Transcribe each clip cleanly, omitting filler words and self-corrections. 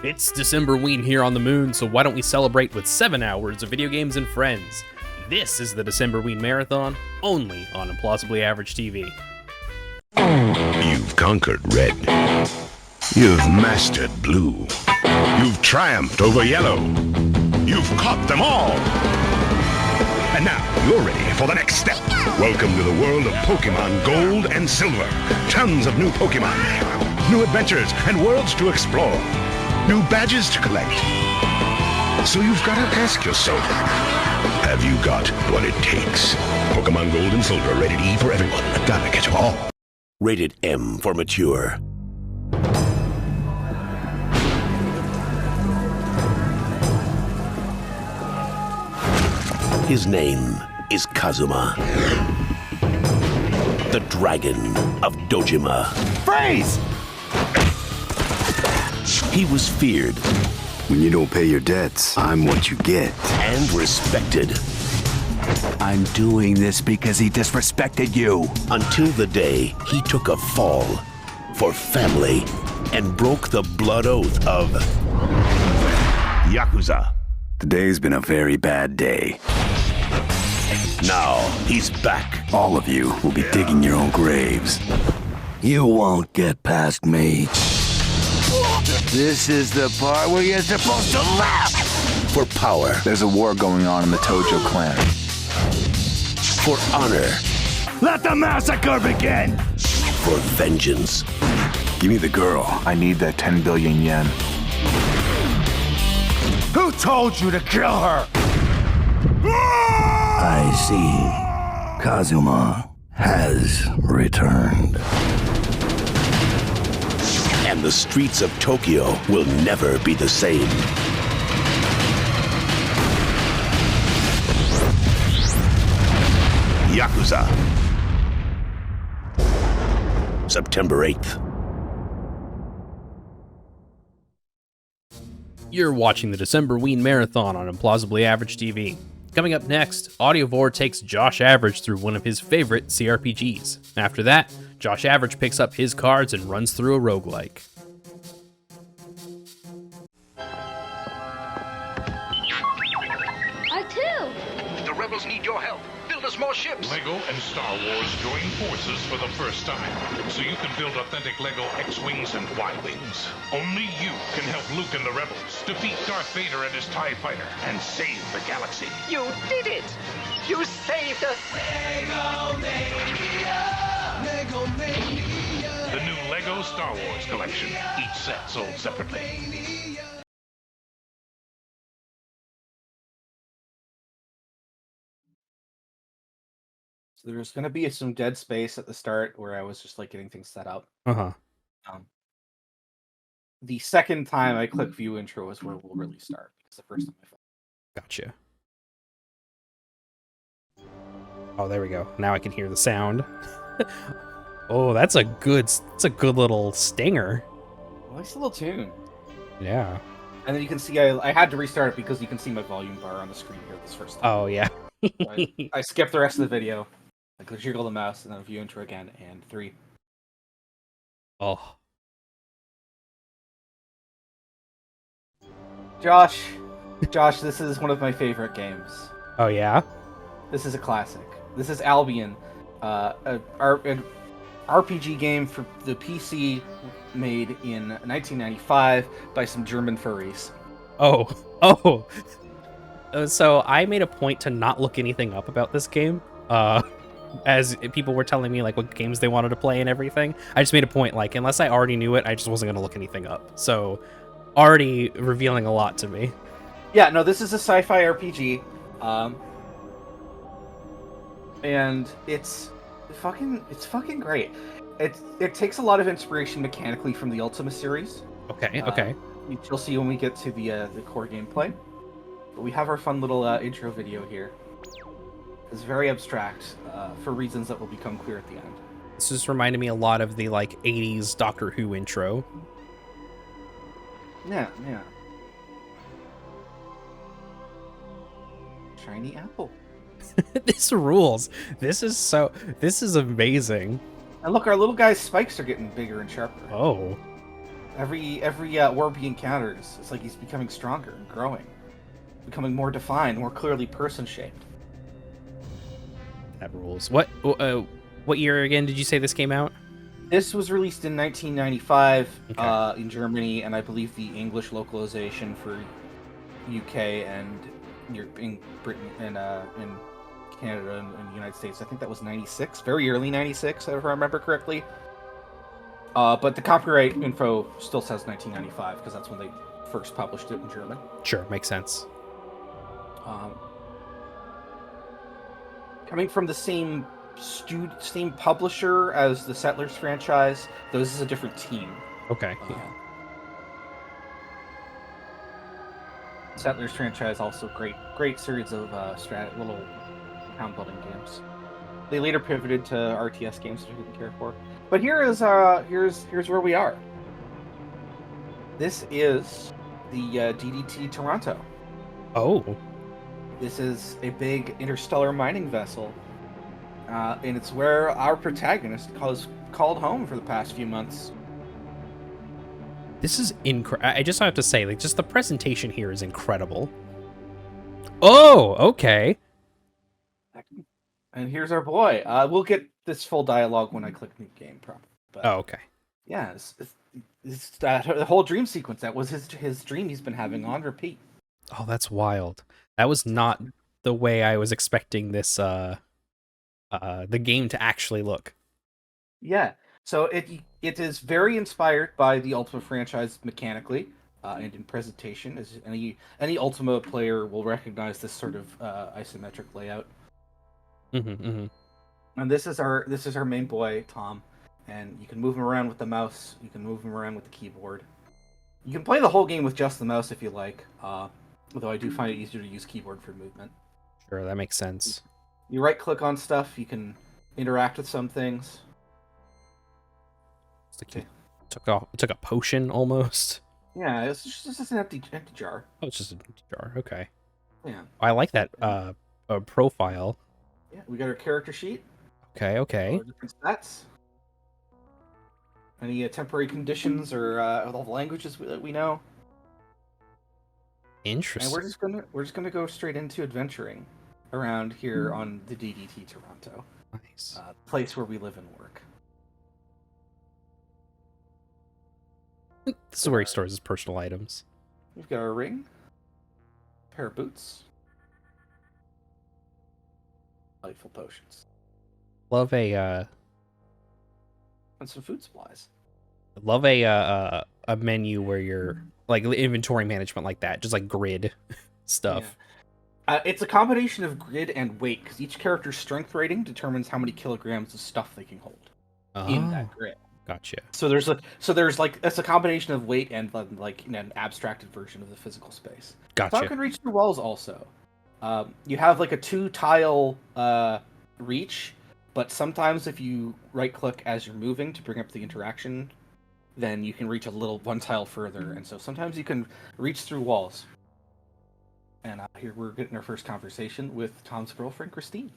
It's Decemberween here on the moon, so why don't we celebrate with 7 hours of video games and friends? This is the Decemberween Marathon, only on Implausibly Average TV. You've conquered red. You've mastered blue. You've triumphed over yellow. You've caught them all. And now you're ready for the next step. Welcome to the world of Pokemon Gold and Silver. Tons of new Pokemon, new adventures and worlds to explore, new badges to collect. So you've got to ask yourself, have you got what it takes? Pokemon Gold and Silver, rated E for everyone. Gotta catch 'em all. Rated M for mature. His name is Kazuma, the dragon of Dojima. Freeze! He was feared. When you don't pay your debts, I'm what you get. And respected. I'm doing this because he disrespected you. Until the day he took a fall for family and broke the blood oath of Yakuza. Today's been a very bad day. Now he's back. All of you will be digging your own graves. You won't get past me. This is the part where you're supposed to laugh. For power. There's a war going on in the Tojo clan. For honor. Let the massacre begin! For vengeance. Give me the girl. I need that 10 billion yen. Who told you to kill her? I see. Kazuma has returned. And the streets of Tokyo will never be the same. Yakuza. September 8th. You're watching the Decemberween Marathon on Implausibly Average TV. Coming up next, Audiovore takes Josh Average through one of his favorite CRPGs. After that, Josh Average picks up his cards and runs through a roguelike. The rebels need your help. Build us more ships. Lego and Star Wars join forces for the first time, so you can build authentic Lego X-Wings and Y-Wings. Only you can help Luke and the rebels defeat Darth Vader and his TIE fighter and save the galaxy. You did it! You saved us! The new Lego Star Wars collection, each set sold separately. There's going to be some dead space at the start where I was just like getting things set up. Uh-huh. The second time I click view intro is where we'll really start. Because the first time I felt. Gotcha. Oh, there we go. Now I can hear the sound. Oh, that's a good little stinger. Nice little tune. Yeah. And then you can see I had to restart it because you can see my volume bar on the screen here this first time. Oh, yeah. I skipped the rest of the video. I click jiggle the mouse and then view intro again, and 3. Oh. Josh, this is one of my favorite games. Oh, yeah? This is a classic. This is Albion, an RPG game for the PC made in 1995 by some German furries. Oh. So I made a point to not look anything up about this game. As people were telling me like what games they wanted to play and everything, I just made a point like unless I already knew it, I just wasn't gonna look anything up. So already revealing a lot to me. Yeah, no, this is a sci-fi RPG, and it's fucking great. It takes a lot of inspiration mechanically from the Ultima series. Okay. You'll see when we get to the core gameplay. But we have our fun little intro video here. It's very abstract for reasons that will become clear at the end. This just reminded me a lot of the like 80s Doctor Who intro. Yeah. Shiny apple. This rules. This is amazing. And look, our little guy's spikes are getting bigger and sharper. Oh. Every orb he encounters, it's like he's becoming stronger and growing, becoming more defined, more clearly person-shaped. That rules. What year again did you say this came out? This was released in 1995 Okay. in Germany, and I believe the English localization for UK and in Britain and in Canada and the United States, I think that was 96, very early 96, if I remember correctly. But the copyright info still says 1995 because that's when they first published it in German. Sure, makes sense. Coming from the same publisher as the Settlers franchise, though this is a different team. Okay. Settlers franchise also great series of little town building games. They later pivoted to RTS games, which I didn't care for. But here's where we are. This is the DDT Toronto. Oh. This is a big interstellar mining vessel, and it's where our protagonist called home for the past few months. This is I just have to say, like, just the presentation here is incredible. Oh, okay. And here's our boy. We'll get this full dialogue when I click new game, probably. But, Oh, okay. yeah, it's the whole dream sequence. That was his dream he's been having on repeat. Oh, that's wild. That was not the way I was expecting this the game to actually look. Yeah. So it is very inspired by the Ultima franchise mechanically and in presentation. As any Ultima player will recognize this sort of isometric layout. And And this is our main boy, Tom, and you can move him around with the mouse. You can move him around with the keyboard. You can play the whole game with just the mouse if you like. Although I do find it easier to use keyboard for movement. Sure, that makes sense. You right click on stuff. You can interact with some things. It's like you took a potion almost. Yeah, it's just an empty jar. Oh, it's just a jar. Okay. Yeah. I like that profile. Yeah, we got our character sheet. Okay. All the different stats. Any temporary conditions or all the languages that we know. Interesting. And we're just gonna go straight into adventuring around here on the DDT Toronto. Nice. Place where we live and work. This is where he stores his personal items. We've got our ring, a pair of boots, delightful potions, Love a and some food supplies. a menu where you're like inventory management like that, just like grid stuff. Yeah. It's a combination of grid and weight because each character's strength rating determines how many kilograms of stuff they can hold in that grid. Gotcha. So there's it's a combination of weight and like an abstracted version of the physical space. Gotcha. So I can reach through walls also. You have like a 2-tile reach, but sometimes if you right click as you're moving to bring up the interaction, then you can reach a little 1 tile further, and so sometimes you can reach through walls. And here we're getting our first conversation with Tom's girlfriend, Christine.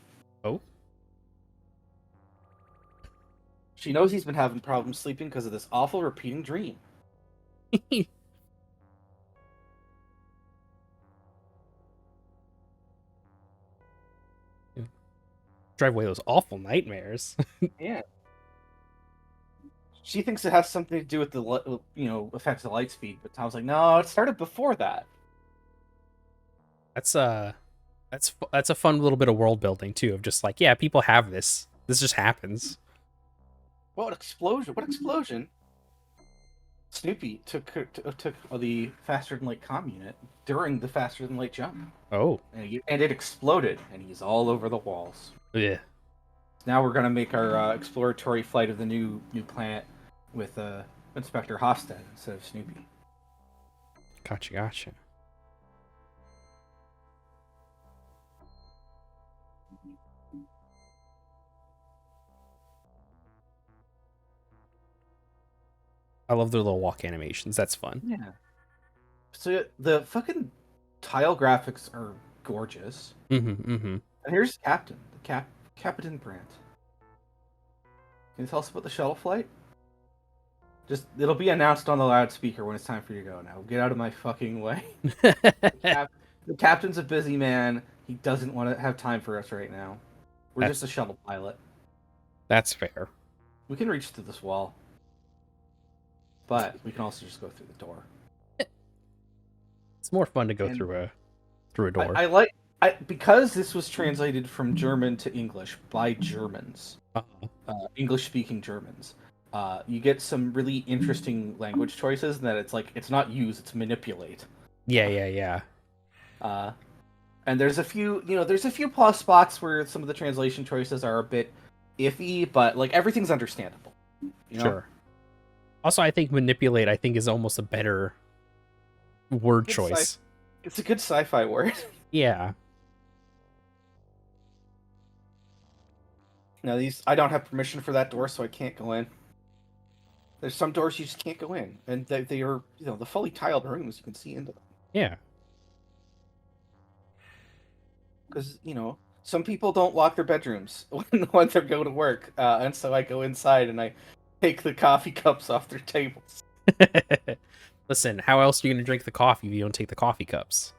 Oh. She knows he's been having problems sleeping because of this awful repeating dream. Drive away those awful nightmares. Yeah. She thinks it has something to do with the effects of light speed, but Tom's like, no, it started before that. That's a fun little bit of world building too, of just like, yeah, people have this. This just happens. What explosion! What explosion! Snoopy took the faster than light comm unit during the faster than light jump. Oh. And it exploded, and he's all over the walls. Yeah. Now we're gonna make our exploratory flight of the new planet with Inspector Hofstad instead of Snoopy. Gotcha. I love their little walk animations. That's fun. Yeah. So the fucking tile graphics are gorgeous. And here's Captain, Captain Brandt. Can you tell us about the shuttle flight? it'll be announced on the loudspeaker when it's time for you to go now. Get out of my fucking way. The captain's a busy man. He doesn't want to have time for us right now. We're just a shuttle pilot. That's fair. We can reach through this wall. But we can also just go through the door. It's more fun to go through a door. Because this was translated from German to English by Germans, English-speaking Germans. You get some really interesting language choices. That it's not use, it's manipulate. Yeah. And there's a few plus spots where some of the translation choices are a bit iffy, but like everything's understandable. Sure. Also, I think manipulate is almost a better word choice. It's a good sci-fi word. Yeah. Now I don't have permission for that door, so I can't go in. There's some doors you just can't go in, and they are the fully tiled rooms. You can see into them. Yeah. Because some people don't lock their bedrooms when they go to work, and so I go inside and I take the coffee cups off their tables. Listen, how else are you gonna drink the coffee if you don't take the coffee cups?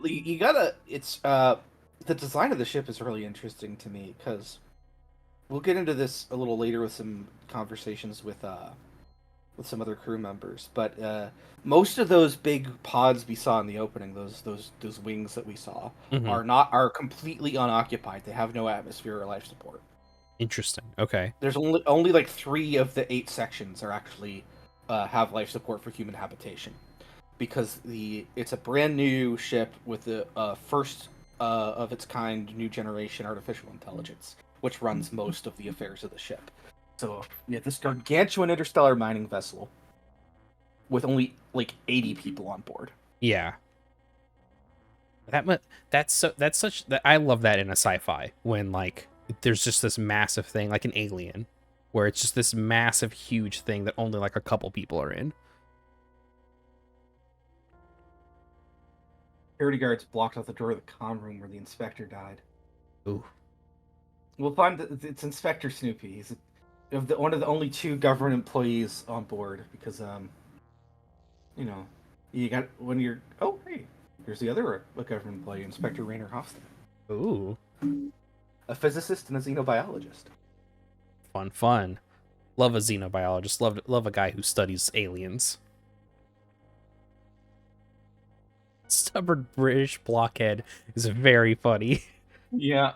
You gotta. It's the design of the ship is really interesting to me because we'll get into this a little later with some conversations with some other crew members. But most of those big pods we saw in the opening, those wings that we saw, are completely unoccupied. They have no atmosphere or life support. Interesting. Okay. There's only like 3 of the 8 sections are actually have life support for human habitation, because it's a brand new ship with the first of its kind new generation artificial intelligence, which runs most of the affairs of the ship. So this gargantuan interstellar mining vessel with only like 80 people on board. Yeah. I love that in a sci-fi when like there's just this massive thing like an Alien, where it's just this massive, huge thing that only like a couple people are in. Security guards blocked off the door of the comm room where the inspector died. Ooh. We'll find that it's Inspector Snoopy. He's one of the only 2 government employees on board, because you got when you're hey, here's the other government employee, Inspector Rainer Hofstad. Ooh. A physicist and a xenobiologist. Fun. Love a xenobiologist. Love a guy who studies aliens. Stubborn British blockhead is very funny. Yeah.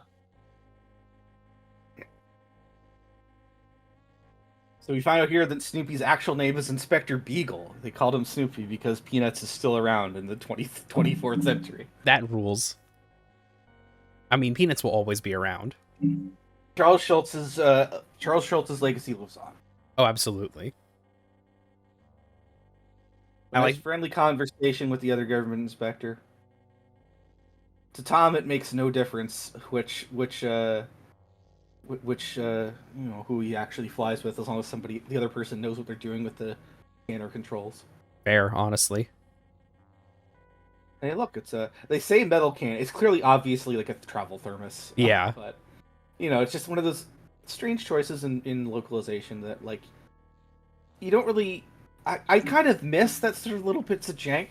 So we find out here that Snoopy's actual name is Inspector Beagle. They called him Snoopy because Peanuts is still around in the 24th century. That rules. I mean, Peanuts will always be around. Charles Schultz's legacy lives on. Oh, absolutely. I like friendly conversation with the other government inspector. To Tom, it makes no difference which who he actually flies with, as long as the other person knows what they're doing with the scanner controls. Fair, honestly. Hey, look, they say metal can. It's clearly, obviously, like a travel thermos. Yeah. But, it's just one of those strange choices in localization that, like, you don't really... I kind of miss that sort of little bits of jank.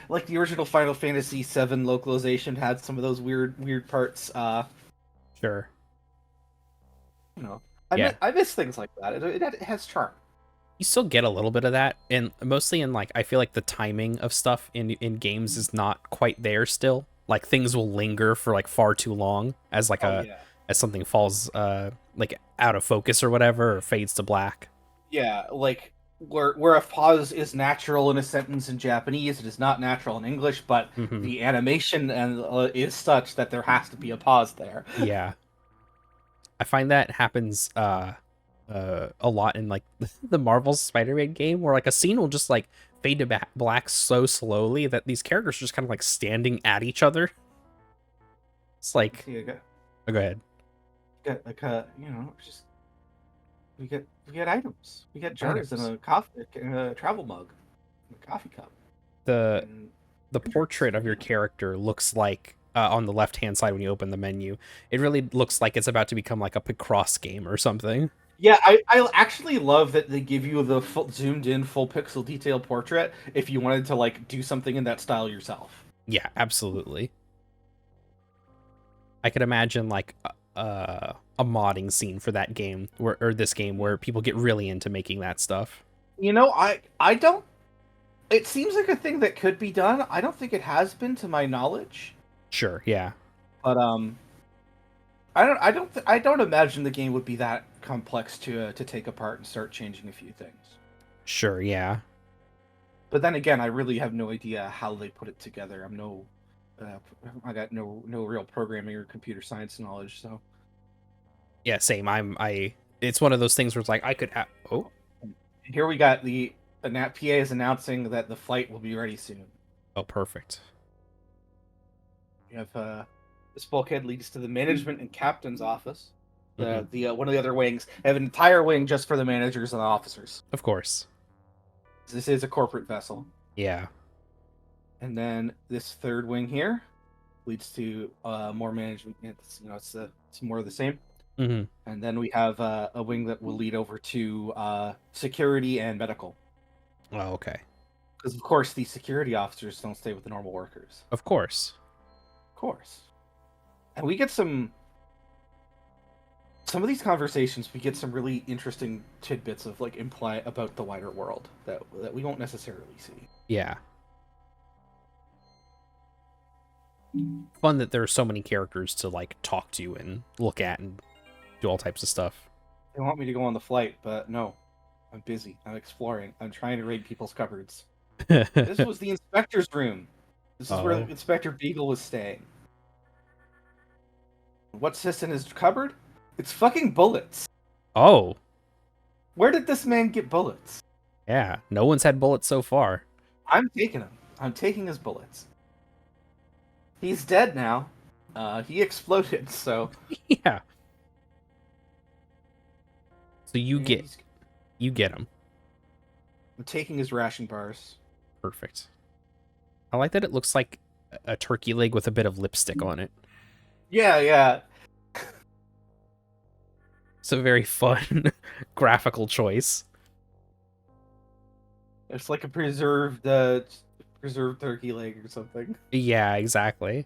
Like the original Final Fantasy VII localization had some of those weird parts. Sure. I miss things like that. It has charm. You still get a little bit of that, and mostly in like I feel like the timing of stuff in games is not quite there still. Like things will linger for like far too long as like as something falls like out of focus or whatever, or fades to black. Yeah, like where a pause is natural in a sentence in Japanese, it is not natural in English, but the animation is such that there has to be a pause there. Yeah. I find that happens a lot in like the Marvel Spider-Man game, where like a scene will just like fade to black so slowly that these characters are just kind of like standing at each other. It's like, go ahead. Get like just we get items. We get jars and a coffee, and a travel mug, and a coffee cup. The portrait of your character looks like on the left-hand side when you open the menu. It really looks like it's about to become like a Picross game or something. Yeah, I actually love that they give you the zoomed in full pixel detail portrait if you wanted to like do something in that style yourself. Yeah, absolutely. I could imagine like a modding scene for that game or this game where people get really into making that stuff. You know, I don't. It seems like a thing that could be done. I don't think it has been, to my knowledge. Sure, yeah. But I don't imagine the game would be that complex to take apart and start changing a few things. Sure, yeah. But then again, I really have no idea how they put it together. I got no real programming or computer science knowledge, so. Yeah, same. It's one of those things where it's like I could have. Oh, here we got the PA is announcing that the flight will be ready soon. oh, perfect. You have this bulkhead leads to the management and captain's office. The one of the other wings. They have an entire wing just for the managers and the officers. Of course. This is a corporate vessel. Yeah. And then this third wing here leads to more management. It's more of the same. Mm-hmm. And then we have a wing that will lead over to security and medical. Oh, okay. Because of course the security officers don't stay with the normal workers. Of course. Of course. And we get some of these conversations. We get some really interesting tidbits of like imply about the wider world that we won't necessarily see. Yeah. Fun that there are so many characters to like talk to and look at and do all types of stuff. They want me to go on the flight, but no. I'm busy. I'm exploring. I'm trying to raid people's cupboards. This was the inspector's room. This is where Inspector Beagle was staying. What's this in his cupboard? It's fucking bullets. Oh. Where did this man get bullets? Yeah, no one's had bullets so far. I'm taking them. I'm taking his bullets. He's dead now. He exploded, so... Yeah. So you get him. I'm taking his ration bars. Perfect. I like that it looks like a turkey leg with a bit of lipstick on it. Yeah. It's a very fun graphical choice. It's like a preserved turkey leg or something. Yeah, exactly.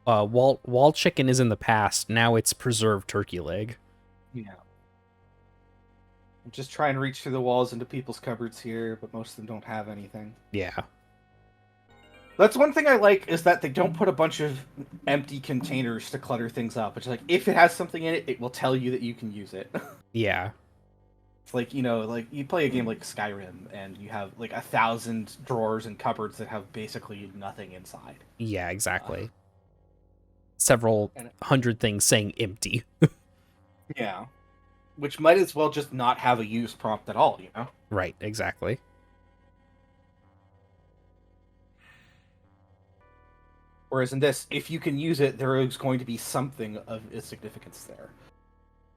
Wall chicken is in the past. Now it's preserved turkey leg. Yeah. I'm just trying to reach through the walls into people's cupboards here, but most of them don't have anything. Yeah. That's one thing I like, is that they don't put a bunch of empty containers to clutter things up. It's like, if it has something in it, it will tell you that you can use it. Yeah. It's like, like you play a game like Skyrim, and you have like 1,000 drawers and cupboards that have basically nothing inside. Yeah, exactly. Several hundred things saying empty. Yeah. Which might as well just not have a use prompt at all, you know? Right, exactly. Whereas in this, if you can use it, there is going to be something of its significance there.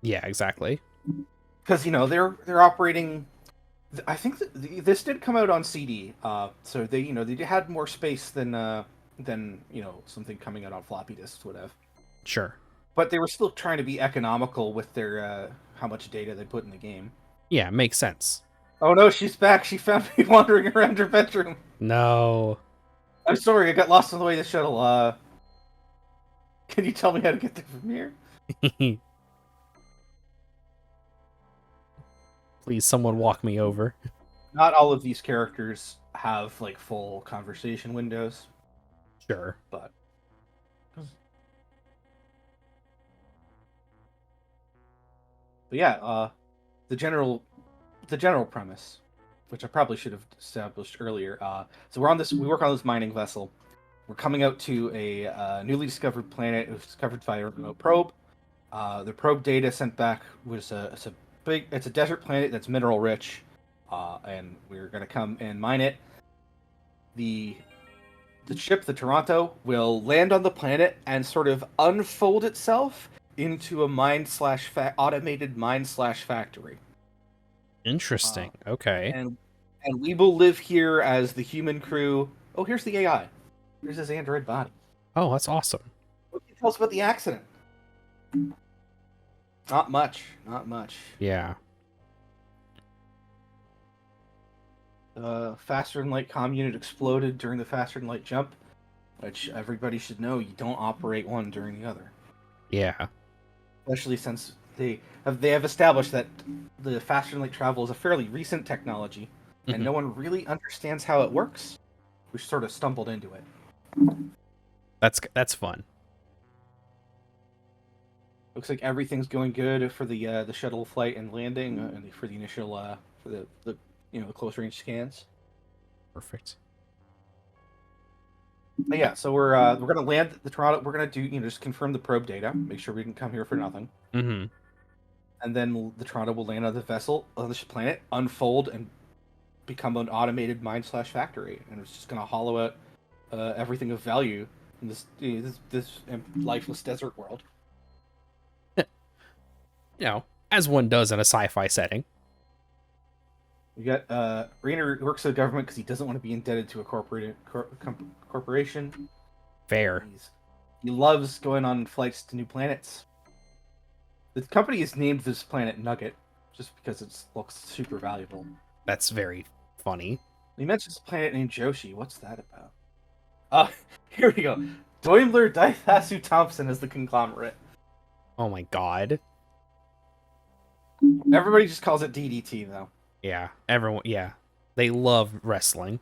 Yeah, exactly. Because, they're operating... I think that this did come out on CD, so they had more space than something coming out on floppy disks would have. Sure. But they were still trying to be economical with their how much data they put in the game. Yeah, makes sense. Oh no, she's back. She found me wandering around her bedroom. No. I'm sorry, I got lost on the way to the shuttle. Can you tell me how to get there from here? Please, someone walk me over. Not all of these characters have like full conversation windows. Sure. But yeah, the general premise, which I probably should have established earlier. So we work on this mining vessel. We're coming out to a newly discovered planet. It was discovered by a remote probe. The probe data sent back was it's a desert planet that's mineral rich, and we're gonna come and mine it. The ship, the Toronto, will land on the planet and sort of unfold itself into a automated mine/factory. Interesting. Okay. And we will live here as the human crew Oh, here's the AI. Here's his android body. Oh, that's awesome. What can you tell us about the accident? Not much. Not much. Yeah. Faster than light comm unit exploded during the faster than light jump, which everybody should know. You don't operate one during the other. Yeah. Especially since they have established that the faster than light travel is a fairly recent technology, and no one really understands how it works. We sort of stumbled into it. That's fun. Looks like everything's going good for the shuttle flight and landing, and for the initial for the the close range scans. Perfect. But yeah, so we're gonna land the Toronto. We're gonna do just confirm the probe data, make sure we didn't come here for nothing, Mm-hmm. and then the Toronto will land on the vessel on this planet, unfold, and become an automated mine/factory, and it's just gonna hollow out everything of value in this lifeless desert world. As one does in a sci-fi setting. We got Rainer works for the government because he doesn't want to be indebted to a corporation. Fair. He loves going on flights to new planets. The company has named this planet Nugget just because it looks super valuable. That's very funny. He mentions a planet named Joshi. What's that about? Here we go. Daimler Daihatsu Thompson is the conglomerate. Oh my god. Everybody just calls it DDT though. Yeah, everyone. Yeah, they love wrestling.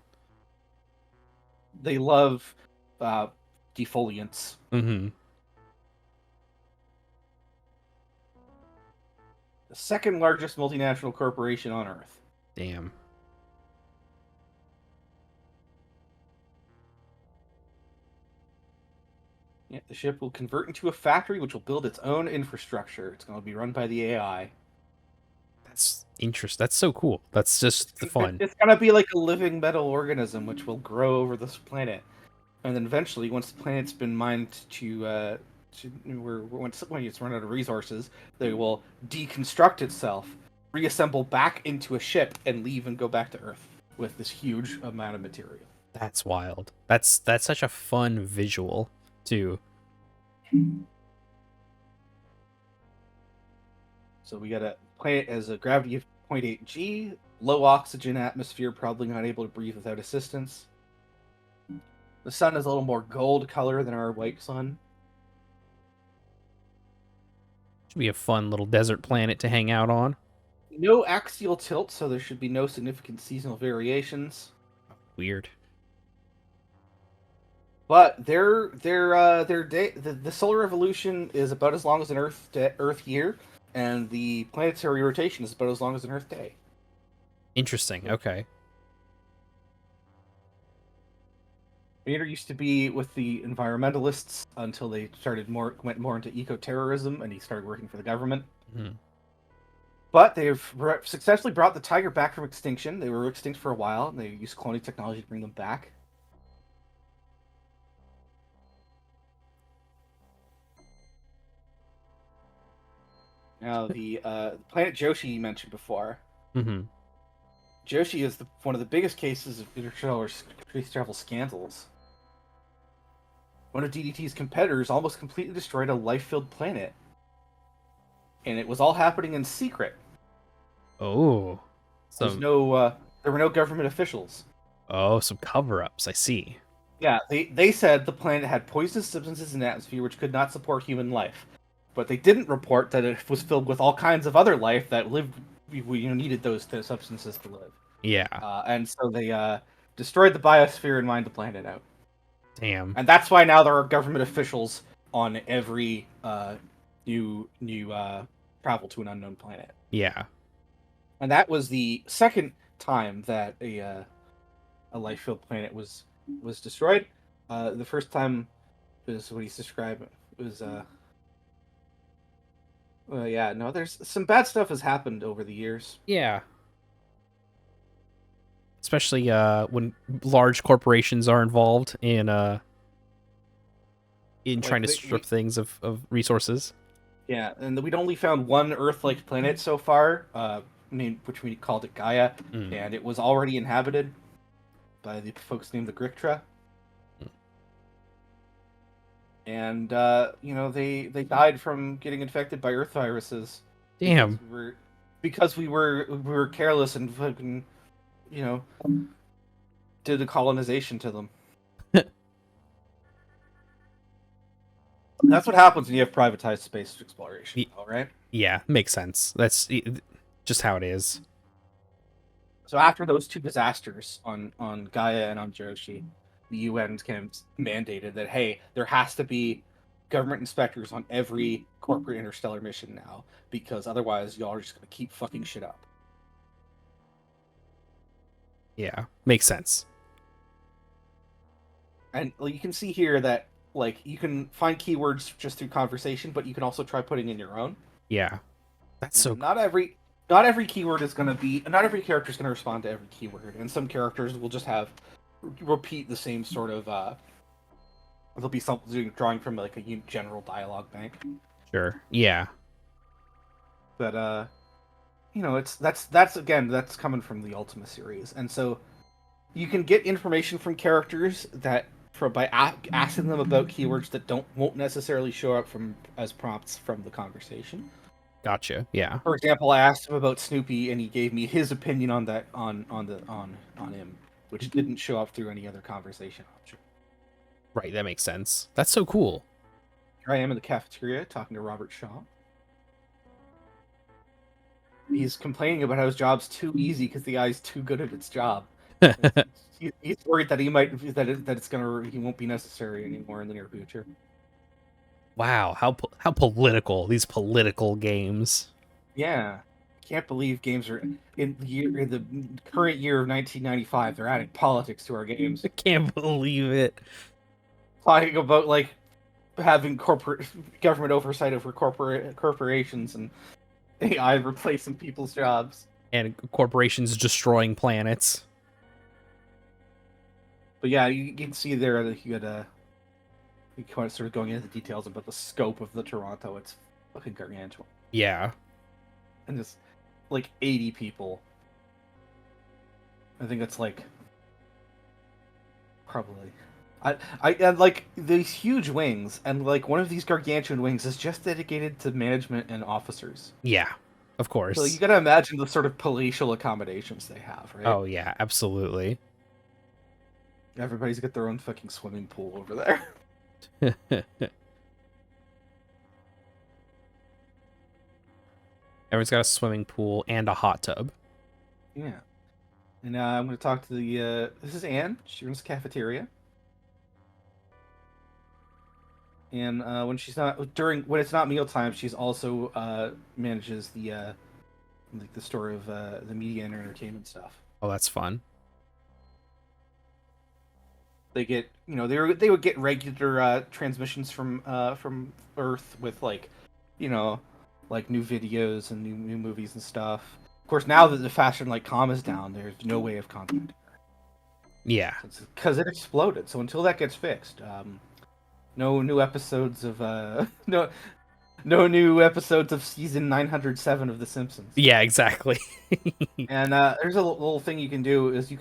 They love defoliants. Mm-hmm. The second largest multinational corporation on Earth. Damn. Yeah, the ship will convert into a factory which will build its own infrastructure. It's going to be run by the AI. That's interesting. That's so cool. That's just the fun. It's going to be like a living metal organism which will grow over this planet. And then eventually, once the planet's been mined when it's run out of resources, they will deconstruct itself, reassemble back into a ship, and leave and go back to Earth with this huge amount of material. That's wild. That's such a fun visual too. So we got a planet as a gravity of 0.8 G, low oxygen atmosphere, probably not able to breathe without assistance. The sun is a little more gold color than our white sun. Should be a fun little desert planet to hang out on. No axial tilt, so there should be no significant seasonal variations. Weird. But the solar revolution is about as long as an Earth year, and the planetary rotation is about as long as an Earth day. Interesting. Okay. Vader used to be with the environmentalists until they went more into eco-terrorism, and he started working for the government. Mm-hmm. But they've successfully brought the tiger back from extinction. They were extinct for a while, and they used cloning technology to bring them back. Now, the planet Joshi you mentioned before. Mm-hmm. Joshi is one of the biggest cases of interstellar space travel scandals. One of DDT's competitors almost completely destroyed a life-filled planet. And it was all happening in secret. Oh. There were no government officials. Oh, some cover-ups. I see. Yeah, they said the planet had poisonous substances in the atmosphere which could not support human life. But they didn't report that it was filled with all kinds of other life that needed those substances to live. Yeah. And so they destroyed the biosphere and mined the planet out. Damn. And that's why now there are government officials on every new travel to an unknown planet. Yeah. And that was the second time that a life-filled planet was destroyed. The first time was what he's described. It was there's some bad stuff has happened over the years. Yeah. Especially when large corporations are involved in trying to strip things of resources. Yeah, and we'd only found one Earth-like planet so far, which we called it Gaia, and it was already inhabited. by the folks named the Grictra. And they died from getting infected by Earth viruses. Damn. Because we were careless and fucking, did a colonization to them. That's what happens when you have privatized space exploration, all right? Yeah, makes sense. That's just how it is. So after those two disasters on Gaia and on Joshi, the UN kind of mandated that, hey, there has to be government inspectors on every corporate interstellar mission now, because otherwise y'all are just going to keep fucking shit up. Yeah, makes sense. And you can see here that, like, you can find keywords just through conversation, but you can also try putting in your own. Yeah. That's so Not every keyword is going to be... Not every character is going to respond to every keyword, and some characters will just repeat the same sort of... There'll be something drawing from, like, a general dialogue bank. Sure. Yeah. But, that's coming from the Ultima series, and so you can get information from characters by asking them about keywords that won't necessarily show up as prompts from the conversation. Gotcha. Yeah. For example, I asked him about Snoopy, and he gave me his opinion on that on him, which didn't show up through any other conversation option. Right. That makes sense. That's so cool. Here I am in the cafeteria talking to Robert Shaw. He's complaining about how his job's too easy because the guy's too good at its job. He's worried that he won't be necessary anymore in the near future. Wow, how political, these political games. Yeah, can't believe games are in the current year of 1995. They're adding politics to our games. I can't believe it. Talking about, like, having government oversight over corporations and AI replacing people's jobs. And corporations destroying planets. But yeah, you can see there that you kind of sort of going into the details about the scope of the Toronto. It's fucking gargantuan. Yeah. And just, like, 80 people. I think it's, like, probably... and, like, these huge wings, and, like, one of these gargantuan wings is just dedicated to management and officers. Yeah, of course. So you gotta imagine the sort of palatial accommodations they have, right? Oh, yeah, absolutely. Everybody's got their own fucking swimming pool over there. Everyone's got a swimming pool and a hot tub. Yeah. And I'm going to talk to this is Anne. She runs the cafeteria. And when it's not mealtime, she's also manages the store of the media and entertainment stuff. Oh, that's fun. They get, they would get regular transmissions from Earth with, like, like new videos and new movies and stuff. Of course, now that the fashion com is down, there's no way of contacting her. Yeah. Because it exploded. So until that gets fixed, no new episodes of no new episodes of season 907 of The Simpsons. Yeah, exactly. And there's a little thing you can do is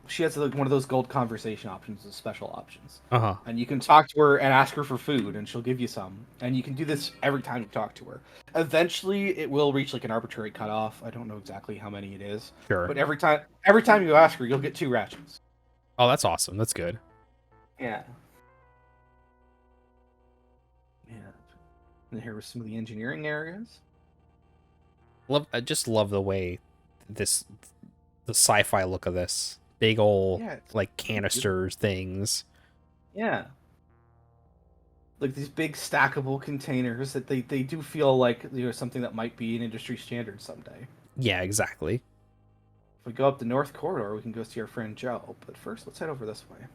she has one of those gold conversation options, the special options. Uh-huh. And you can talk to her and ask her for food, and she'll give you some. And you can do this every time you talk to her. Eventually, it will reach like an arbitrary cutoff. I don't know exactly how many it is. Sure. But every time you ask her, you'll get 2 ratchets. Oh, that's awesome. That's good. Yeah. Yeah. And here was some of the engineering areas. I just love the way the sci-fi look of this. Big old like canisters things. Yeah. Like these big stackable containers that they do feel like something that might be an industry standard someday. Yeah, exactly. If we go up the North Corridor, we can go see our friend Joe. But first, let's head over this way.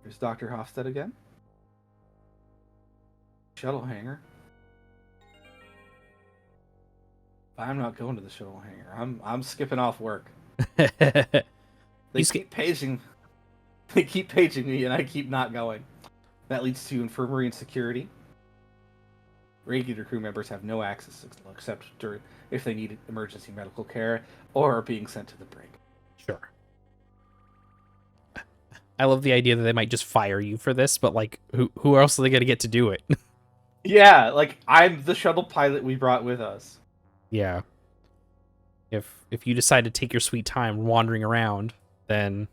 There's Dr. Hofstad again. Shuttle hangar. I'm not going to the shuttle hangar. I'm skipping off work. They keep paging me, and I keep not going. That leads to infirmary and security. Regular crew members have no access except if they need emergency medical care or are being sent to the brig. Sure. I love the idea that they might just fire you for this, but like, who else are they gonna get to do it? Yeah, like I'm the shuttle pilot we brought with us. Yeah. If you decide to take your sweet time wandering around, then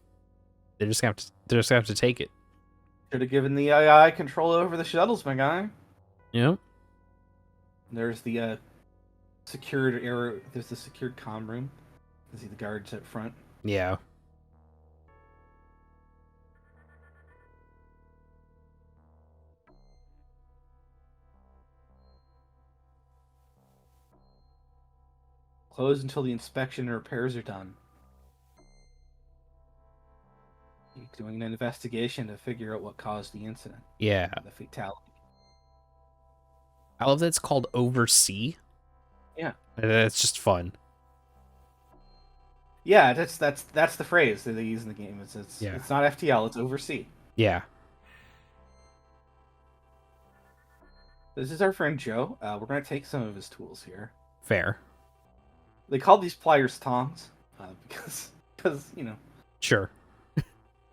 they're just gonna have to take it. Should have given the AI control over the shuttles, my guy. Yeah. There's the secured area. There's the secured comm room. You see the guards up front. Yeah. Closed until the inspection and repairs are done. You're doing an investigation to figure out what caused the incident. Yeah. The fatality. I love that it's called Oversee. Yeah. It's just fun. Yeah, that's the phrase that they use in the game. It's not FTL, it's Oversee. Yeah. This is our friend Joe. We're gonna take some of his tools here. Fair. They call these pliers tongs because you know. Sure. You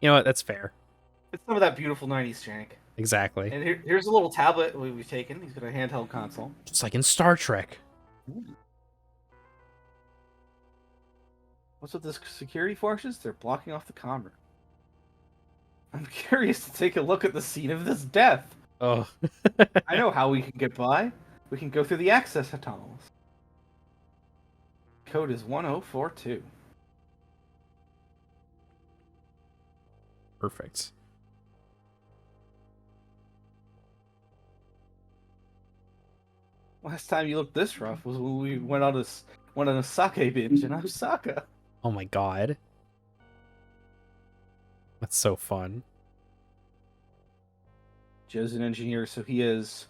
know what? That's fair. It's some of that beautiful '90s jank. Exactly. And here's a little tablet we've taken. He's got a handheld console. Just like in Star Trek. What's with the security forces? They're blocking off the comm room. I'm curious to take a look at the scene of this death. Oh. I know how we can get by. We can go through the access tunnels. Code is 1042. Perfect. Last time you looked this rough was when we went on a sake binge in Osaka. Oh my god. That's so fun. Joe's an engineer, so he is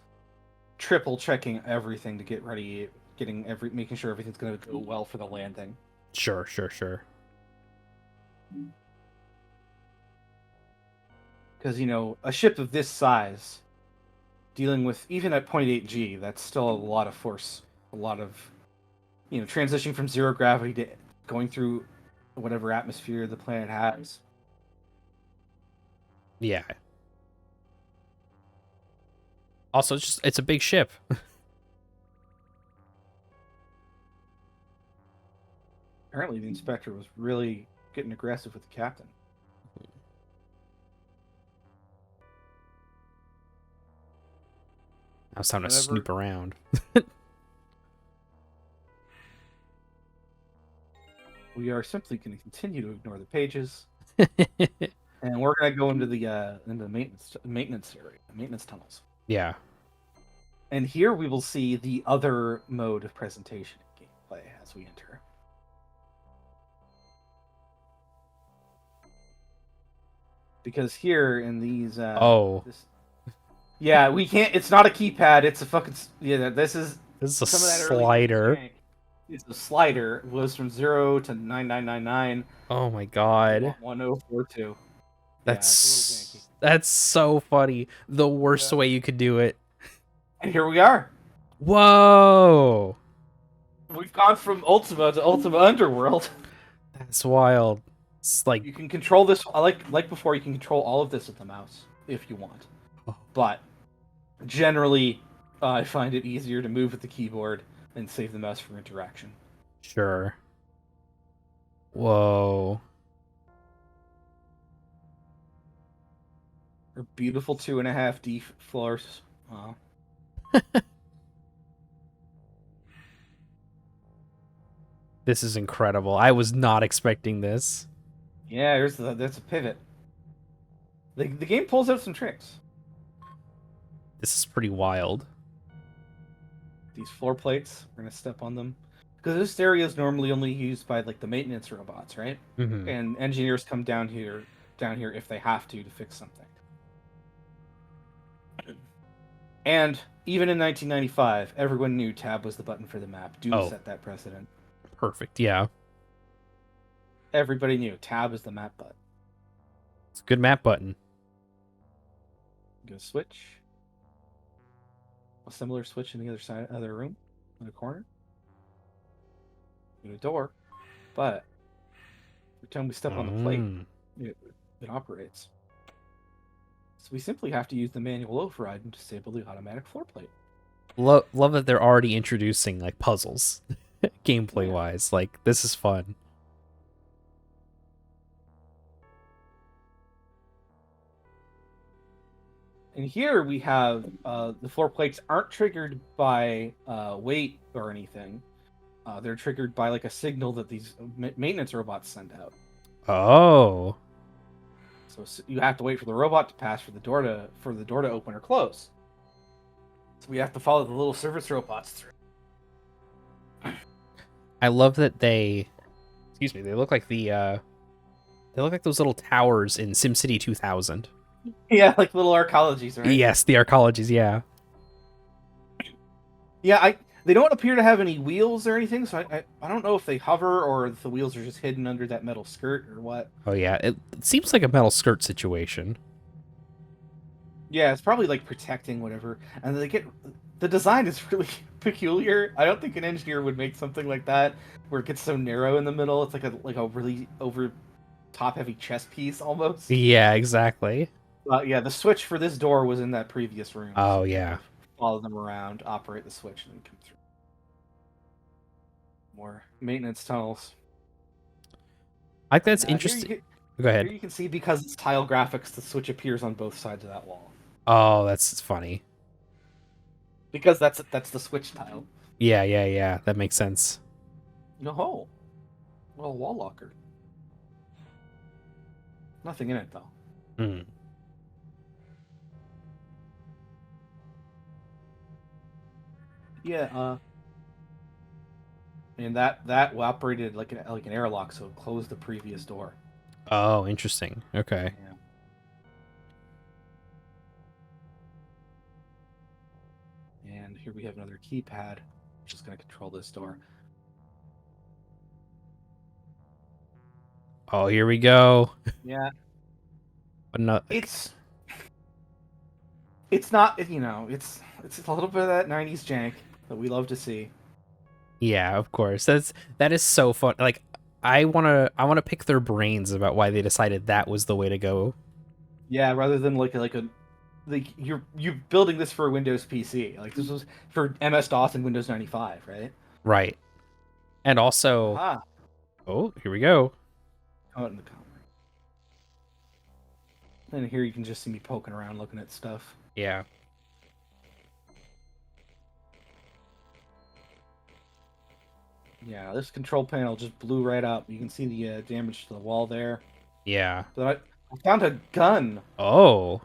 triple checking everything to get ready, making sure everything's gonna go well for the landing. Sure. Because, you know, a ship of this size, dealing with, even at 0.8G, that's still a lot of force. A lot of, you know, transitioning from zero gravity to going through whatever atmosphere the planet has. Yeah. Also, it's a big ship. Apparently, the inspector was really getting aggressive with the captain. Now it's time to snoop around. We are simply going to continue to ignore the pages, and we're going to go into the maintenance area, maintenance tunnels. Yeah. And here we will see the other mode of presentation in gameplay as we enter. Because here in these... yeah, we can't... It's not a keypad, it's a fucking... Yeah, this is a some of that slider. It's a slider. It goes from 0 to 9999. Oh my god. 1042. That's so funny. The worst way you could do it. And here we are. Whoa! We've gone from Ultima to Ultima Underworld. That's wild. It's like you can control this like before. You can control all of this with the mouse if you want, but generally, I find it easier to move with the keyboard and save the mouse for interaction. Sure. Whoa. Or beautiful 2.5D floors. Wow. This is incredible. I was not expecting this. Yeah, that's a pivot. The game pulls out some tricks. This is pretty wild. These floor plates, we're gonna step on them. Because this area is normally only used by like the maintenance robots, right? Mm-hmm. And engineers come down here if they have to fix something. And even in 1995, everyone knew tab was the button for the map. Doom set that precedent. Perfect, yeah. Everybody knew tab is the map button. It's a good map button. Go switch. A similar switch in the other room, in the corner. Go to door, but every time we step on the plate, it operates. So we simply have to use the manual override and disable the automatic floor plate. Love that they're already introducing like puzzles, gameplay wise. Like this is fun. And here we have the floor plates aren't triggered by weight or anything. They're triggered by like a signal that these maintenance robots send out. Oh. So you have to wait for the robot to pass for the door to open or close. So we have to follow the little service robots through. I love that they look like those little towers in SimCity 2000. Yeah, like little arcologies, right? Yes, the arcologies, yeah. Yeah, they don't appear to have any wheels or anything, so I don't know if they hover or if the wheels are just hidden under that metal skirt or what. Oh yeah, it seems like a metal skirt situation. Yeah, it's probably like protecting whatever. And the design is really peculiar. I don't think an engineer would make something like that where it gets so narrow in the middle. It's like a really over top heavy chess piece almost. Yeah, exactly. Yeah, the switch for this door was in that previous room. Oh yeah. Follow them around, operate the switch, and then come through. More maintenance tunnels. I think that's interesting. Go ahead. Here you can see, because it's tile graphics, the switch appears on both sides of that wall. Oh, that's funny. Because that's the switch tile. Yeah. That makes sense. No, well, wall locker. Nothing in it though. Hmm. Yeah. And that operated like an airlock, so it closed the previous door. Oh, interesting. Okay. Yeah. And here we have another keypad, which is going to control this door. Oh, here we go. Yeah. But no, It's not, it's a little bit of that 90s jank that we love to see. yeah, of course. That is so fun. Like I wanna pick their brains about why they decided that was the way to go. Yeah, rather than like you're building this for a Windows PC. Like this was for MS-DOS and Windows 95, right? Right. And also oh, here we go. Out in the camera. And here you can just see me poking around looking at stuff. Yeah. Yeah, this control panel just blew right up. You can see the damage to the wall there. Yeah. But I found a gun. Oh.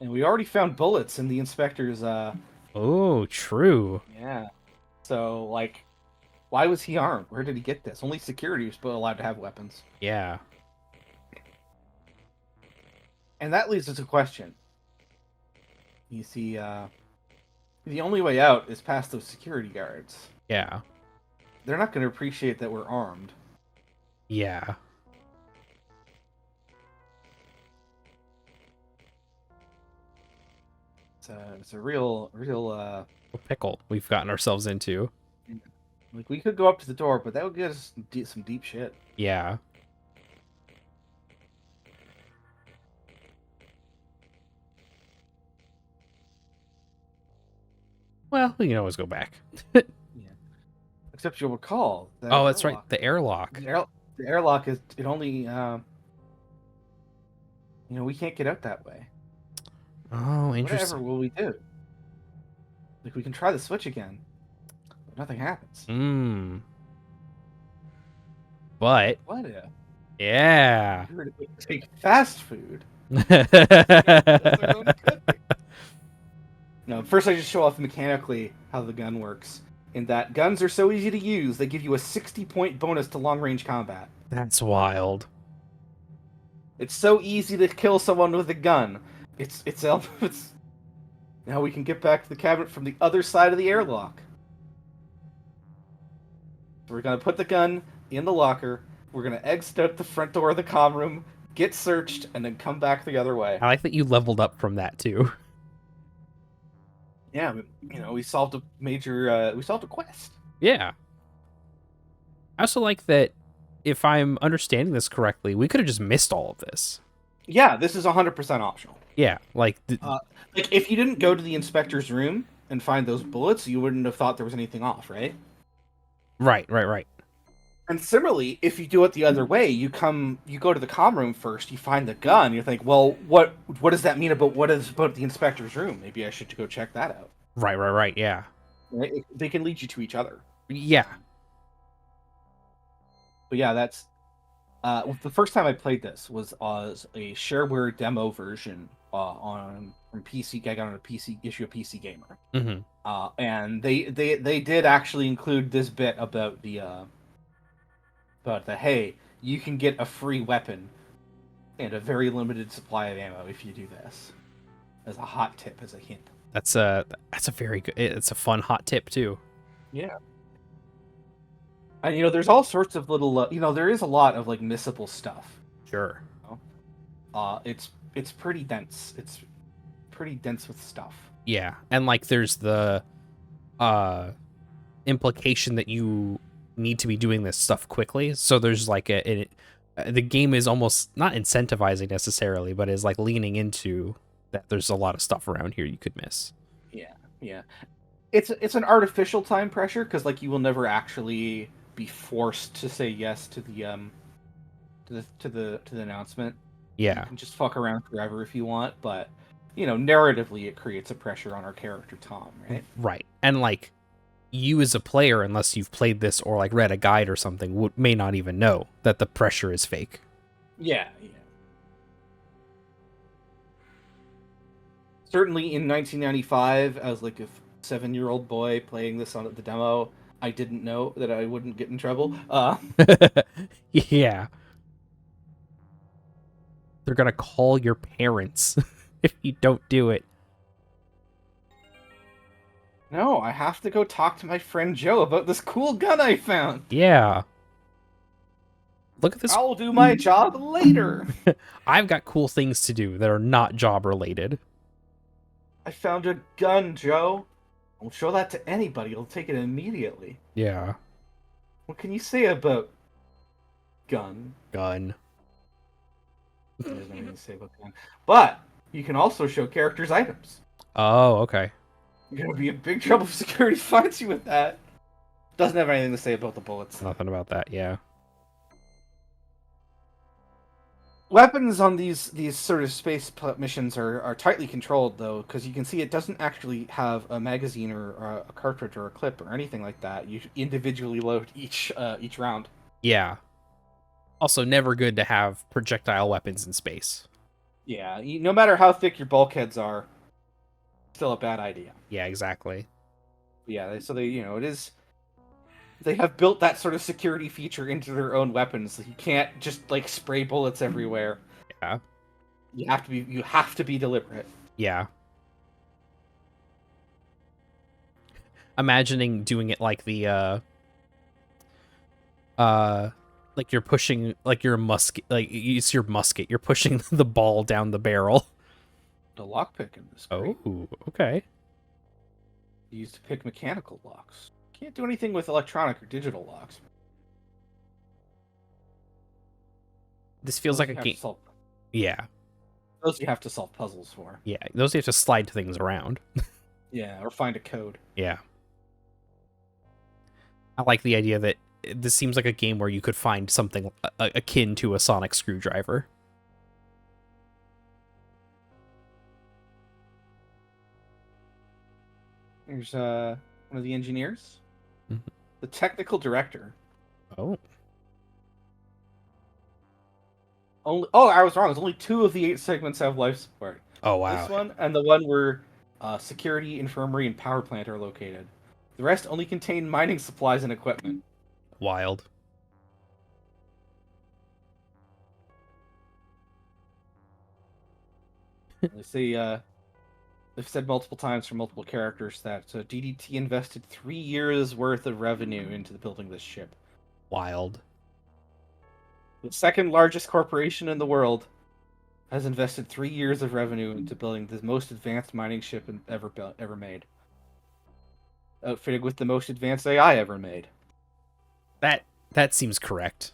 And we already found bullets in the inspector's Oh, true. Yeah. So, like, why was he armed? Where did he get this? Only security was allowed to have weapons. Yeah. And that leads us to a question. You see, the only way out is past those security guards. Yeah. They're not going to appreciate that we're armed. Yeah. It's a real Pickle we've gotten ourselves into. like, we could go up to the door, but that would get us some deep shit. Yeah. Well, we can always go back. Yeah. Except you'll recall. Oh, that's right. The airlock. The airlock is it only we can't get out that way. Oh, interesting. Whatever will we do? Like, we can try the switch again, but nothing happens. But What if? Yeah. We were to take fast food. No, first I just show off mechanically how the gun works. In that guns are so easy to use, they give you a 60-point bonus to long-range combat. That's wild. It's so easy to kill someone with a gun. It's now we can get back to the cabinet from the other side of the airlock. So we're gonna put the gun in the locker. We're gonna exit out the front door of the comm room, get searched, and then come back the other way. I like that you leveled up from that too. Yeah, we solved a major. We solved a quest. Yeah. I also like that, if I'm understanding this correctly, we could have just missed all of this. Yeah, this is 100% optional. Yeah, like Like if you didn't go to the inspector's room and find those bullets, you wouldn't have thought there was anything off, right? right. And similarly, if you do it the other way, you go to the comm room first, you find the gun, you think, well, what does that mean about the inspector's room? Maybe I should go check that out. Right. Yeah. Right? They can lead you to each other. Yeah. But yeah, that's the first time I played this was as a shareware demo version from PC. I got on a PC issue of PC Gamer, and they did actually include this bit about the hey, you can get a free weapon and a very limited supply of ammo if you do this, as a hot tip, as a hint. That's a very good. It's a fun hot tip too. Yeah. And there's all sorts of little there is a lot of like missable stuff. Sure. It's pretty dense. It's pretty dense with stuff. Yeah, and like there's the implication that you need to be doing this stuff quickly. So there's like the game is almost not incentivizing necessarily, but is like leaning into that. There's a lot of stuff around here you could miss. Yeah. It's an artificial time pressure because like you will never actually be forced to say yes to the announcement. Yeah. You can just fuck around forever if you want, but narratively it creates a pressure on our character Tom, right? Right. And like you as a player, unless you've played this or like read a guide or something, may not even know that the pressure is fake. Yeah. Certainly in 1995, as like a 7-year-old boy playing this on the demo, I didn't know that I wouldn't get in trouble. Yeah. They're gonna call your parents if you don't do it. No, I have to go talk to my friend Joe about this cool gun I found. Yeah. Look at this. I'll do my job later. I've got cool things to do that are not job related. I found a gun, Joe. I'll show that to anybody. I'll take it immediately. Yeah. What can you say about gun? Gun. There's nothing to say about gun. But you can also show characters items. Oh, okay. You're gonna be in big trouble if security finds you with that. Doesn't have anything to say about the bullets. Nothing about that, yeah. Weapons on these sort of space missions are tightly controlled, though, because you can see it doesn't actually have a magazine or a cartridge or a clip or anything like that. You individually load each round. Yeah. Also, never good to have projectile weapons in space. Yeah, no matter how thick your bulkheads are, still a bad idea. Yeah, exactly. Yeah, so it is. They have built that sort of security feature into their own weapons. You can't just like spray bullets everywhere. Yeah. You have to be deliberate. Yeah. Imagining doing it like the like you're pushing like your musket, like it's your musket. You're pushing the ball down the barrel. The lockpick in this. Great. Oh, okay. Used to pick mechanical locks. Can't do anything with electronic or digital locks. This feels like a game. Yeah. Those you have to solve puzzles for. Yeah, those you have to slide things around. Yeah, or find a code. Yeah. I like the idea that this seems like a game where you could find something akin to a sonic screwdriver. There's one of the engineers. Mm-hmm. The technical director. Oh. I was wrong. There's only 2 of the 8 segments have life support. Oh, wow. This one and the one where security, infirmary, and power plant are located. The rest only contain mining supplies and equipment. Wild. They say they've said multiple times from multiple characters that DDT invested 3 years worth of revenue into the building this ship. Wild. The second largest corporation in the world has invested 3 years of revenue into building the most advanced mining ship ever made. Outfitted with the most advanced AI ever made. That seems correct.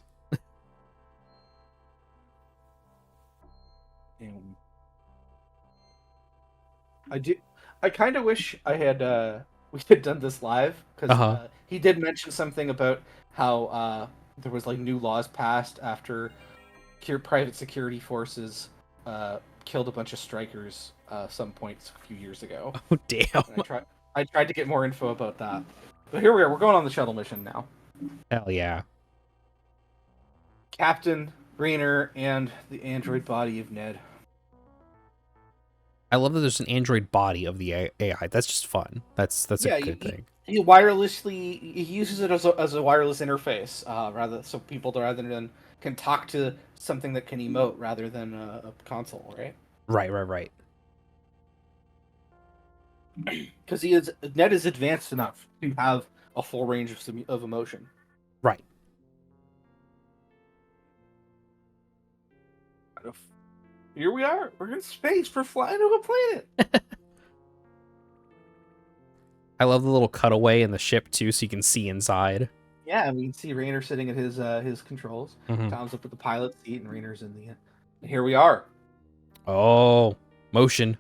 And I kind of wish I had we had done this live because he did mention something about how there was like new laws passed after private security forces killed a bunch of strikers some points a few years ago. Oh damn! I tried to get more info about that, but here we are. We're going on the shuttle mission now. Hell yeah! Captain Rainer and the android body of Ned. I love that there's an android body of the AI. That's just fun. That's a good thing. He uses it as a wireless interface, so people rather than can talk to something that can emote rather than a console, right? Right. Because Ned is advanced enough to have a full range of emotion. Right. Here we are. We're in space. We're flying to a planet. I love the little cutaway in the ship too, so you can see inside. Yeah, we can see Rainer sitting at his controls. Mhm. Tom's up at the pilot seat, and Rainer's in the. And here we are. Oh, motion.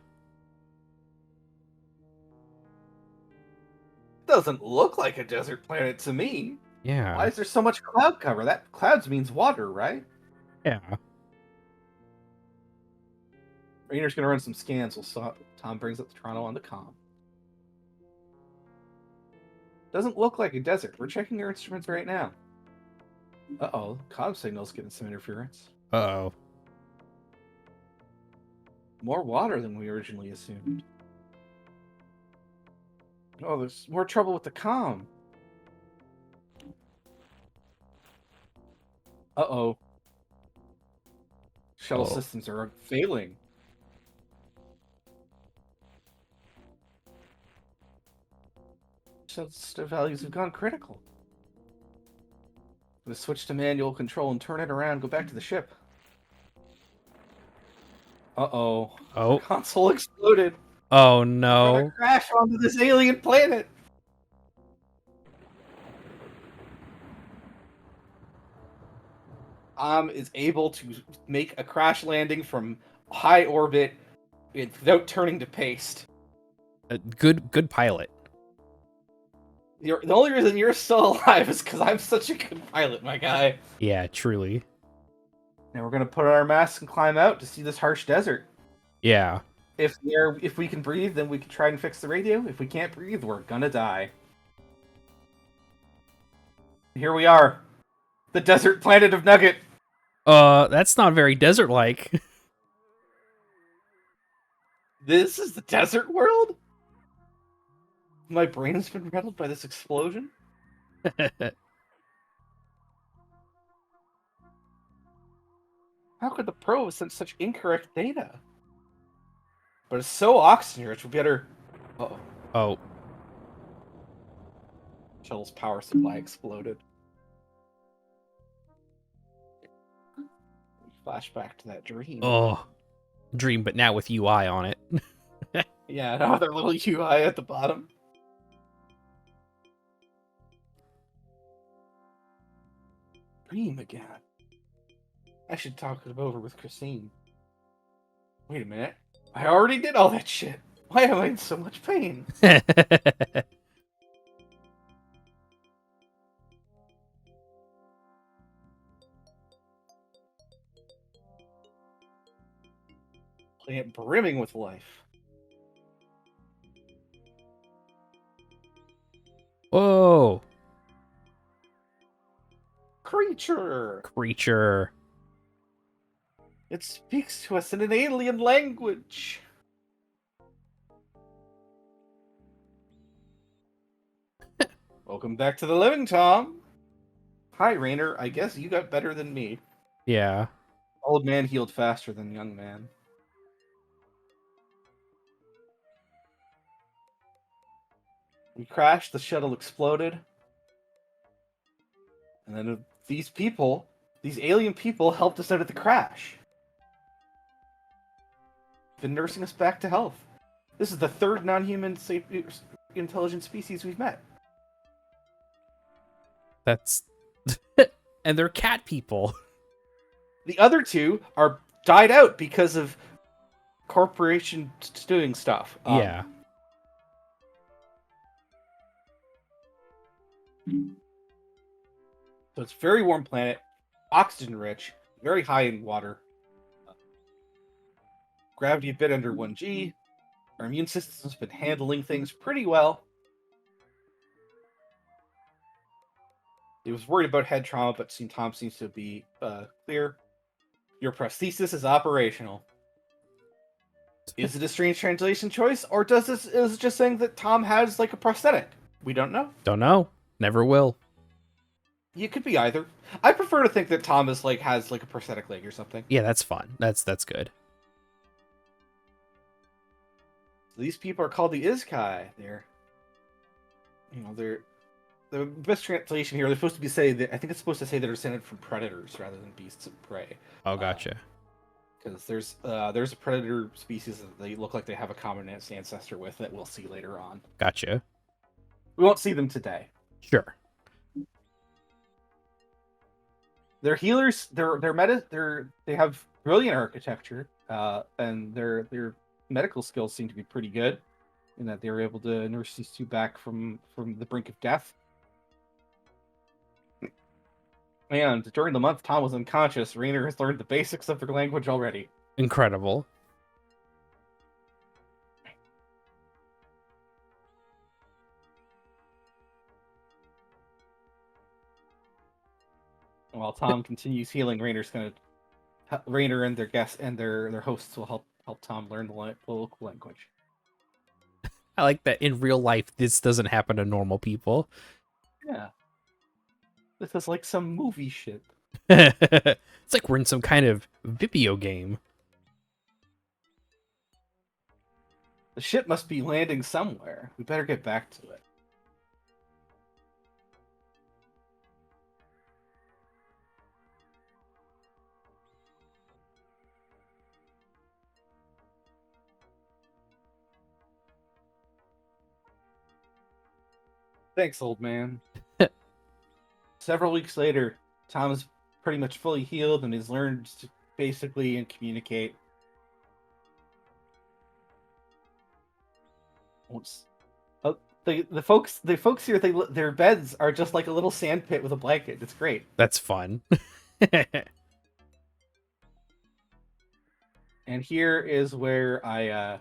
Doesn't look like a desert planet to me. Yeah. Why is there so much cloud cover? That clouds means water, right? Yeah. Rainer's gonna run some scans while Tom brings up the Toronto on the comm. Doesn't look like a desert. We're checking our instruments right now. Uh-oh, comm signal's getting some interference. Uh-oh. More water than we originally assumed. Oh, there's more trouble with the comm. Uh-oh. Shuttle systems are failing. Shuttle values have gone critical. Let's switch to manual control and turn it around. Go back to the ship. Uh-oh. Oh. The console exploded. Oh We're no. gonna crash onto this alien planet. Is able to make a crash landing from high orbit without turning to paste. Good pilot. The only reason you're still alive is because I'm such a good pilot, my guy. Yeah, truly. Now we're gonna put on our masks and climb out to see this harsh desert. Yeah. If we can breathe, then we can try and fix the radio. If we can't breathe, we're gonna die. Here we are. The desert planet of Nugget. That's not very desert-like. This is the desert world? My brain has been rattled by this explosion? How could the probe have sent such incorrect data? But it's so oxygen-rich, we better... Uh-oh. Oh. Shuttle's power supply exploded. Flashback to that dream. Oh. Dream, but now with UI on it. Yeah, another little UI at the bottom. Dream again. I should talk it over with Christine. Wait a minute. I already did all that shit. Why am I in so much pain? Planet brimming with life. Whoa. Creature. It speaks to us in an alien language. Welcome back to the living, Tom. Hi, Rainer. I guess you got better than me. Yeah. Old man healed faster than young man. We crashed, the shuttle exploded. And then these alien people, helped us out of the crash. Been nursing us back to health. This is the third non-human intelligent species we've met. That's... and they're cat people. The other two are died out because of corporation doing stuff. Yeah. So it's a very warm planet, oxygen rich, very high in water. Gravity a bit under 1G. Our immune system's been handling things pretty well. He was worried about head trauma, but Tom seems to be clear. Your prosthesis is operational. Is it a strange translation choice, or is it just saying that Tom has like a prosthetic? We don't know. Don't know. Never will. You could be either. I prefer to think that Tom has a prosthetic leg or something. Yeah, that's fun. That's good. These people are called the Izkai. They're the best translation here. They're supposed to be I think it's supposed to say they're descended from predators rather than beasts of prey. Oh, gotcha. Because there's a predator species that they look like they have a common ancestor with that we'll see later on. Gotcha. We won't see them today. Sure. They're healers. They have brilliant architecture, and their medical skills seem to be pretty good, in that they were able to nurse these two back from the brink of death. And during the month Tom was unconscious, Rainer has learned the basics of their language already. Incredible. While Tom continues healing, Rainer and their guests and their hosts will help Tom learn the local language. I like that in real life this doesn't happen to normal people. Yeah. This is like some movie shit. It's like we're in some kind of video game. The ship must be landing somewhere. We better get back to it. Thanks, old man. Several weeks later, Tom is pretty much fully healed and has learned to basically communicate. The folks here, their beds are just like a little sand pit with a blanket. It's great. That's fun. And here is where I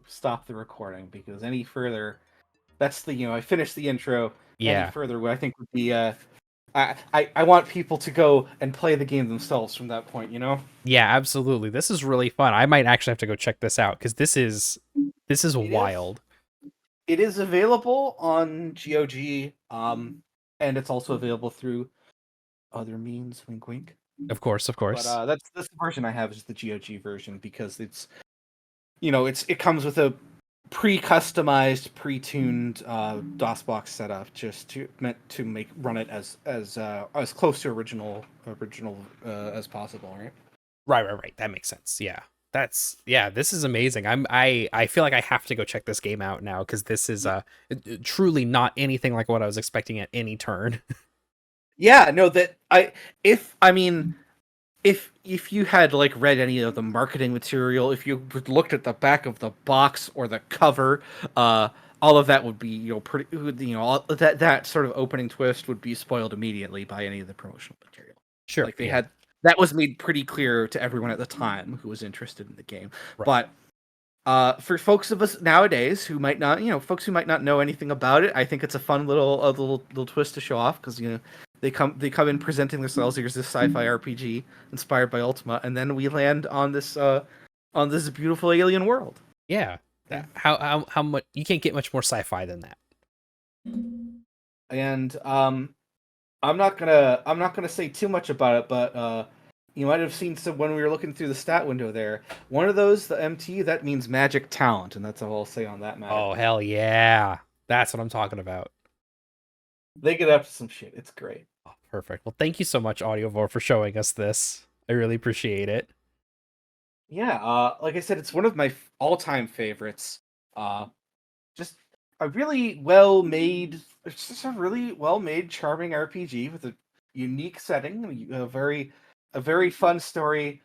stop the recording, because any further, I finished the intro. Yeah. Any further, what I think would be I want people to go and play the game themselves from that point, Yeah, absolutely. This is really fun. I might actually have to go check this out because this is wild. It is available on GOG, and it's also available through other means. Wink, wink. Of course. But that's the version I have is the GOG version, because it's it comes with a pre-customized, pre-tuned DOSBox setup, just meant to run it as close to original as possible, right? Right. That makes sense. Yeah. This is amazing. I feel like I have to go check this game out now because this is truly not anything like what I was expecting at any turn. Yeah, no, if you had read any of the marketing material, if you looked at the back of the box or the cover, all of that would be pretty, that sort of opening twist would be spoiled immediately by any of the promotional material. Sure, that was made pretty clear to everyone at the time who was interested in the game. Right. But for folks of us nowadays who might not, folks who might not know anything about it, I think it's a fun little twist to show off, because they come in presenting themselves. Here's this sci-fi RPG inspired by Ultima, and then we land on this beautiful alien world. Yeah. How much you can't get much more sci-fi than that. And I'm not gonna say too much about it, but you might have seen some when we were looking through the stat window there. One of those, the MT, that means magic talent, and that's all I'll say on that matter. Oh hell yeah, that's what I'm talking about. They get up to some shit. It's great. Oh, perfect. Well, thank you so much, Audiovore, for showing us this. I really appreciate it. Yeah, like I said, it's one of my all-time favorites. Just a really well-made, charming RPG with a unique setting, a very fun story.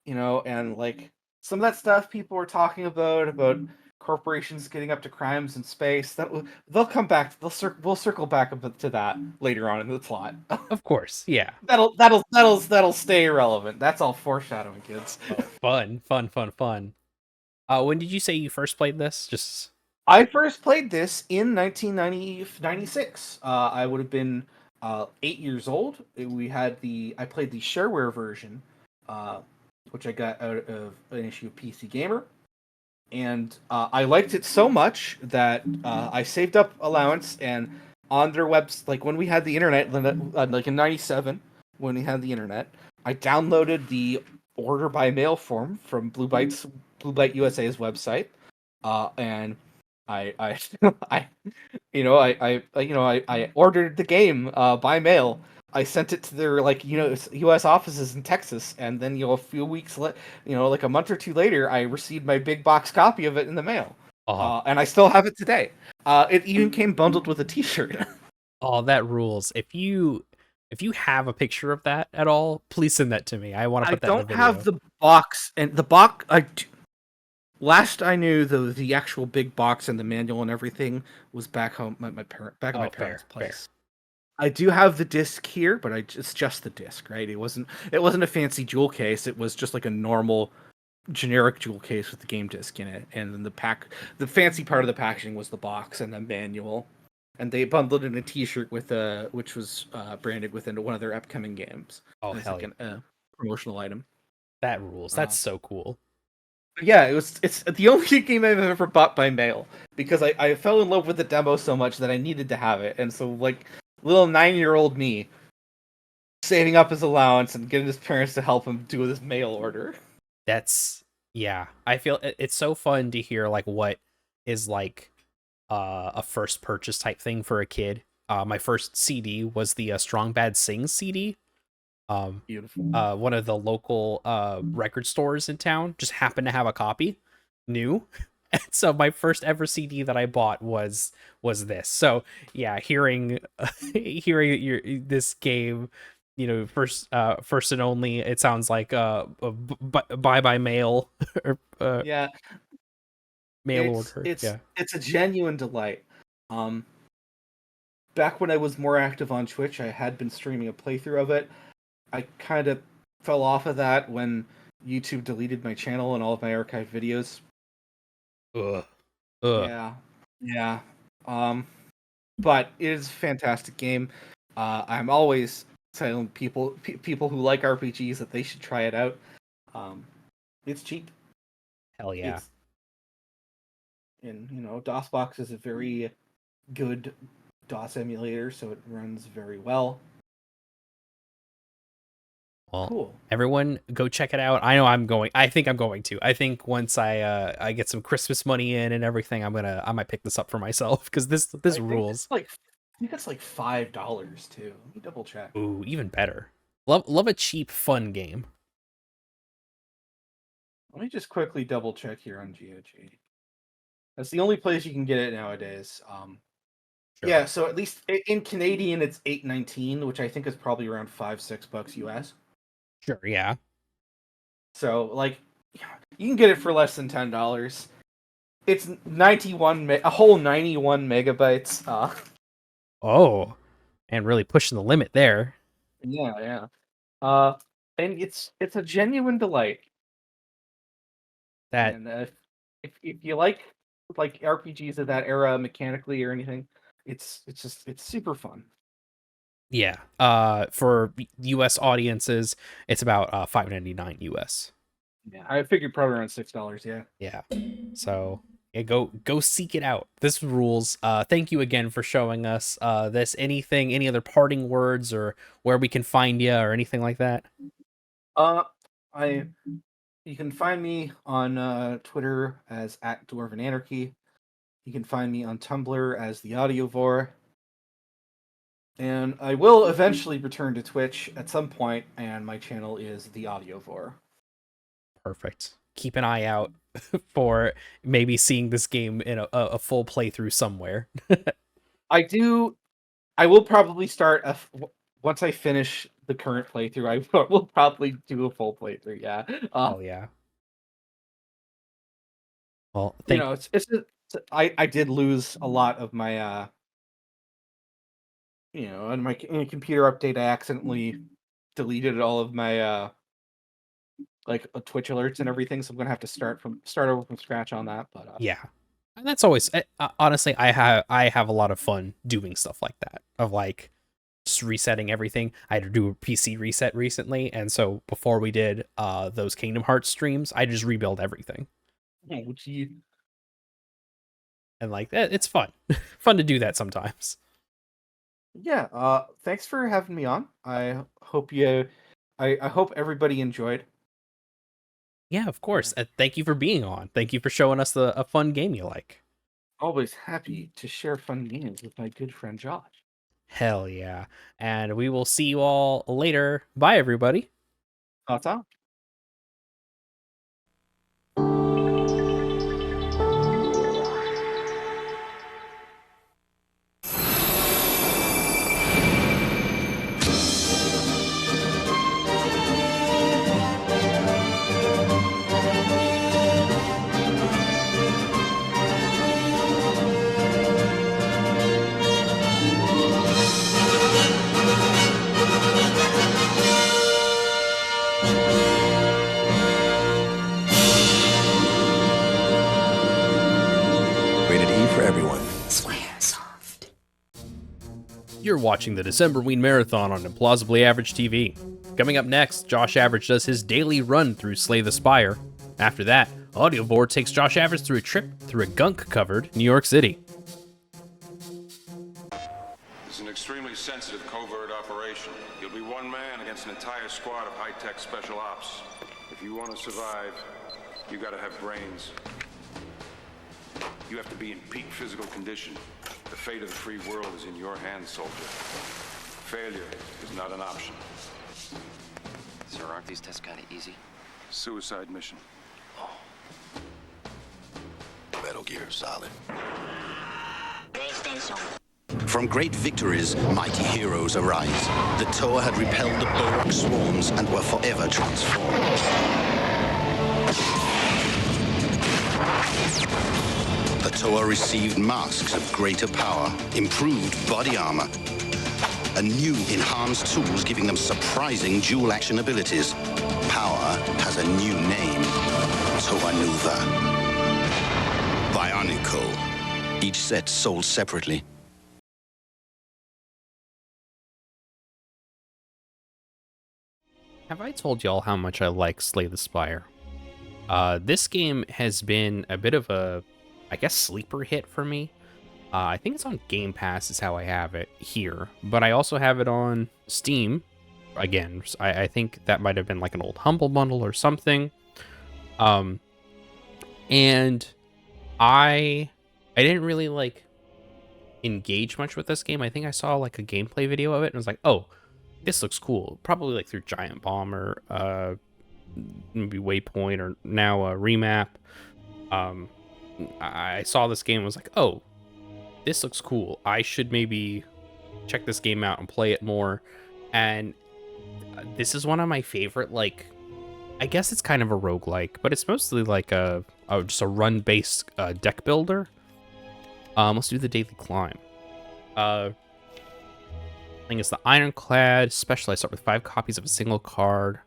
and like some of that stuff people were talking about corporations getting up to crimes in space. They'll come back. We'll circle back to that later on in the plot. Of course, yeah. That'll stay irrelevant. That's all foreshadowing, kids. Oh, fun. When did you say you first played this? Just I first played this in 1996. I would have been 8 years old. I played the shareware version, which I got out of an issue of PC Gamer, and I liked it so much that I saved up allowance, and on their website, like when we had the internet, like in '97, when we had the internet, I downloaded the order by mail form from Blue Byte USA's website, and I I ordered the game by mail. I sent it to their U.S. offices in Texas, and then a few weeks like a month or two later, I received my big box copy of it in the mail, and I still have it today. It even came bundled with a T-shirt. oh, that rules. If you have a picture of that at all, please send that to me. I want to put that in the video. I don't have the box, and the box. Last I knew, the actual big box and the manual and everything was back home, my parents' place. I do have the disc here, but it's just the disc, right? It wasn't a fancy jewel case. It was just like a normal, generic jewel case with the game disc in it, and then the fancy part of the packaging was the box and the manual, and they bundled in a T-shirt with which was branded within one of their upcoming games. Oh, hell yeah. A promotional item. That rules. That's so cool. Yeah, it's the only game I've ever bought by mail, because I fell in love with the demo so much that I needed to have it, and so like little 9-year-old me saving up his allowance and getting his parents to help him do this mail order. Yeah. I feel it's so fun to hear like what is like a first purchase type thing for a kid. My first CD was the Strong Bad Sings CD. Beautiful. One of the local record stores in town just happened to have a copy, new. And so my first ever CD that I bought was this. So yeah, hearing this game, first and only, it sounds like buy by mail or yeah, mail order. It's a genuine delight. Back when I was more active on Twitch, I had been streaming a playthrough of it. I kind of fell off of that when YouTube deleted my channel and all of my archived videos. Ugh. Yeah. But it is a fantastic game. I'm always telling people who like RPGs that they should try it out. It's cheap. Hell yeah. And DOSBox is a very good DOS emulator, so it runs very well. Well, cool. Everyone go check it out. I know I think I'm going to. I think once I get some Christmas money in and everything, I might pick this up for myself, because this rules. I think it's like $5 too. Let me double check. Ooh, even better. Love a cheap, fun game. Let me just quickly double check here on GOG. That's the only place you can get it nowadays. Sure. Yeah, so at least in Canadian it's $8.19, which I think is probably around $5-6 US. Sure, yeah. So, like, you can get it for less than $10. It's a whole 91 megabytes. Oh, and really pushing the limit there. Yeah. And it's a genuine delight. And if you like RPGs of that era mechanically or anything, it's super fun. Yeah. For US audiences, it's about $5.99 US. Yeah, I figured probably around $6. Yeah. Yeah. So yeah, go seek it out. This rules. Thank you again for showing us this. Any other parting words or where we can find you or anything like that? You can find me on Twitter as @DwarvenAnarchy. You can find me on Tumblr as the Audiovore. And I will eventually return to Twitch at some point, and my channel is the Audiovore. Perfect. Keep an eye out for maybe seeing this game in a full playthrough somewhere. I will probably start once I finish the current playthrough, I will probably do a full playthrough. Yeah. Oh yeah. Well, You know, I did lose a lot of my in my computer update, I accidentally deleted all of my Twitch alerts and everything, so I'm gonna have to start over from scratch on that. But yeah. And that's always honestly, I have a lot of fun doing stuff like that, of like just resetting everything. I had to do a PC reset recently, and so before we did those Kingdom Hearts streams, I just rebuilt everything. oh, gee. And like it's fun. Fun to do that sometimes. Yeah, thanks for having me on. I hope I hope everybody enjoyed. Yeah, of course. Thank you for being on. Thank you for showing us a fun game you like. Always happy to share fun games with my good friend Josh. Hell yeah. And we will see you all later. Bye, everybody. Thoughts out. Rated E for everyone. You're watching the Decemberween Marathon on Implausibly Average TV. Coming up next, Josh Average does his daily run through Sleigh the Spire. After that, Audiovore takes Josh Average through a trip through a gunk-covered New York City. It's an extremely sensitive covert operation. You'll be one man against an entire squad of high-tech special ops. If you want to survive, you gotta have brains. You have to be in peak physical condition. The fate of the free world is in your hands, soldier. Failure is not an option. Sir, aren't these tests kind of easy? Suicide mission. Metal Gear Solid. From great victories, mighty heroes arise. The Toa had repelled the Borak swarms and were forever transformed. The Toa received masks of greater power, improved body armor, and new enhanced tools giving them surprising dual-action abilities. Power has a new name, Toa Nuva. Bionicle. Each set sold separately. Have I told y'all how much I like Sleigh the Spire? This game has been a bit of a, I guess, sleeper hit for me. I think it's on Game Pass is how I have it here, but I also have it on Steam. Again, I think that might have been like an old Humble Bundle or something. And I didn't really like engage much with this game. I think I saw like a gameplay video of it and was like, oh, this looks cool. Probably like through Giant Bomb or maybe Waypoint or now Remap. I saw this game and was like, oh, this looks cool. I should maybe check this game out and play it more. And this is one of my favorite, like, I guess it's kind of a roguelike, but it's mostly like just a run-based deck builder. Let's do the daily climb. I think it's the Ironclad Special. I start with 5 copies of a single card.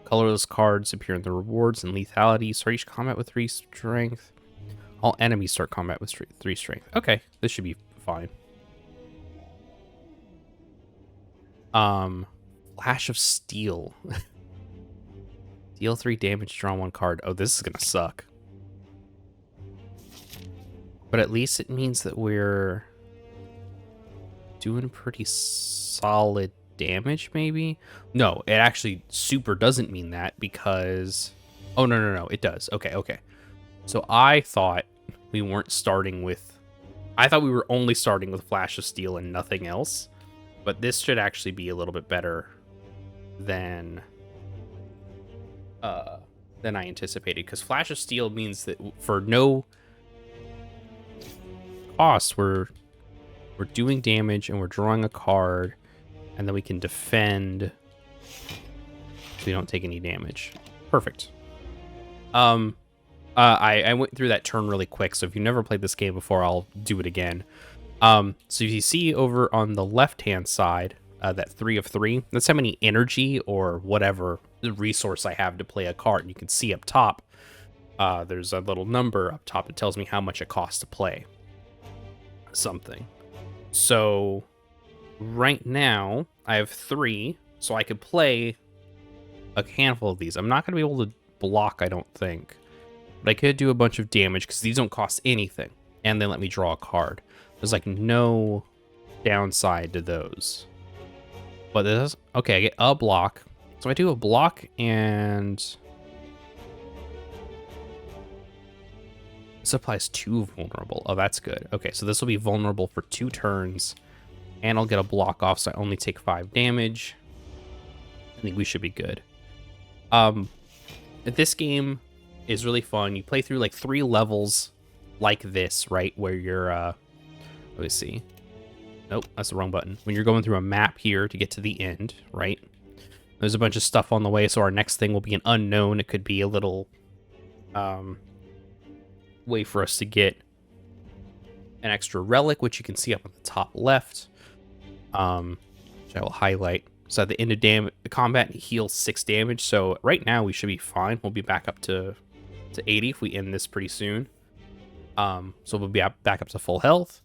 Colorless cards appear in the rewards and lethality. Start each combat with 3 strength. All enemies start combat with 3 strength. Okay, this should be fine. Flash of Steel. Deal 3 damage, draw 1 card. Oh, this is gonna suck. But at least it means that we're doing pretty solid damage, maybe? No, it actually super doesn't mean that because... Oh, no, it does. Okay. So I thought we weren't starting with... I thought we were only starting with Flash of Steel and nothing else. But this should actually be a little bit better than I anticipated. Because Flash of Steel means that for no cost, we're doing damage and we're drawing a card. And then we can defend so we don't take any damage. Perfect. I went through that turn really quick, so if you've never played this game before, I'll do it again. So you see over on the left-hand side, that 3 of 3, that's how many energy or whatever the resource I have to play a card. And you can see up top, there's a little number up top that tells me how much it costs to play something. So right now, I have 3, so I could play a handful of these. I'm not going to be able to block, I don't think. But I could do a bunch of damage because these don't cost anything. And then let me draw a card. There's like no downside to those. But this, okay, I get a block. So I do a block and this applies 2 vulnerable. Oh, that's good. Okay, so this will be vulnerable for 2 turns. And I'll get a block off, so I only take 5 damage. I think we should be good. This game is really fun. You play through like 3 levels like this, right? Where you're, let me see. Nope, that's the wrong button. When you're going through a map here to get to the end, right? There's a bunch of stuff on the way, so our next thing will be an unknown. It could be a little way for us to get an extra relic, which you can see up at the top left, which I will highlight. So at the end of combat, it heals 6 damage. So right now we should be fine. We'll be back up to 80 if we end this pretty soon. So we'll be back up to full health.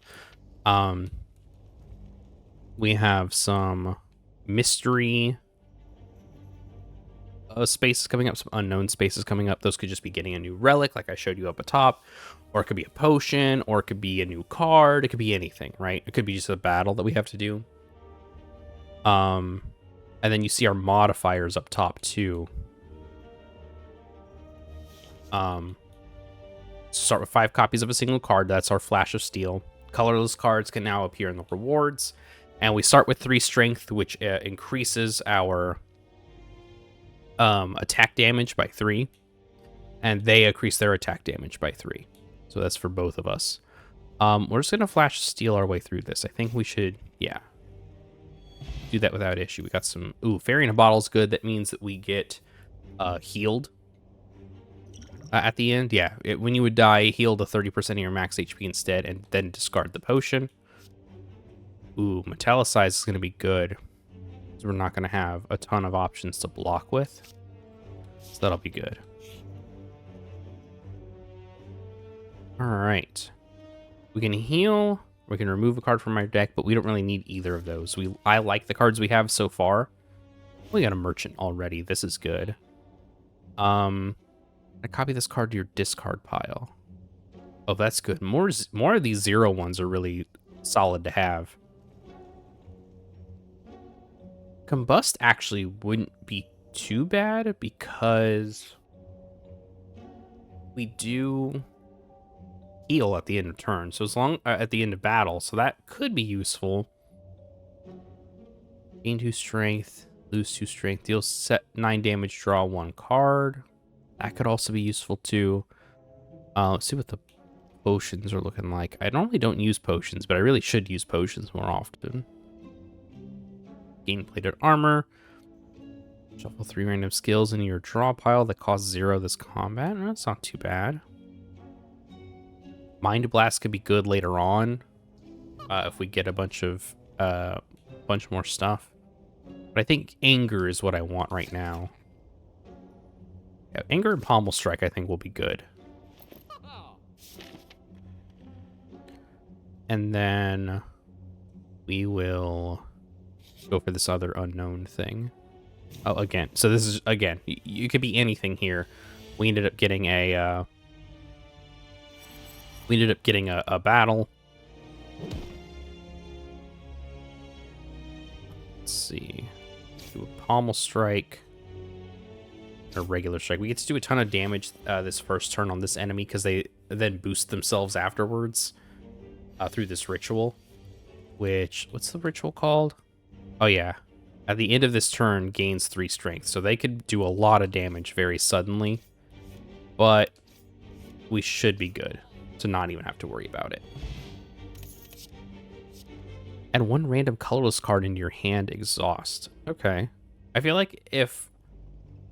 We have some mystery spaces coming up, some unknown spaces coming up. Those could just be getting a new relic, like I showed you up at top, or it could be a potion, or it could be a new card. It could be anything, right? It could be just a battle that we have to do. And then you see our modifiers up top too. Start with 5 copies of a single card. That's our Flash of Steel. Colorless cards can now appear in the rewards. And we start with 3 strength, which increases our attack damage by 3. And they increase their attack damage by 3. So that's for both of us. We're just going to Flash of Steel our way through this. I think we should, yeah, do that without issue. We got some, ooh, Fairy in a Bottle is good. That means that we get healed at the end. Yeah, when you would die, heal to 30% of your max HP instead, and then discard the potion. Ooh, Metallicize is going to be good. So we're not going to have a ton of options to block with. So that'll be good. Alright. We can heal. We can remove a card from our deck, but we don't really need either of those. I like the cards we have so far. We got a merchant already. This is good. I copy this card to your discard pile. Oh, that's good. More of these 0 ones are really solid to have. Combust actually wouldn't be too bad because we do heal at the end of turn. So as long at the end of battle, so that could be useful. Gain 2 strength, lose 2 strength, deal 9 damage, draw 1 card. That could also be useful too. Let's see what the potions are looking like. I normally don't use potions, but I really should use potions more often. Gain plated armor. Shuffle 3 random skills into your draw pile that cost 0 this combat. That's not too bad. Mind Blast could be good later on if we get a bunch more stuff. But I think Anger is what I want right now. Yeah, Anger and Pommel Strike I think will be good. And then we will go for this other unknown thing. Oh, again. So this is, again, you could be anything here. We ended up getting a battle. Let's see. Do a Pommel Strike. A regular strike. We get to do a ton of damage this first turn on this enemy because they then boost themselves afterwards through this ritual. Which, what's the ritual called? Oh yeah. At the end of this turn, gains 3 strength. So they could do a lot of damage very suddenly. But we should be good to not even have to worry about it. Add 1 random colorless card into your hand, exhaust. Okay. I feel like if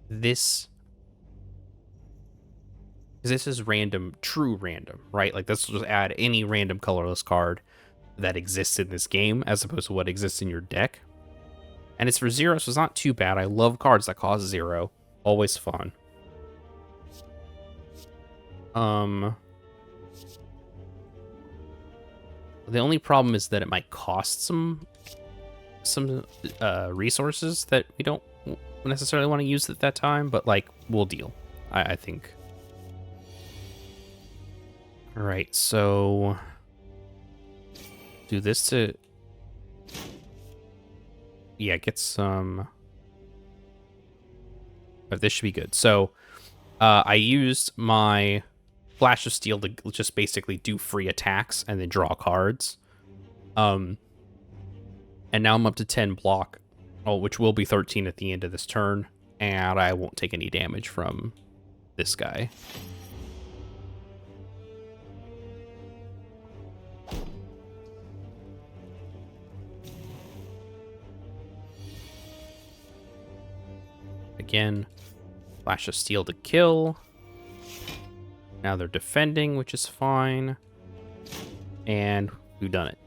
this... Because this is random, true random, right? Like, this will just add any random colorless card that exists in this game, as opposed to what exists in your deck. And it's for 0, so it's not too bad. I love cards that cost 0. Always fun. The only problem is that it might cost some resources that we don't necessarily want to use at that time, but like we'll deal, I think. All right, so do this to get some. But this should be good. So I used my Flash of Steel to just basically do free attacks and then draw cards. And now I'm up to 10 block, which will be 13 at the end of this turn, and I won't take any damage from this guy. Again, Flash of Steel to kill. Now they're defending, which is fine. And we've done it.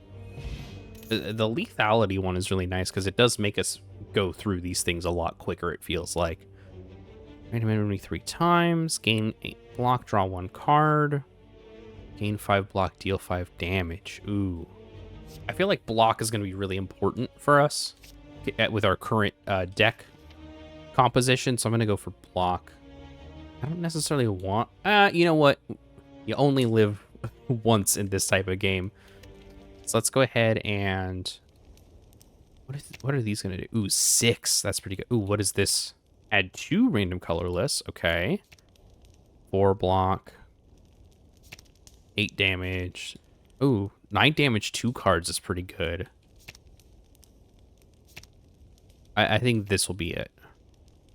The lethality one is really nice because it does make us go through these things a lot quicker, it feels like. Random enemy 3 times. Gain 8 block, draw 1 card. Gain 5 block, deal 5 damage. Ooh. I feel like block is going to be really important for us with our current deck composition, so I'm going to go for block. I don't necessarily want... you know what? You only live once in this type of game. So let's go ahead and... What are these going to do? Ooh, 6. That's pretty good. Ooh, what is this? Add 2 random colorless. Okay. 4 block. 8 damage. Ooh, 9 damage, 2 cards is pretty good. I think this will be it.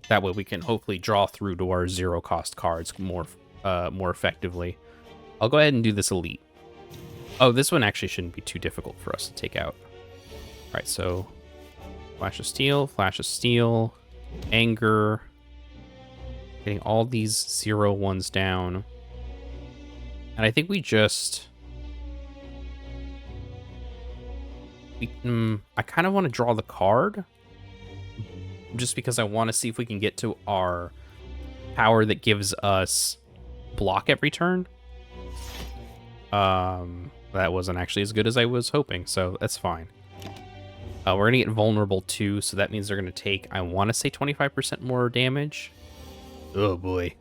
That way we can hopefully draw through to our 0 cost cards more effectively. I'll go ahead and do this elite. Oh, this one actually shouldn't be too difficult for us to take out. All right, so Flash of Steel, Anger, getting all these 0 ones down. And I think we just... I kind of want to draw the card. Just because I want to see if we can get to our power that gives us block every turn. That wasn't actually as good as I was hoping, so that's fine. We're going to get vulnerable too, so that means they're going to take, I want to say 25% more damage. Oh boy.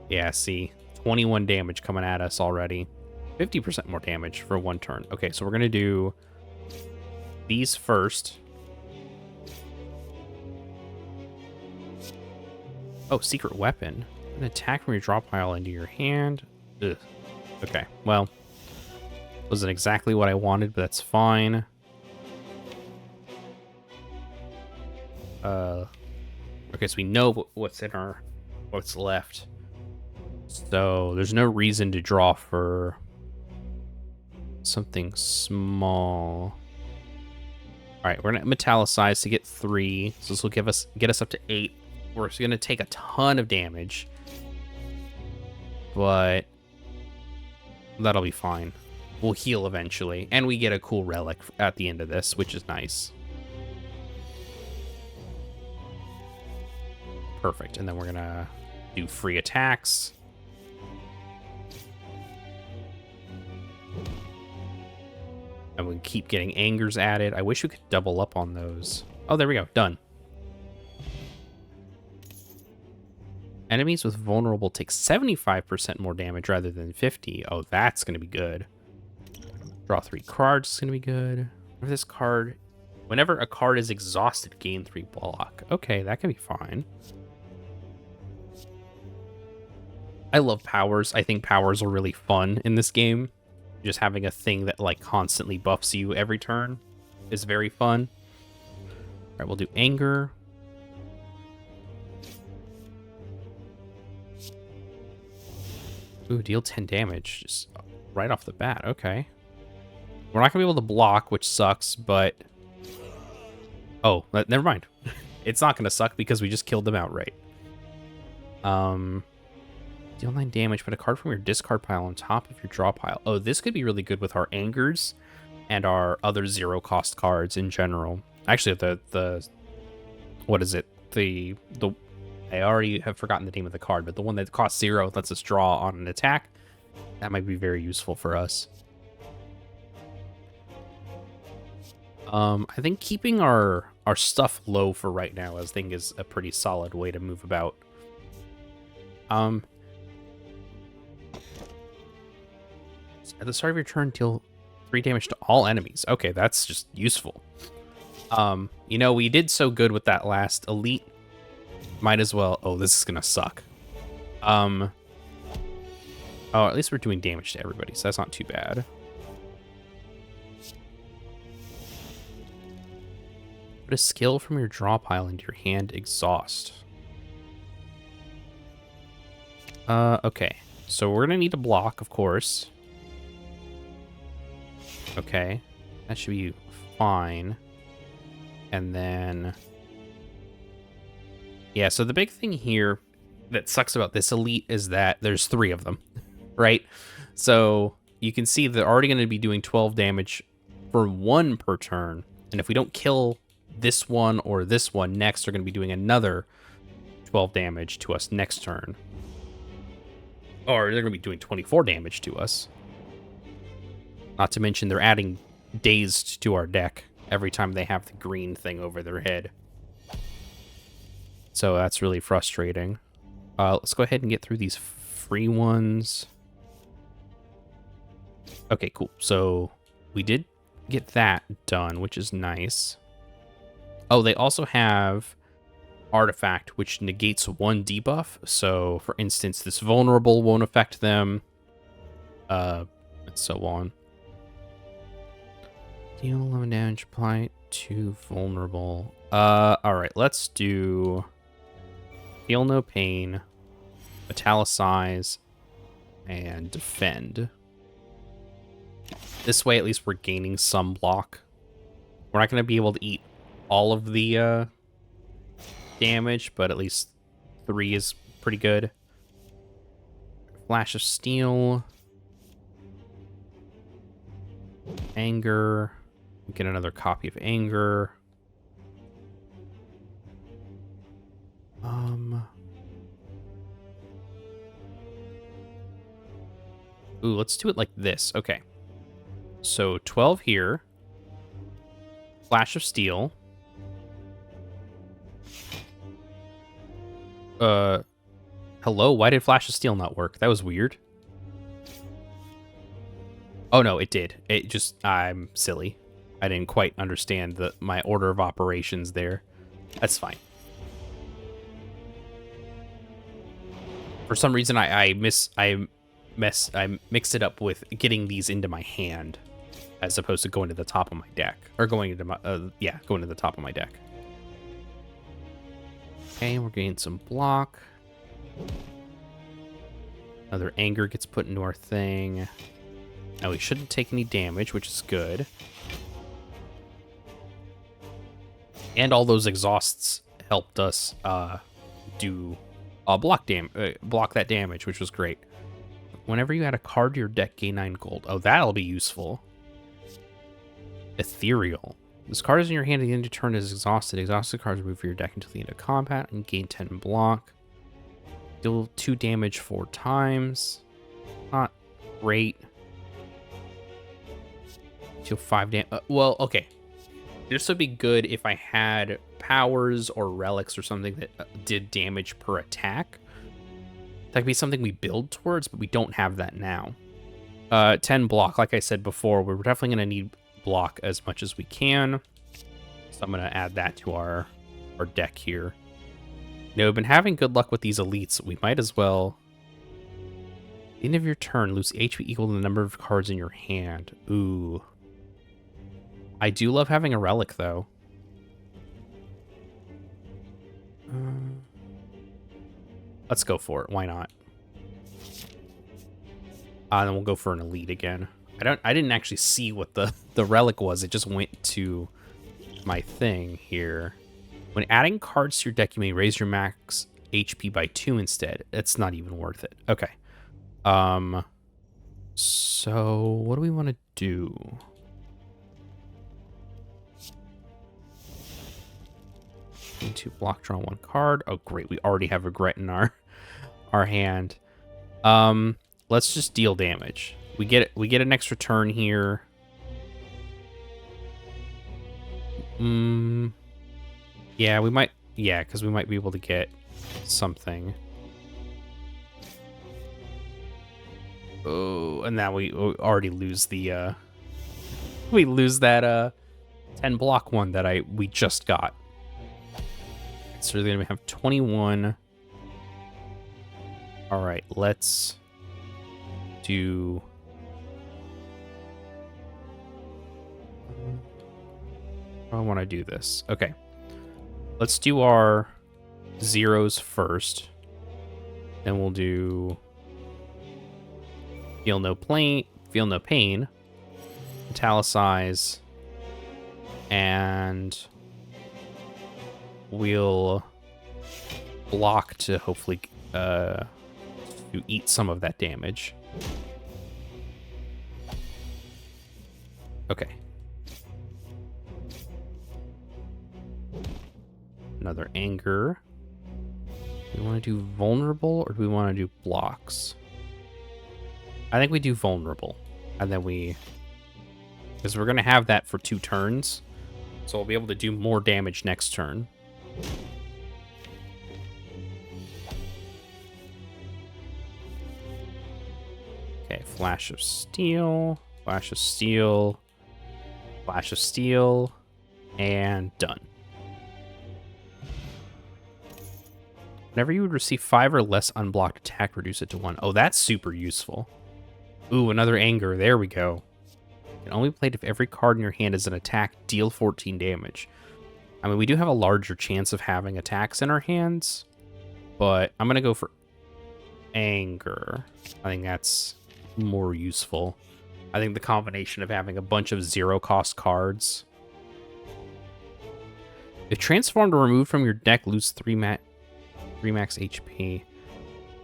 Yeah, see, 21 damage coming at us already. 50% more damage for 1 turn. Okay, so we're going to do these first. Oh, secret weapon. An attack from your draw pile into your hand. Ugh. Okay, well, wasn't exactly what I wanted, but that's fine. Okay, so we know what's left. So there's no reason to draw for something small. All right, we're gonna metallicize to get 3. So this will get us up to 8. We're going to take a ton of damage, but that'll be fine. We'll heal eventually, and we get a cool relic at the end of this, which is nice. Perfect, and then we're going to do free attacks. And we keep getting angers added. I wish we could double up on those. Oh, there we go. Done. Enemies with vulnerable take 75% more damage rather than 50. Oh, that's going to be good. Draw 3 cards is going to be good. Whenever this card... Whenever a card is exhausted, gain 3 block. Okay, that can be fine. I love powers. I think powers are really fun in this game. Just having a thing that like constantly buffs you every turn is very fun. All right, we'll do Anger. Ooh, deal 10 damage just right off the bat. Okay. We're not gonna be able to block, which sucks, but... Oh, never mind. It's not gonna suck because we just killed them outright. Deal 9 damage, put a card from your discard pile on top of your draw pile. Oh, this could be really good with our Angers and our other 0-cost cards in general. Actually, the what is it? The I already have forgotten the name of the card, but the one that costs 0 lets us draw on an attack. That might be very useful for us. I think keeping our stuff low for right now, I think, is a pretty solid way to move about. At the start of your turn, deal 3 damage to all enemies. Okay, that's just useful. You know, we did so good with that last elite. Might as well... Oh, this is gonna suck. Oh, at least we're doing damage to everybody, so that's not too bad. Put a skill from your draw pile into your hand. Exhaust. Okay. So we're gonna need to block, of course. Okay. That should be fine. And then... Yeah, so the big thing here that sucks about this elite is that there's 3 of them, right? So you can see they're already going to be doing 12 damage for 1 per turn. And if we don't kill this one or this one next, they're going to be doing another 12 damage to us next turn. Or they're going to be doing 24 damage to us. Not to mention they're adding dazed to our deck every time they have the green thing over their head. So that's really frustrating. Let's go ahead and get through these free ones. Okay, cool. So we did get that done, which is nice. Oh, they also have Artifact, which negates 1 debuff. So, for instance, this vulnerable won't affect them. And so on. Deal 11 damage, apply to vulnerable. Alright, let's do... Feel no pain, Metallicize, and Defend. This way, at least, we're gaining some block. We're not going to be able to eat all of the damage, but at least 3 is pretty good. Flash of Steel. Anger. Get another copy of Anger. Ooh, let's do it like this. Okay. So 12 here. Flash of Steel. Hello? Why did Flash of Steel not work? That was weird. Oh no, it did. It just... I'm silly. I didn't quite understand my order of operations there. That's fine. For some reason, I mixed it up with getting these into my hand, as opposed to going to the top of my deck, or going into my going to the top of my deck. Okay, we're getting some block. Another Anger gets put into our thing. Now we shouldn't take any damage, which is good. And all those exhausts helped us do block that damage, which was great. Whenever you add a card to your deck, gain 9 gold. Oh, that'll be useful. Ethereal. This card is in your hand at the end of your turn is exhausted. Exhausted cards remove from your deck until the end of combat and gain 10 block. Deal 2 damage 4 times. Not great. Deal 5 damage. Well, okay. This would be good if I had powers or relics or something that did damage per attack. That could be something we build towards, but we don't have that now. 10 block, like I said before, we're definitely going to need block as much as we can. So I'm going to add that to our deck here. Now, we've been having good luck with these elites. We might as well... At the end of your turn, lose HP equal to the number of cards in your hand. Ooh. I do love having a relic, though. Let's go for it. Why not? And then we'll go for an elite again. I didn't actually see what the relic was. It just went to my thing here. When adding cards to your deck, you may raise your max HP by 2 instead. It's not even worth it. Okay. So what do we want to do? Need to block draw 1 card. Oh great, we already have Regret in our hand. Let's just deal damage. We get an extra turn here. Yeah, we might. Yeah, because we might be able to get something. Oh, and now we already lose the. We lose that 10 block one that we just got. So we're gonna have 21. All right, let's do. I want to do this. Okay. Let's do our zeros first. Then we'll do feel no pain, italicize, and we'll block to hopefully to eat some of that damage. Okay. Another anger. Do we want to do vulnerable or do we want to do blocks? I think we do vulnerable. And then because we're going to have that for 2 turns. So we'll be able to do more damage next turn. Okay, Flash of Steel, Flash of Steel, Flash of Steel, and done. Whenever you would receive 5 or less unblocked attack, reduce it to 1. Oh, that's super useful. Ooh, another anger. There we go. You can only be played if every card in your hand is an attack, deal 14 damage. I mean, we do have a larger chance of having attacks in our hands, but I'm going to go for anger. I think that's more useful. I think the combination of having a bunch of 0-cost cards. If transformed or removed from your deck, lose 3 max HP.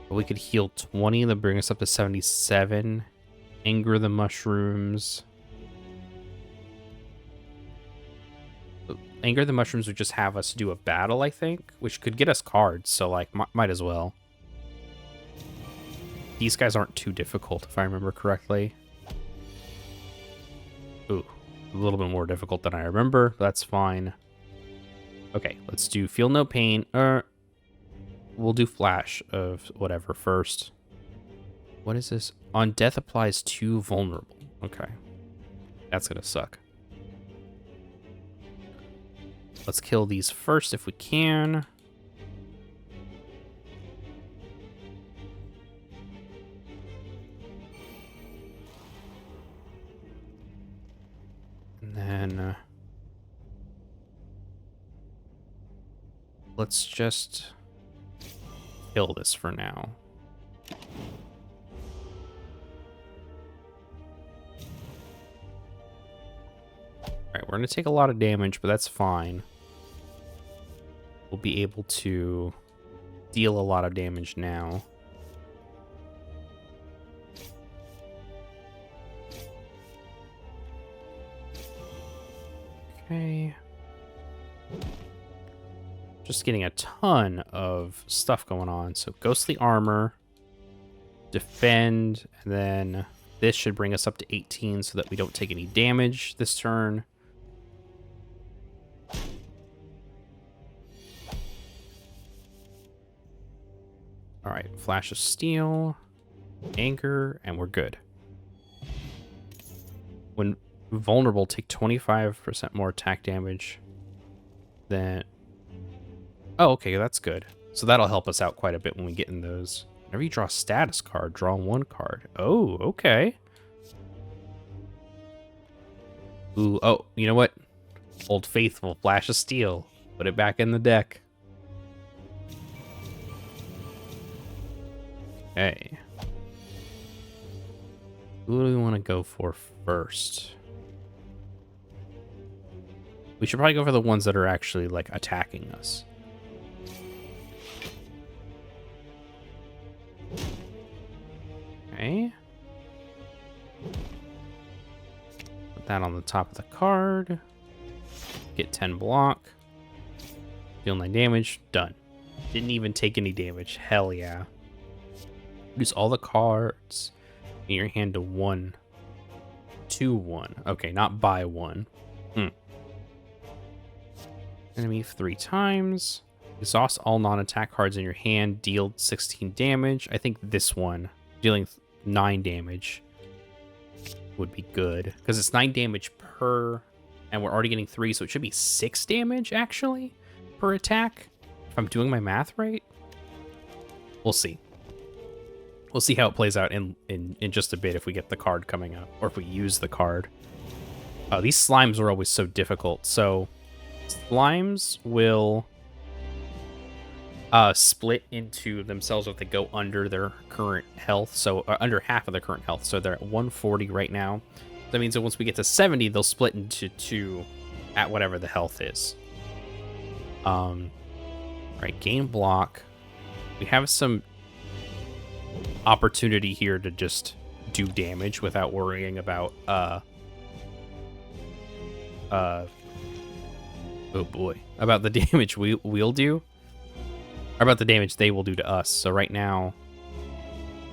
But we could heal 20, that bring us up to 77. Anger the mushrooms. Anger the mushrooms would just have us do a battle, I think, which could get us cards, so like might as well. These guys aren't too difficult, if I remember correctly. Ooh, a little bit more difficult than I remember, but that's fine. Okay, let's do Feel No Pain. We'll do Flash of whatever first. What is this? On death applies 2 vulnerable. Okay. That's gonna suck. Let's kill these first if we can. And then let's just kill this for now. Alright, we're going to take a lot of damage, but that's fine. We'll be able to deal a lot of damage now. Okay. Just getting a ton of stuff going on. So Ghostly Armor, Defend, and then this should bring us up to 18 so that we don't take any damage this turn. All right, Flash of Steel, Anchor, and we're good. When vulnerable, take 25% more attack damage than... Oh, okay, that's good. So that'll help us out quite a bit when we get in those. Whenever you draw a status card, draw 1 card. Oh, okay. Ooh, oh, you know what? Old Faithful, Flash of Steel. Put it back in the deck. Okay. Who do we want to go for first? We should probably go for the ones that are actually, like, attacking us. Okay. Put that on the top of the card. Get 10 block. Deal 9 damage. Done. Didn't even take any damage. Hell yeah. Use all the cards in your hand to 1. To 1. Okay, not by 1. Enemy 3 times. Exhaust all non-attack cards in your hand. Deal 16 damage. I think this one, dealing 9 damage, would be good. Because it's 9 damage per, and we're already getting 3, so it should be 6 damage, actually, per attack. If I'm doing my math right. We'll see. We'll see how it plays out in just a bit if we get the card coming up, or if we use the card. These slimes are always so difficult. So slimes will split into themselves if they go under their current health, so under half of their current health. So they're at 140 right now. That means that once we get to 70, they'll split into 2 at whatever the health is. Right, gain block. We have some opportunity here to just do damage without worrying about oh boy, about the damage we'll do, or about the damage they will do to us. So right now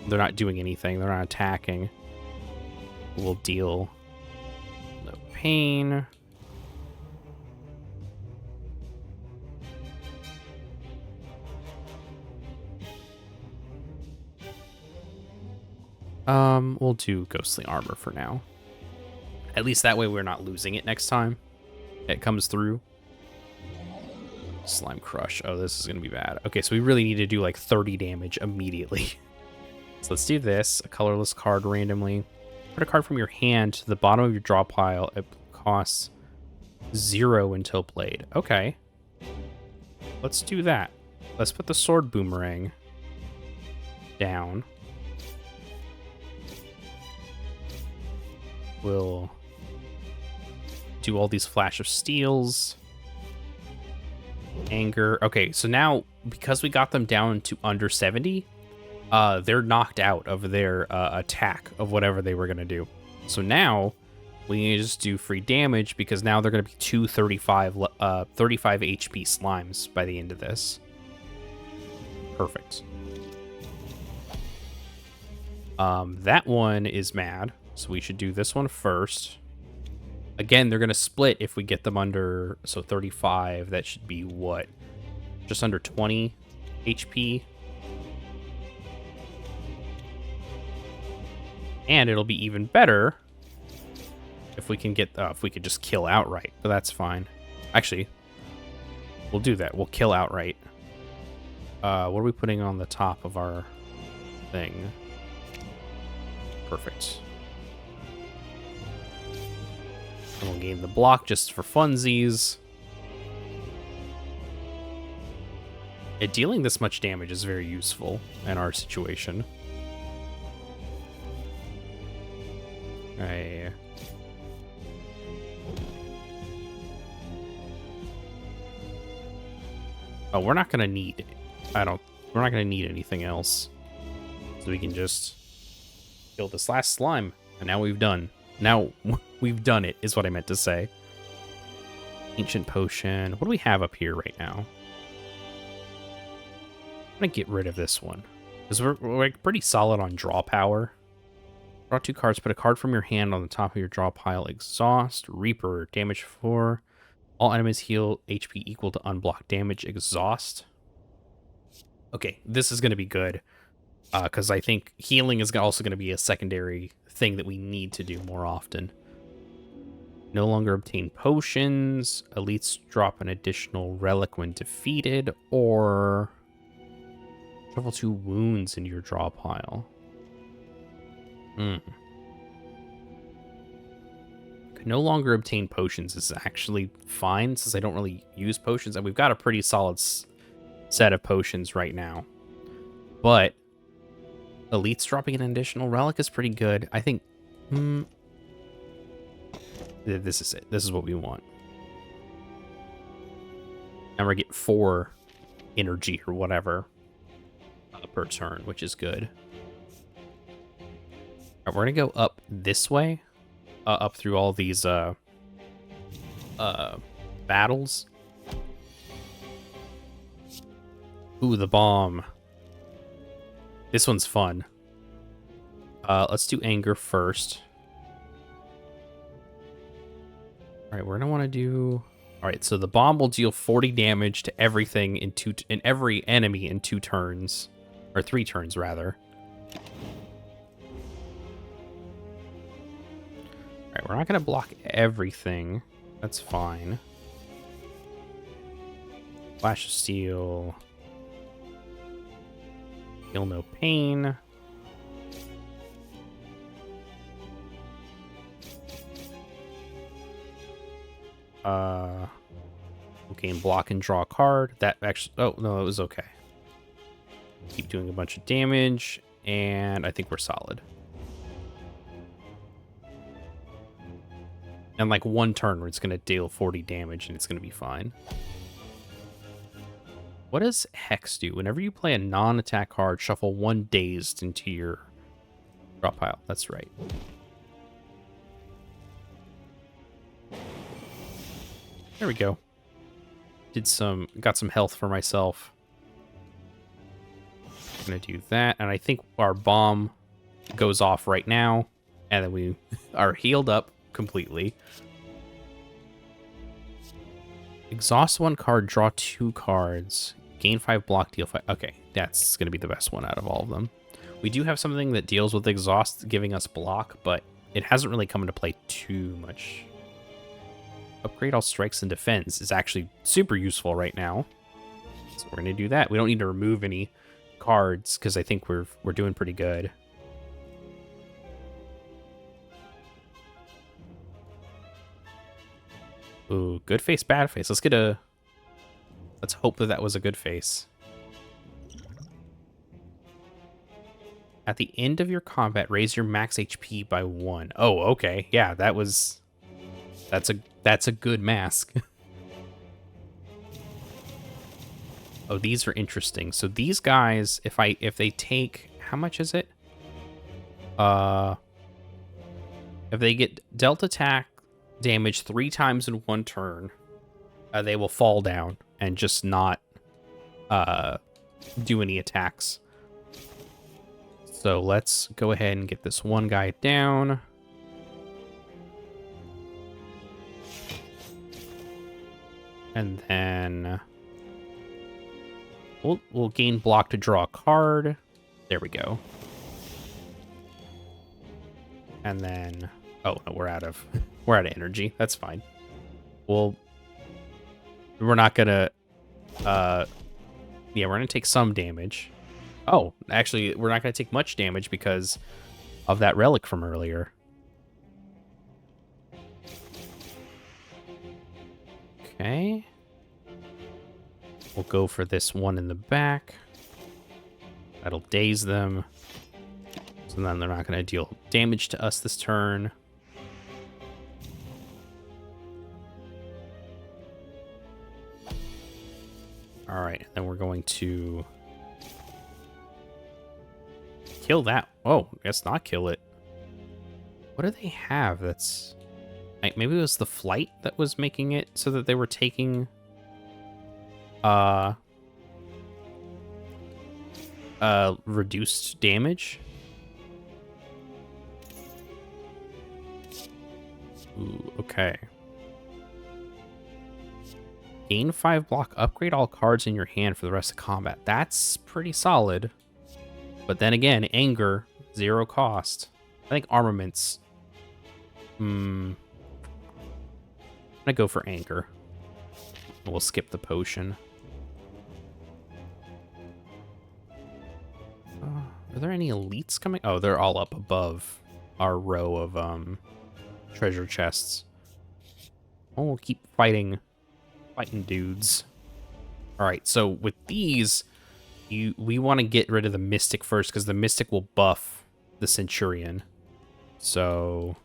they're not doing anything, they're not attacking. We'll deal no pain. We'll do ghostly armor for now. At least that way we're not losing it next time it comes through. Slime crush. Oh, this is gonna be bad. Okay, so we really need to do like 30 damage immediately. So let's do this. A colorless card randomly. Put a card from your hand to the bottom of your draw pile. It costs 0 until played. Okay. Let's do that. Let's put the sword boomerang down. We'll do all these flash of steals. Anger. Okay, so now, because we got them down to under 70, they're knocked out of their attack of whatever they were going to do. So now, we need to just do free damage, because now they're going to be 35 HP slimes by the end of this. Perfect. That one is mad, so we should do this one first. Again, they're going to split if we get them under, so 35, that should be what? Just under 20 HP. And it'll be even better if we can get, if we could just kill outright, but that's fine. Actually, we'll do that. We'll kill outright. What are we putting on the top of our thing? Perfect. And we'll gain the block just for funsies. Yeah, dealing this much damage is very useful in our situation. Oh, we're not gonna need... we're not gonna need anything else. So we can just kill this last slime. And now we've done. Now we've done it, is what I meant to say. Ancient potion. What do we have up here right now? I'm gonna get rid of this one, because we're like pretty solid on draw power. Draw 2 cards. Put a card from your hand on the top of your draw pile. Exhaust. Reaper. Damage 4. All enemies heal HP equal to unblocked damage. Exhaust. Okay, this is gonna be good, because I think healing is also gonna be a secondary thing that we need to do more often. No longer obtain potions. Elites drop an additional relic when defeated, or shuffle 2 wounds into your draw pile. Can no longer obtain potions is actually fine, since I don't really use potions, and we've got a pretty solid set of potions right now. But Elites dropping an additional relic is pretty good. I think This is it. This is what we want. And we get 4 energy or whatever per turn, which is good. All right, we're gonna go up this way, up through all these battles. Ooh, the bomb. This one's fun. Let's do anger first. All right, we're gonna want to do. All right, so the bomb will deal 40 damage to everything in every enemy in 2 turns, or 3 turns rather. All right, we're not gonna block everything. That's fine. Flash of Steel. Feel no pain. Okay, and block and draw a card. That actually, oh no, it was okay. Keep doing a bunch of damage, and I think we're solid. And like 1 turn where it's gonna deal 40 damage and it's gonna be fine. What does Hex do? Whenever you play a non-attack card, shuffle 1 Dazed into your draw pile. That's right. There we go. Got some health for myself. Gonna do that, and I think our bomb goes off right now, and then we are healed up completely. Exhaust 1 card, draw 2 cards, gain 5 block, deal 5. Okay, that's gonna be the best one out of all of them. We do have something that deals with exhaust, giving us block, but it hasn't really come into play too much. Upgrade all strikes and defense is actually super useful right now. So we're gonna do that. We don't need to remove any cards because I think we're doing pretty good. Ooh, good face, bad face. Let's hope that was a good face. At the end of your combat, raise your max HP by 1. Oh, okay. Yeah, that's a good mask. Oh, these are interesting. So these guys, if they take, how much is it? If they get dealt attack damage 3 times in 1 turn, they will fall down and just not do any attacks. So let's go ahead and get this one guy down. And then we'll gain block to draw a card. There we go. And then, oh no, we're out of energy. That's fine. We're not gonna yeah, we're gonna take some damage. Oh, actually, we're not gonna take much damage because of that relic from earlier. Okay. We'll go for this one in the back. That'll daze them. So then they're not going to deal damage to us this turn. All right, then we're going to kill that. Oh, I guess not kill it. What do they have that's... Maybe it was the flight that was making it so that they were taking reduced damage. Ooh, okay. Gain 5 block, upgrade all cards in your hand for the rest of combat. That's pretty solid. But then again, anger, 0 cost. I think armaments. I'm gonna go for anger. We'll skip the potion. Are there any elites coming? Oh, they're all up above our row of treasure chests. Oh, we'll keep fighting dudes. All right, so with these, we want to get rid of the mystic first because the mystic will buff the centurion. So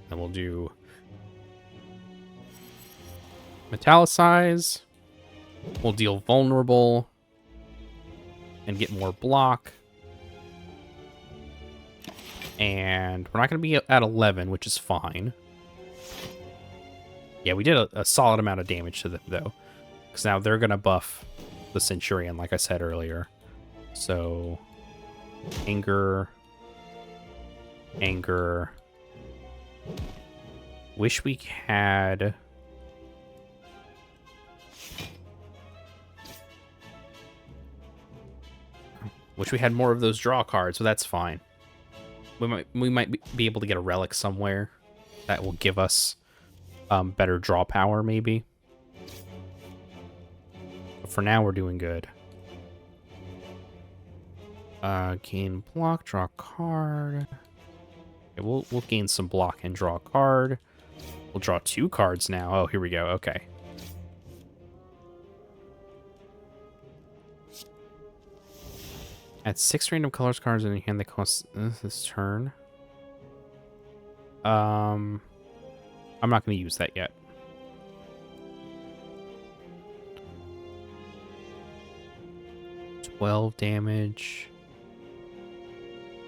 then we'll do metallicize. We'll deal vulnerable and get more block. And we're not going to be at 11, which is fine. Yeah, we did a solid amount of damage to them, though. Because now they're going to buff the Centurion, like I said earlier. So, anger. Anger. Wish we had... Wish we had more of those draw cards, so that's fine. We might be able to get a relic somewhere that will give us better draw power, maybe. But for now, we're doing good. Gain block, draw card. Okay, we'll gain some block and draw a card. We'll draw 2 cards now. Oh, here we go. Okay. Add 6 random colors cards in your hand that cost this turn. I'm not going to use that yet. $12 damage.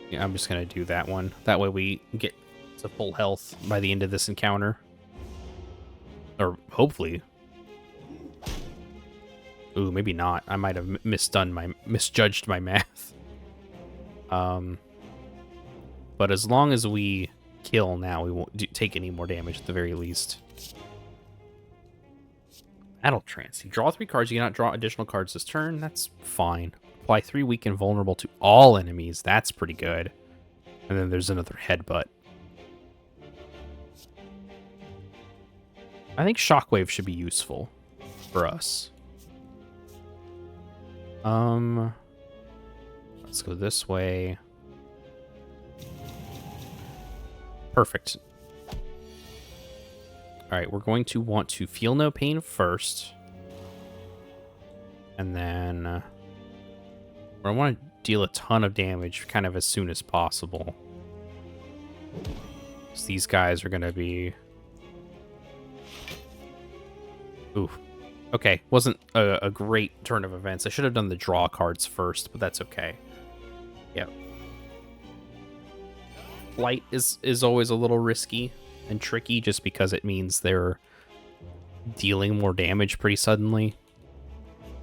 Yeah, I'm just going to do that one. That way we get to full health by the end of this encounter. Or hopefully. Ooh, maybe not. I might have misjudged my math. But as long as we kill now, we won't take any more damage at the very least. Battle Trance. You draw 3 cards, you cannot draw additional cards this turn. That's fine. Apply 3 weak and vulnerable to all enemies. That's pretty good. And then there's another headbutt. I think Shockwave should be useful for us. Let's go this way. Perfect. Alright, we're going to want to feel no pain first. And then I want to deal a ton of damage kind of as soon as possible. So these guys are going to be... Ooh. Okay, wasn't a great turn of events. I should have done the draw cards first, but that's okay. Yep. Light is always a little risky and tricky just because it means they're dealing more damage pretty suddenly.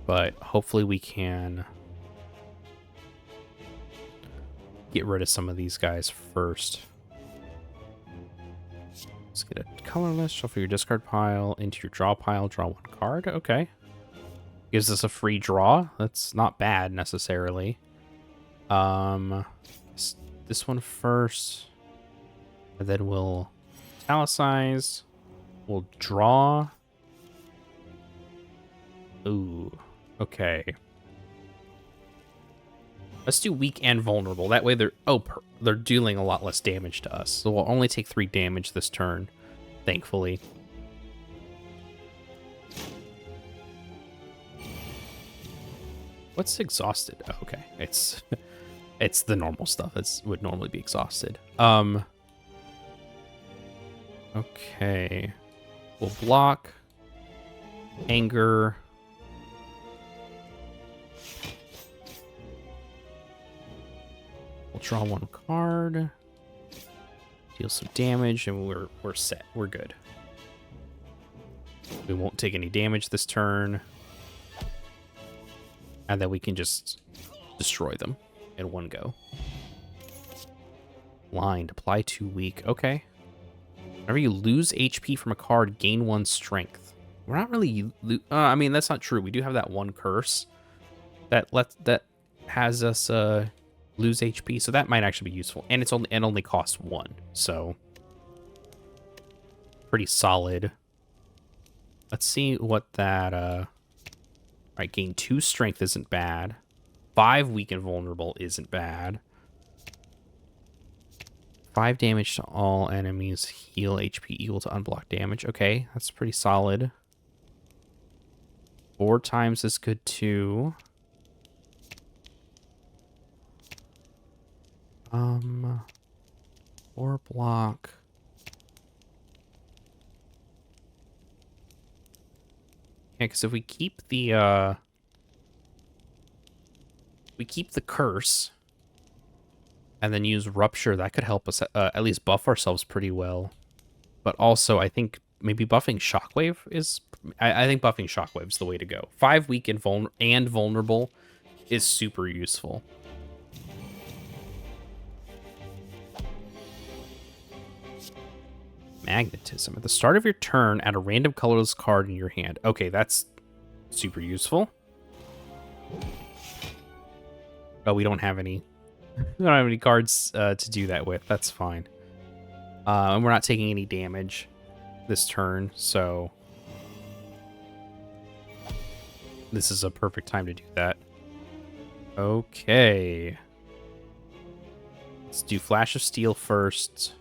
But hopefully we can get rid of some of these guys first. Let's get a colorless, shuffle your discard pile into your draw pile, draw 1 card. Okay. Gives us a free draw. That's not bad necessarily. This one first. And then we'll italicize. We'll draw. Ooh. Okay. Let's do weak and vulnerable. That way they're dealing a lot less damage to us. So we'll only take 3 damage this turn, thankfully. What's exhausted? Oh, okay. It's the normal stuff. It would normally be exhausted. Okay. We'll block. Anger. We'll draw 1 card. Deal some damage, and we're set. We're good. We won't take any damage this turn. And then we can just destroy them in one go. Blind. Apply 2 weak. Okay. Whenever you lose HP from a card, gain 1 strength. We're not really... I mean, that's not true. We do have that 1 curse that has us lose HP, so that might actually be useful. And it only costs 1, so pretty solid. Let's see what that... Alright, gain 2 strength isn't bad. 5 weak and vulnerable isn't bad. 5 damage to all enemies. Heal HP equal to unblocked damage. Okay, that's pretty solid. 4 times is good too. Or block. Yeah, because if we keep the curse and then use rupture, that could help us at least buff ourselves pretty well. But also, I think maybe buffing shockwave is. I think buffing shockwave is the way to go. 5 weak and vulnerable is super useful. Magnetism. At the start of your turn, add a random colorless card in your hand. Okay, that's super useful. Oh, we don't have any. We don't have any cards to do that with. That's fine. And we're not taking any damage this turn, so this is a perfect time to do that. Okay. Let's do Flash of Steel first.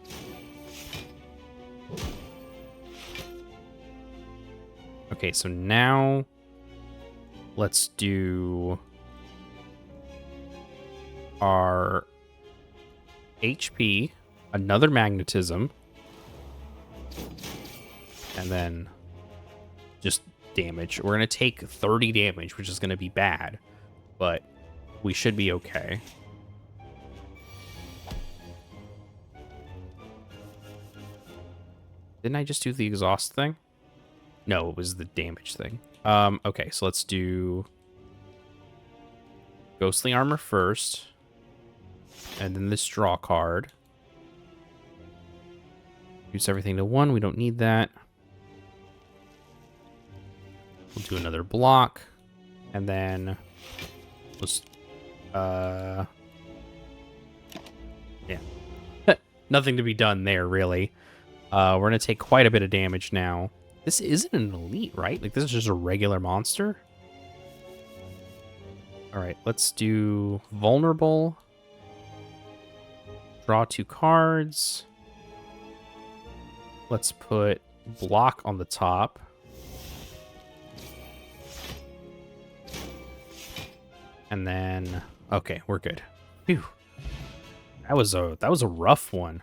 Okay, so now let's do our HP, another magnetism, and then just damage. We're going to take 30 damage, which is going to be bad, but we should be okay. Didn't I just do the exhaust thing? No, it was the damage thing. Okay, so let's do Ghostly Armor first, and then this draw card. Use everything to 1. We don't need that. We'll do another block, and then let's yeah. Nothing to be done there, really. We're gonna take quite a bit of damage now. This isn't an elite, right? Like, this is just a regular monster. All right, let's do vulnerable. Draw 2 cards. Let's put block on the top. And then, okay, we're good. Phew. That was a rough one.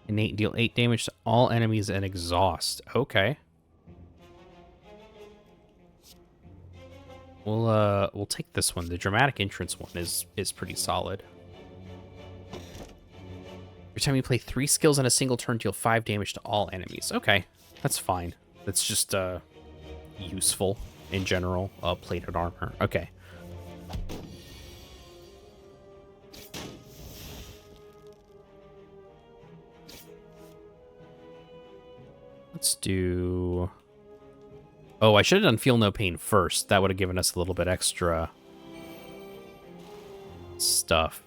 Innate, deal 8 damage to all enemies and exhaust. Okay. We'll take this one. The dramatic entrance one is pretty solid. Every time you play 3 skills in a single turn, deal 5 damage to all enemies. Okay, that's fine. That's just useful in general. Plated armor. Okay. Let's do... Oh, I should have done Feel No Pain first. That would have given us a little bit extra stuff.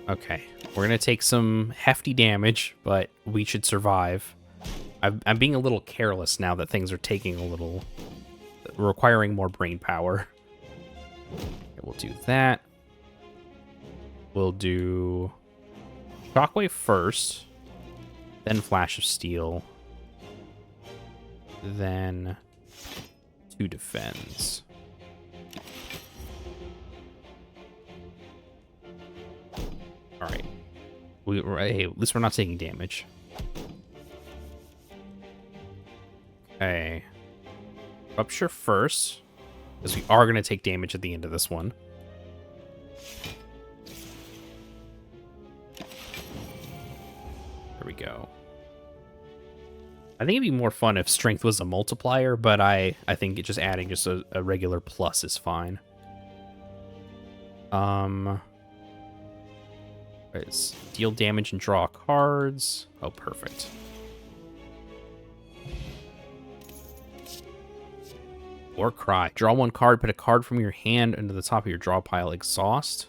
Okay, we're going to take some hefty damage, but we should survive. I'm being a little careless now that things are taking a little... requiring more brain power. Okay, we'll do that. We'll do Shockwave first, then Flash of Steel, then 2 defends. All right. Hey, at least we're not taking damage. Okay. Rupture first, because we are going to take damage at the end of this one. There we go. I think it'd be more fun if strength was a multiplier, but I think just adding just a regular plus is fine. It's deal damage and draw cards. Oh, perfect. Or cry. Draw 1 card, put a card from your hand into the top of your draw pile. Exhaust.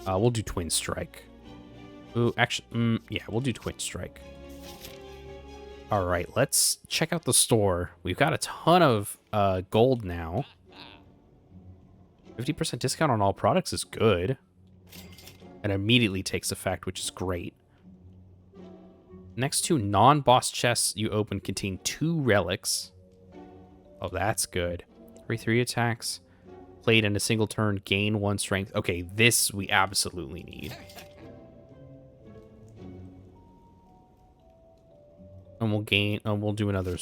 We'll do Twin Strike. Ooh, actually, yeah, we'll do Twin Strike. All right, let's check out the store. We've got a ton of gold now. 50% discount on all products is good. And immediately takes effect, which is great. Next 2 non-boss chests you open contain 2 relics. Oh, that's good. Every 3 attacks, played in a single turn, gain 1 strength. Okay, this we absolutely need. And we'll gain, we'll do another,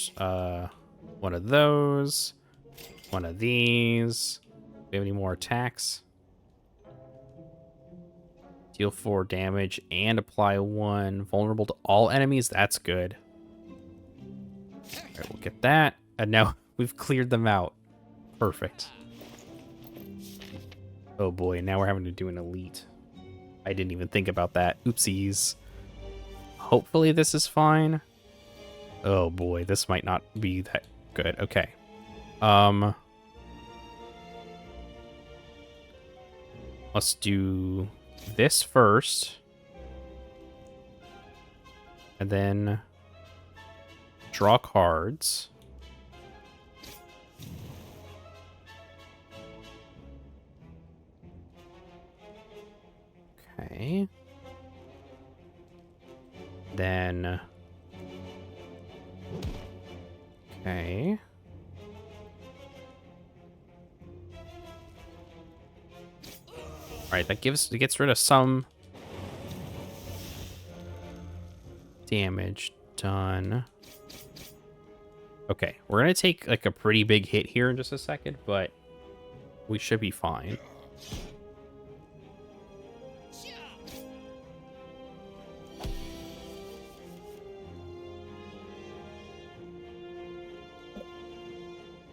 one of those, one of these. Do we have any more attacks? Deal 4 damage and apply 1. Vulnerable to all enemies. That's good. All right, we'll get that. And now we've cleared them out. Perfect. Oh boy, now we're having to do an elite. I didn't even think about that. Oopsies. Hopefully this is fine. Oh boy, this might not be that good. Okay. Let's do this first. And then draw cards. Okay. Then... Okay. Alright, it gets rid of some damage done. Okay, we're gonna take like a pretty big hit here in just a second, but we should be fine.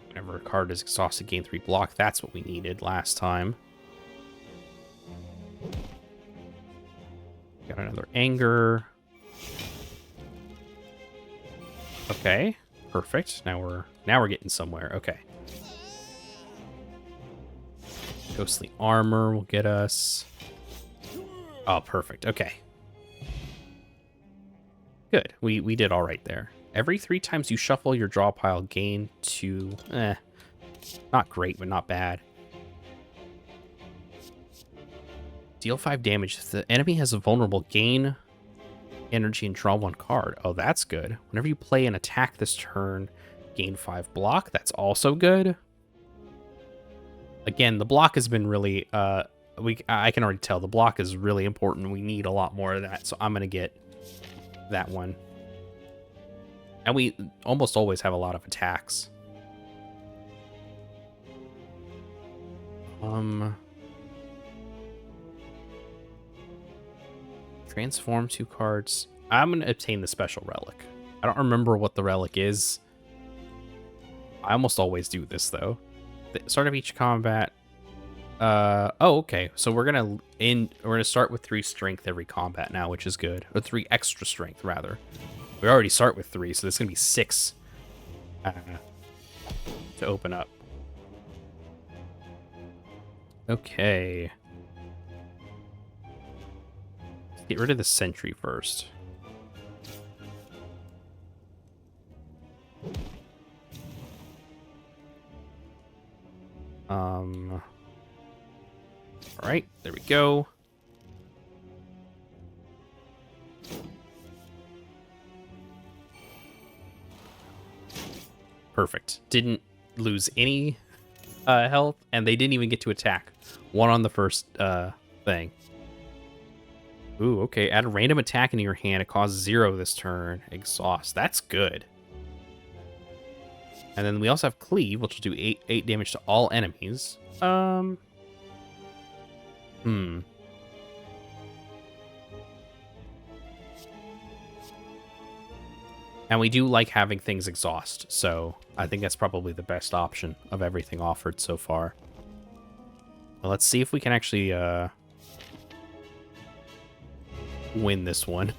Whenever a card is exhausted, gain 3 block. That's what we needed last time. Got another anger. Okay, perfect. Now we're getting somewhere. Okay. Ghostly armor will get us. Oh, perfect. Okay. Good. We did all right there. Every 3 times you shuffle your draw pile, gain 2. Not great, but not bad. Deal 5 damage. If the enemy has a vulnerable, gain energy and draw 1 card. Oh, that's good. Whenever you play an attack this turn, gain 5 block. That's also good. Again, the block has been really... I can already tell the block is really important. We need a lot more of that, so I'm going to get that one. And we almost always have a lot of attacks. Transform 2 cards. I'm going to obtain the special relic. I don't remember what the relic is. I almost always do this, though. The start of each combat. Oh, okay. So we're gonna start with 3 strength every combat now, which is good. Or 3 extra strength, rather. We already start with 3, so there's gonna be 6 to open up. Okay. Let's get rid of the sentry first. All right, there we go. Perfect. Didn't lose any health, and they didn't even get to attack. 1 on the first thing. Ooh, okay. Add a random attack into your hand. It costs 0 this turn. Exhaust. That's good. And then we also have Cleave, which will do 8 damage to all enemies. And we do like having things exhaust, so I think that's probably the best option of everything offered so far. Well, let's see if we can actually win this one.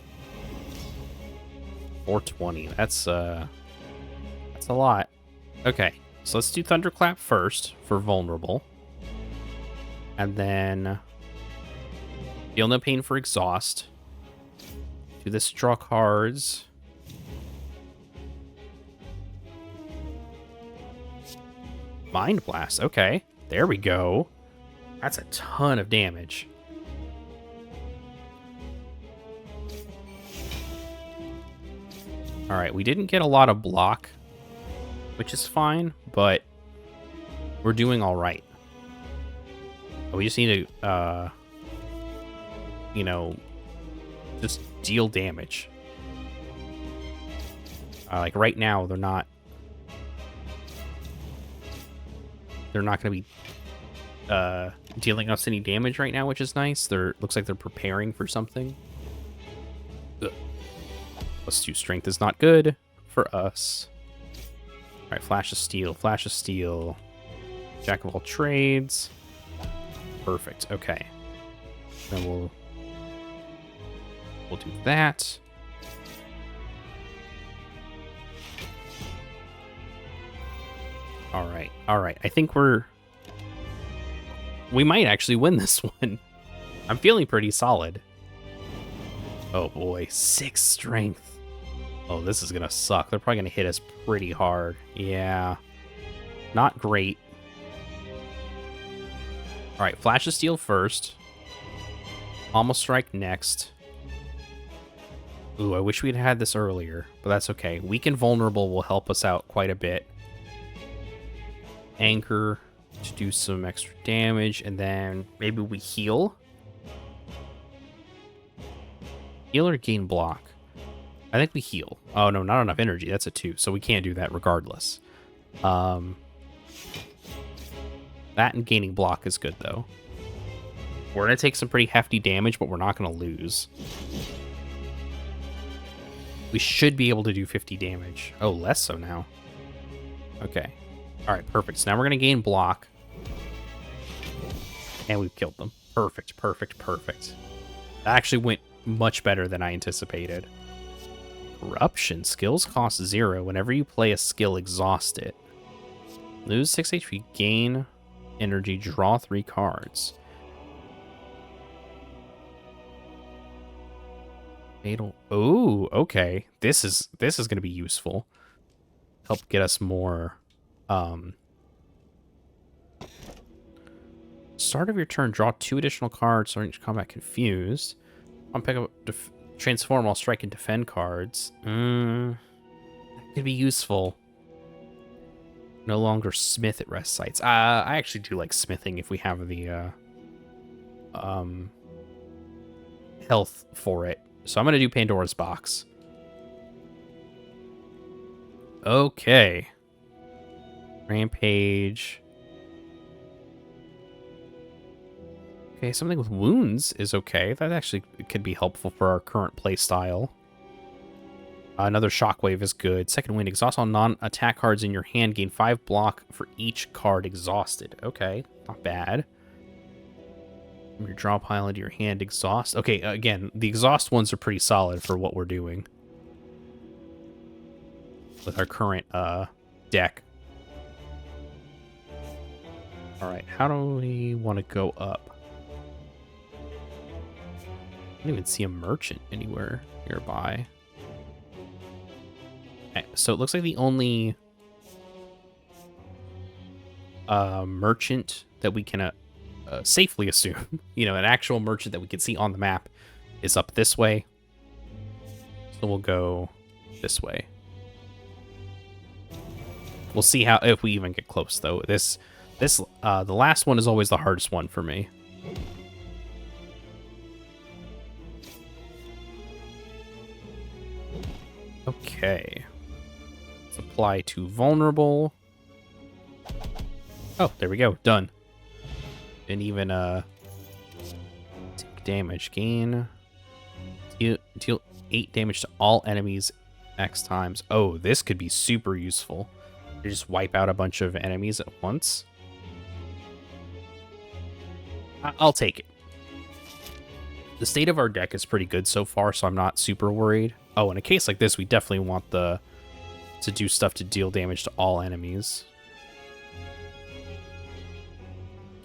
420. That's a lot. Okay, so let's do Thunderclap first for vulnerable. And then Feel No Pain for exhaust. Do this, draw cards. Mind Blast. Okay, there we go. That's a ton of damage. All right, we didn't get a lot of block, which is fine, but we're doing all right. We just need to, you know, just deal damage. Like right now, they're not going to be dealing us any damage right now, which is nice. Looks like they're preparing for something. Ugh. +2 strength is not good for us. All right, flash of steel, flash of steel. Jack of all trades. Perfect. Okay. Then we'll do that. All right. All right. I think we might actually win this one. I'm feeling pretty solid. Oh boy, 6 strength. Oh, this is gonna suck. They're probably gonna hit us pretty hard. Yeah. Not great. All right, flash of steel first. Almost strike next. Ooh, I wish we'd had this earlier, but that's okay. Weak and vulnerable will help us out quite a bit. Anchor to do some extra damage, and then maybe we heal. Heal or gain block? I think we heal. Oh no, not enough energy. That's a 2, so we can't do that regardless. That and gaining block is good though. We're gonna take some pretty hefty damage, but we're not gonna lose. We should be able to do 50 damage. Oh, less so now. Okay. All right, perfect. So now we're gonna gain block. And we've killed them. Perfect, perfect, perfect. That actually went much better than I anticipated. Corruption. Skills cost 0. Whenever you play a skill, exhaust it. Lose 6 HP, gain energy, draw 3 cards. Fatal. Oh, okay. This is going to be useful. Help get us more. Start of your turn, draw 2 additional cards. Starting each combat confused. I'll pick up transform while strike and defend cards. That could be useful. No longer smith at rest sites. I actually do like smithing if we have the health for it. So I'm gonna do Pandora's box. Okay. Rampage. Okay, something with wounds is okay. That actually could be helpful for our current play style. Another shockwave is good. Second wind, exhaust all non-attack cards in your hand. Gain 5 block for each card exhausted. Okay, not bad. From your draw pile into your hand, exhaust. Okay, again, the exhaust ones are pretty solid for what we're doing with our current deck. All right, how do we want to go up? I don't even see a merchant anywhere nearby. Okay, so it looks like the only merchant that we can safely assume, you know, an actual merchant that we can see on the map is up this way. So we'll go this way. We'll see how if we even get close though. The last one is always the hardest one for me. Okay. Let's apply to vulnerable. Oh, there we go. Done. Didn't even take damage. Gain. Deal 8 damage to all enemies X times. Oh, this could be super useful. You just wipe out a bunch of enemies at once. I'll take it. The state of our deck is pretty good so far, so I'm not super worried. Oh, in a case like this, we definitely want to do stuff to deal damage to all enemies.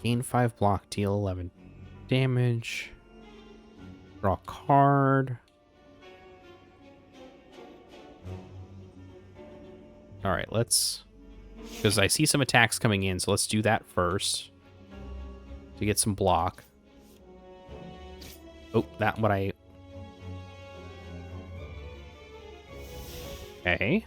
Gain 5 block, deal 11 damage. Draw a card. All right, let's... Because I see some attacks coming in, so let's do that first. To get some block. Oh, that what I... Okay.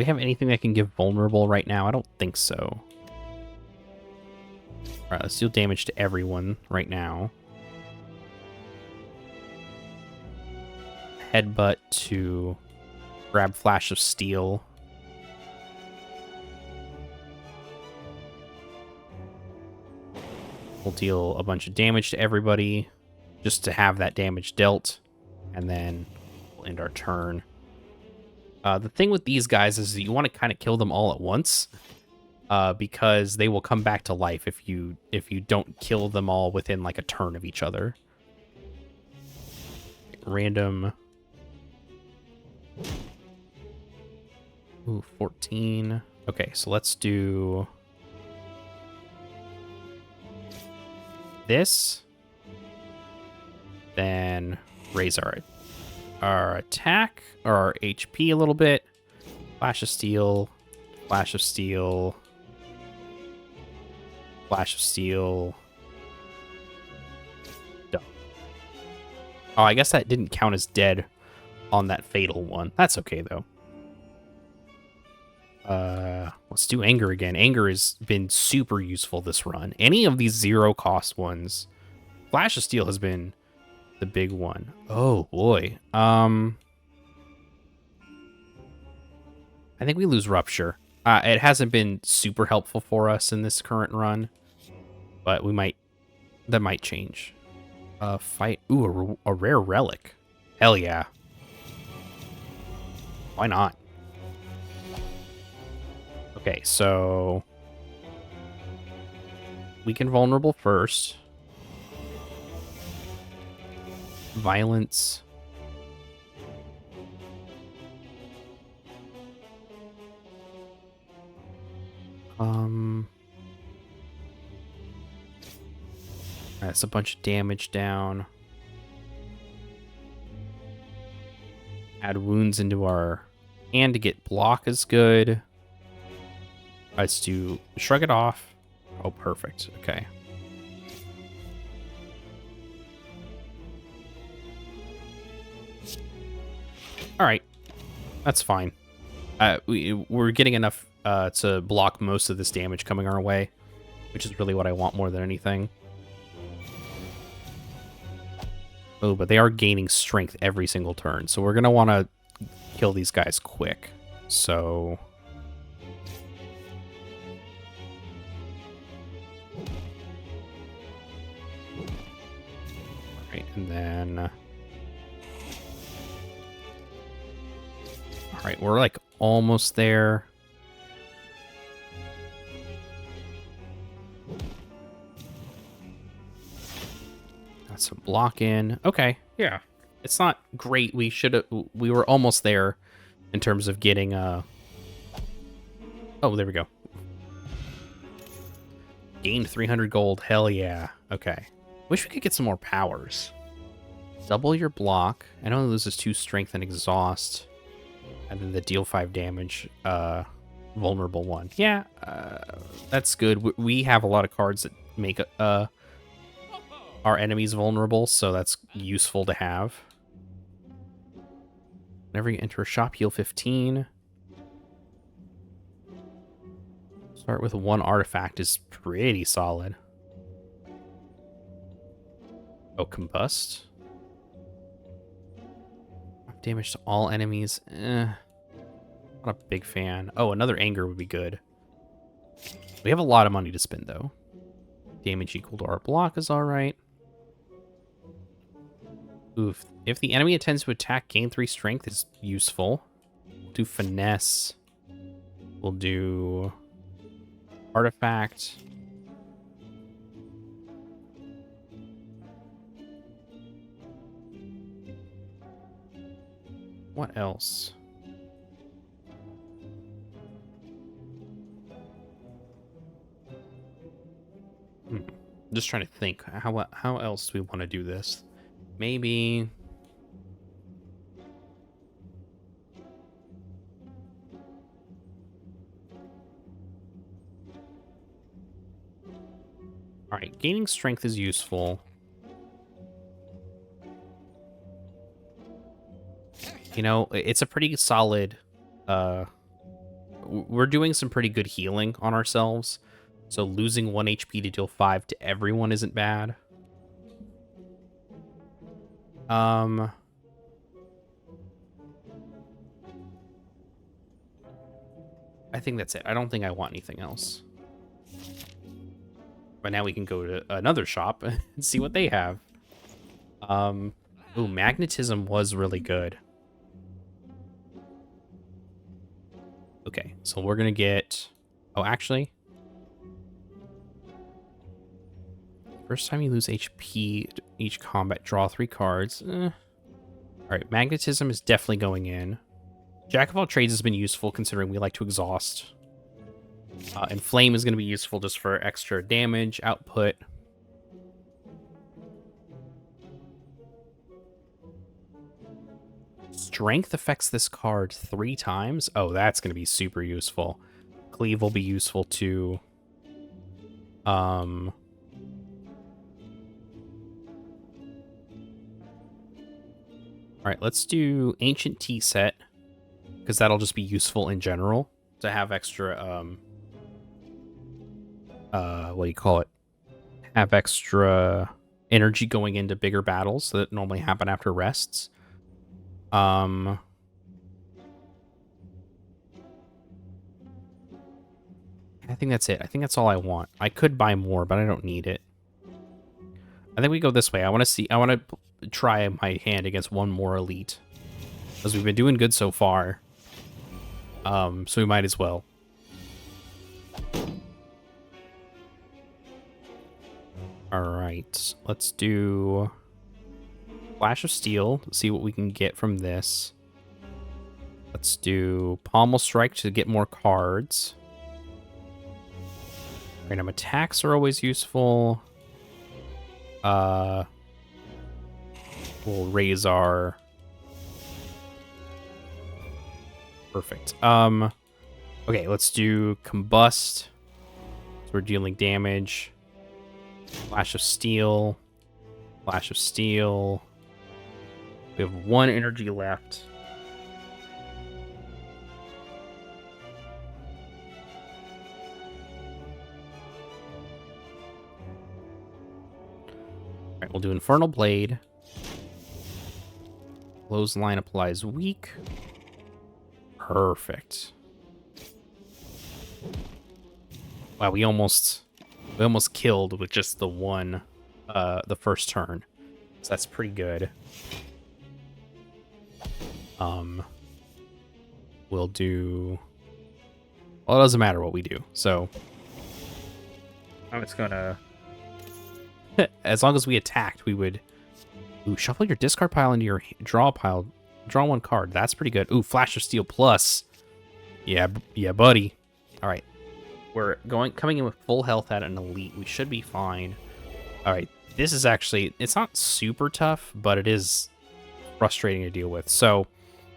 we have anything that can give vulnerable right now? I don't think so. Alright, let's deal damage to everyone right now. Headbutt to grab Flash of Steel. We'll deal a bunch of damage to everybody just to have that damage dealt, and then we'll end our turn. The thing with these guys is that you want to kind of kill them all at once, because they will come back to life if you don't kill them all within like a turn of each other. Random. Ooh, 14. Okay, so let's do this. Then raise our attack or our HP a little bit. Flash of Steel, Flash of Steel, Flash of Steel. Done. Oh, I guess that didn't count as dead on that fatal one. That's okay though. Let's do Anger again. Anger has been super useful this run. Any of these 0 cost ones. Flash of Steel has been the big one. Oh boy. I think we lose Rupture. It hasn't been super helpful for us in this current run, but that might change. Fight. Ooh, a rare relic. Hell yeah. Why not? Okay, so weaken vulnerable first. Violence. That's a bunch of damage down. Add wounds into our hand to get block is good. Let's do shrug it off. Oh, perfect. Okay. All right, that's fine. We're getting enough to block most of this damage coming our way, which is really what I want more than anything. Oh, but they are gaining strength every single turn, so we're gonna want to kill these guys quick. So right, and then all right, we're like almost there. Got some block in. Okay, yeah. It's not great. We were almost there in terms of getting oh, there we go. Gained 300 gold. Hell yeah. Okay. Wish we could get some more powers. Double your block. I know it loses 2 strength and exhaust. And then the deal 5 damage, vulnerable one. Yeah, that's good. We have a lot of cards that make our enemies vulnerable, so that's useful to have. Whenever you enter a shop, heal 15. Start with 1 artifact is pretty solid. Oh, combust. Damage to all enemies. Not a big fan. Oh, another anger would be good. We have a lot of money to spend, though. Damage equal to our block is alright. Oof. If the enemy intends to attack, gain 3 strength is useful. We'll do finesse. We'll do artifact. What else? Just trying to think. How else do we want to do this? Maybe all right, gaining strength is useful. You know, it's a pretty solid we're doing some pretty good healing on ourselves. So losing 1 HP to deal 5 to everyone isn't bad. I think that's it. I don't think I want anything else. But now we can go to another shop and see what they have. Ooh, magnetism was really good. Okay, so we're gonna get... Oh, actually... First time you lose HP each combat, draw 3 cards. Alright, magnetism is definitely going in. Jack of all trades has been useful considering we like to exhaust. And flame is going to be useful just for extra damage output. Strength affects this card 3 times. Oh, that's going to be super useful. Cleave will be useful too. All right, let's do Ancient Tea Set, because that'll just be useful in general to have extra, what do you call it? Have extra energy going into bigger battles that normally happen after rests. I think that's it. I think that's all I want. I could buy more, but I don't need it. I think we go this way. I want to try my hand against one more elite, because we've been doing good so far. So we might as well. All right, let's do Flash of Steel. See what we can get from this. Let's do Pommel Strike to get more cards. Random attacks are always useful. We'll raise our... Perfect. Okay, let's do Combust. So we're dealing damage. Flash of Steel. Flash of Steel. We have 1 energy left. Alright, we'll do Infernal Blade. Clothesline applies weak. Perfect. Wow, we almost killed with just the one, the first turn. So that's pretty good. We'll do... Well, it doesn't matter what we do, so... I'm just gonna... As long as we attacked, we would... Ooh, shuffle your discard pile into your draw pile. Draw 1 card. That's pretty good. Ooh, Flash of Steel plus. Yeah, buddy. All right. We're coming in with full health at an elite. We should be fine. All right. This is actually... It's not super tough, but it is frustrating to deal with. So,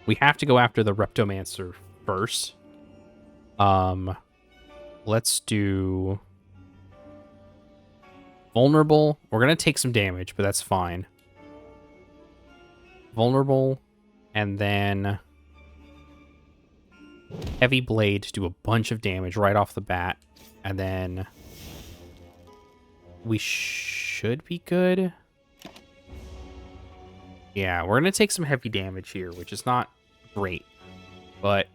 we have to go after the Reptomancer first. Let's do... Vulnerable. We're going to take some damage, but that's fine. Vulnerable. And then... Heavy Blade to do a bunch of damage right off the bat. And then... We should be good. Yeah, we're going to take some heavy damage here, which is not great. But...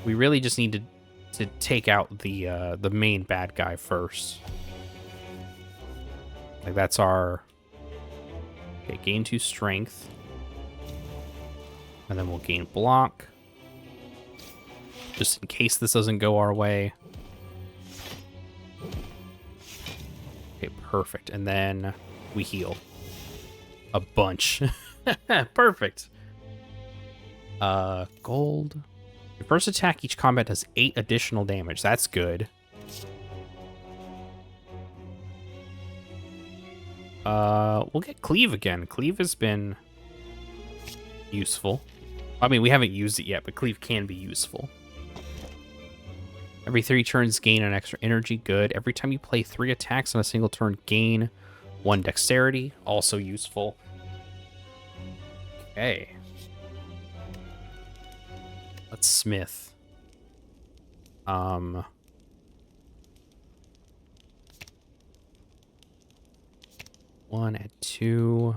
We really just need to take out the main bad guy first. Like, that's our... Okay, gain 2 strength. And then we'll gain block. Just in case this doesn't go our way. Okay, perfect. And then we heal. A bunch. Perfect. Gold. Your first attack each combat does 8 additional damage. That's good. We'll get Cleave again. Cleave has been useful. I mean, we haven't used it yet, but Cleave can be useful. Every 3 turns, gain an extra energy. Good. Every time you play 3 attacks on a single turn, gain 1 dexterity. Also useful. Okay. Let's smith. One at 2.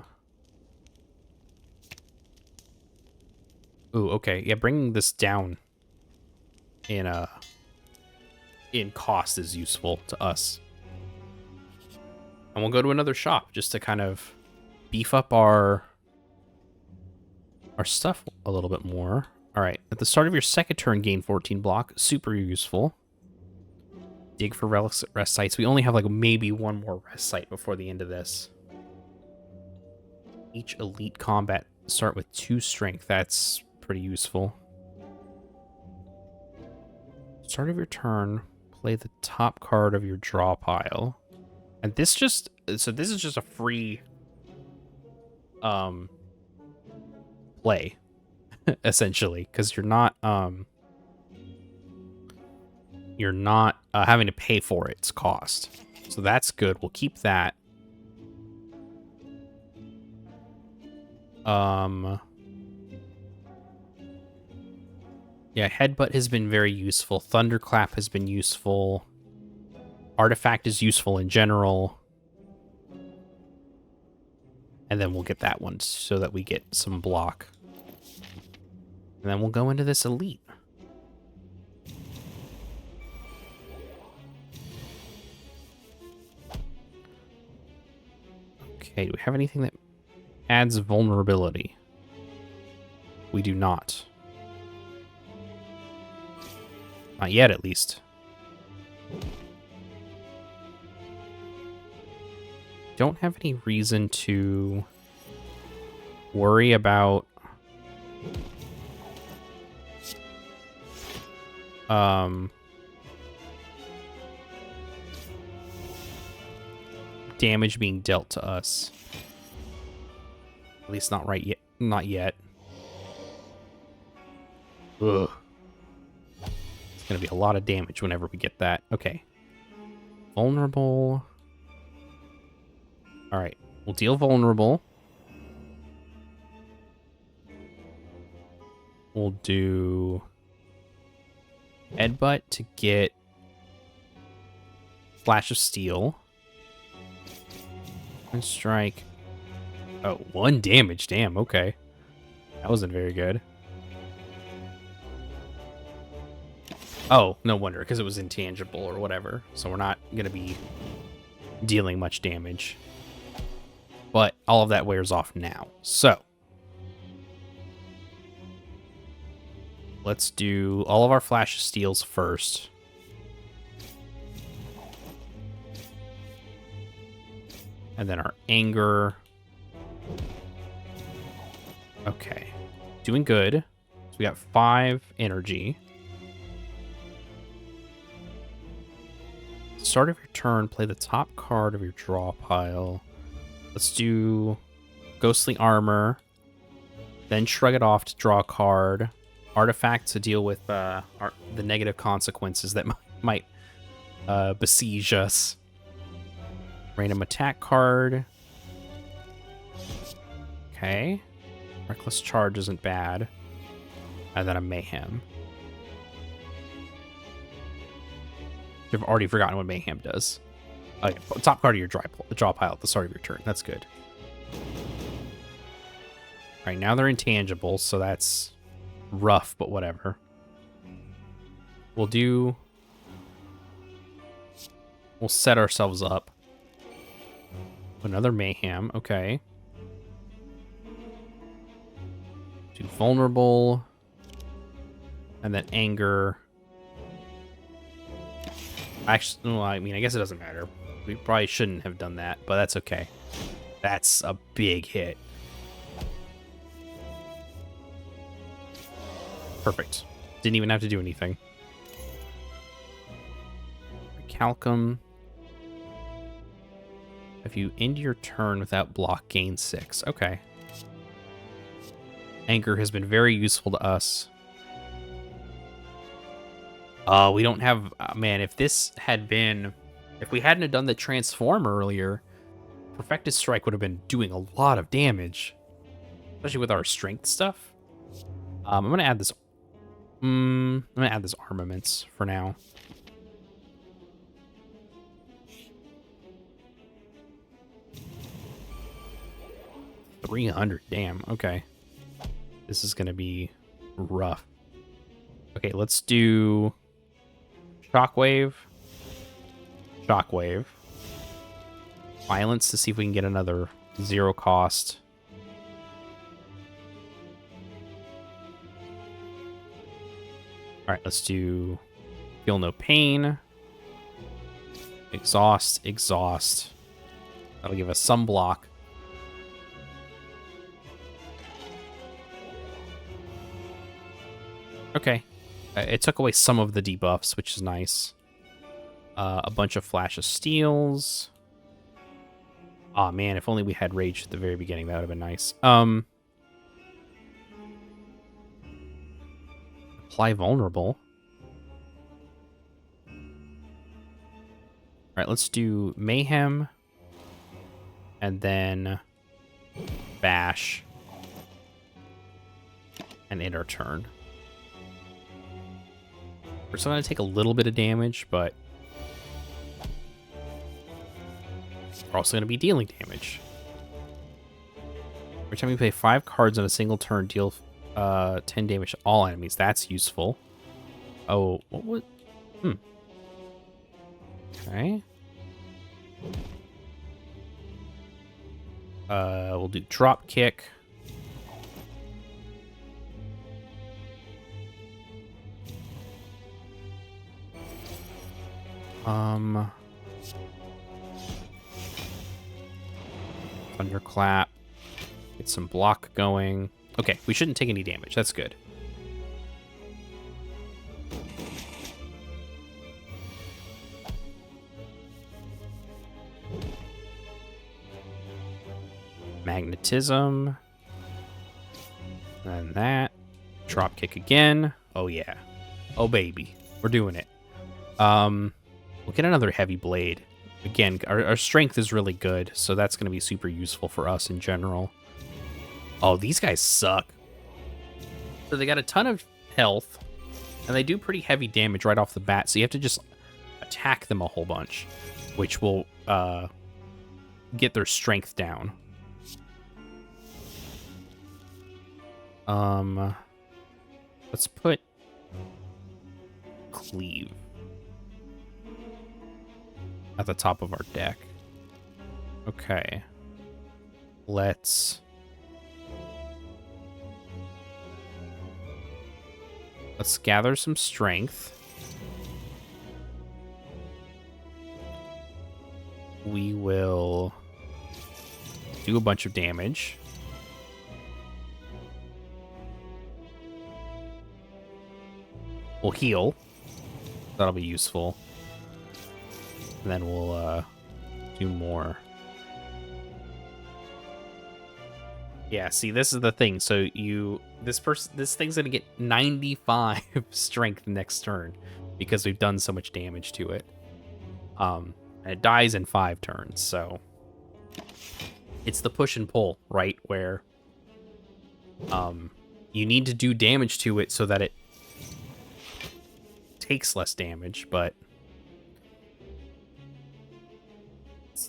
Ooh, okay. Yeah, bringing this down in cost is useful to us. And we'll go to another shop just to kind of beef up our stuff a little bit more. All right, at the start of your second turn, gain 14 block. Super useful. Dig for relics at rest sites. We only have like maybe one more rest site before the end of this. Each elite combat start with 2 strength. That's pretty useful. Start of your turn, play the top card of your draw pile. And this is just a free play essentially, because you're not having to pay for its cost. So that's good. We'll keep that. Yeah, Headbutt has been very useful. Thunderclap has been useful. Artifact is useful in general. And then we'll get that one so that we get some block. And then we'll go into this elite. Okay, do we have anything that adds vulnerability? We do not. Not yet, at least. Don't have any reason to worry about damage being dealt to us. At least not right yet. Not yet. Ugh. It's gonna be a lot of damage whenever we get that. Okay. Vulnerable. Alright. We'll deal vulnerable. We'll do Headbutt to get Flash of Steel. And strike. Oh, 1 damage. Damn, okay. That wasn't very good. Oh, no wonder, because it was intangible or whatever. So we're not going to be dealing much damage. But all of that wears off now. So let's do all of our Flash of Steels first. And then our Anger. Okay. Doing good. So we got 5 energy. Start of your turn, play the top card of your draw pile. Let's do Ghostly Armor. Then shrug it off to draw a card. Artifact to deal with the negative consequences that might besiege us. Random attack card. Okay. Reckless Charge isn't bad. And then a Mayhem. I've already forgotten what Mayhem does. Oh, yeah. Top card of your draw pile at the start of your turn. That's good. Alright, now they're intangible, so that's rough, but whatever. We'll set ourselves up. Another Mayhem, okay. Do vulnerable. And then Anger. Actually, well, I mean, I guess it doesn't matter. We probably shouldn't have done that, but that's okay. That's a big hit. Perfect. Didn't even have to do anything. Calcum. If you end your turn without block, gain 6. Okay. Anger has been very useful to us. We don't have... man, if we hadn't have done the Transform earlier, Perfected Strike would have been doing a lot of damage. Especially with our strength stuff. I'm going to add this I'm gonna add this armaments for now. $300, damn, okay. This is gonna be rough. Okay, let's do Shockwave. Shockwave. Violence to see if we can get another 0 cost. Alright, let's do Feel No Pain. Exhaust, Exhaust. That'll give us some block. Okay. It took away some of the debuffs, which is nice. A bunch of Flash of Steels. Aw, man, if only we had Rage at the very beginning, that would have been nice. Apply Vulnerable. Alright, let's do Mayhem. And then Bash. And end our turn. We're still going to take a little bit of damage, but we're also going to be dealing damage. Every time we play 5 cards on a single turn, deal 10 damage to all enemies. That's useful. Oh, what would... Okay. We'll do Drop Kick. Thunderclap. Get some block going. Okay, we shouldn't take any damage. That's good. Magnetism. And that. Drop kick again. Oh, yeah. Oh, baby. We're doing it. We'll get another heavy blade. Again, our strength is really good, so that's going to be super useful for us in general. Oh, these guys suck. So they got a ton of health, and they do pretty heavy damage right off the bat, so you have to just attack them a whole bunch, which will get their strength down. Let's put Cleave at the top of our deck. Okay. Let's gather some strength. We will do a bunch of damage. We'll heal. That'll be useful. And then we'll do more. Yeah, see, this is the thing. So this thing's gonna get 95 strength next turn because we've done so much damage to it. And it dies in 5 turns, so it's the push and pull, right? Where you need to do damage to it so that it takes less damage, but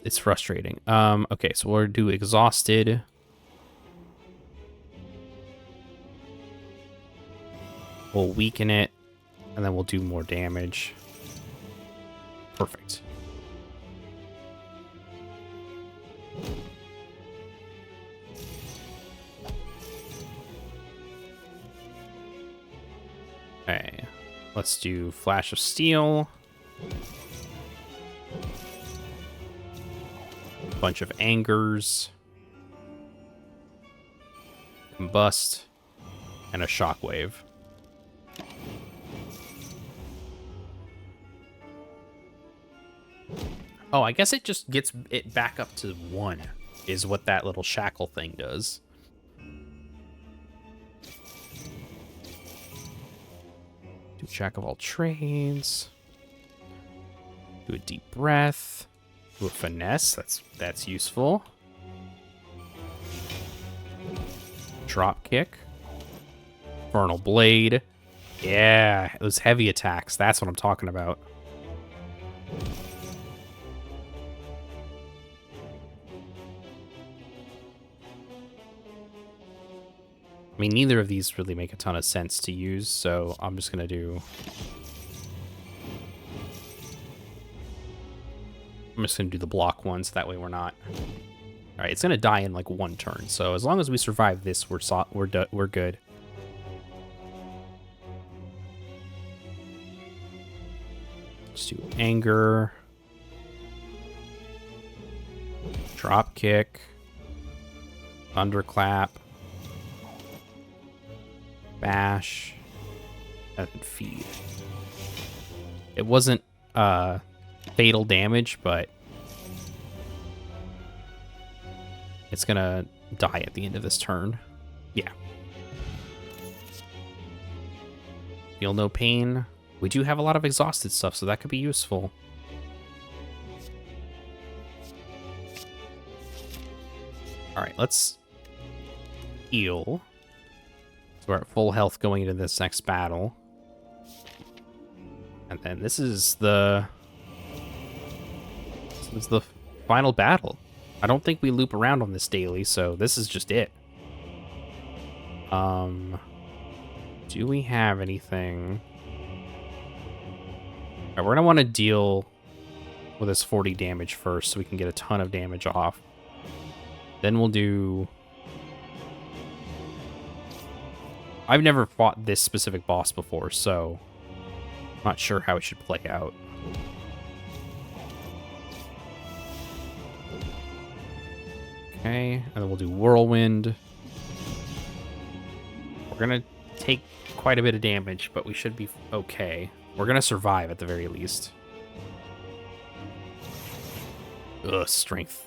it's frustrating. Okay, so we'll do Exhausted. We'll weaken it, and then we'll do more damage. Perfect. Okay, let's do Flash of Steel. Bunch of Angers. Combust. And a Shockwave. Oh, I guess it just gets it back up to 1, is what that little shackle thing does. Do Jack of all trades. Do a deep breath. Do a finesse. That's useful. Drop kick. Infernal blade. Yeah, those heavy attacks. That's what I'm talking about. I mean, neither of these really make a ton of sense to use, so I'm just going to do... I'm just going to do the block ones, that way we're not... Alright, it's going to die in, like, one turn, so as long as we survive this, we're good. Let's do Anger. Drop Kick. Thunderclap. Bash, and Feed. It wasn't fatal damage, but it's gonna die at the end of this turn. Yeah. Feel no pain. We do have a lot of exhausted stuff, so that could be useful. Alright, let's heal. We're at full health going into this next battle. And then this is the final battle. I don't think we loop around on this daily, so this is just it. Do we have anything? Alright, we're gonna want to deal with this 40 damage first so we can get a ton of damage off. Then we'll do... I've never fought this specific boss before, so I'm not sure how it should play out. Okay, and then we'll do Whirlwind. We're gonna take quite a bit of damage, but we should be okay. We're gonna survive at the very least. Ugh, strength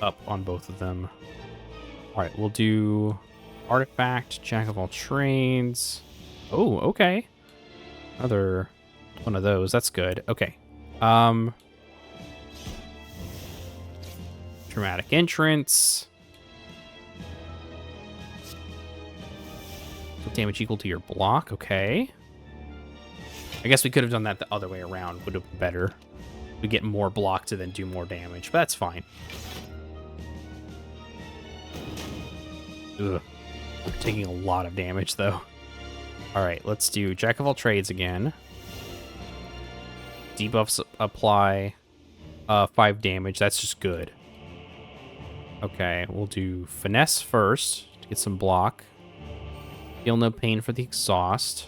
up on both of them. Alright, we'll do... Artifact, Jack of all trades. Oh, okay. Another one of those. That's good. Okay. Dramatic entrance. Damage equal to your block. Okay. I guess we could have done that the other way around. Would have been better. We get more block to then do more damage, but that's fine. Ugh. We're taking a lot of damage, though. Alright, let's do Jack of all trades again. Debuffs apply 5 damage. That's just good. Okay, we'll do Finesse first to get some block. Feel no pain for the exhaust.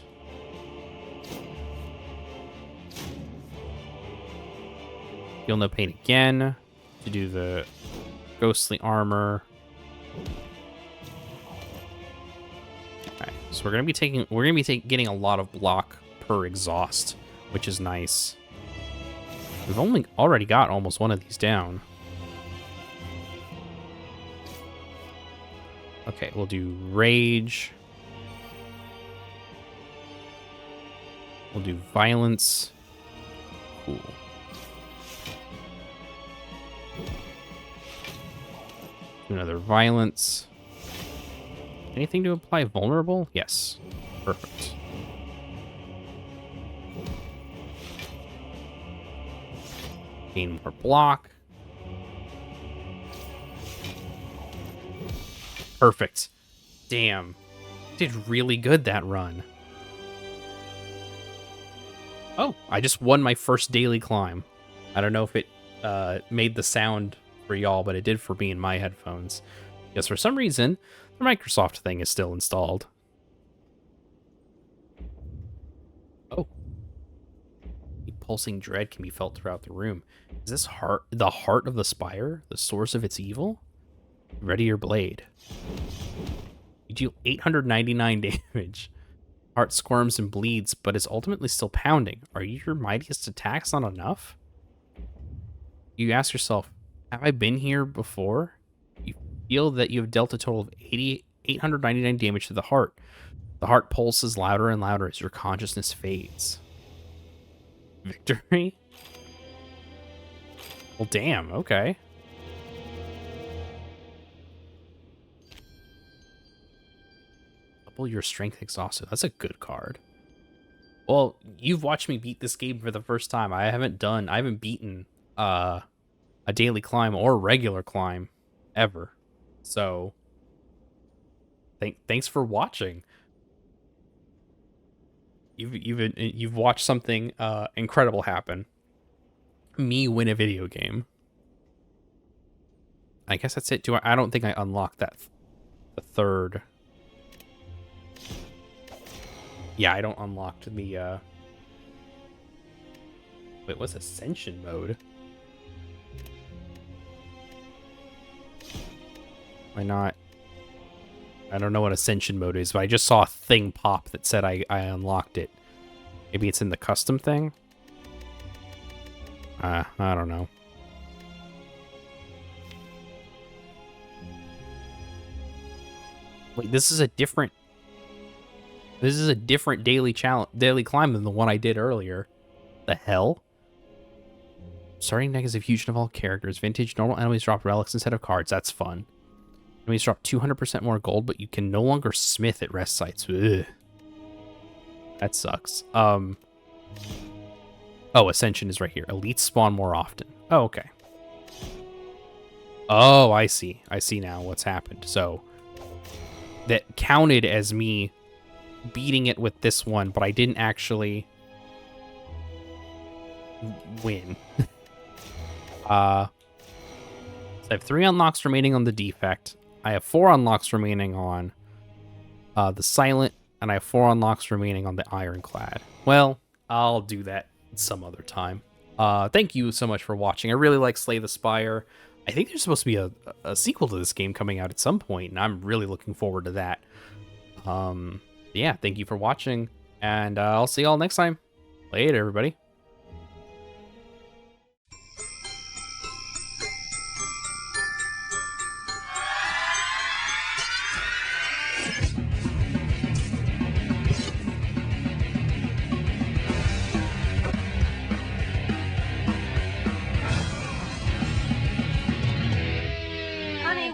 Feel no pain again to do the ghostly armor. So we're gonna be getting a lot of block per exhaust, which is nice. We've already got almost one of these down. Okay, we'll do Rage. We'll do Violence. Cool. Do another Violence. Anything to apply vulnerable? Yes. Perfect. Gain more block. Perfect. Damn. Did really good that run. Oh, I just won my first daily climb. I don't know if it made the sound for y'all, but it did for me in my headphones. Because for some reason, the Microsoft thing is still installed. Oh. The pulsing dread can be felt throughout the room. Is this the heart of the Spire? The source of its evil? Ready your blade. You deal 899 damage. Heart squirms and bleeds, but is ultimately still pounding. Are your mightiest attacks not enough? You ask yourself, have I been here before? You feel that you have dealt a total of 899 damage to the heart. The heart pulses louder and louder as your consciousness fades. Victory? Well, damn, okay. Double your strength exhausted. That's a good card. Well, you've watched me beat this game for the first time. I haven't beaten a daily climb or regular climb ever. So thanks for watching. You've watched something incredible happen. Me win a video game. I guess that's it. I don't think I unlocked the third. Yeah, I don't unlock the wait, what's Ascension mode? Why not? I don't know what Ascension mode is, but I just saw a thing pop that said I unlocked it. Maybe it's in the custom thing? I don't know. Wait, this is a different daily climb than the one I did earlier. The hell? Starting deck is a fusion of all characters. Vintage normal enemies drop relics instead of cards. That's fun. Enemies drop 200% more gold, but you can no longer smith at rest sites. Ugh. That sucks. Oh, Ascension is right here. Elites spawn more often. Oh, okay. Oh, I see. I see now what's happened. So that counted as me beating it with this one, but I didn't actually win. So I have 3 unlocks remaining on the defect. I have 4 unlocks remaining on the silent, and I have 4 unlocks remaining on the ironclad. Well, I'll do that some other time. Thank you so much for watching. I really like Sleigh the Spire. I think there's supposed to be a sequel to this game coming out at some point, and I'm really looking forward to that. Yeah, thank you for watching, and I'll see y'all next time. Later, everybody.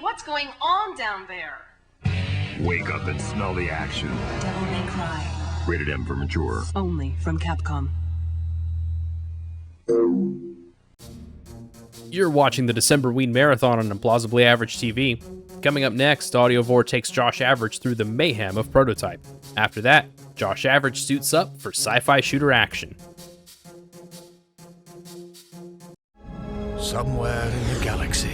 What's going on down there? Wake up and smell the action. Devil May Cry. Rated M for mature. Only from Capcom. You're watching the Decemberween Marathon on Implausibly Average TV. Coming up next, Audiovore takes Josh Average through the mayhem of Prototype. After that, Josh Average suits up for sci-fi shooter action. Somewhere in the galaxy,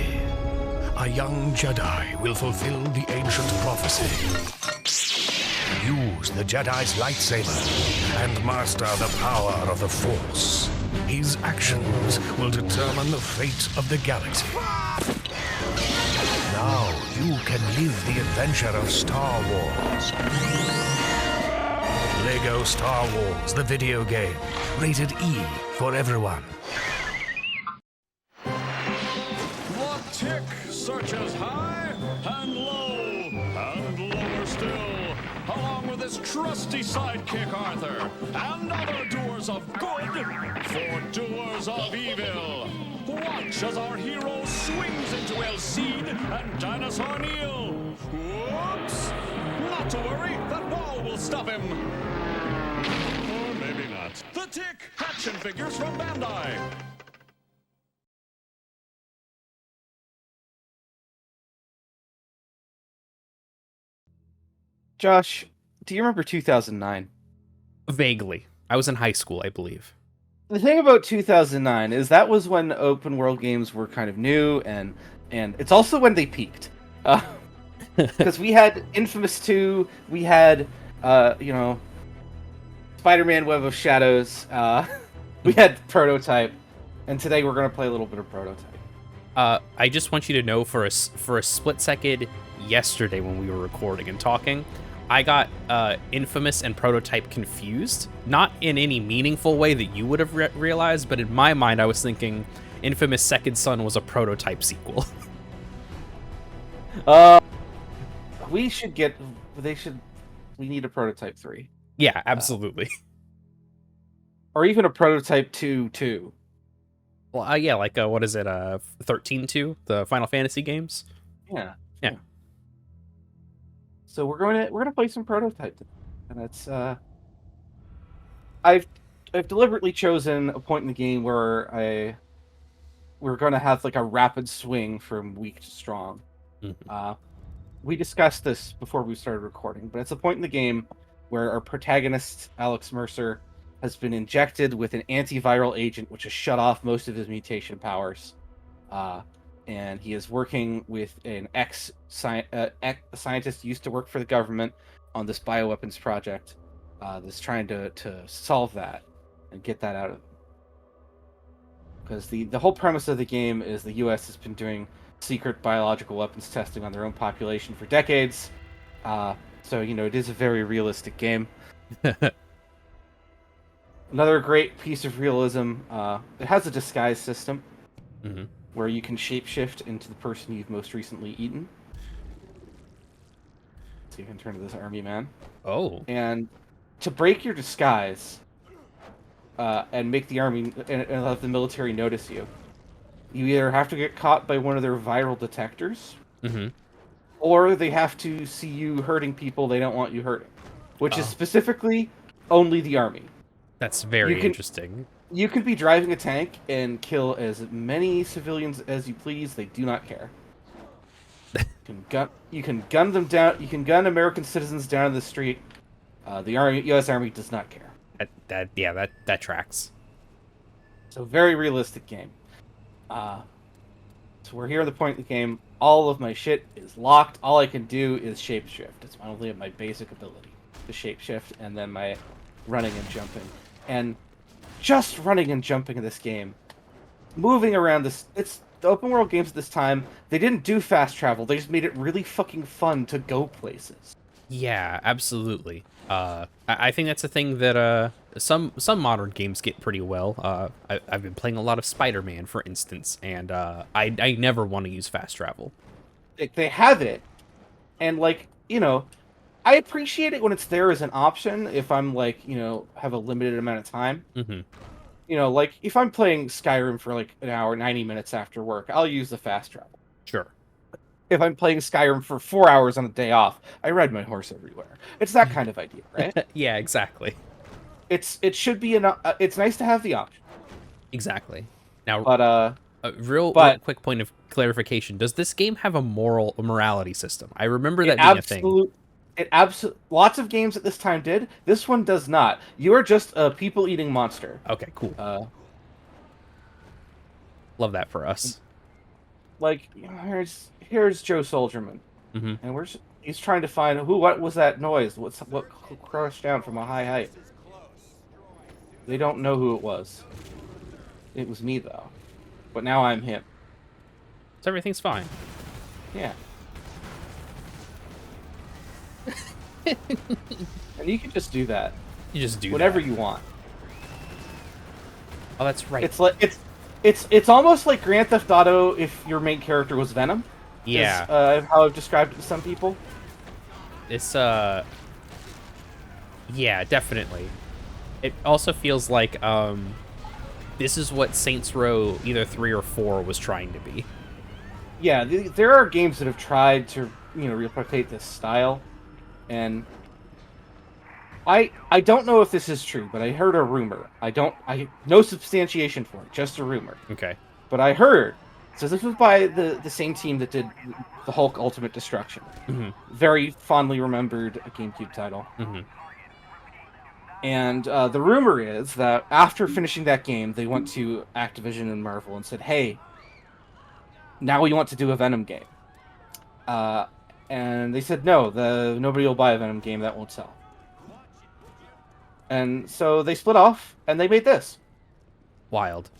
a young Jedi will fulfill the ancient prophecy. Use the Jedi's lightsaber and master the power of the Force. His actions will determine the fate of the galaxy. Now you can live the adventure of Star Wars. Lego Star Wars, the video game. Rated E for everyone. The tick searches high and low and lower still, along with his trusty sidekick Arthur and other doers of good for doers of evil. Watch as our hero swings into El Cid and Dinosaur Neil. Whoops! Not to worry, that wall will stop him. Or maybe not. The Tick action figures from Bandai. Josh, do you remember 2009? Vaguely. I was in high school, I believe. The thing about 2009 is that was when open world games were kind of new, and it's also when they peaked. Because we had Infamous 2, we had, Spider-Man Web of Shadows, we had Prototype, and today we're going to play a little bit of Prototype. I just want you to know for a split second yesterday when we were recording and talking, I got Infamous and Prototype confused. Not in any meaningful way that you would have realized, but in my mind I was thinking Infamous Second Son was a Prototype sequel. We need a Prototype 3. Yeah, absolutely. Or even a Prototype 2. Well, yeah, like, what is it, 13-2, the Final Fantasy games? Yeah. Yeah. So we're gonna play some Prototype, and it's I've deliberately chosen a point in the game where we're gonna have like a rapid swing from weak to strong. We discussed this before we started recording, but it's a point in the game where our protagonist, Alex Mercer, has been injected with an antiviral agent which has shut off most of his mutation powers. And he is working with an scientist who used to work for the government on this bioweapons project that's trying to solve that and get that out of him. Because the whole premise of the game is the U.S. has been doing secret biological weapons testing on their own population for decades. So, it is a very realistic game. Another great piece of realism, it has a disguise system where you can shapeshift into the person you've most recently eaten. So you can turn to this army man. Oh. And to break your disguise and make the army and have the military notice you, you either have to get caught by one of their viral detectors, or they have to see you hurting people they don't want you hurting, which is specifically only the army. That's very interesting. You can be driving a tank and kill as many civilians as you please. They do not care. You can gun them down. You can gun American citizens down in the street. The U.S. Army does not care. That tracks. So very realistic game. So we're here at the point in the game. All of my shit is locked. All I can do is shapeshift. It's only my basic ability to shapeshift, and then my running and jumping. And just running and jumping in this game, moving around this, it's the open world games at this time. They didn't do fast travel. They just made it really fucking fun to go places. Yeah, absolutely. I think that's a thing that some modern games get pretty well. I've been playing a lot of Spider-Man, for instance, and I never want to use fast travel. They have it, and I appreciate it when it's there as an option. If I'm have a limited amount of time, if I'm playing Skyrim for an hour, 90 minutes after work, I'll use the fast travel. Sure. If I'm playing Skyrim for 4 hours on a day off, I ride my horse everywhere. It's that kind of idea, right? Yeah, exactly. It should be it's nice to have the option. Exactly. Now, but real quick point of clarification: does this game have a morality system? I remember that being a thing. Lots of games at this time did. This one does not. You are just a people-eating monster. Okay, cool. Love that for us. Here's Joe Soldierman, and he's trying to find what was that noise? What crashed down from a high height? They don't know who it was. It was me though, but now I'm him. So everything's fine. Yeah. And you can just do that. You just do whatever you want. Oh, that's right. It's almost like Grand Theft Auto if your main character was Venom. Yeah. How I've described it to some people. It's yeah, definitely. It also feels like this is what Saints Row either 3 or 4 was trying to be. Yeah, there are games that have tried to replicate this style, and I don't know if this is true, but I heard a rumor. No substantiation for it, just a rumor. Okay. But I heard, so this was by the same team that did the Hulk Ultimate Destruction. Very fondly remembered GameCube title. And the rumor is that after finishing that game, they went to Activision and Marvel and said, hey, now we want to do a Venom game. And they said, no, nobody will buy a Venom game, that won't sell. And so they split off, and they made this. Wild.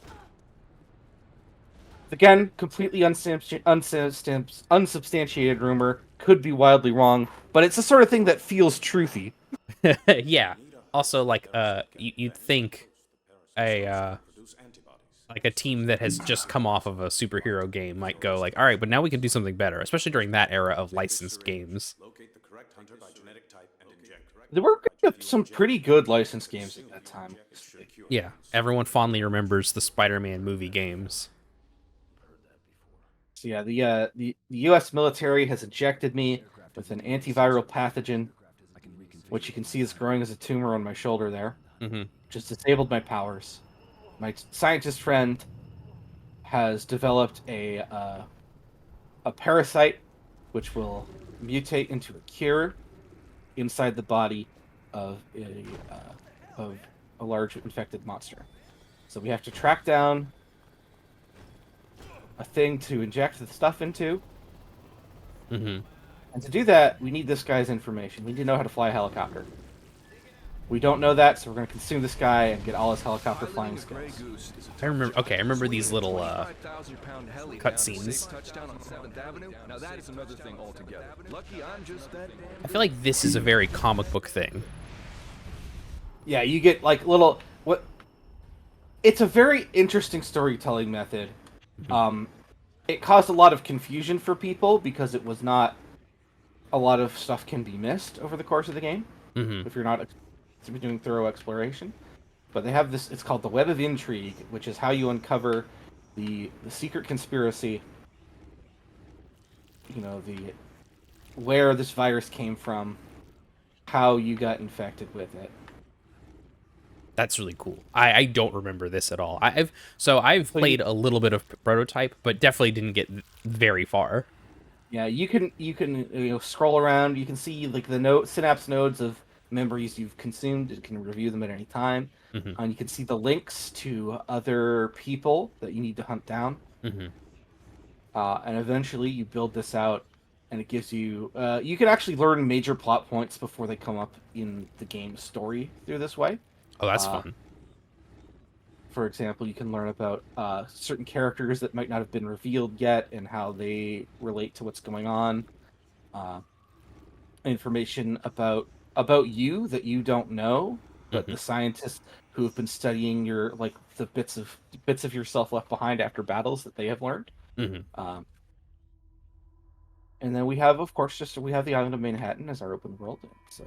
Again, completely unsubstantiated rumor. Could be wildly wrong, but it's the sort of thing that feels truthy. Yeah. Also, you'd think a team that has just come off of a superhero game might go all right, but now we can do something better, especially during that era of licensed games. There were some pretty good licensed games at that time. Yeah, everyone fondly remembers the Spider-Man movie games. So yeah, the U.S. military has ejected me with an antiviral pathogen, which you can see is growing as a tumor on my shoulder there, which has disabled my powers. My scientist friend has developed a parasite which will mutate into a cure inside the body of a large infected monster. So we have to track down a thing to inject the stuff into. And to do that, we need this guy's information. We need to know how to fly a helicopter. We don't know that, so we're going to consume this guy and get all his helicopter flying skills. I remember. Okay, I remember these little cutscenes. I feel like this is a very comic book thing. Yeah, you get like little what. It's a very interesting storytelling method. It caused a lot of confusion for people because it was not. A lot of stuff can be missed over the course of the game if you're not doing thorough exploration. But they have this. It's called the Web of Intrigue, which is how you uncover the secret conspiracy. You know, where this virus came from, how you got infected with it. That's really cool. I don't remember this at all. I've played a little bit of Prototype, but definitely didn't get very far. Yeah, you can scroll around. You can see like the synapse nodes of memories you've consumed. You can review them at any time, and you can see the links to other people that you need to hunt down. And eventually, you build this out, and it gives you you can actually learn major plot points before they come up in the game's story through this way. Oh, that's fun. For example, you can learn about certain characters that might not have been revealed yet and how they relate to what's going on. Information about you that you don't know, but the scientists who have been studying your the bits of yourself left behind after battles that they have learned. And then we have, of course, we have the island of Manhattan as our open world. It's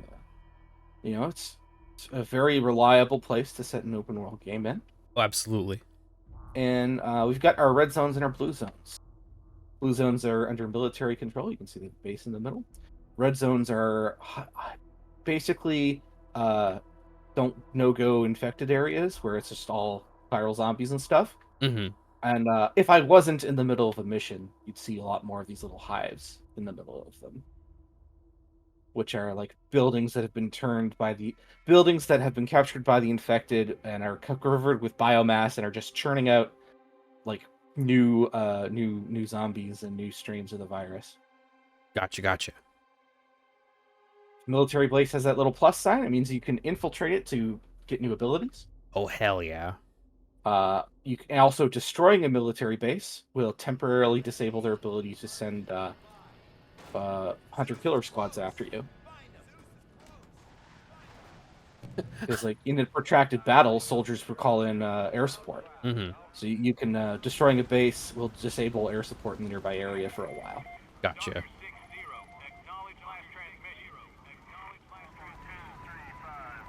it's a very reliable place to set an open world game in. Oh, absolutely. And we've got our red zones and our blue zones. Blue zones are under military control. You can see the base in the middle. Red zones are basically no-go infected areas where it's just all viral zombies and stuff. And if I wasn't in the middle of a mission, you'd see a lot more of these little hives in the middle of them, which are like buildings that have been captured by the infected and are covered with biomass and are just churning out like new zombies and new strains of the virus. Gotcha. Military base has that little plus sign. It means you can infiltrate it to get new abilities. Oh, hell yeah. You can also destroying a military base will temporarily disable their ability to send hunter-killer squads after you. Because like in a protracted battle, soldiers will call in air support. So you can destroying a base will disable air support in the nearby area for a while. Gotcha.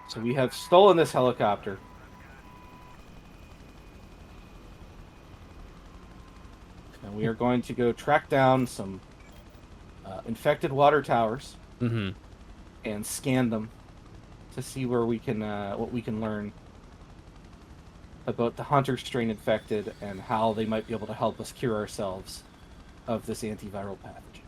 So we have stolen this helicopter. And we are going to go track down some infected water towers and scan them to see where we can what we can learn about the hunter strain infected and how they might be able to help us cure ourselves of this antiviral pathogen.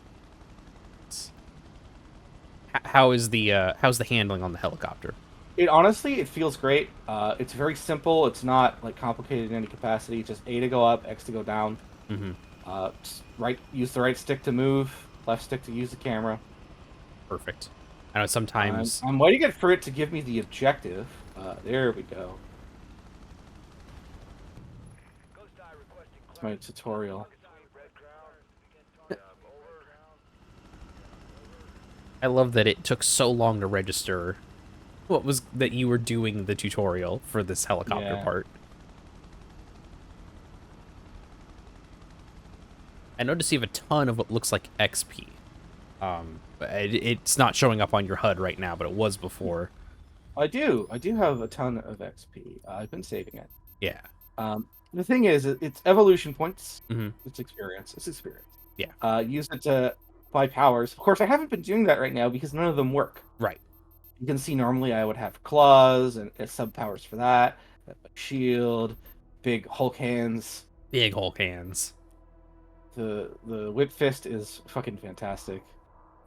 How's the handling on the helicopter? It feels great. It's very simple. It's not like complicated in any capacity. It's just A to go up, X to go down. Use the right stick to move, left stick to use the camera. Perfect. I know sometimes I'm waiting for it to give me the objective. There we go. It's my tutorial. I love that it took so long to register what was that you were doing the tutorial for this helicopter part. I noticed you have a ton of what looks like XP. It's not showing up on your HUD right now, but it was before. I do have a ton of XP. I've been saving it. Yeah. The thing is, it's evolution points. Mm-hmm. It's experience. Yeah. Use it to apply powers. Of course, I haven't been doing that right now because none of them work. Right. You can see normally I would have claws and sub powers for that, shield, big Hulk hands. Big Hulk hands. The whip fist is fucking fantastic.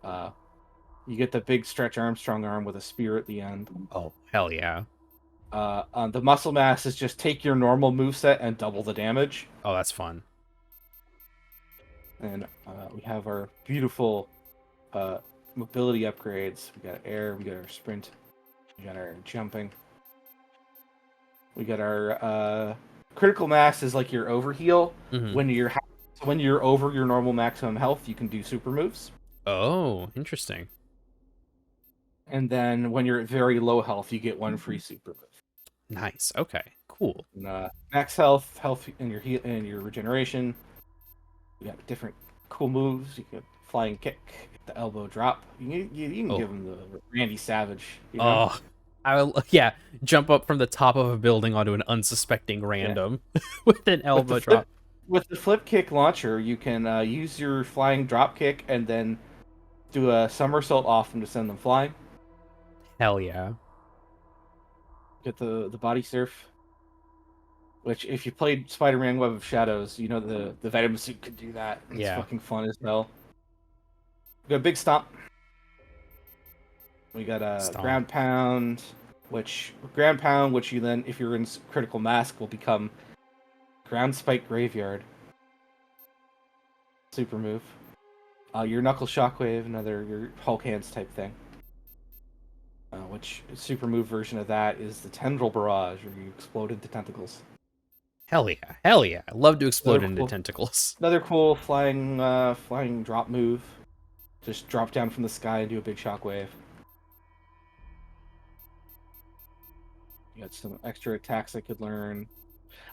You get the big stretch Armstrong arm with a spear at the end. Oh, hell yeah. The muscle mass is just take your normal moveset and double the damage. Oh, that's fun. And we have our beautiful mobility upgrades. We got air, we got our sprint, we got our jumping. We got our critical mass is like your overheal. When you're over your normal maximum health, you can do super moves. Oh, interesting. And then when you're at very low health, you get one free super move. Nice. Okay. Cool. And, max health, and your heal, and your regeneration. You got different cool moves. You get flying kick, the elbow drop. You can give him the Randy Savage. You know? Oh, jump up from the top of a building onto an unsuspecting random with an elbow drop. With the flip kick launcher, you can use your flying drop kick and then do a somersault off them to send them flying. Hell yeah. Get the body surf, which if you played Spider-Man Web of Shadows, you know the vitamin suit could do that. It's fucking fun as hell. We got a big stomp. We got a ground pound, which you then, if you're in critical mask, will become ground spike graveyard. Super move. Your knuckle shockwave, your Hulk hands type thing. Which super move version of that is the tendril barrage, where you explode into tentacles. Hell yeah! Hell yeah! I love to explode into tentacles. Another cool flying drop move. Just drop down from the sky and do a big shockwave. You got some extra attacks I could learn.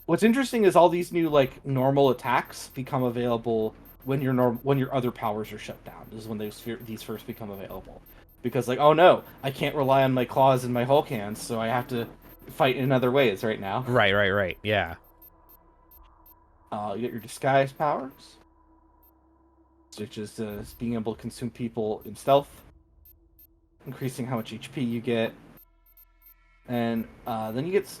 What's interesting is all these new normal attacks become available when your other powers are shut down. This is when these first become available. Because oh no, I can't rely on my claws and my Hulk hands, so I have to fight in other ways right now. Right. Yeah. You get your disguise powers, which is being able to consume people in stealth, increasing how much HP you get. And then you get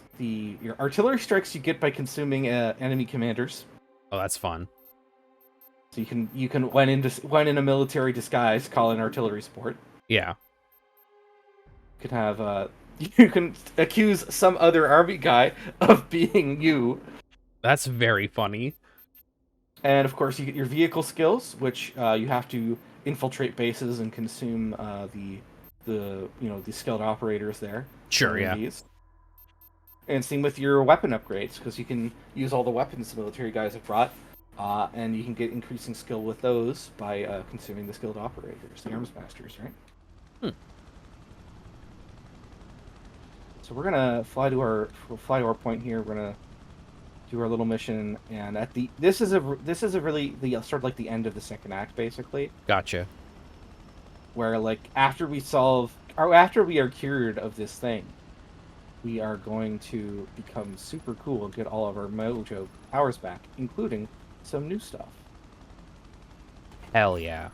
your artillery strikes you get by consuming enemy commanders. Oh, that's fun. So you can when in a military disguise, call in artillery support. Yeah. You can accuse some other army guy of being you. That's very funny. And of course, you get your vehicle skills, which you have to infiltrate bases and consume the skilled operators there. Sure, yeah. And same with your weapon upgrades, because you can use all the weapons the military guys have brought, and you can get increasing skill with those by consuming the skilled operators, the arms masters, right? So we're gonna fly to our point here. We're gonna do our little mission, and this is really the sort of the end of the second act, basically. Gotcha. Where after we are cured of this thing, we are going to become super cool and get all of our mojo powers back, including some new stuff. Hell yeah.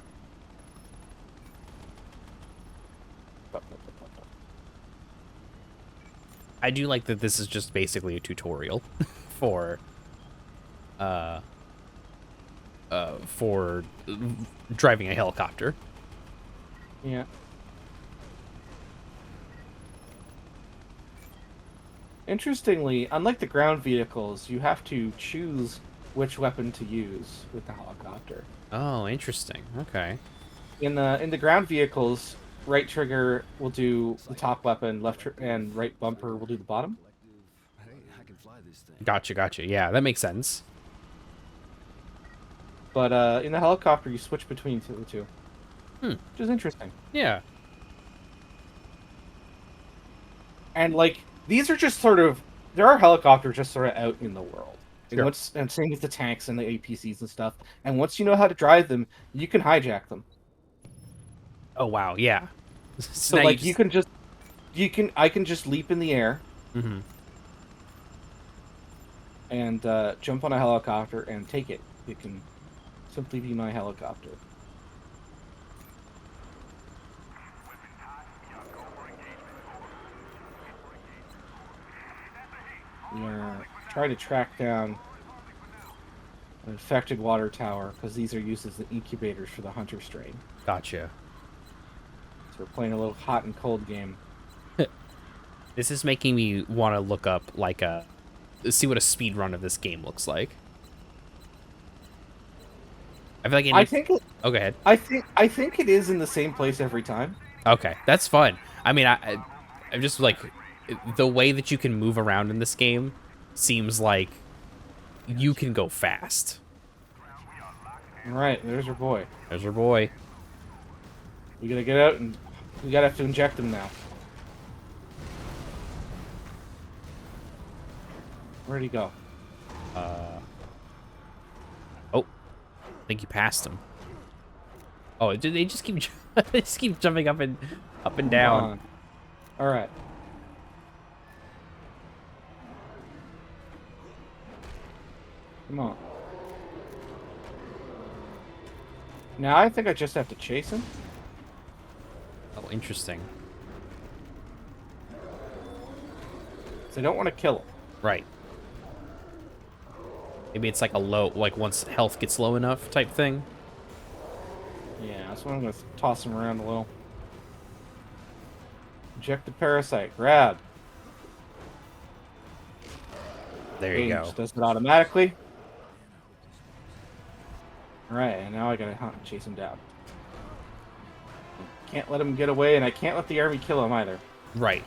I do like that this is just basically a tutorial for driving a helicopter. Yeah. Interestingly, unlike the ground vehicles, you have to choose which weapon to use with the helicopter. Oh, interesting. Okay. In the ground vehicles, right trigger will do the top weapon, and right bumper will do the bottom. Gotcha. Yeah, that makes sense. But in the helicopter, you switch between the two. Which is interesting. Yeah. And these are just there are helicopters just sort of out in the world. Sure. And same with the tanks and the APCs and stuff. And once you know how to drive them, you can hijack them. Oh wow, yeah. So I can just leap in the air. Mm-hmm. And jump on a helicopter and take it. It can simply be my helicopter. We are trying to track down an infected water tower, because these are used as the incubators for the hunter strain. Gotcha. So we're playing a little hot and cold game. This is making me want to look up, like, see what a speed run of this game looks like. I feel like it needs... Oh, go ahead. I think it is in the same place every time. Okay, that's fun. I mean, I'm just, like, the way that you can move around in this game seems like you can go fast. All right, there's your boy. There's your boy. We gotta get out, and we gotta have to inject him now. Where'd he go? Oh, I think you passed him. Oh, they just keep they just keep jumping up and down. All right. Come on. Now I think I just have to chase him. Oh, interesting. So I don't want to kill him. Right. Maybe it's like a low, like once health gets low enough type thing. Yeah, that's why I'm going to toss him around a little. Inject the parasite. Grab. There you go. Does it automatically. Alright, and now I gotta hunt and chase him down. Can't let him get away, and I can't let the army kill him either. Right.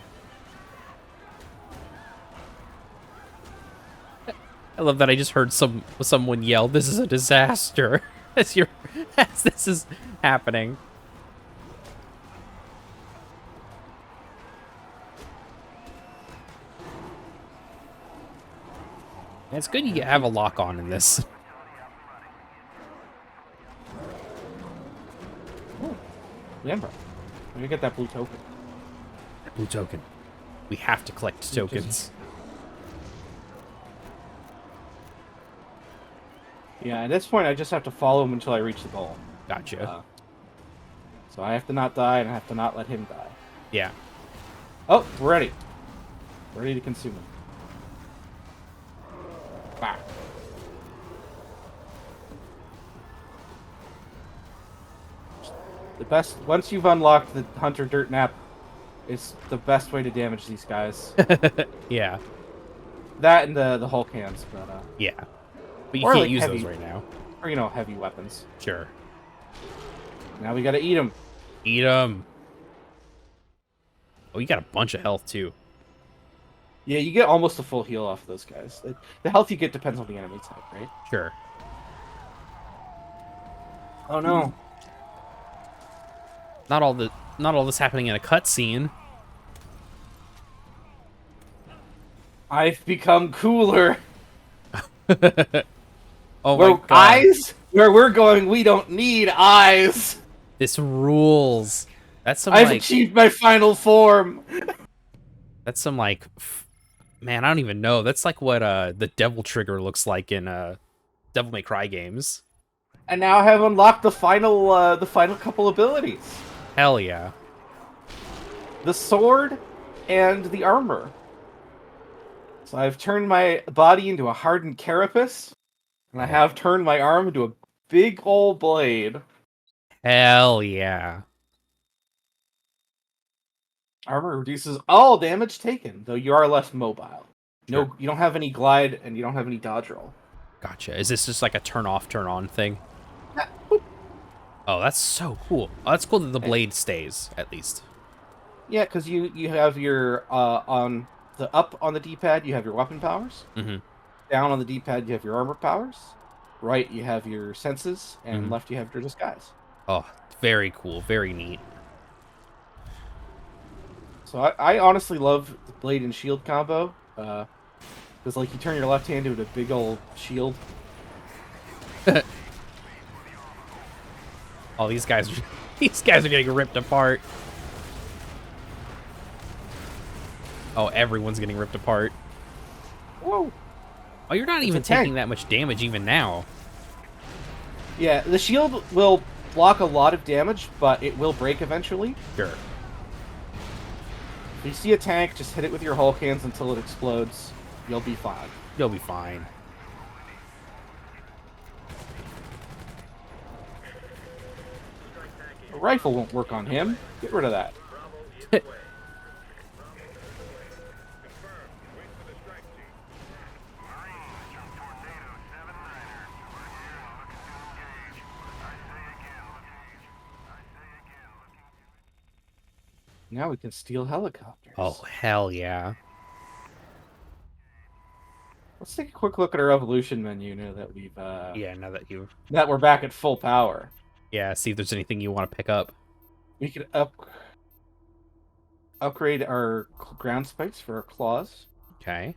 I love that I just heard someone yell, "This is a disaster," as this is happening. And it's good you have a lock on in this. Remember, let me get that blue token. Blue token. We have to collect tokens. Yeah, at this point, I just have to follow him until I reach the goal. Gotcha. So I have to not die, and I have to not let him die. Yeah. Oh, we're ready. Ready to consume him. Bah. The best, once you've unlocked the Hunter Dirt Nap, it's the best way to damage these guys. Yeah. That and the Hulk hands, but yeah. But you can't use those right now. Or, you know, heavy weapons. Sure. Now we gotta eat them. Eat them. Oh, you got a bunch of health, too. Yeah, you get almost a full heal off of those guys. The health you get depends on the enemy type, right? Sure. Oh, no. Not all this happening in a cutscene. I've become cooler. Oh my god. Eyes? Where we're going, we don't need eyes. This rules. That's some I've achieved my final form. That's some like man, I don't even know. That's like what the Devil Trigger looks like in Devil May Cry games. And now I have unlocked the final couple abilities. Hell yeah. The sword and the armor. So I've turned my body into a hardened carapace, and I have turned my arm into a big old blade. Hell yeah. Armor reduces all damage taken, though you are less mobile. Sure. No, you don't have any glide, and you don't have any dodge roll. Gotcha. Is this just like a turn off, turn on thing? Oh, that's so cool. Oh, that's cool that the blade stays, at least. Yeah, because you have your, on the up on the D-pad, you have your weapon powers. Mm-hmm. Down on the D-pad, you have your armor powers. Right, you have your senses. And left, you have your disguise. Oh, very cool. Very neat. So I honestly love the blade and shield combo. Because, like, you turn your left hand into a big old shield. Oh, these guys are getting ripped apart. Oh, everyone's getting ripped apart. Whoa. Oh, you're not even taking that much damage even now. Yeah, the shield will block a lot of damage, but it will break eventually. Sure. If you see a tank, just hit it with your Hulk hands until it explodes. You'll be fine. You'll be fine. A rifle won't work on him. Get rid of that. Now we can steal helicopters. Oh, hell yeah. Let's take a quick look at our evolution menu now that we've Yeah, now that you've... that we're back at full power. Yeah, see if there's anything you want to pick up. We could upgrade our ground spikes for our claws. Okay.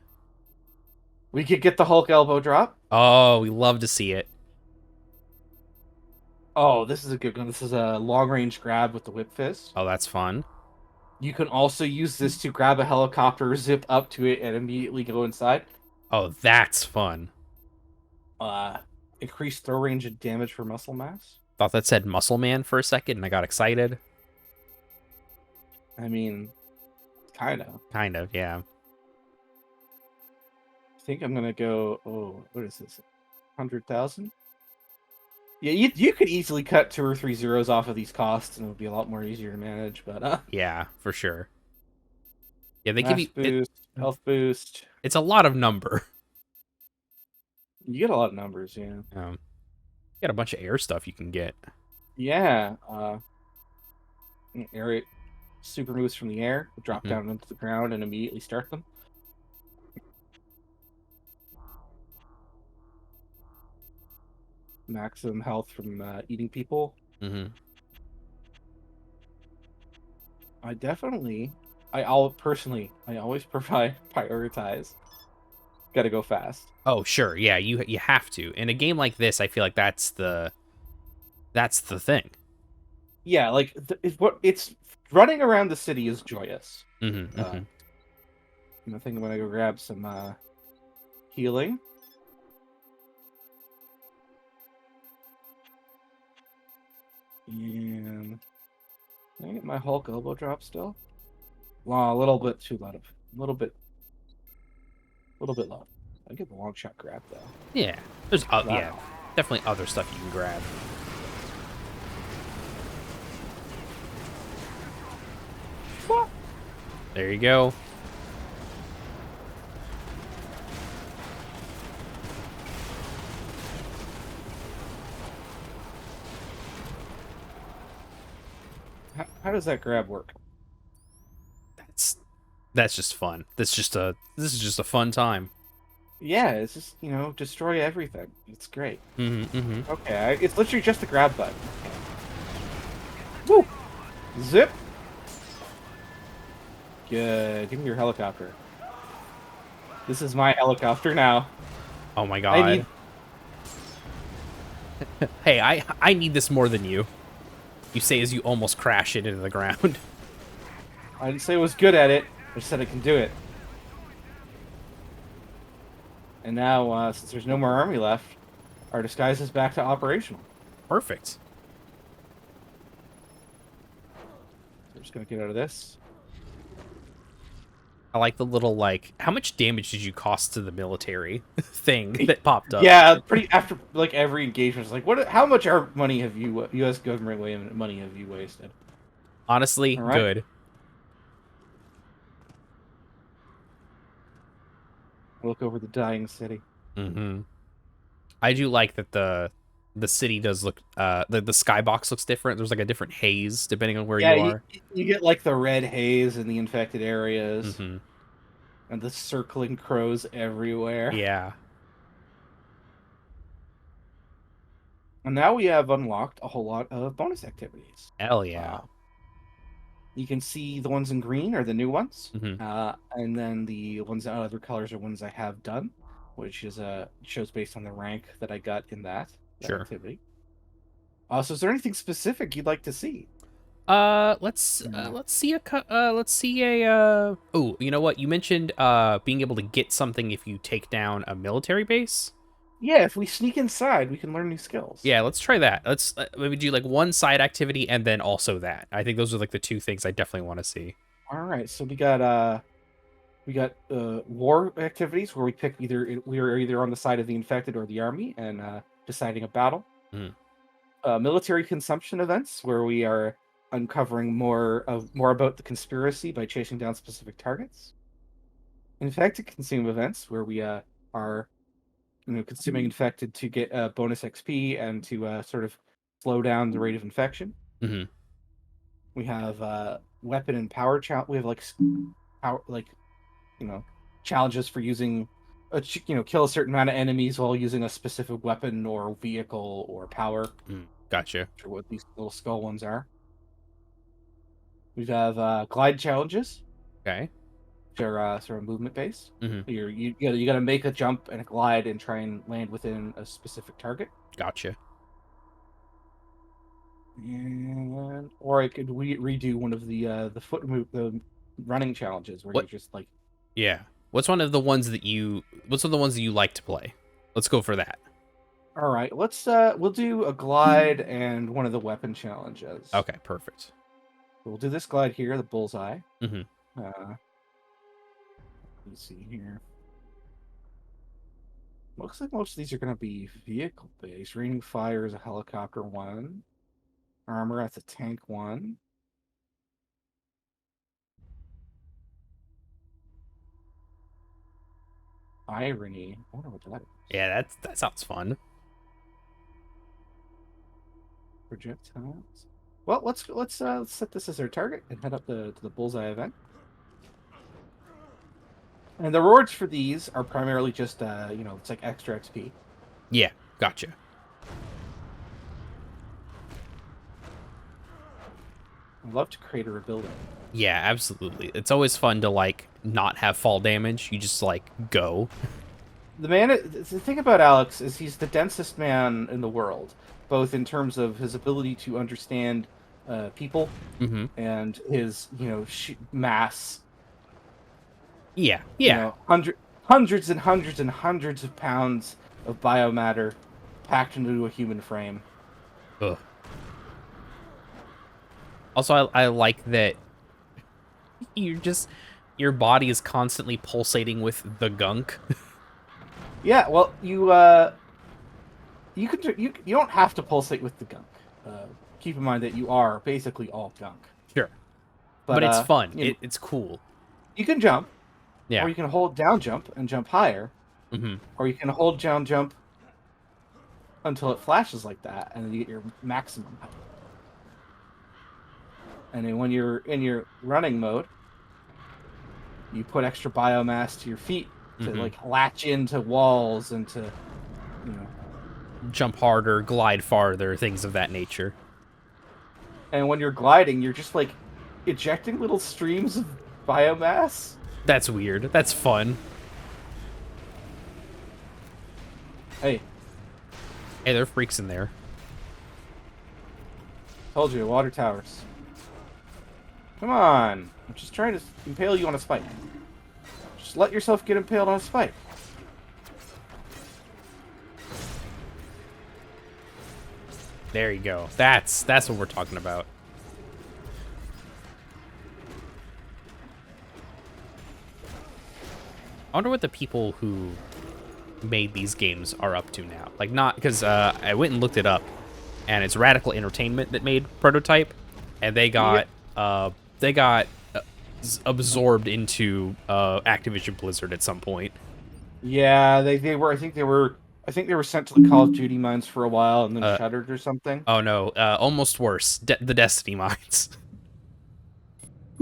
We could get the Hulk elbow drop. Oh, we love to see it. Oh, this is a good one. This is a long range grab with the whip fist. Oh, that's fun. You can also use this to grab a helicopter, zip up to it, and immediately go inside. Oh, that's fun. Increase throw range and damage for muscle mass. Thought that said Muscle Man for a second, and I got excited. I mean, kind of. Kind of, yeah. I think I'm gonna go. Oh, what is this? 100,000. Yeah, you could easily cut 2 or 3 zeros off of these costs, and it would be a lot more easier to manage. But yeah, for sure. Yeah, they give you boost, health boost. It's a lot of number. You get a lot of numbers, yeah. You got a bunch of air stuff you can get. Yeah. Air super moves from the air, drop down into the ground, and immediately start them. Maximum health from eating people. Mm-hmm. I always prioritize. Gotta go fast. Oh, sure. Yeah, you have to. In a game like this, I feel like that's the thing. Yeah, like it's running around the city is joyous. Mm-hmm, I think I'm gonna go grab some healing. And can I get my Hulk elbow drop still? Well, a little bit too low. A little bit low. I get the long shot grab though. Yeah, there's yeah, definitely other stuff you can grab. There you go. How does that grab work? That's just fun. This is just a fun time. Yeah, it's just, destroy everything. It's great. Mm-hmm. Okay, it's literally just the grab button. Woo! Zip! Good. Give me your helicopter. This is my helicopter now. Oh my god. Hey, I need this more than you. You say as you almost crash it into the ground. I didn't say I was good at it. I just said I can do it. And now, since there's no more army left, our disguise is back to operational. Perfect. So I'm just going to get out of this. I like the little, how much damage did you cost to the military thing that popped up? Yeah, after, every engagement, it's like, how much money have you, U.S. government money have you wasted? Honestly, right. Good. Look over the dying city. Mm-hmm. I do like that the city does look, the skybox looks different. There's, a different haze depending on where you are. You get, the red haze in the infected areas. Mm-hmm. And the circling crows everywhere. Yeah. And now we have unlocked a whole lot of bonus activities. Hell yeah. You can see the ones in green are the new ones. Mm-hmm. And then the ones in other colors are ones I have done, which is shows based on the rank that I got in that activity. So is there anything specific you'd like to see? Let's see a oh, you know what? You mentioned being able to get something if you take down a military base. Yeah, if we sneak inside, we can learn new skills. Yeah, let's try that. Let's maybe do one side activity and then also that. I think those are the two things I definitely want to see. All right, so we got We got war activities where we pick we are either on the side of the infected or the army and deciding a battle. Mm. Military consumption events where we are uncovering more about the conspiracy by chasing down specific targets. Infected consume events where we are consuming infected to get bonus XP and to sort of slow down the rate of infection. Mm-hmm. We have weapon and power challenge. We have power challenges for using kill a certain amount of enemies while using a specific weapon or vehicle or power. Gotcha. Or what these little skull ones are. We have glide challenges. Okay. Which are sort of movement based. Mm-hmm. You got to make a jump and a glide and try and land within a specific target. Gotcha. Or I could redo one of the running challenges where you're just like. Yeah. What's one of the ones that you like to play? Let's go for that. All right, we'll do a glide and one of the weapon challenges. Okay, perfect. We'll do this glide here, the bullseye. Mm-hmm. Let's see here. Looks like most of these are going to be vehicle based. Raining fire is a helicopter one. Armor, that's a tank one. Irony. I wonder what that is. Yeah, that sounds fun. Projectiles. Well, let's set this as our target and head up to the bullseye event. And the rewards for these are primarily just it's like extra XP. Yeah, gotcha. I'd love to create a rebuilding. Yeah, absolutely. It's always fun to not have fall damage. You just go. The thing about Alex is he's the densest man in the world, both in terms of his ability to understand people and his mass. Yeah, yeah. Hundreds and hundreds and hundreds of pounds of biomatter packed into a human frame. Ugh. Also, I like that your body is constantly pulsating with the gunk. Yeah, well, you don't have to pulsate with the gunk. Keep in mind that you are basically all gunk. Sure, but it's fun. It's cool. You can jump. Yeah. Or you can hold down jump and jump higher. Mm-hmm. Or you can hold down jump until it flashes like that, and then you get your maximum height. And then when you're in your running mode, you put extra biomass to your feet to latch into walls and to jump harder, glide farther, things of that nature. And when you're gliding, you're just ejecting little streams of biomass. That's weird. That's fun. Hey, there are freaks in there. Told you, water towers. Come on. I'm just trying to impale you on a spike. Just let yourself get impaled on a spike. There you go. That's what we're talking about. I wonder what the people who made these games are up to now. Not because I went and looked it up, and it's Radical Entertainment that made Prototype, and they got absorbed into Activision Blizzard at some point. Yeah, they were. I think they were sent to the Call of Duty mines for a while and then shuttered or something. Oh no, almost worse. The Destiny mines.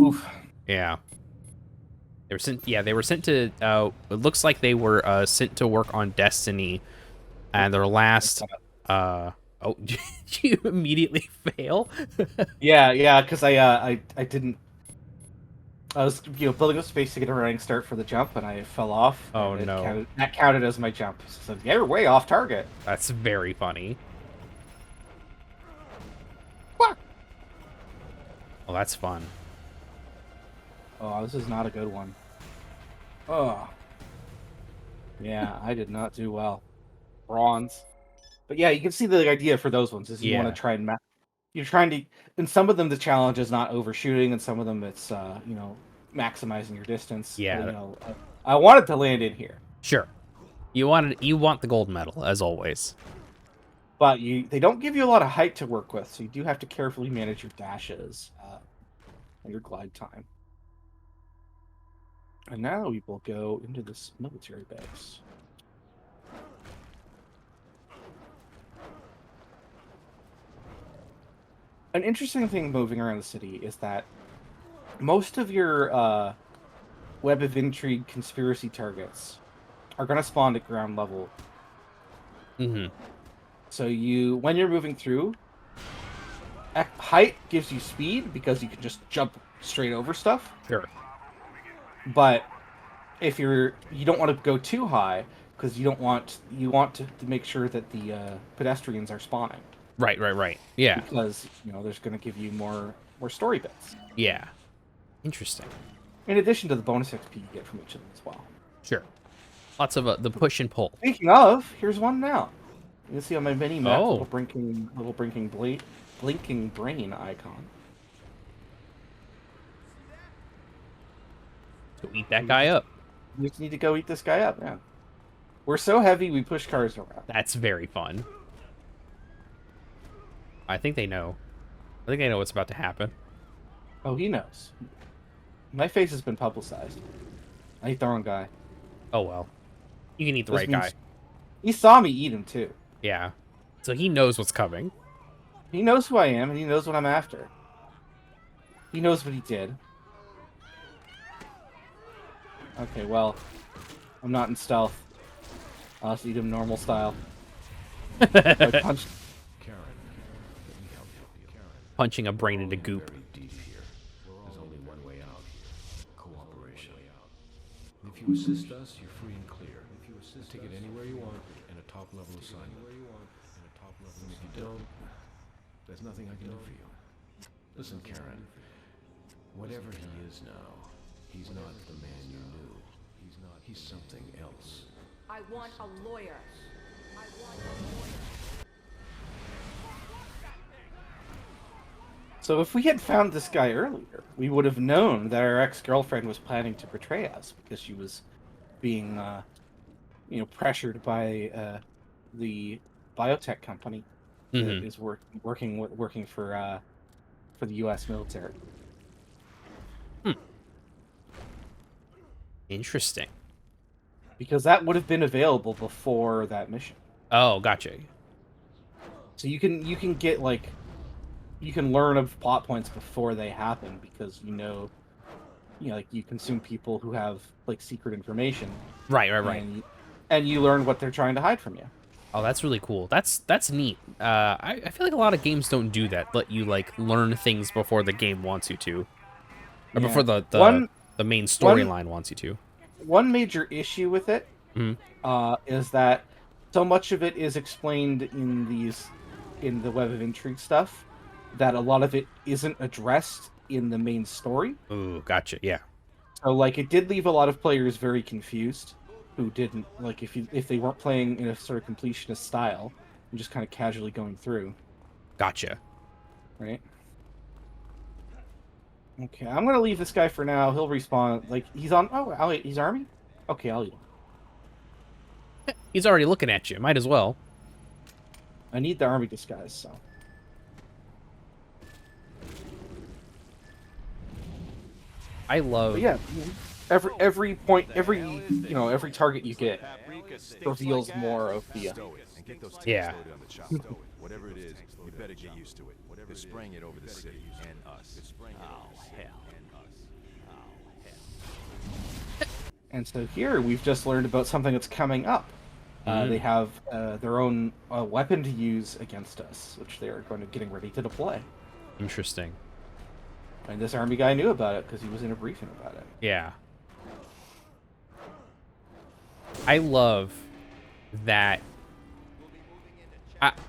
Oof. Yeah. They were sent to. It looks like they were sent to work on Destiny, and their last. Oh, did you immediately fail? Yeah, because I didn't. I was building up space to get a running start for the jump, and I fell off. Oh no! That counted as my jump. So you're way off target. That's very funny. What? Well, that's fun. Oh, this is not a good one. Oh. Yeah, I did not do well. Bronze. But yeah, you can see the idea for those ones is you want to try and you're trying to. In some of them, the challenge is not overshooting, and some of them it's maximizing your distance. Yeah. But, you know, I wanted to land in here. Sure. You want the gold medal, as always. But they don't give you a lot of height to work with, so you do have to carefully manage your dashes and your glide time. And now we will go into this military base. An interesting thing moving around the city is that most of your Web of Intrigue conspiracy targets are going to spawn at ground level. Mm-hmm. So when you're moving through, height gives you speed because you can just jump straight over stuff. Sure. But if you don't want to go too high because you want to make sure that the pedestrians are spawning. Right. Yeah. Because there's going to give you more story bits. Yeah. Interesting. In addition to the bonus XP you get from each of them as well. Sure. Lots of the push and pull. Speaking of, here's one now. You can see on my mini map Oh. little blinking brain icon. So eat that guy up. You just need to go eat this guy up, yeah. We're so heavy we push cars around. That's very fun. I think they know. I think they know what's about to happen. Oh, he knows. My face has been publicized. I ate the wrong guy. Oh well. You can eat the This right means- guy. He saw me eat him too. Yeah. So he knows what's coming. He knows who I am and he knows what I'm after. He knows what he did. Okay, well, I'm not in stealth. I'll just eat him normal style. I punched. Punching a brain into goop. There's only one way out here. Cooperation. If you assist us, you're free and clear. If you assist take it anywhere you want in a top level assignment. And if you don't, there's nothing I can do for you. Listen, Karen. Whatever he is now, he's not the man you knew. He's something else. I want a lawyer. I want a lawyer. So if we had found this guy earlier, we would have known that our ex-girlfriend was planning to betray us because she was being, pressured by the biotech company that is working for the U.S. military. Interesting. Because that would have been available before that mission. Oh, gotcha. So you can get you can learn of plot points before they happen because you consume people who have secret information. Right. And you learn what they're trying to hide from you. Oh, that's really cool. That's neat. I feel like a lot of games don't do that. Let you learn things before the game wants you to, or before the main storyline wants you to. One major issue with it is that so much of it is explained in the Web of Intrigue stuff that a lot of it isn't addressed in the main story. Ooh, gotcha. Yeah. So it did leave a lot of players very confused who didn't if they weren't playing in a sort of completionist style and just kind of casually going through. Gotcha. Right. Okay, I'm gonna leave this guy for now. He'll respawn. He's on. Oh, he's army. Okay, I'll eat him. He's already looking at you. Might as well. I need the army disguise, so. I love. But yeah, every point, every target you get reveals more of the. Yeah. Whatever it is, you better get used to it. They're spraying it over the city and us. Oh hell. And so here we've just learned about something that's coming up. They have their own weapon to use against us, which they are getting ready to deploy. Interesting. And this army guy knew about it because he was in a briefing about it. Yeah. I love that.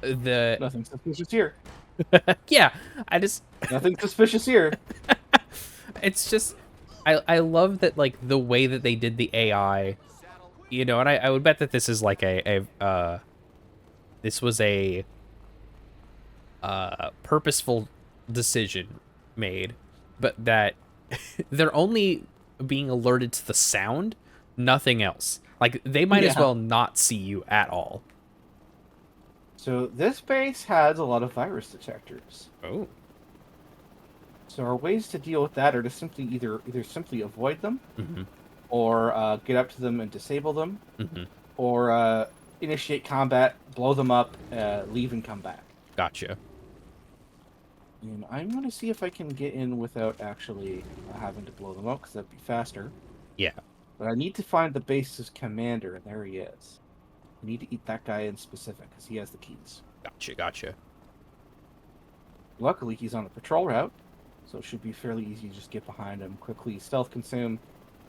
Nothing suspicious here. Yeah, nothing suspicious here. It's just I love that the way that they did the AI, and I would bet that this is this was a purposeful decision made, but that they're only being alerted to the sound, nothing else. Like, they might as Yeah. well not see you at all. So this base has a lot of virus detectors. Oh. So our ways to deal with that are to simply either simply avoid them, Mm-hmm. or get up to them and disable them, Mm-hmm. or initiate combat, blow them up, leave and come back. Gotcha. And I'm going to see if I can get in without actually having to blow them up, because that'd be faster. Yeah. But I need to find the base's commander, and there he is. I need to eat that guy in specific, because he has the keys. Gotcha. Luckily, he's on a patrol route, so it should be fairly easy to just get behind him, quickly stealth consume,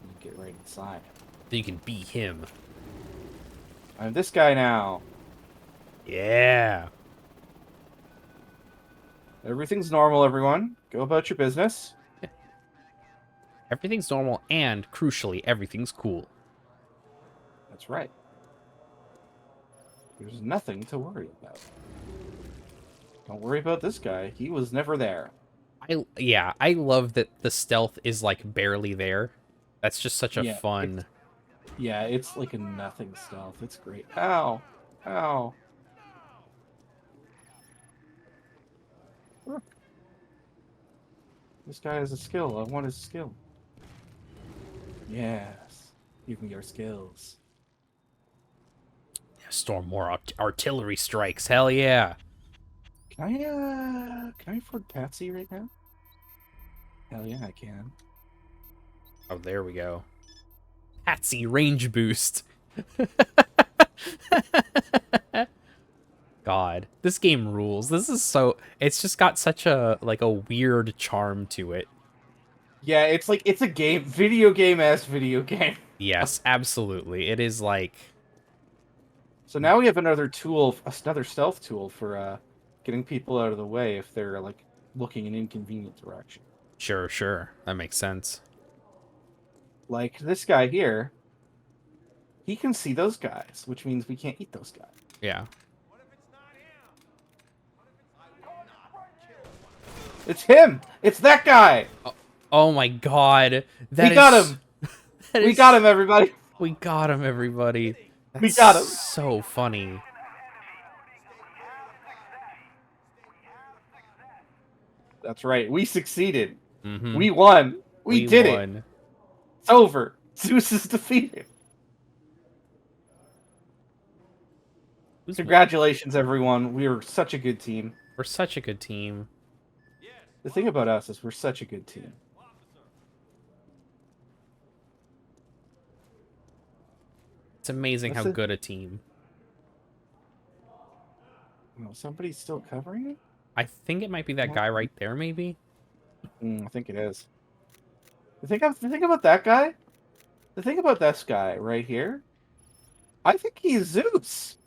and get right inside. Then you can be him. I'm this guy now. Yeah. Everything's normal, everyone. Go about your business. Everything's normal, and, crucially, everything's cool. That's right. There's nothing to worry about. Don't worry about this guy. He was never there. I love that the stealth is, like, barely there. That's just such a fun... It's like a nothing stealth. It's great. Ow. Ow. Look. This guy has a skill. I want his skill. Yes. Give me your skills. Storm more artillery strikes. Hell yeah. Can I afford Patsy right now? Hell yeah, I can. Oh, there we go. Patsy range boost. God, this game rules. This is so... It's just got such a, like, a weird charm to it. Yeah, it's like, it's a game. Video game-ass video game. Yes, absolutely. It is like... So now we have another tool, another stealth tool for getting people out of the way if they're, like, looking in inconvenient direction. Sure. That makes sense. Like, this guy here, he can see those guys, which means we can't eat those guys. Yeah. It's him! It's that guy! Oh my god. We got him! We got him, everybody! We got him, everybody. We got him! So funny. That's right. We succeeded. Mm-hmm. We won. We did it. It's over. Zeus is defeated. Congratulations, everyone. We are such a good team. We're such a good team. The thing about us is we're such a good team. It's amazing how good a team. Oh, somebody's still covering it? I think it might be that guy right there, maybe? I think it is. The thing about that guy? The thing about this guy right here? I think he's Zeus.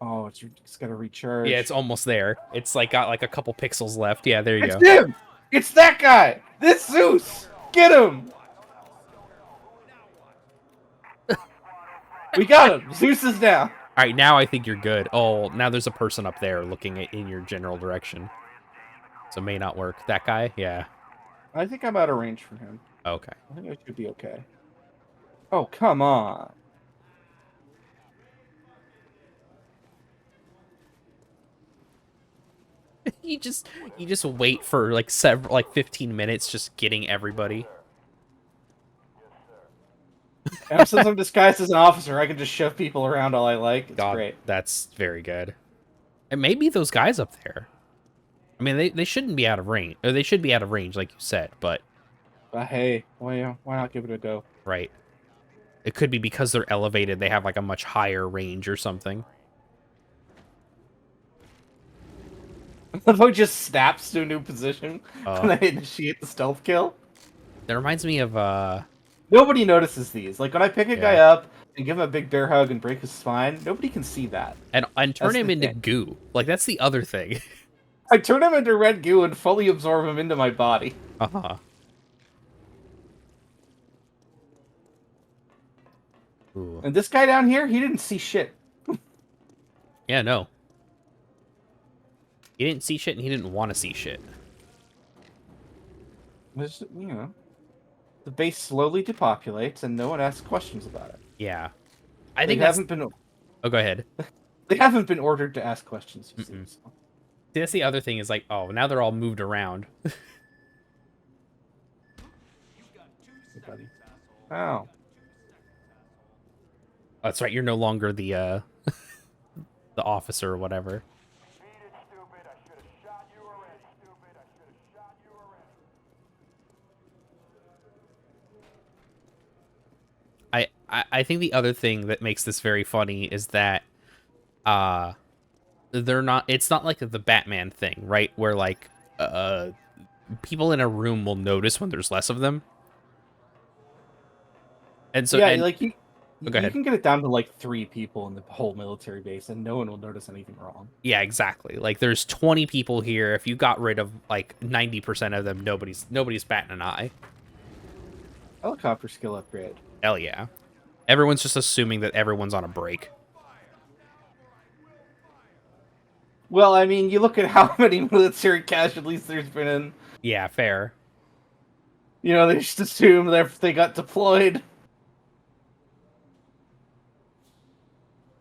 Oh, it's got to recharge. Yeah, it's almost there. It's like got like a couple pixels left. Yeah, there you go. It's him! It's that guy! This Zeus! Get him! We got him! Zeus is down! Alright, now I think you're good. Oh, now there's a person up there looking in your general direction. So it may not work. That guy? Yeah. I think I'm out of range for him. Okay. I think I should be okay. Oh, come on. you just wait for like 15 minutes just getting everybody. And since I'm disguised as an officer, I can just shove people around all I like. It's great. That's very good. And maybe those guys up there. I mean, they shouldn't be out of range. Or they should be out of range, like you said, but... hey, why not give it a go? Right. It could be because they're elevated, they have like a much higher range or something. It just snaps to a new position and they initiate the stealth kill. That reminds me of... Nobody notices these. Like, when I pick a guy up and give him a big bear hug and break his spine, nobody can see that. And turn him into goo. Like, that's the other thing. I turn him into red goo and fully absorb him into my body. Uh-huh. And this guy down here, he didn't see shit. Yeah, no. He didn't see shit and he didn't want to see shit. It's, you know, The base slowly depopulates, and no one asks questions about it. Yeah. I They think haven't been. Oh, go ahead. They haven't been ordered to ask questions. You see, so. See, that's the other thing is like, oh, now they're all moved around. Hey, buddy. Oh. That's right. You're no longer the the officer or whatever. I think the other thing that makes this very funny is that it's not like the Batman thing, right? Where like people in a room will notice when there's less of them. And so yeah, like you go ahead. can get it down to like 3 people in the whole military base, and no one will notice anything wrong. Yeah, exactly. Like there's 20 people here. If you got rid of like 90% of them, nobody's batting an eye. Helicopter skill upgrade. Hell yeah. Everyone's just assuming that everyone's on a break. Well, I mean, you look at how many military casualties there's been in. Yeah, fair. You know, they just assume that they got deployed.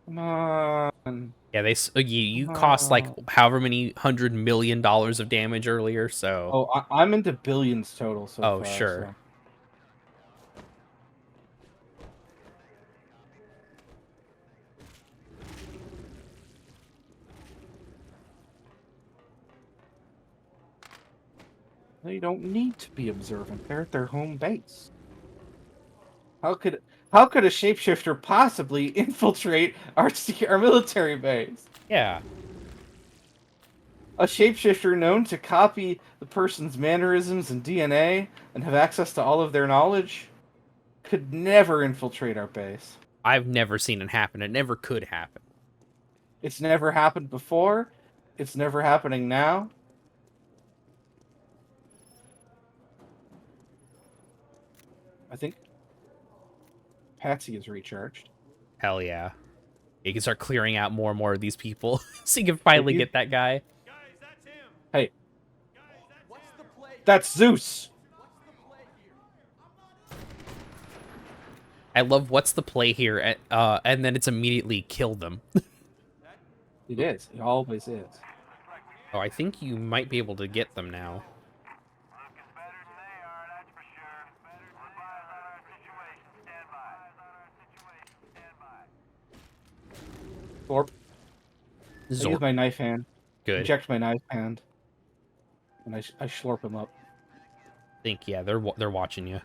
Come on. Yeah, you cost like however many $100 million of damage earlier, so... Oh, I'm into billions total so far. Oh, sure. So. They don't need to be observant. They're at their home base. How could a shapeshifter possibly infiltrate our military base? Yeah. A shapeshifter known to copy the person's mannerisms and DNA and have access to all of their knowledge could never infiltrate our base. I've never seen it happen. It never could happen. It's never happened before. It's never happening now. I think Patsy is recharged. Hell yeah. You can start clearing out more and more of these people so you can finally get that guy. Hey. That's Zeus! I love what's the play here, and then it's immediately kill them. It is. It always is. Oh, I think you might be able to get them now. Thorpe. I use my knife hand. Good. Inject my knife hand. And I slurp him up. I think, yeah, they're watching you.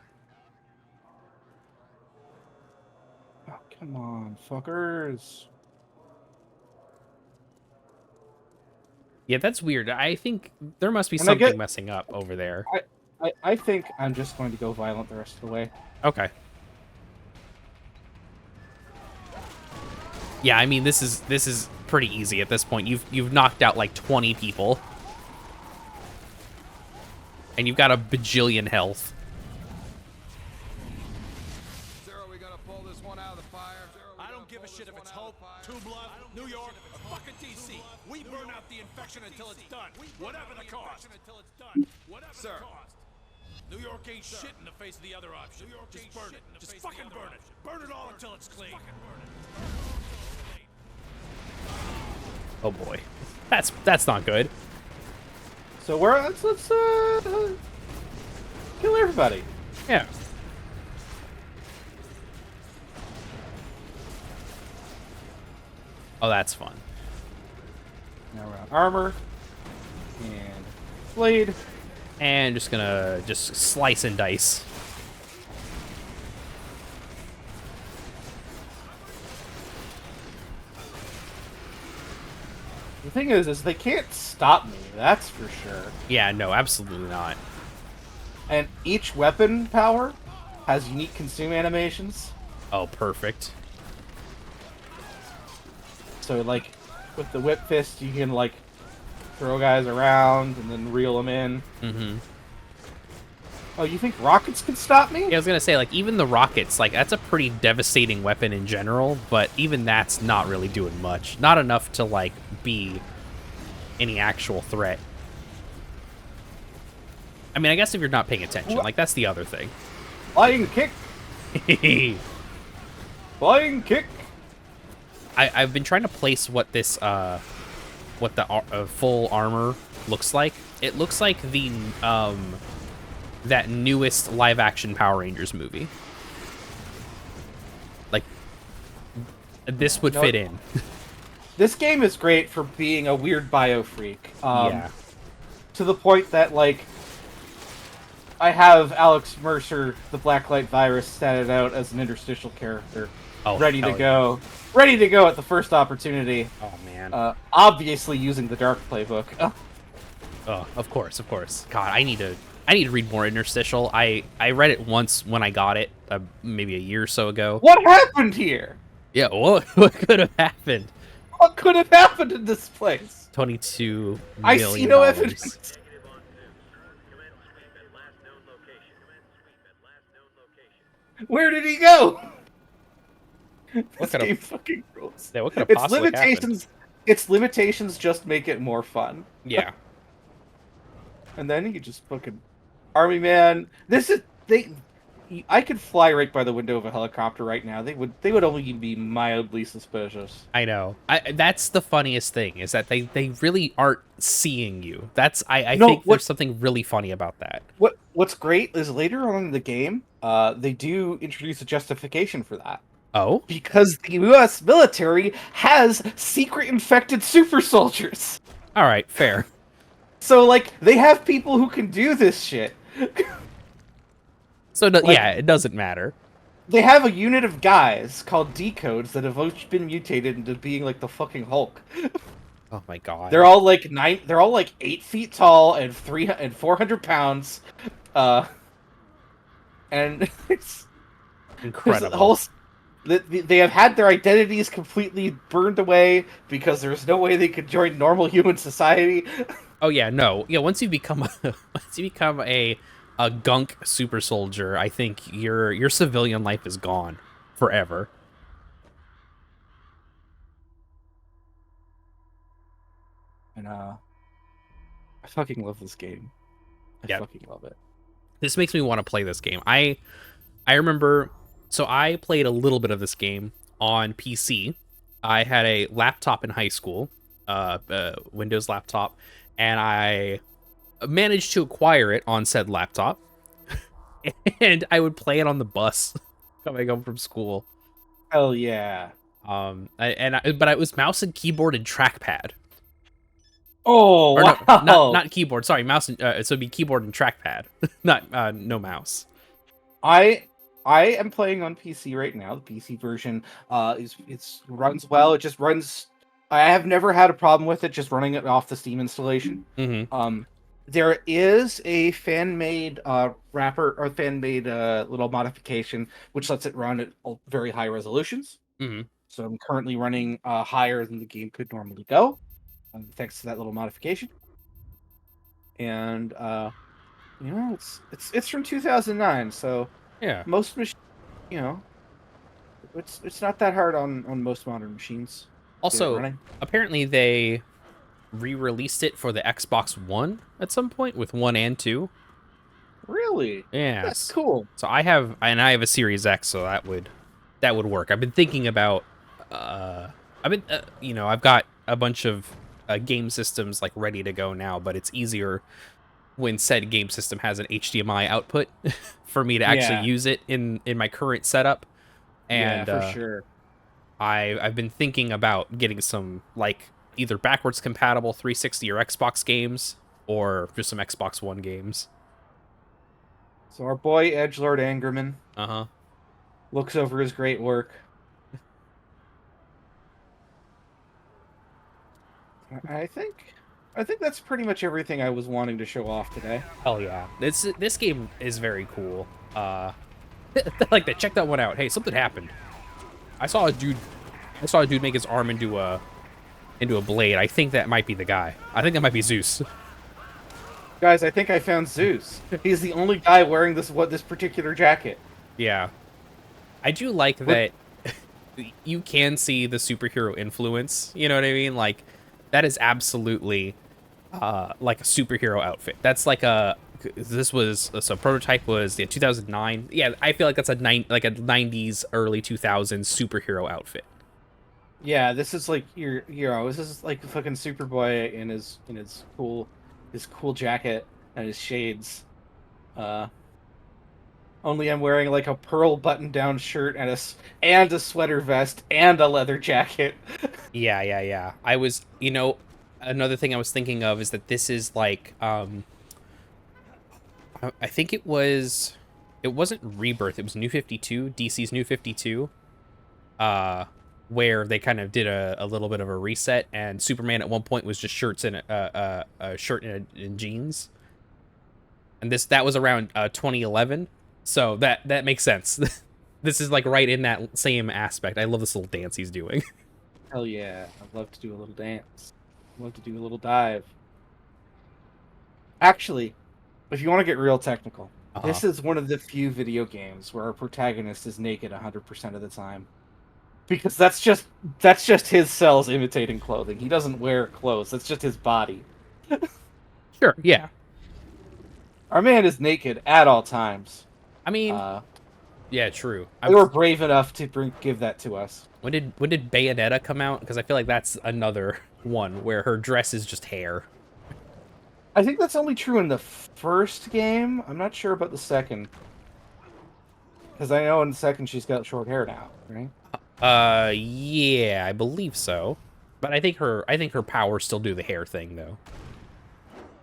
Oh, come on, fuckers. Yeah, that's weird. I think there must be something messing up over there. I think I'm just going to go violent the rest of the way. Okay. Yeah, I mean this is pretty easy at this point. You've knocked out like 20 people. And you've got a bajillion health. Zero, we gotta pull this one out of the fire. I don't give a shit if it's Hope, Two Blood, New York, or fucking DC. We burn out the infection until it's done. Whatever the cost. Sir. New York ain't shit in the face of the other option. Just burn it. Just fucking burn it. Burn it all until it's clean. Oh boy. That's not good. So let's kill everybody. Yeah. Oh, that's fun. Now we're on armor and blade. And just gonna slice and dice. The thing is they can't stop me, that's for sure. Yeah, no, absolutely not. And each weapon power has unique consume animations. Oh, perfect. So, like, with the whip fist, you can, like, throw guys around and then reel them in. Mm-hmm. Oh, you think rockets can stop me? Yeah, I was gonna say, like, even the rockets, like, that's a pretty devastating weapon in general, but even that's not really doing much. Not enough to, like, be any actual threat. I mean, I guess if you're not paying attention, like, that's the other thing. Flying kick! Flying kick! I've been trying to place what this, what the full armor looks like. It looks like the, that newest live-action Power Rangers movie. Like, this would fit in. This game is great for being a weird bio freak. Yeah. To the point that, like, I have Alex Mercer, the Blacklight Virus, statted out as an interstitial character. Ready to go. Ready to go at the first opportunity. Oh, man. Obviously using the Dark playbook. Oh, of course, of course. God, I need to read more interstitial. I read it once when I got it, maybe a year or so ago. What happened here? Yeah, what could have happened? What could have happened in this place? $22 million. I see no evidence. Where did he go? This game fucking rules. Yeah, what could have possibly happened? Its limitations just make it more fun. Yeah. And then you just fucking Army Man. I could fly right by the window of a helicopter right now. They would only be mildly suspicious. I know. That's the funniest thing, is that they really aren't seeing you. I think there's something really funny about that. What's great is later on in the game, they do introduce a justification for that. Oh? Because the US military has secret infected super soldiers. All right, fair. So, like, they have people who can do this shit. So, yeah, it doesn't matter. They have a unit of guys called decodes that have been mutated into being like the fucking Hulk. Oh my god. They're all like 8 feet tall and 400 pounds. And it's incredible. They have had their identities completely burned away because there's no way they could join normal human society. Oh yeah, no. Yeah, once you become a gunk super soldier, I think your civilian life is gone forever. And I fucking love this game. I fucking love it. This makes me want to play this game. I remember, so I played a little bit of this game on PC. I had a laptop in high school, Windows laptop, and I managed to acquire it on said laptop. And I would play it on the bus coming home from school. Hell yeah. But it was mouse and keyboard and trackpad. Oh, or wow. No, not keyboard. Sorry, mouse. So it'd be keyboard and trackpad, not no mouse. I am playing on PC right now. The PC version runs well. It just runs. I have never had a problem with it just running it off the Steam installation. Mm-hmm. There is a fan-made wrapper or fan-made little modification which lets it run at very high resolutions. Mm-hmm. So I'm currently running higher than the game could normally go, thanks to that little modification. And it's from 2009, so yeah, most machines, it's not that hard on most modern machines. Also, apparently they re-released it for the Xbox One at some point with 1 and 2. Really? Yeah, that's cool. So I have a Series X, so that would work. I've been thinking about I've got a bunch of game systems like ready to go now, but it's easier when said game system has an HDMI output for me to actually use it in my current setup. And for sure. I've been thinking about getting some like either backwards compatible 360 or Xbox games, or just some Xbox One games. So our boy Edgelord Angerman looks over his great work. I think that's pretty much everything I was wanting to show off today. Hell yeah. This game is very cool. Like they check that one out. Hey, something happened. I saw a dude make his arm into a blade. I think that might be the guy. I think that might be Zeus. Guys, I think I found Zeus. He's the only guy wearing this particular jacket. Yeah. I do like that you can see the superhero influence, you know what I mean? Like that is absolutely like a superhero outfit. That's like this was so prototype was 2009. Yeah, I feel like that's a 90s, early 2000s superhero outfit. Yeah, this is like your hero. This is like fucking Superboy in his cool jacket and his shades. Only I'm wearing like a pearl button-down shirt and a sweater vest and a leather jacket. Yeah. I was, another thing I was thinking of is that this is like, I think it wasn't Rebirth, it was New 52, DC's New 52, where they kind of did a little bit of a reset, and Superman at one point was just shirts and a shirt and jeans, and that was around 2011, so that makes sense. This is like right in that same aspect. I love this little dance he's doing. Hell yeah, I'd love to do a little dance. I'd love to do a little dive. Actually, if you want to get real technical, this is one of the few video games where our protagonist is naked 100% of the time. Because that's just his cells imitating clothing. He doesn't wear clothes. That's just his body. Sure, yeah. Our man is naked at all times. I mean, yeah, true. They were brave enough to give that to us. When did Bayonetta come out? Because I feel like that's another one where her dress is just hair. I think that's only true in the first game. I'm not sure about the second. Because I know in the second she's got short hair now, right? Yeah, I believe so. But I think her powers still do the hair thing though.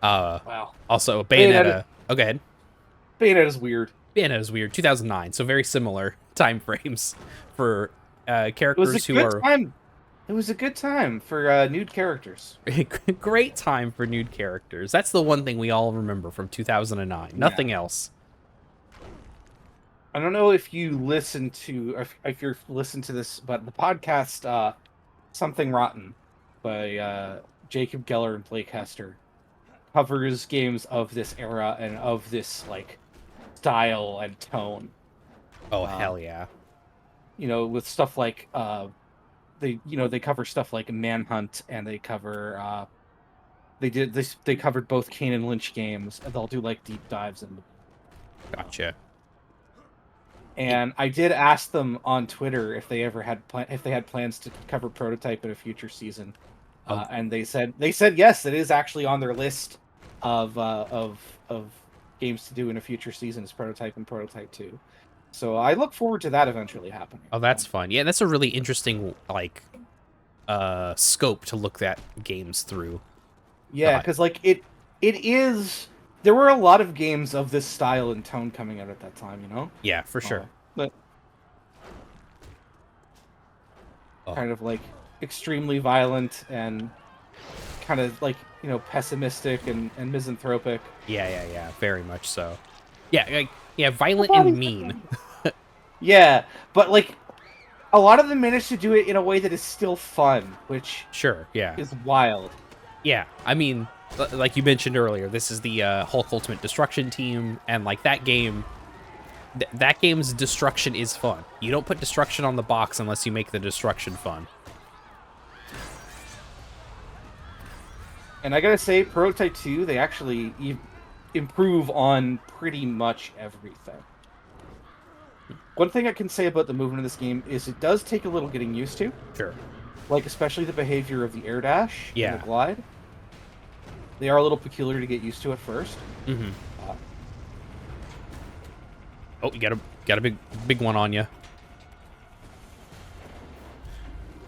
Wow. Also, Bayonetta. Oh, go ahead. Bayonetta's weird. Bayonetta's weird. 2009, so very similar time frames for characters who are. It was a good time for nude characters. Great time for nude characters. That's the one thing we all remember from 2009. Nothing else. I don't know if you listen to if you're listening to this, but the podcast Something Rotten by Jacob Geller and Blake Hester covers games of this era and of this like style and tone. Oh hell yeah! With stuff like they cover stuff like Manhunt, and they cover they covered both Kane and Lynch games, and they'll do like deep dives in them. Gotcha. And I did ask them on Twitter if they ever had plans to cover Prototype in a future season, and they said yes, it is actually on their list of games to do in a future season is Prototype and Prototype 2. So I look forward to that eventually happening. Oh, that's fun. Yeah, that's a really interesting scope to look at games through. Yeah, because it is. There were a lot of games of this style and tone coming out at that time, Yeah, for sure. But kind of like extremely violent and kind of like pessimistic and misanthropic. Yeah, very much so. Yeah, violent and mean. Yeah, but like a lot of them managed to do it in a way that is still fun, which is wild. Yeah, I mean, like you mentioned earlier, this is the Hulk Ultimate Destruction team, and like that game, that game's destruction is fun. You don't put destruction on the box unless you make the destruction fun. And I gotta say, Prototype 2, they actually improve on pretty much everything. One thing I can say about the movement of this game is it does take a little getting used to. Sure. Like, especially the behavior of the air dash and the glide. They are a little peculiar to get used to at first. Mm-hmm. Oh, you got a big one on you.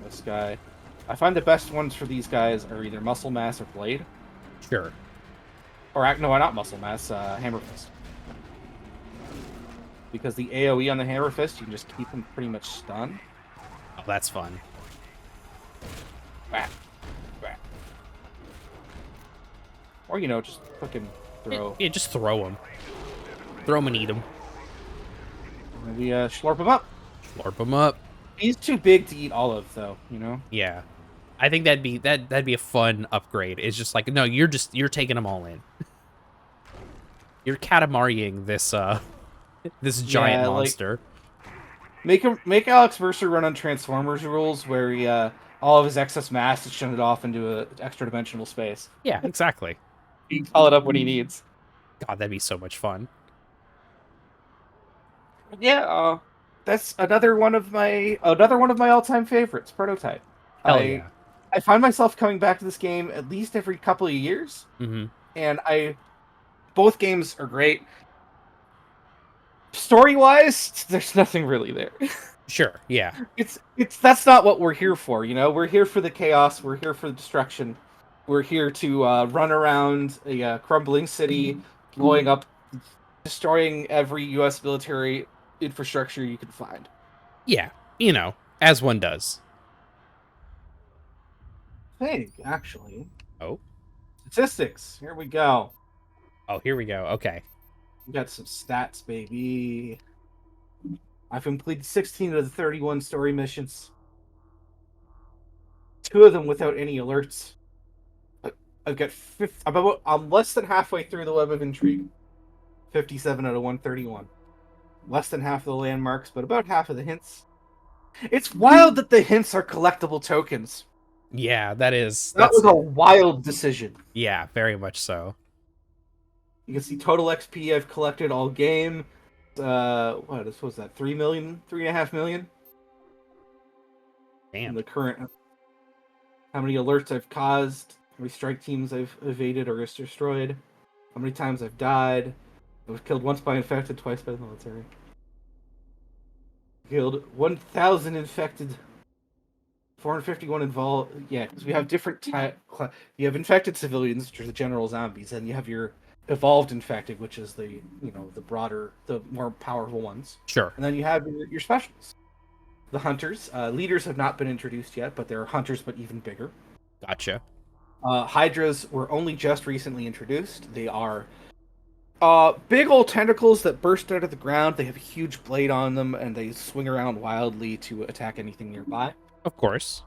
This guy. I find the best ones for these guys are either Muscle Mass or Blade. Sure. Or, no, not Muscle Mass, Hammer Fist. Because the AoE on the Hammer Fist, you can just keep them pretty much stunned. Oh, that's fun. Whack. Whack. Or, just fucking throw. Yeah, just throw them. Throw them and eat them. Maybe slurp them up. Slurp them up. He's too big to eat olive, though, Yeah. I think that'd be a fun upgrade. It's just like, no, you're taking them all in. You're Katamariing this this giant monster. Make Alex Mercer run on Transformers rules where he all of his excess mass is shunted off into an extra dimensional space. Yeah, exactly. He can call it up when he needs. God, that'd be so much fun. Yeah, that's another one of my all-time favorites, Prototype. Hell yeah. I find myself coming back to this game at least every couple of years, Mm-hmm. and both games are great. Story-wise, there's nothing really there. Sure, yeah. It's that's not what we're here for, you know? We're here for the chaos, we're here for the destruction. We're here to run around a crumbling city, blowing up, destroying every US military infrastructure you can find. Yeah, you know, as one does. Hey, actually. Oh? Statistics. Here we go. Oh, here we go. Okay. We got some stats, baby. I've completed 16 of the 31 story missions. 2 of them without any alerts. I've got I'm less than halfway through the Web of Intrigue. 57 out of 131. Less than half of the landmarks, but about half of the hints. It's wild that the hints are collectible tokens. Yeah, that is. That was a wild decision. Yeah, very much so. You can see total XP I've collected all game. What was that? 3 million? 3.5 million? Damn. In the current. How many alerts I've caused. How many strike teams I've evaded or destroyed. How many times I've died. I was killed once by infected, twice by the military. Killed 1,000 infected. 451 involved. Yeah, because we have different you have infected civilians, which are the general zombies, and you have your evolved infected, which is the broader, the more powerful ones. Sure. And then you have your specials. The hunters. Leaders have not been introduced yet, but they're hunters, but even bigger. Gotcha. Hydras were only just recently introduced. They are big old tentacles that burst out of the ground. They have a huge blade on them, and they swing around wildly to attack anything nearby. Of course.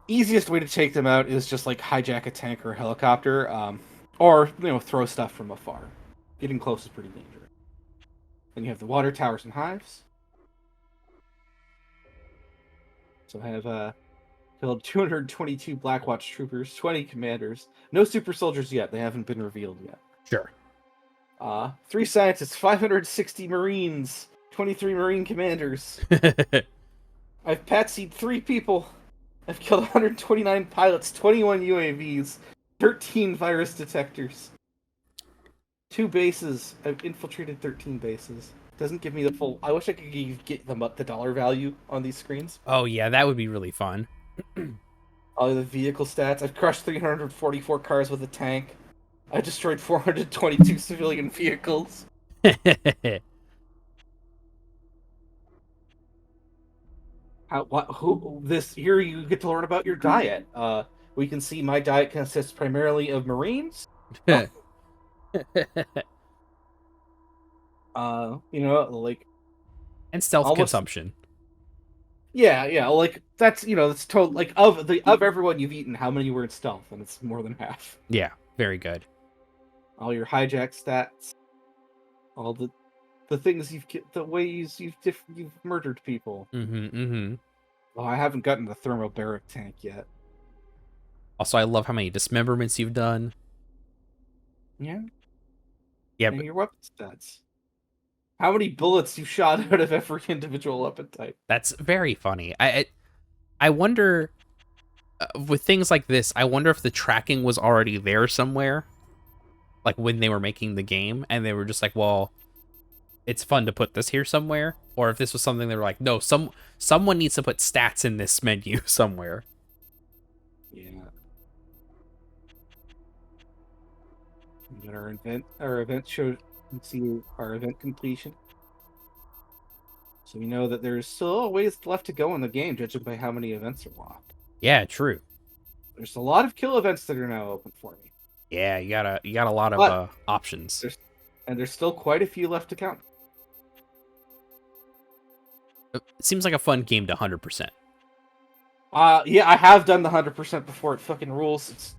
Easiest way to take them out is just like hijack a tank or a helicopter, or throw stuff from afar. Getting close is pretty dangerous. Then you have the water towers and hives. So I have killed 222 Blackwatch troopers, 20 commanders. No super soldiers yet. They haven't been revealed yet. Sure. 3 scientists, 560 marines, 23 marine commanders. I've patsied 3 people. I've killed 129 pilots, 21 UAVs, 13 virus detectors. 2 bases. I've infiltrated 13 bases. Doesn't give me the full. I wish I could get the dollar value on these screens. Oh yeah, that would be really fun. All the vehicle stats. I've crushed 344 cars with a tank. I destroyed 422 civilian vehicles. Here you get to learn about your diet. We can see my diet consists primarily of Marines. And stealth consumption. Yeah, like that's total of everyone you've eaten, how many were in stealth, and it's more than half. Yeah, very good. All your hijack stats, all the things the ways you've murdered people. Well, I haven't gotten the thermobaric tank yet. Also, I love how many dismemberments you've done. Yeah. Yeah, and your weapon stats. How many bullets you shot out of every individual weapon type. That's very funny. I wonder, with things like this, I wonder if the tracking was already there somewhere. Like when they were making the game, and they were just like, well, it's fun to put this here somewhere. Or if this was something they were like, no, someone needs to put stats in this menu somewhere. Yeah. We got our event show. Let's see our event completion. So we know that there's still a ways left to go in the game, judging by how many events are locked. Yeah, true. There's a lot of kill events that are now open for me. Yeah, you got a lot of options. There's still quite a few left to count. It seems like a fun game to 100%. Yeah, I have done the 100% before. It fucking rules.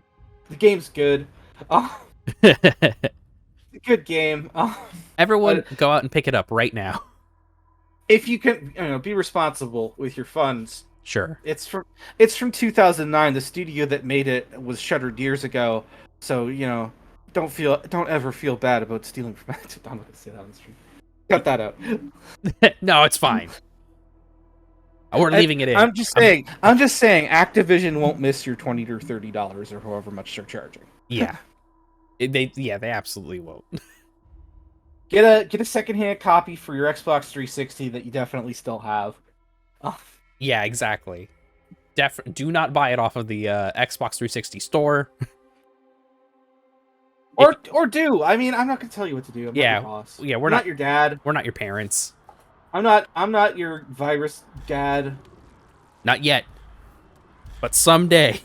The game's good. Good game. Everyone, go out and pick it up right now. If you can, be responsible with your funds. Sure. It's from 2009. The studio that made it was shuttered years ago. So don't ever feel bad about stealing from. I'm not gonna say that on the stream. Cut that out. No, it's fine. We're leaving it in. I'm just saying. Activision won't miss your $20 or $30 or however much they're charging. Yeah, they absolutely won't. Get a secondhand copy for your Xbox 360 that you definitely still have. Yeah, exactly. Do not buy it off of the Xbox 360 store. Or do. I mean, I'm not gonna tell you what to do. I'm not your boss. Yeah, we're not your dad. We're not your parents. I'm not your virus dad. Not yet. But someday.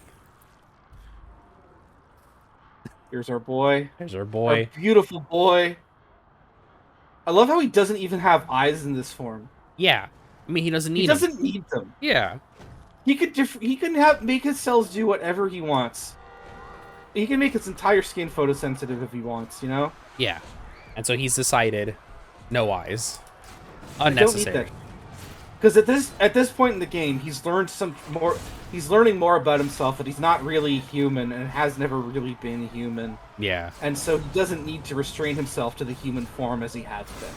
Here's our boy. There's our boy. Our beautiful boy. I love how he doesn't even have eyes in this form. Yeah. I mean, he doesn't need them. He doesn't need them. Yeah. He can make his cells do whatever he wants. He can make his entire skin photosensitive if he wants, you know? Yeah. And so he's decided no eyes. Unnecessary. Because at this point in the game, he's learning more about himself, that he's not really human and has never really been human. Yeah. And so he doesn't need to restrain himself to the human form as he has been.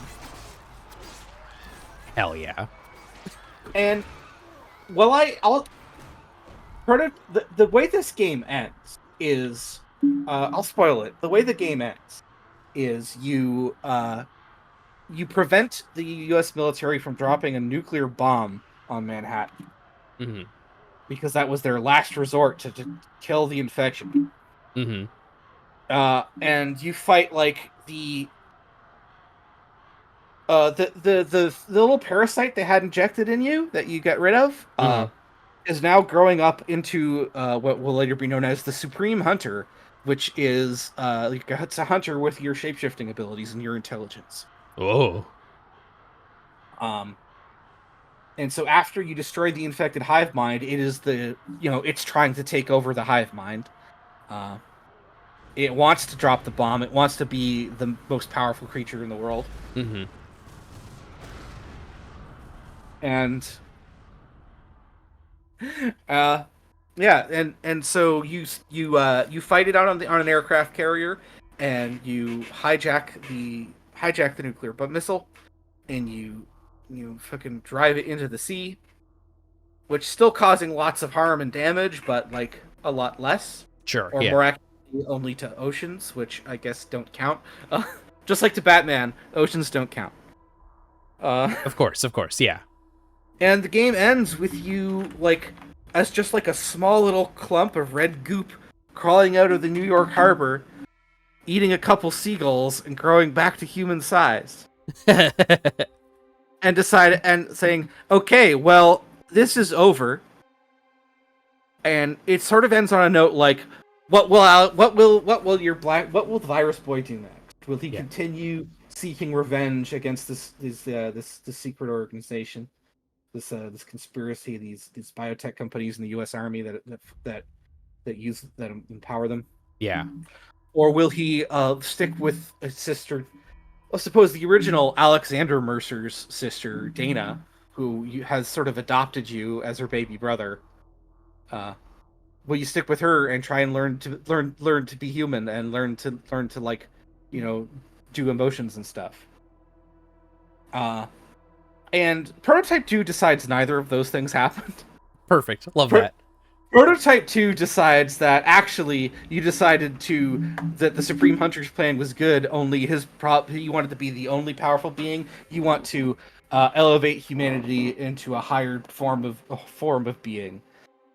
Hell yeah. And the way this game ends is I'll spoil it. The way the game ends is you prevent the U.S. military from dropping a nuclear bomb on Manhattan. Mm-hmm. Because that was their last resort to kill the infection. Mm-hmm. And you fight like the little parasite they had injected in you that you got rid of is now growing up into what will later be known as the Supreme Hunter, which is it's a hunter with your shapeshifting abilities and your intelligence. Oh. And so after you destroy the infected hive mind, it is it's trying to take over the hive mind. It wants to drop the bomb. It wants to be the most powerful creature in the world. Mm-hmm. And so you fight it out on an aircraft carrier, and you hijack the nuclear missile, and you fucking drive it into the sea, which is still causing lots of harm and damage, but like a lot less. Sure. Or yeah. more accurately, only to oceans, which I guess don't count. Just like to Batman, oceans don't count. Of course, yeah. And the game ends with you as just like a small little clump of red goop crawling out of the New York harbor, eating a couple seagulls and growing back to human size. and saying, "Okay, well, this is over." And it sort of ends on a note like, what will the virus boy do next? Will he continue seeking revenge against this secret organization, this conspiracy, these biotech companies in the U.S. Army that empower them? Yeah. Or will he stick with his sister? Well, suppose the original Alexander Mercer's sister, Dana, who has sort of adopted you as her baby brother. Will you stick with her and try and learn to be human and learn to do emotions and stuff? And Prototype 2 decides neither of those things happened. Perfect. Love that. Prototype 2 decides that actually you decided that the Supreme Hunter's plan was good, only he wanted to be the only powerful being. You want to elevate humanity into a higher form of being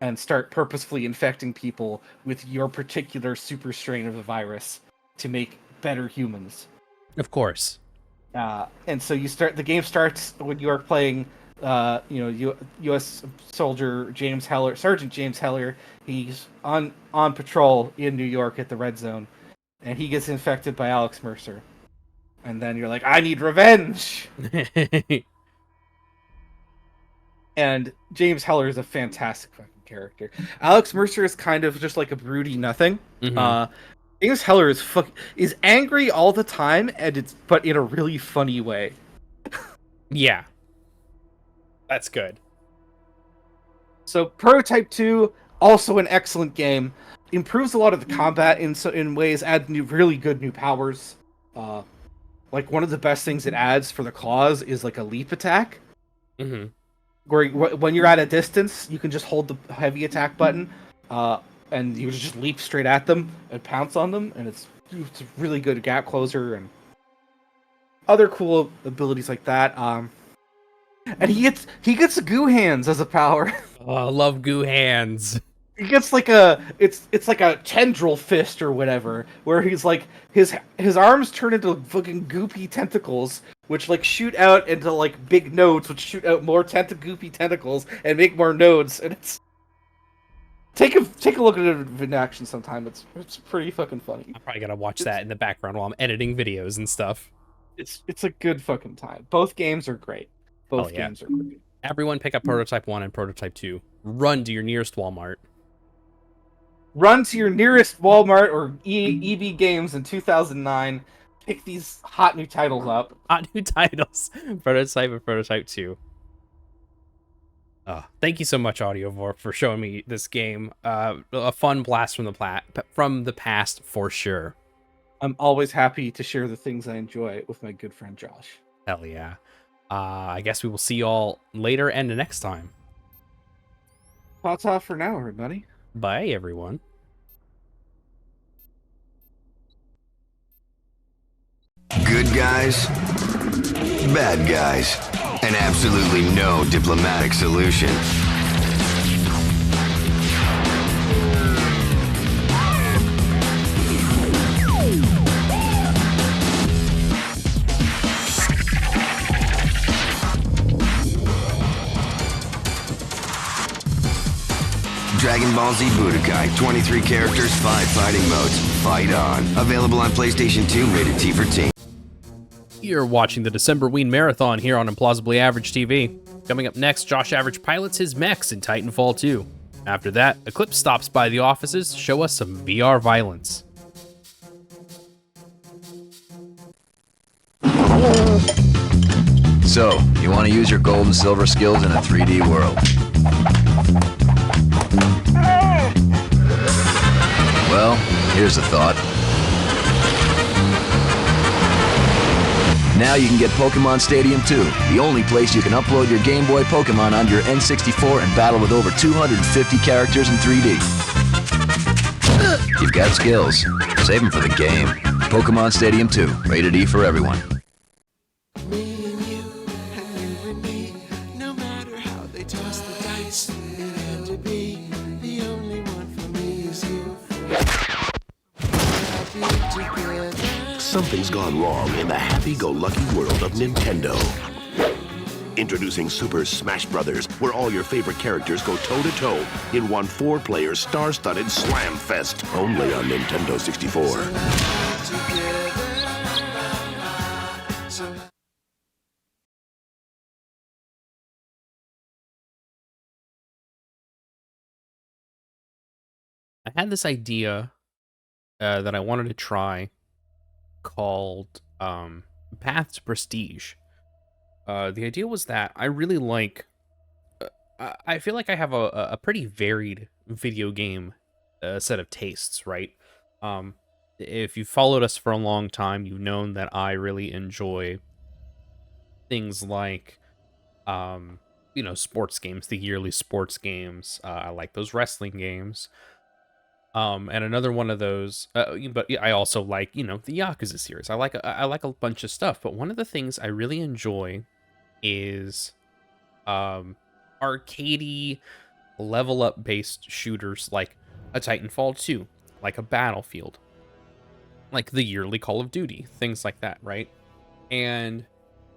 and start purposefully infecting people with your particular super strain of the virus to make better humans. Of course. And so the game starts when you are playing U.S. soldier Sergeant James Heller. He's on patrol in New York at the Red Zone, and he gets infected by Alex Mercer. And then you're like, I need revenge! And James Heller is a fantastic fucking character. Alex Mercer is kind of just like a broody nothing. Mm-hmm. James Heller is angry all the time, but in a really funny way. Yeah. That's good. So Prototype 2, also an excellent game. improves a lot of the combat in ways, add really good new powers. Like one of the best things it adds for the claws is like a leap attack. Mm-hmm. Where when you're at a distance, you can just hold the heavy attack button, and you just leap straight at them and pounce on them, and it's a really good gap closer and other cool abilities like that. And he gets goo hands as a power. Oh, I love goo hands. He gets like it's like a tendril fist or whatever, where he's like his arms turn into fucking goopy tentacles, which like shoot out into like big nodes, which shoot out more goopy tentacles and make more nodes. And it's take a look at it in action sometime. It's pretty fucking funny. I'm probably gonna watch that in the background while I'm editing videos and stuff. It's a good fucking time. Both games are great. Both games are great. Everyone pick up Prototype 1 and Prototype 2. Run to your nearest Walmart. Run to your nearest Walmart or EB Games in 2009. Pick these hot new titles up. Hot new titles. Prototype and Prototype 2. Thank you so much, Audiovore, for showing me this game. A fun blast from the past for sure. I'm always happy to share the things I enjoy with my good friend Josh. Hell yeah. I guess we will see y'all later and the next time. Ta-ta for now, everybody. Bye, everyone. Good guys, bad guys, and absolutely no diplomatic solution. Dragon Ball Z Budokai, 23 characters, 5 fighting modes. Fight on. Available on PlayStation 2, rated T for teen. You're watching the Decemberween Marathon here on Implausibly Average TV. Coming up next, Josh Average pilots his mechs in Titanfall 2. After that, Eclipse stops by the offices to show us some VR violence. So, you want to use your gold and silver skills in a 3D world. Well, here's a thought. Now you can get Pokemon Stadium 2, the only place you can upload your Game Boy Pokemon onto your N64 and battle with over 250 characters in 3D. You've got skills. Save them for the game. Pokemon Stadium 2, rated E for everyone. Something's gone wrong in the happy-go-lucky world of Nintendo. Introducing Super Smash Bros., where all your favorite characters go toe-to-toe in one 4-player star-studded slam fest, only on Nintendo 64. I had this idea that I wanted to try called Path to Prestige. The idea was that I really like... I feel like I have a pretty varied video game set of tastes, right? If you've followed us for a long time, you've known that I really enjoy things like, sports games, the yearly sports games. I like those wrestling games. And another one of those, but I also like, the Yakuza series. I like a bunch of stuff, but one of the things I really enjoy is arcadey, level up based shooters like a Titanfall 2, like a Battlefield, like the yearly Call of Duty, things like that, right? And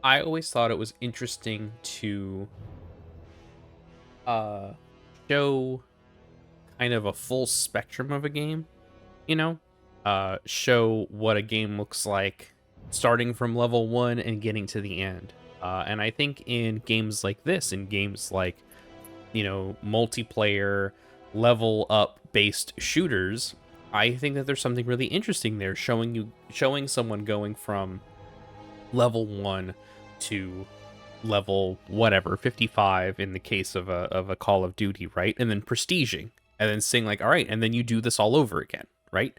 I always thought it was interesting to show kind of a full spectrum of a game, show what a game looks like starting from level 1 and getting to the end. And I think in games like this, in games like, multiplayer level up based shooters, I think that there's something really interesting there, showing someone going from level 1 to level whatever, 55 in the case of a Call of Duty, right? And then prestiging. and then saying like, all right, and then you do this all over again, right?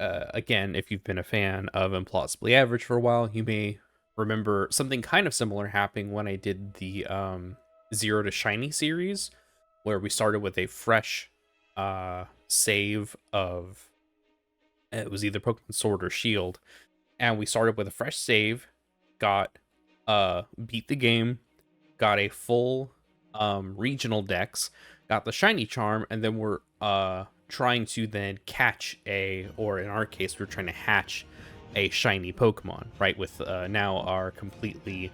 Again, if you've been a fan of Implausibly Average for a while, you may remember something kind of similar happening when I did the Zero to Shiny series, where we started with a fresh save of, it was either Pokemon Sword or Shield, and we started with a fresh save, got beat the game, got a full regional dex, got the shiny charm, and then we're trying to then catch or in our case, we're trying to hatch a shiny Pokemon, right? With now our completely,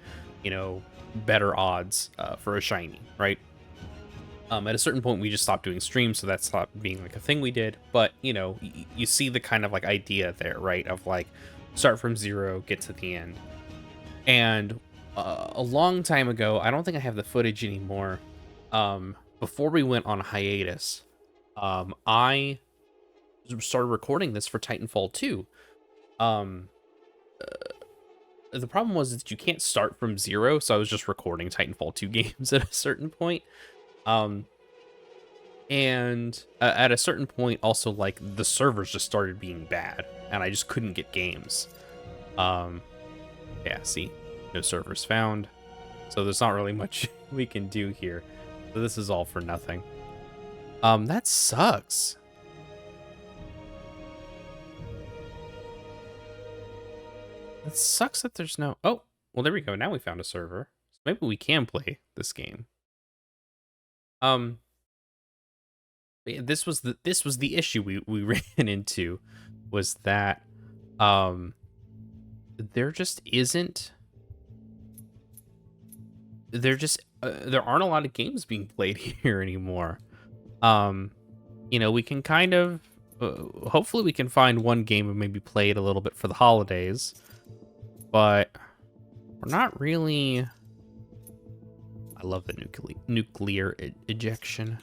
better odds for a shiny, right? At a certain point, we just stopped doing streams, so that stopped being like a thing we did. But, you see the kind of like idea there, right? Of like, start from zero, get to the end. And a long time ago, I don't think I have the footage anymore. Before we went on hiatus, I started recording this for Titanfall 2. The problem was that you can't start from zero, so I was just recording Titanfall 2 games at a certain point. And at a certain point, also, like, the servers just started being bad, and I just couldn't get games. Yeah, see, no servers found, so there's not really much we can do here. So this is all for nothing. That sucks. It sucks that there's no... Oh, well, there we go. Now we found a server. So maybe we can play this game. This was the issue we ran into, was that there just isn't... there aren't a lot of games being played here anymore. We can kind of... hopefully we can find one game and maybe play it a little bit for the holidays. But we're not really... I love the nuclear ejection.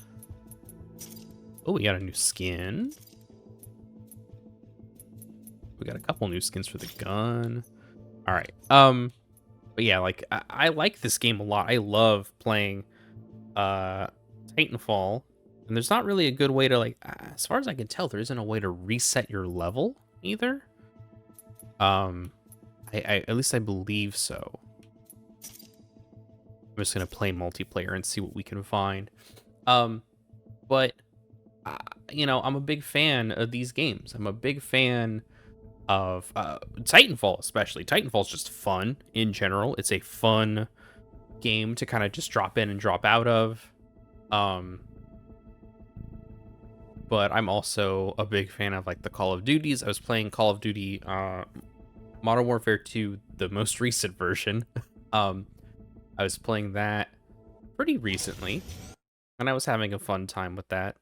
Oh, we got a new skin. We got a couple new skins for the gun. All right. But yeah, like I like this game a lot. I love playing Titanfall, and there's not really a good way to, like, as far as I can tell, there isn't a way to reset your level either. At least I believe so. I'm just gonna play multiplayer and see what we can find. But I'm a big fan of these games. I'm a big fan of Titanfall, especially. Titanfall's just fun in general. It's a fun game to kind of just drop in and drop out of. But I'm also a big fan of, like, the Call of Duties. I was playing Call of Duty Modern Warfare 2, the most recent version. I was playing that pretty recently, and I was having a fun time with that.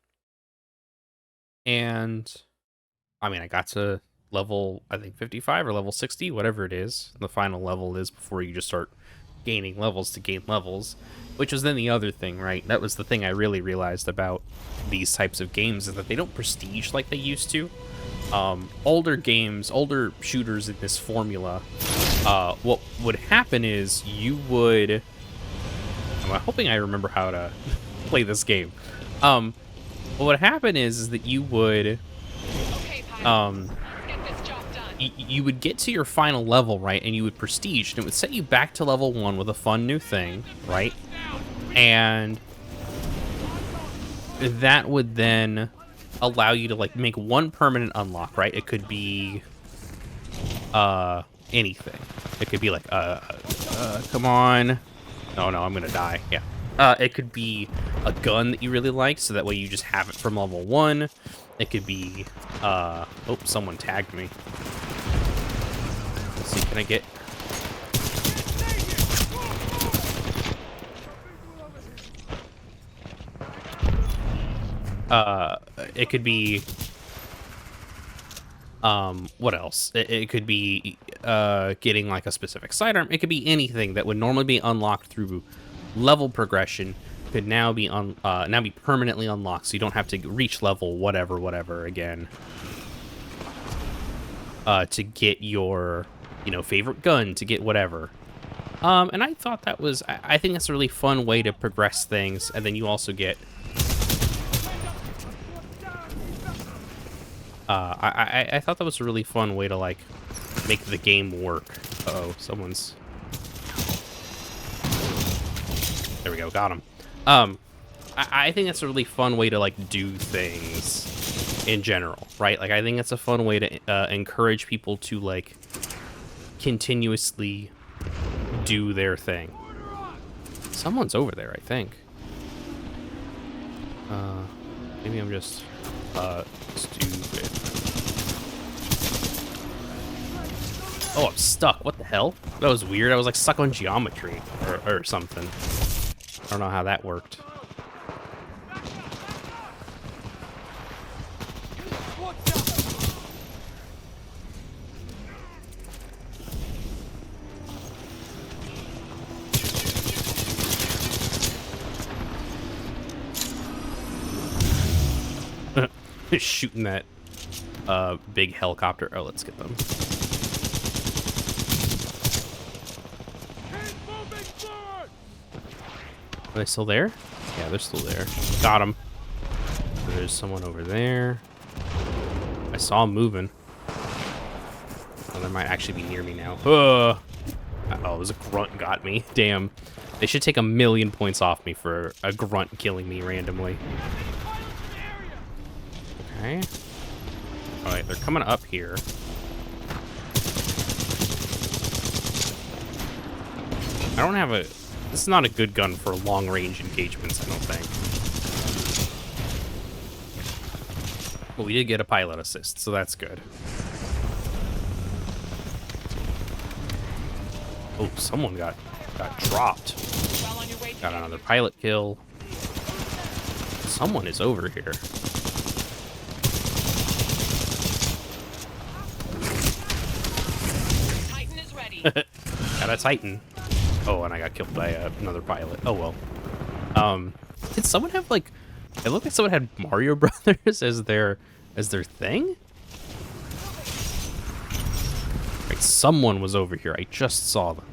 And I mean, I got to level, I think 55 or level 60, whatever it is, the final level is, before you just start gaining levels to gain levels, which was then the other thing, right? That was the thing I really realized about these types of games, is that they don't prestige like they used to. Older games, older shooters in this formula, what would happen is you would... I'm hoping I remember how to play this game. What would happen is that you would... you would get to your final level, right, and you would prestige, and it would set you back to level 1 with a fun new thing, right? And that would then allow you to, like, make one permanent unlock, right? It could be anything. It could be like come on. No, I'm gonna die. Yeah. It could be a gun that you really like, so that way you just have it from level 1. It could be oh, someone tagged me. Let's see, can I get... it could be, what else? It could be, getting, like, a specific sidearm. It could be anything that would normally be unlocked through level progression, could now be permanently unlocked, so you don't have to reach level whatever again, to get your, favorite gun, to get whatever. And I thought that was, I think that's a really fun way to progress things, and then you also get I thought that was a really fun way to like make the game work. Uh-oh, someone's. There we go, got him. I think that's a really fun way to like do things in general, right? Like I think it's a fun way to encourage people to like continuously do their thing. Someone's over there, I think. Maybe I'm just stupid. Oh, I'm stuck. What the hell? That was weird. I was like stuck on geometry or something. I don't know how that worked. Shooting that big helicopter. Oh, let's get them. Are they still there? Yeah, they're still there. Got them. There's someone over there. I saw him moving. Oh, they might actually be near me now. Oh, it was a grunt got me. Damn. They should take 1,000,000 points off me for a grunt killing me randomly. Okay. Alright, they're coming up here. I don't have a... This is not a good gun for long-range engagements, I don't think. But we did get a pilot assist, so that's good. Oh, someone got dropped. Got another pilot kill. Someone is over here. Got a Titan. Oh, and I got killed by another pilot. Oh well. Did someone have like? It looked like someone had Mario Brothers as their thing. Like someone was over here. I just saw them.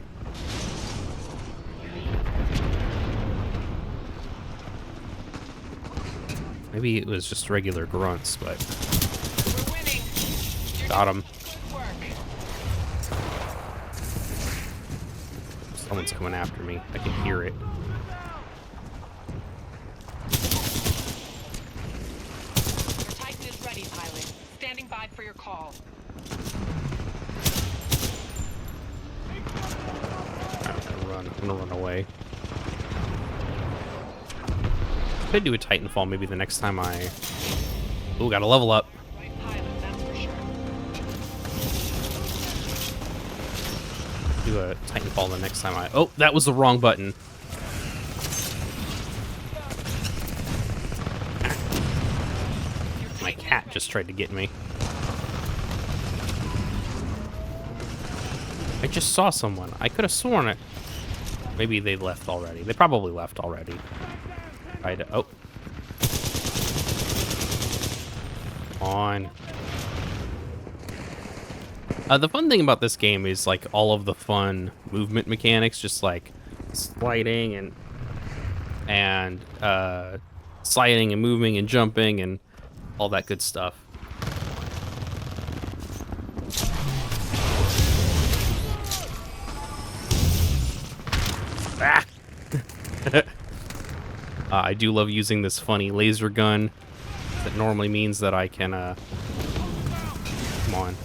Maybe it was just regular grunts, but got him. Someone's coming after me. I can hear it. Your Titan is ready, pilot. Standing by for your call. I'm gonna run away. Could do a Titanfall maybe the next time I... Ooh, gotta level up. Do a Titanfall the next time I... Oh, that was the wrong button. My cat just tried to get me. I just saw someone. I could have sworn it. Maybe they left already. They probably left already. Oh. Come on. The fun thing about this game is like all of the fun movement mechanics, just like sliding and sliding and moving and jumping and all that good stuff. Ah! I do love using this funny laser gun that normally means that I can come on.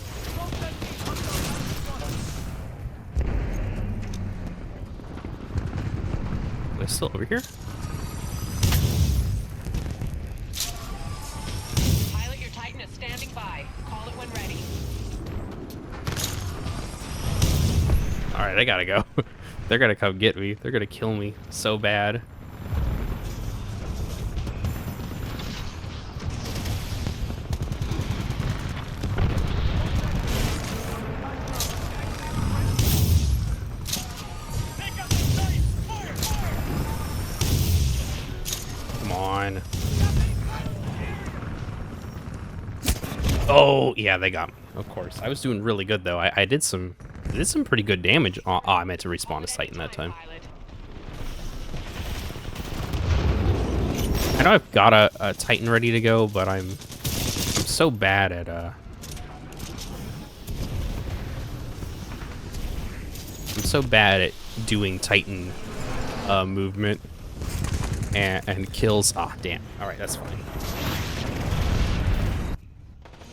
Am I still over here? Pilot, your Titan is standing by. Call it when ready. Alright, I gotta go. They're gonna come get me. They're gonna kill me so bad. Come on. Oh, yeah, they got me. Of course. I was doing really good though. I did some pretty good damage. Oh, I meant to respawn as Titan that time. I know I've got a Titan ready to go, but I'm so bad at doing Titan movement and kills. Ah, damn. All right, that's fine.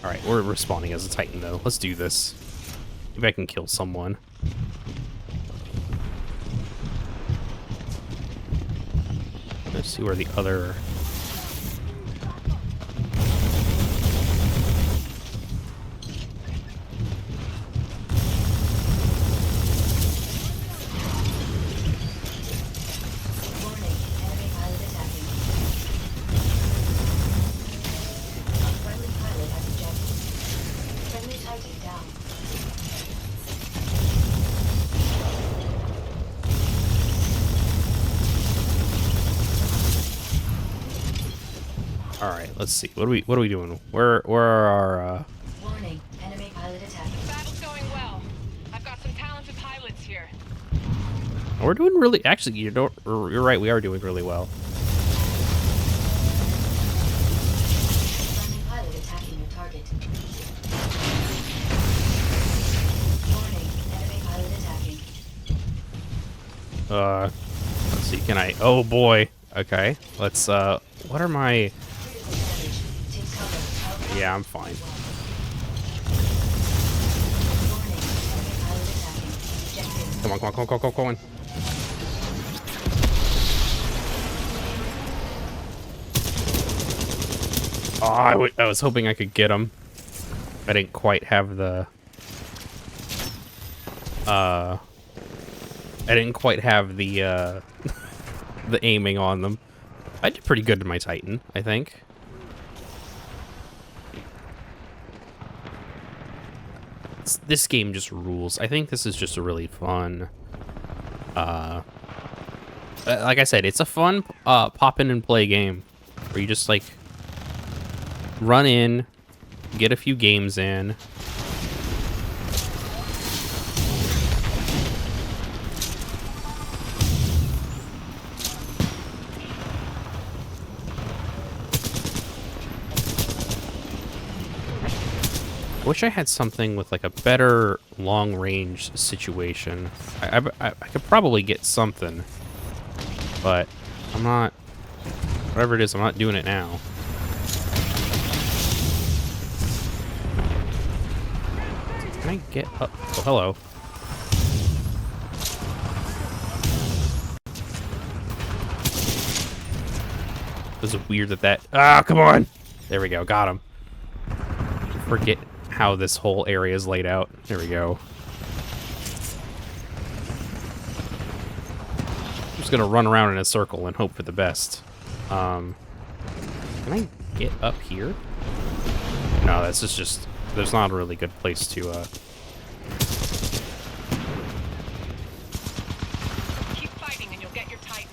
All right, we're respawning as a Titan though. Let's do this. Maybe I can kill someone. Let's see where the other. All right, let's see. What are we doing? Where are our Warning, enemy pilot attack. Battle's going well. I've got some talented pilots here. We're doing really. Actually, you're right. We are doing really well. Friendly pilot attacking your target. Warning, enemy pilot attacking. Let's see. Can I? Oh boy. Okay. Let's. What are my? Yeah, I'm fine. Come on, come on, come on, come on, come on. Oh, I was hoping I could get him. I didn't quite have the... I didn't quite have the, the aiming on them. I did pretty good to my Titan, I think. This game just rules. I think this is just a really fun, like I said, it's a fun pop in and play game where you just like run in, get a few games in. I wish I had something with like a better long range situation. I could probably get something, but I'm not, whatever it is, I'm not doing it now. Can I get up? Oh, hello. This is weird that ah, come on. There we go, got him. Forget how this whole area is laid out. There we go. I'm just gonna run around in a circle and hope for the best. Can I get up here? No, this is just, there's not a really good place to Keep fighting and you'll get your Titan.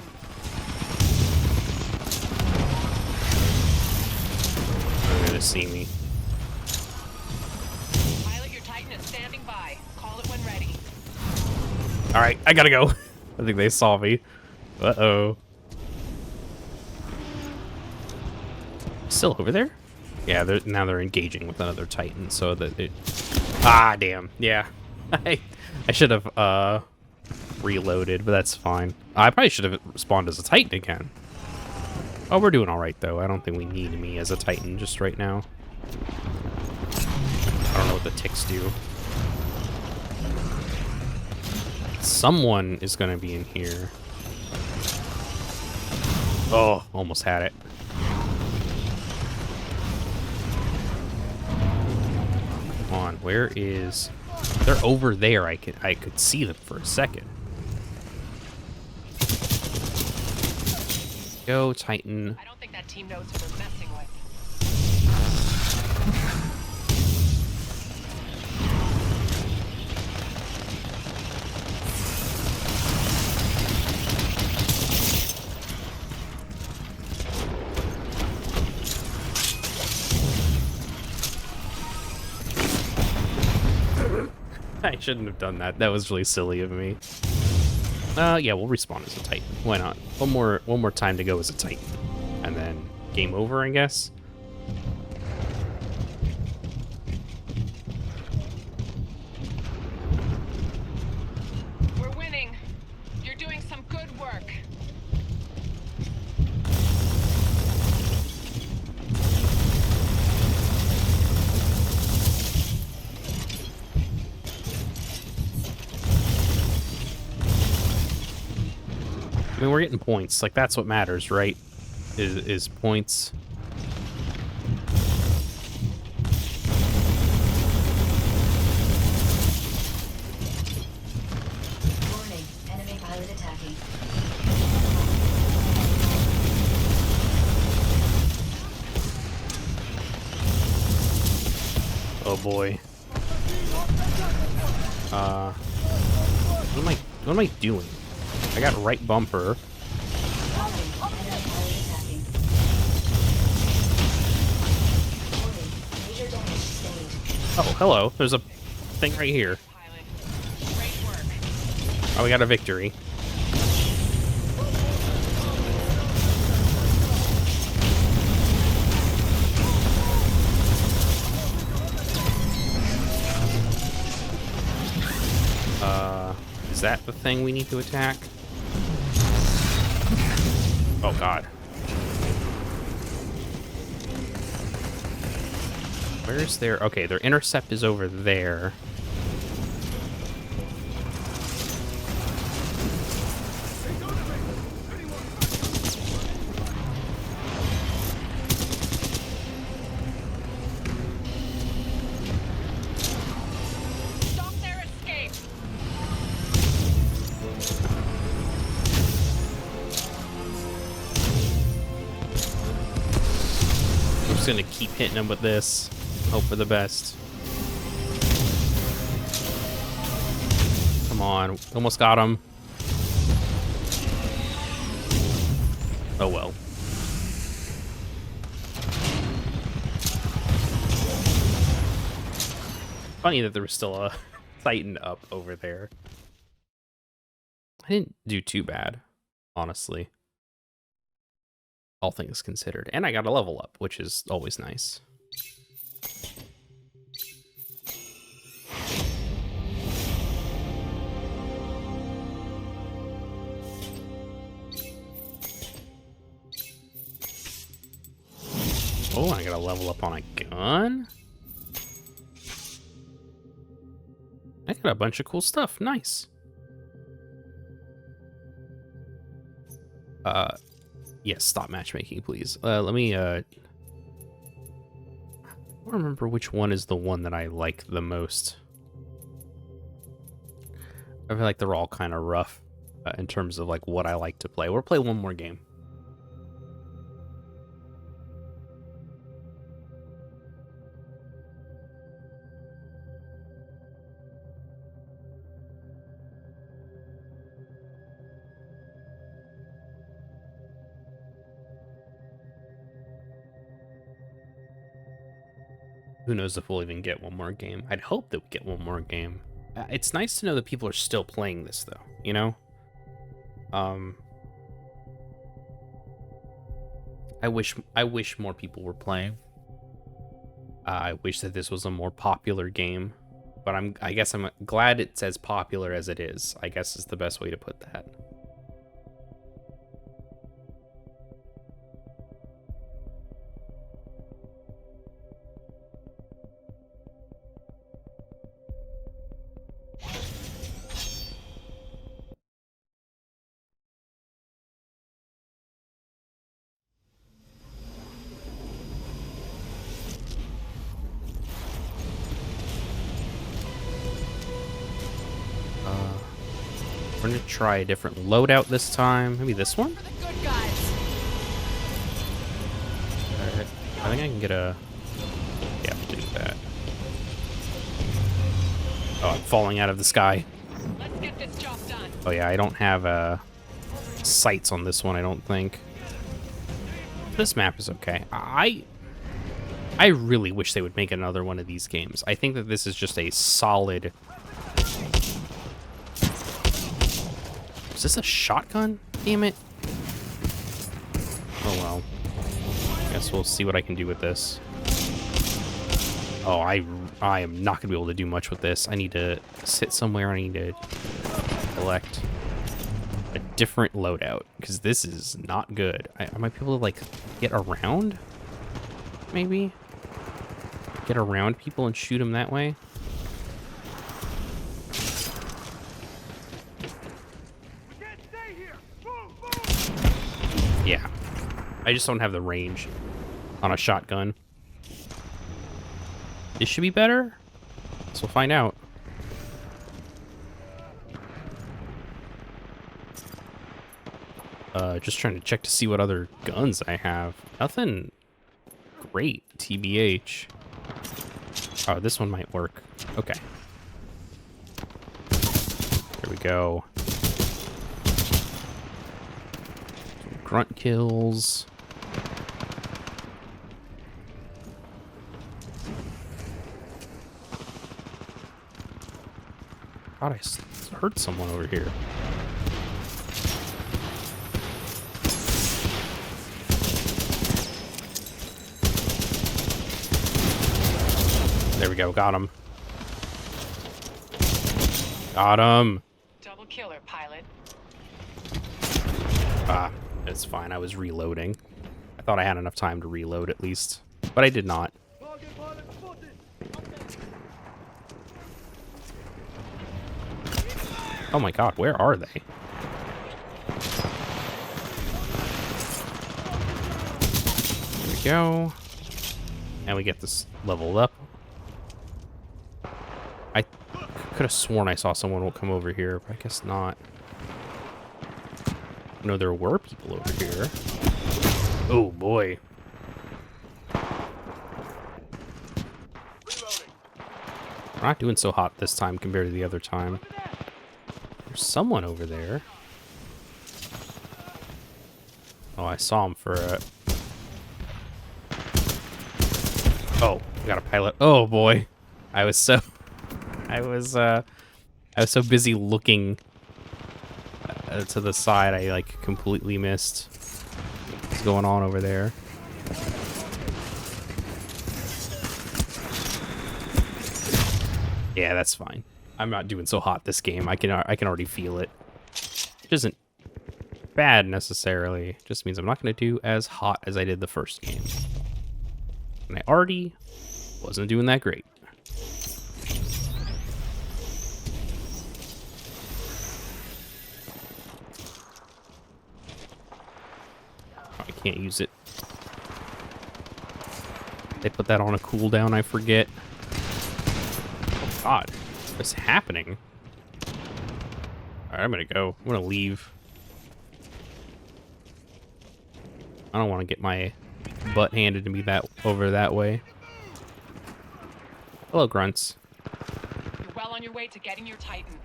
They're gonna see me. Standing by. Call it when ready. All right, I gotta go. I think they saw me. Uh-oh. Still over there? Yeah, now they're engaging with another Titan, so that it... Ah, damn. Yeah. I should have reloaded, but that's fine. I probably should have spawned as a Titan again. Oh, we're doing all right, though. I don't think we need me as a Titan just right now. I don't know what the ticks do. Someone is going to be in here. Oh, almost had it. Come on, where is... They're over there. I could see them for a second. Go, Titan. I don't think that team knows who they're messing with. I shouldn't have done that. That was really silly of me. Yeah, we'll respawn as a Titan. Why not? One more time to go as a Titan. And then game over, I guess. mean, we're getting points. Like, that's what matters, right? Is points. Warning, enemy pilot attacking. Oh boy. What am I doing? I got right bumper. Oh, hello. There's a thing right here. Oh, we got a victory. Is that the thing we need to attack? Oh, God. Where's their... Okay, their intercept is over there. Stop their escape. I'm just gonna keep hitting them with this. Hope for the best. Come on. Almost got him. Oh well. Funny that there was still a Titan up over there. I didn't do too bad, honestly. All things considered. And I got a level up, which is always nice. Oh, I got a level up on a gun? I got a bunch of cool stuff. Nice. Yes, stop matchmaking, please. Let me, I don't remember which one is the one that I like the most. I feel like they're all kind of rough in terms of, like, what I like to play. We'll play one more game. Who knows if we'll even get one more game. I'd hope that we get one more game. It's nice to know that people are still playing this, though, you know? I wish more people were playing. I wish that this was a more popular game, but I guess I'm glad it's as popular as it is, I guess is the best way to put that. We're gonna try a different loadout this time. Maybe this one? Alright. I think I can get a... Yeah, do that. Oh, I'm falling out of the sky. Let's get this job done. Oh yeah, I don't have sights on this one, I don't think. This map is okay. I really wish they would make another one of these games. I think that this is just a solid... Is this a shotgun? Damn it. Oh well. Guess we'll see what I can do with this. Oh, I am not going to be able to do much with this. I need to sit somewhere. I need to collect a different loadout, because this is not good. I might be able to, like, get around? Maybe? Get around people and shoot them that way? I just don't have the range on a shotgun. This should be better. So we'll find out. Just trying to check to see what other guns I have. Nothing great, TBH. Oh, this one might work. Okay. There we go. Some grunt kills. God, I heard someone over here. There we go, got him. Got him. Double killer, pilot. Ah, it's fine. I was reloading. I thought I had enough time to reload at least, but I did not. Oh my god, where are they? There we go. And we get this leveled up. I could have sworn I saw someone come over here, but I guess not. No, there were people over here. Oh boy. We're not doing so hot this time compared to the other time. There's someone over there. Oh, I saw him for a... Oh, we got a pilot. Oh boy. I was so busy looking to the side, I like completely missed what's going on over there. Yeah, that's fine. I'm not doing so hot this game. I can already feel it. Which isn't bad necessarily. It just means I'm not going to do as hot as I did the first game. And I already wasn't doing that great. I can't use it. They put that on a cooldown, I forget. Oh god, what's happening? Alright, I'm gonna go. I'm gonna leave. I don't want to get my butt handed to me over that way. Hello, grunts. You're well on your way to getting your Titan.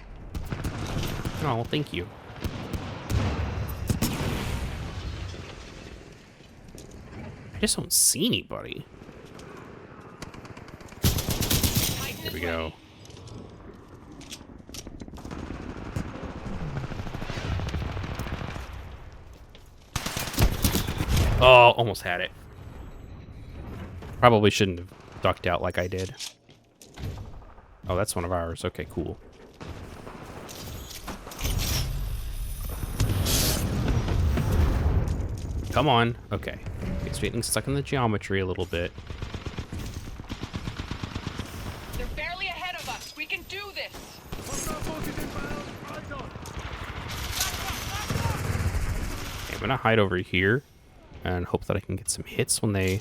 Oh, well, thank you. I just don't see anybody. There we go. Oh, almost had it. Probably shouldn't have ducked out like I did. Oh, that's one of ours. Okay, cool. Come on. Okay. It's getting stuck in the geometry a little bit. They're barely ahead of us. We can do this. Okay, I'm gonna hide over here and hope that I can get some hits when they...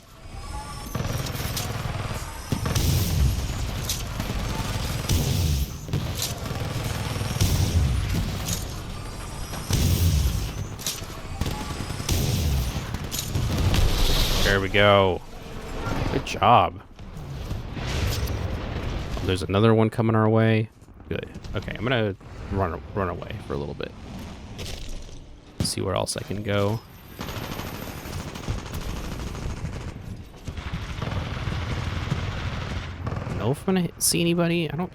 There we go. Good job. Oh, there's another one coming our way. Good. Okay, I'm gonna run away for a little bit. See where else I can go. I don't know if I'm gonna see anybody. I don't.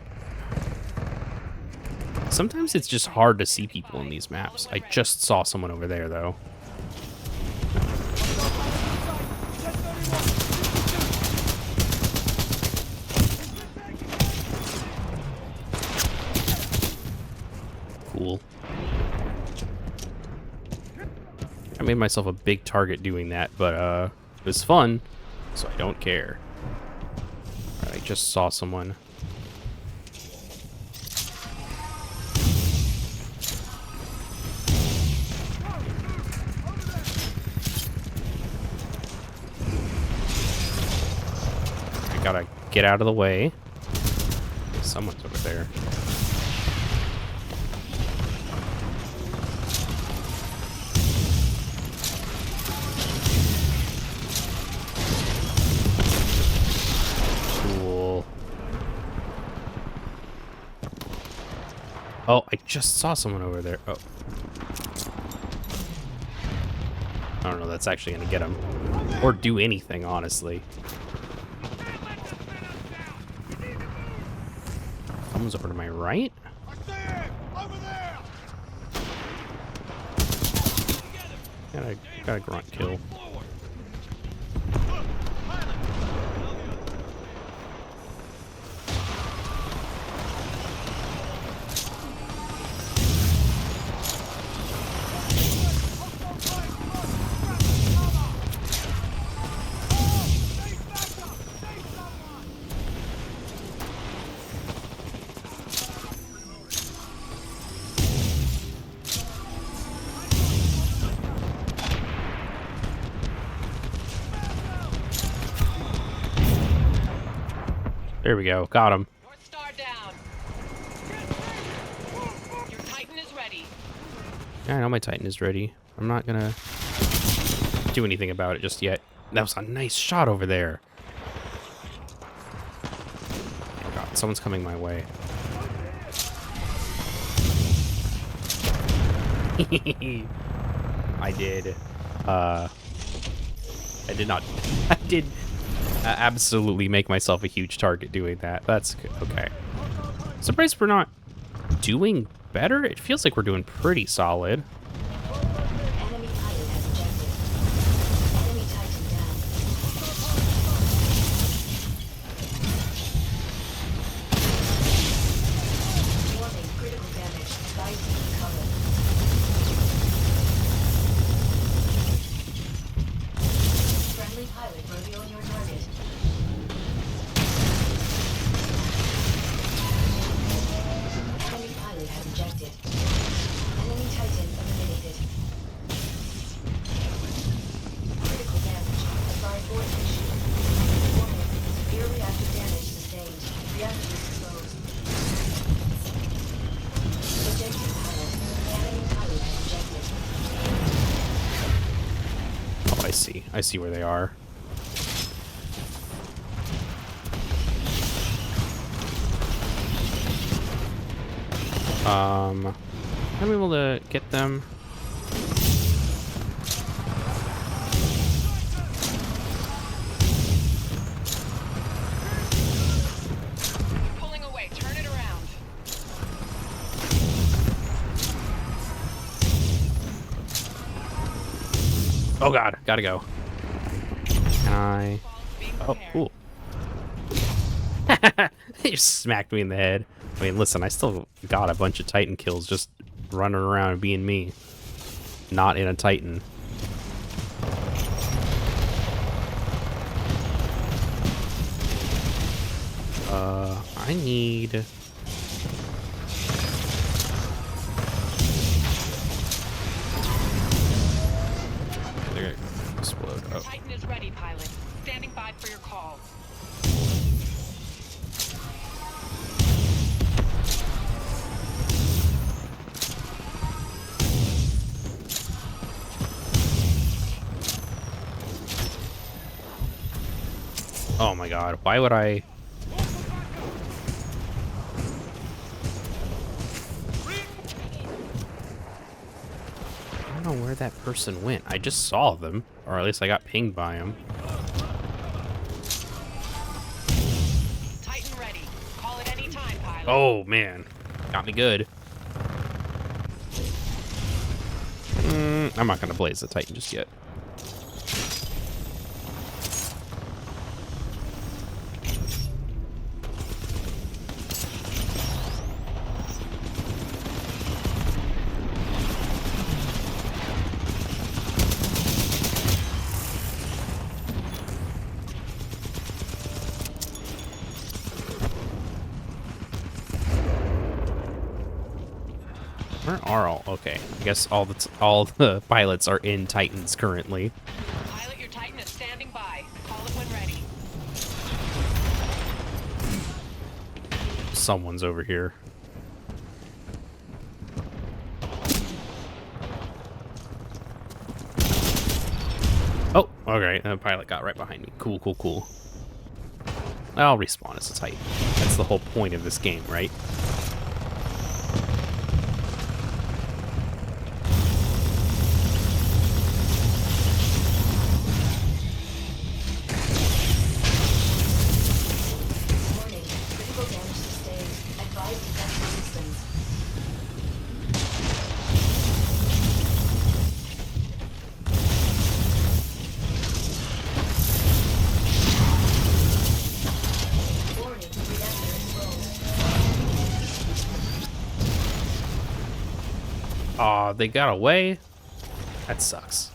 Sometimes it's just hard to see people in these maps. I just saw someone over there though. Cool. I made myself a big target doing that, but it was fun, so I don't care. Alright, I just saw someone. gotta get out of the way. Someone's over there. Cool. Oh, I just saw someone over there. Oh. I don't know, that's actually gonna get him. Or do anything, honestly. Someone's over to my right? Got a grunt kill. There we go. Got him. North Star down. Your Titan is ready. Yeah, I know my Titan is ready. I'm not gonna do anything about it just yet. That was a nice shot over there. Oh God, someone's coming my way. I did. I did not. I did absolutely make myself a huge target doing that. That's good. Okay. Surprised we're not doing better. It feels like we're doing pretty solid. Enemy pilot has ejected. Enemy Titan down. Warning, critical damage. Spicy cover. Friendly pilot revealing your target. Enemy pilot has ejected. Enemy Titan eliminated. Critical damage. Assigned voltage. Warning. Severe reactive damage sustained. Reactor exposed. Ejected pilot. Enemy pilot has ejected. Oh, I see. I see where they are. I'm able to get them. Pulling away. Turn it around. Oh God, gotta go. Can I? Oh, cool. He just smacked me in the head. I mean, listen, I still got a bunch of Titan kills just running around and being me. Not in a Titan. I need... They're gonna explode. Oh. Titan is ready, pilot. Standing by for your call. Oh my God, why would I... I don't know where that person went. I just saw them, or at least I got pinged by them. Titan ready. Call it any time, pilot. Oh man, got me good. I'm not gonna blaze the Titan just yet. Where are all? Okay, I guess all the pilots are in Titans currently. Pilot, your Titan is standing by. Call it when ready. Someone's over here. Oh, okay. The pilot got right behind me. Cool, cool, cool. I'll respawn as a Titan. That's the whole point of this game, right? Aw, they got away? That sucks.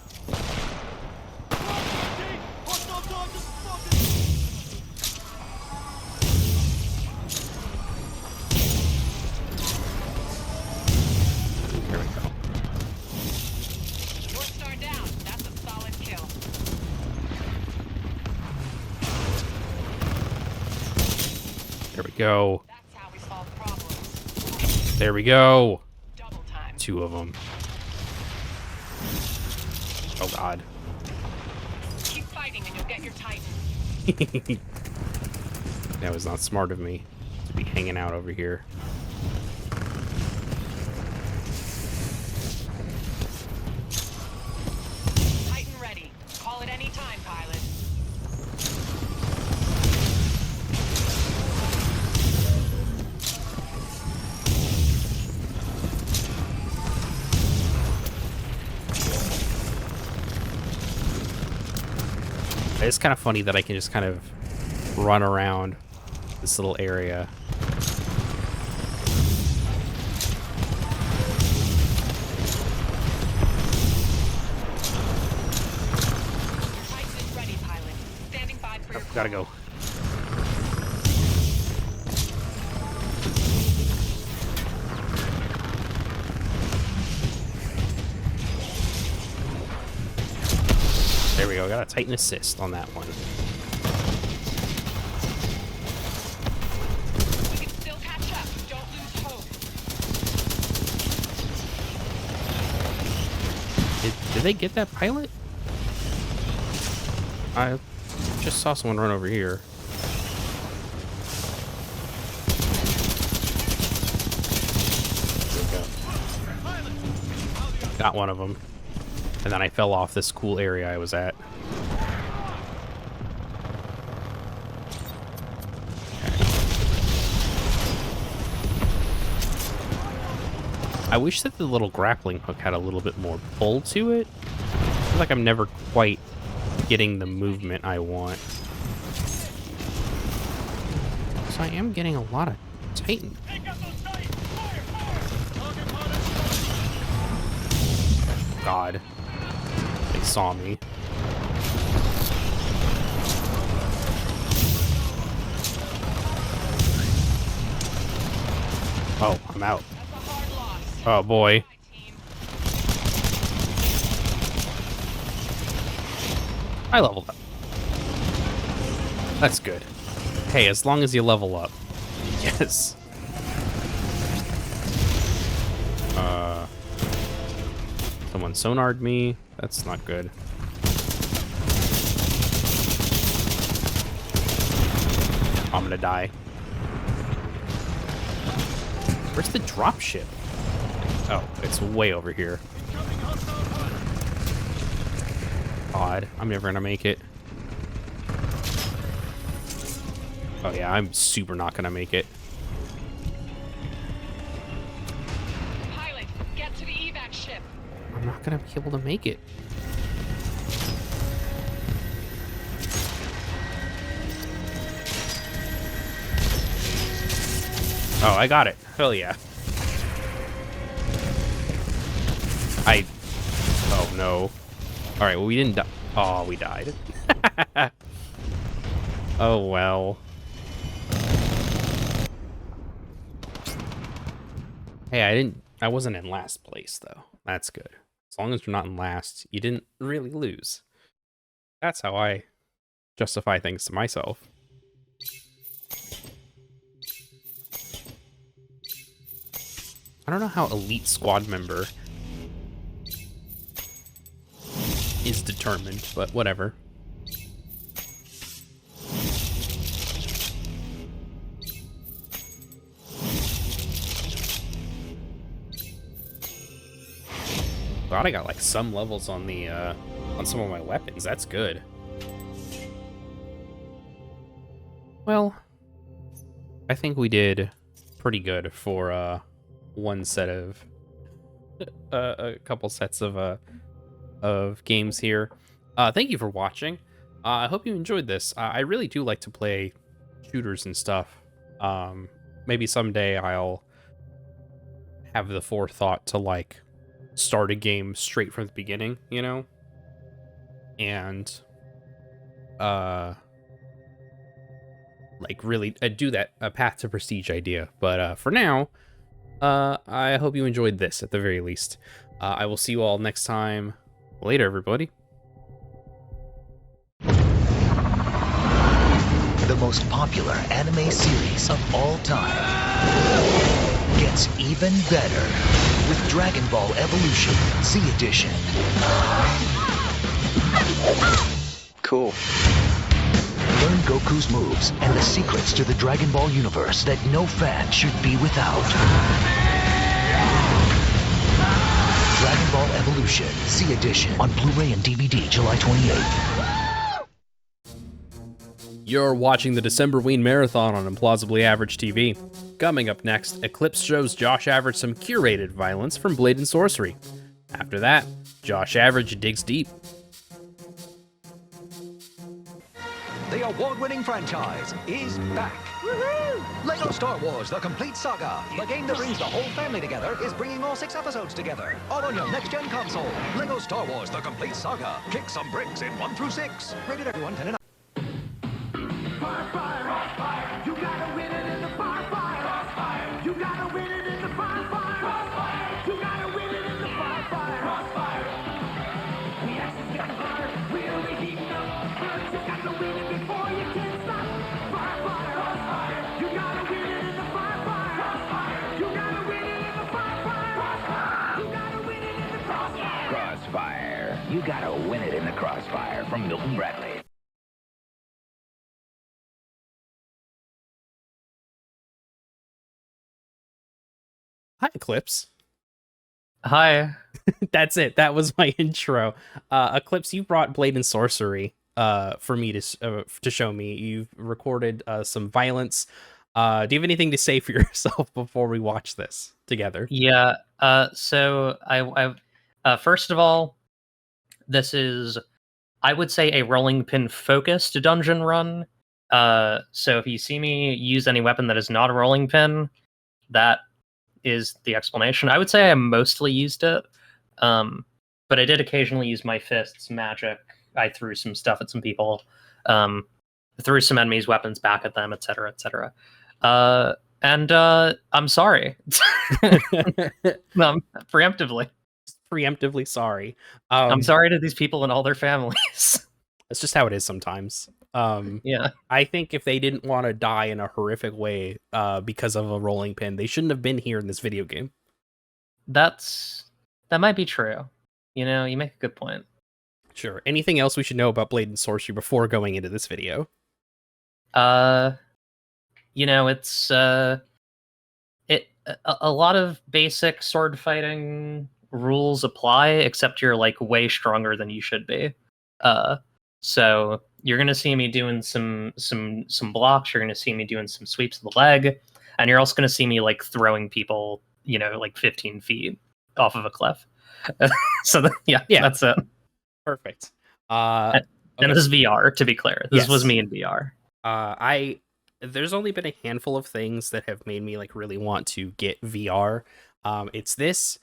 Here we go. North Star down. That's a solid kill. There we go. That's how we solve problems. There we go. Double time. 2 of them. Oh god. Keep fighting and you'll get your Titan. That was not smart of me to be hanging out over here. Titan ready. Call it any time, pilot. It's kind of funny that I can just kind of run around this little area. Titan is ready, pilot. Standing by for your Gotta go. There we go. Got a Titan assist on that one. We can still catch up. Don't lose hope. Did they get that pilot? I just saw someone run over here. There we go. Got one of them. And then I fell off this cool area I was at. I wish that the little grappling hook had a little bit more pull to it. I feel like I'm never quite getting the movement I want. So I am getting a lot of Titan. God. They saw me. Oh, I'm out. Oh boy. I leveled up. That's good. Hey, as long as you level up. Yes. Someone sonar'd me. That's not good. I'm gonna die. Where's the drop ship? Oh, it's way over here. God, I'm never gonna make it. Oh yeah, I'm super not gonna make it. Pilot, get to the evac ship. I'm not gonna be able to make it. Oh, I got it. Hell yeah. Oh no. Alright, well we didn't die. Oh, we died. Oh well. Hey, I wasn't in last place though. That's good. As long as you're not in last, you didn't really lose. That's how I justify things to myself. I don't know how elite squad member is determined, but whatever. Glad I got like some levels on the on some of my weapons. That's good. Well, I think we did pretty good for one set of a couple sets of games here. Thank you for watching. I hope you enjoyed this. I really do like to play shooters and stuff. Maybe someday I'll have the forethought to like start a game straight from the beginning, you know, and like really do that Path to Prestige idea. But for now, I hope you enjoyed this at the very least. I will see you all next time. Later, everybody. The most popular anime series of all time gets even better with Dragon Ball Evolution Z Edition. Cool. Learn Goku's moves and the secrets to the Dragon Ball universe that no fan should be without. Dragon Ball Evolution Z Edition on Blu-ray and DVD July 28th. You're watching the Decemberween Marathon on Implausibly Average TV. Coming up next, Eclipse shows Josh Average some curated violence from Blade and Sorcery. After that, Josh Average digs deep. The award-winning franchise is back. Woohoo! LEGO Star Wars: The Complete Saga. The game that brings the whole family together is bringing all 6 episodes together. All on your next-gen console. LEGO Star Wars: The Complete Saga. Kick some bricks in 1 through 6. Rated everyone 10 and up. Crossfire. You gotta win it in the firefight. Crossfire. You gotta win it in the firefight. Crossfire. You gotta win it in the firefight. Crossfire. The action's getting hotter. Really heating up. First, you gotta win it before you can stop. Firefighter. Crossfire. You gotta win it in the firefight. Crossfire. You gotta win it in the firefight. Crossfire. You gotta win it in the crossfire. Crossfire. You gotta win it in the crossfire from Milton Bradley. Hi, Eclipse. Hi. That's it. That was my intro. Eclipse, you brought Blade and Sorcery for me to show me. You've recorded some violence. Do you have anything to say for yourself before we watch this together? Yeah. So I first of all, this is, I would say, a rolling pin focused dungeon run. So if you see me use any weapon that is not a rolling pin, that is the explanation. I would say I mostly used it, but I did occasionally use my fists, magic. I threw some stuff at some people, threw some enemies' weapons back at them, etc., etc. And I'm sorry. Preemptively. Preemptively sorry. I'm sorry to these people and all their families. That's just how it is sometimes. Yeah. I think if they didn't want to die in a horrific way because of a rolling pin, they shouldn't have been here in this video game. That might be true. You know, you make a good point. Sure. Anything else we should know about Blade and Sorcery before going into this video? You know, it's a lot of basic sword fighting rules apply, except you're like way stronger than you should be. So you're gonna see me doing some blocks. You're gonna see me doing some sweeps of the leg, and you're also gonna see me like throwing people, you know, like 15 feet off of a cliff. So yeah, that's it. Perfect. And this is VR, to be clear. This was me in VR. There's only been a handful of things that have made me like really want to get VR. It's this,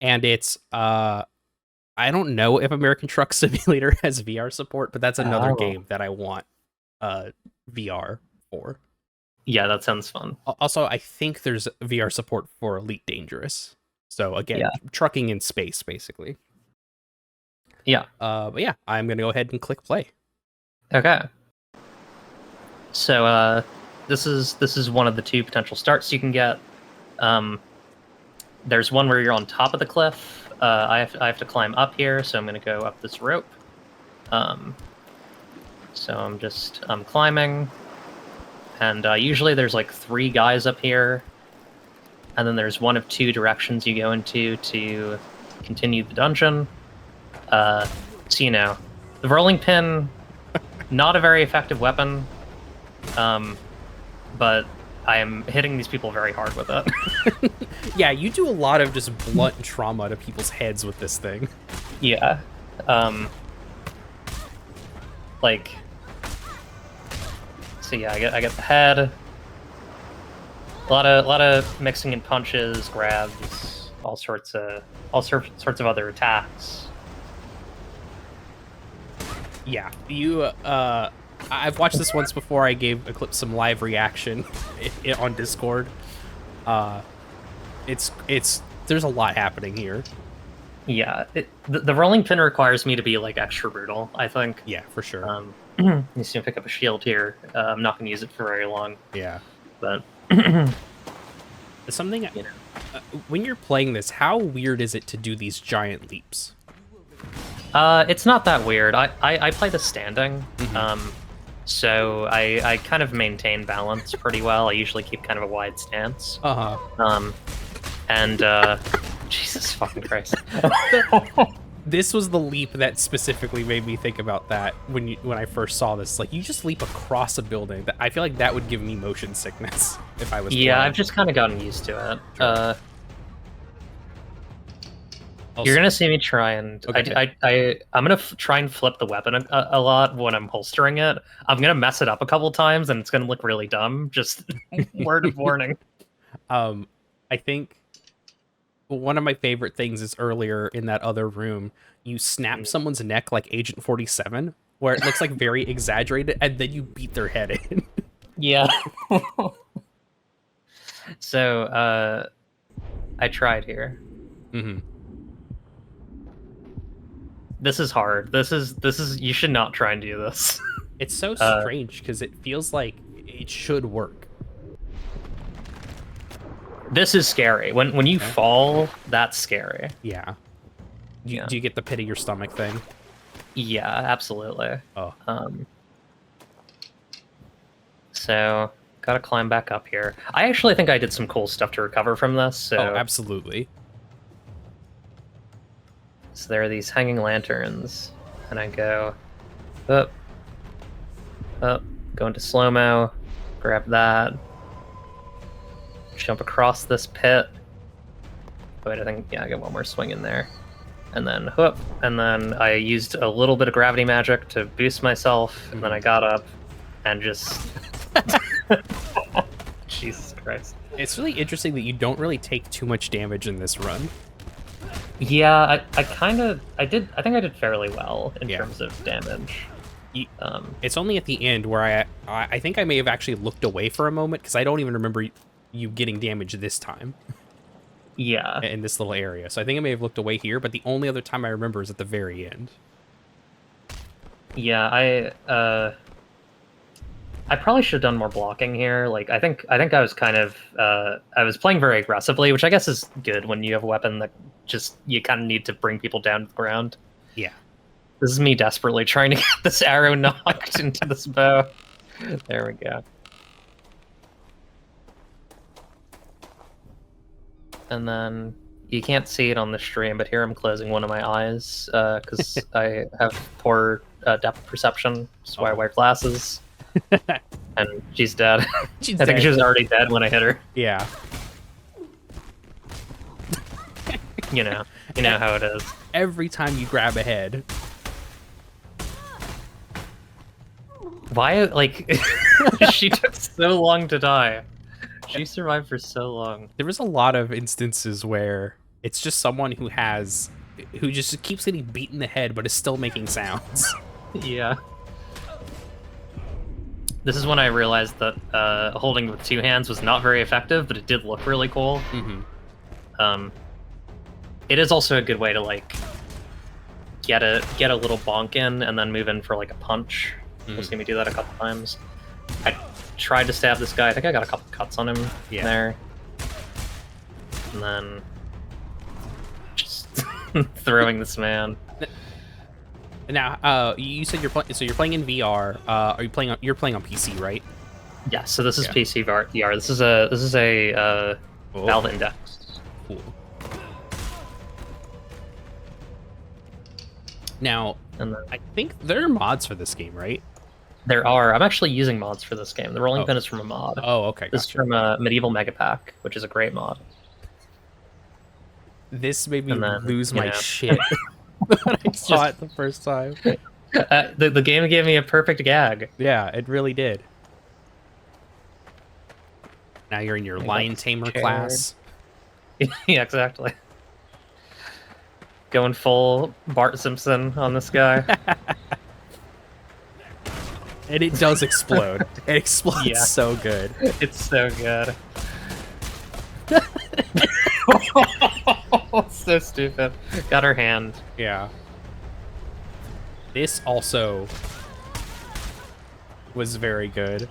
and it's I don't know if American Truck Simulator has VR support, but that's another game that I want VR for. Yeah, that sounds fun. Also, I think there's VR support for Elite Dangerous. So again, trucking in space, basically. Yeah. But yeah, I'm gonna go ahead and click play. Okay. So this is one of the 2 potential starts you can get. There's one where you're on top of the cliff. I have to climb up here, so I'm going to go up this rope. So I'm climbing, and usually there's like 3 guys up here, and then there's one of 2 directions you go into to continue the dungeon. So you know, the rolling pin, not a very effective weapon, but I am hitting these people very hard with it. Yeah, you do a lot of just blunt trauma to people's heads with this thing. Yeah. Like, so yeah, I get the head. A lot of mixing in punches, grabs, all sorts of other attacks. Yeah, you. I've watched this once before. I gave Eclipse some live reaction on Discord. There's a lot happening here. Yeah, the rolling pin requires me to be like extra brutal, I think. Yeah, for sure. You see me pick up a shield here. I'm not going to use it for very long. Yeah, but something, you know, when you're playing this, how weird is it to do these giant leaps? It's not that weird. I play the standing, so I kind of maintain balance pretty well. I usually keep kind of a wide stance. Jesus fucking Christ. This was the leap that specifically made me think about that when I first saw this. Like, you just leap across a building. That I feel like that would give me motion sickness if I was playing. I've just kind of gotten used to it. Sure. You're gonna see me try and I'm gonna try and flip the weapon a lot when I'm holstering it. I'm gonna mess it up a couple times and it's gonna look really dumb. Just word of warning. I think one of my favorite things is earlier in that other room, you snap someone's neck like Agent 47, where it looks like very exaggerated, and then you beat their head in. Yeah. So, I tried here. This is hard. This is. You should not try and do this. It's so strange because it feels like it should work. This is scary. When you fall, that's scary. Yeah. Do you get the pit of your stomach thing? Yeah, absolutely. Oh. So, gotta climb back up here. I actually think I did some cool stuff to recover from this. So. Oh, absolutely. So there are these hanging lanterns, and I go up, go into slow-mo, grab that, jump across this pit. Wait, I think, I get one more swing in there. And then whoop, and then I used a little bit of gravity magic to boost myself, and then I got up and just... Jesus Christ. It's really interesting that you don't really take too much damage in this run. Yeah, I think I did fairly well in terms of damage. It's only at the end where I think I may have actually looked away for a moment, because I don't even remember you getting damage this time. Yeah. In this little area. So I think I may have looked away here, but the only other time I remember is at the very end. Yeah, I probably should have done more blocking here. Like, I think I was kind of I was playing very aggressively, which I guess is good when you have a weapon that just you kind of need to bring people down to the ground. Yeah. This is me desperately trying to get this arrow knocked into this bow. There we go. And then you can't see it on the stream, but here I'm closing one of my eyes because I have poor depth perception. That's why I wear glasses. And she's dead. I think she was already dead when I hit her. Yeah. You know how it is. Every time you grab a head. Why, like, she took so long to die. She survived for so long. There was a lot of instances where it's just someone who just keeps getting beaten in the head, but is still making sounds. Yeah. This is when I realized that holding with 2 hands was not very effective, but it did look really cool. It is also a good way to like get a little bonk in and then move in for like a punch. You'll see me do that a couple times. I tried to stab this guy. I think I got a couple cuts on him there. And then throwing this man. Now, you said you're playing in VR. Are you playing? You're playing on PC, right? Yeah. So this is PC VR. This is a Valve Index. Cool. Now, I think there are mods for this game, right? There are. I'm actually using mods for this game. The rolling pin is from a mod. Oh, okay. This is from Medieval Mega Pack, which is a great mod. This made me lose my shit when I saw it the first time. The game gave me a perfect gag. Yeah, it really did. Now you're in your Lion Tamer class. Yeah, exactly. Going full Bart Simpson on this guy. And it does explode. It explodes so good. It's so good. So stupid. Got her hand. Yeah. This also was very good.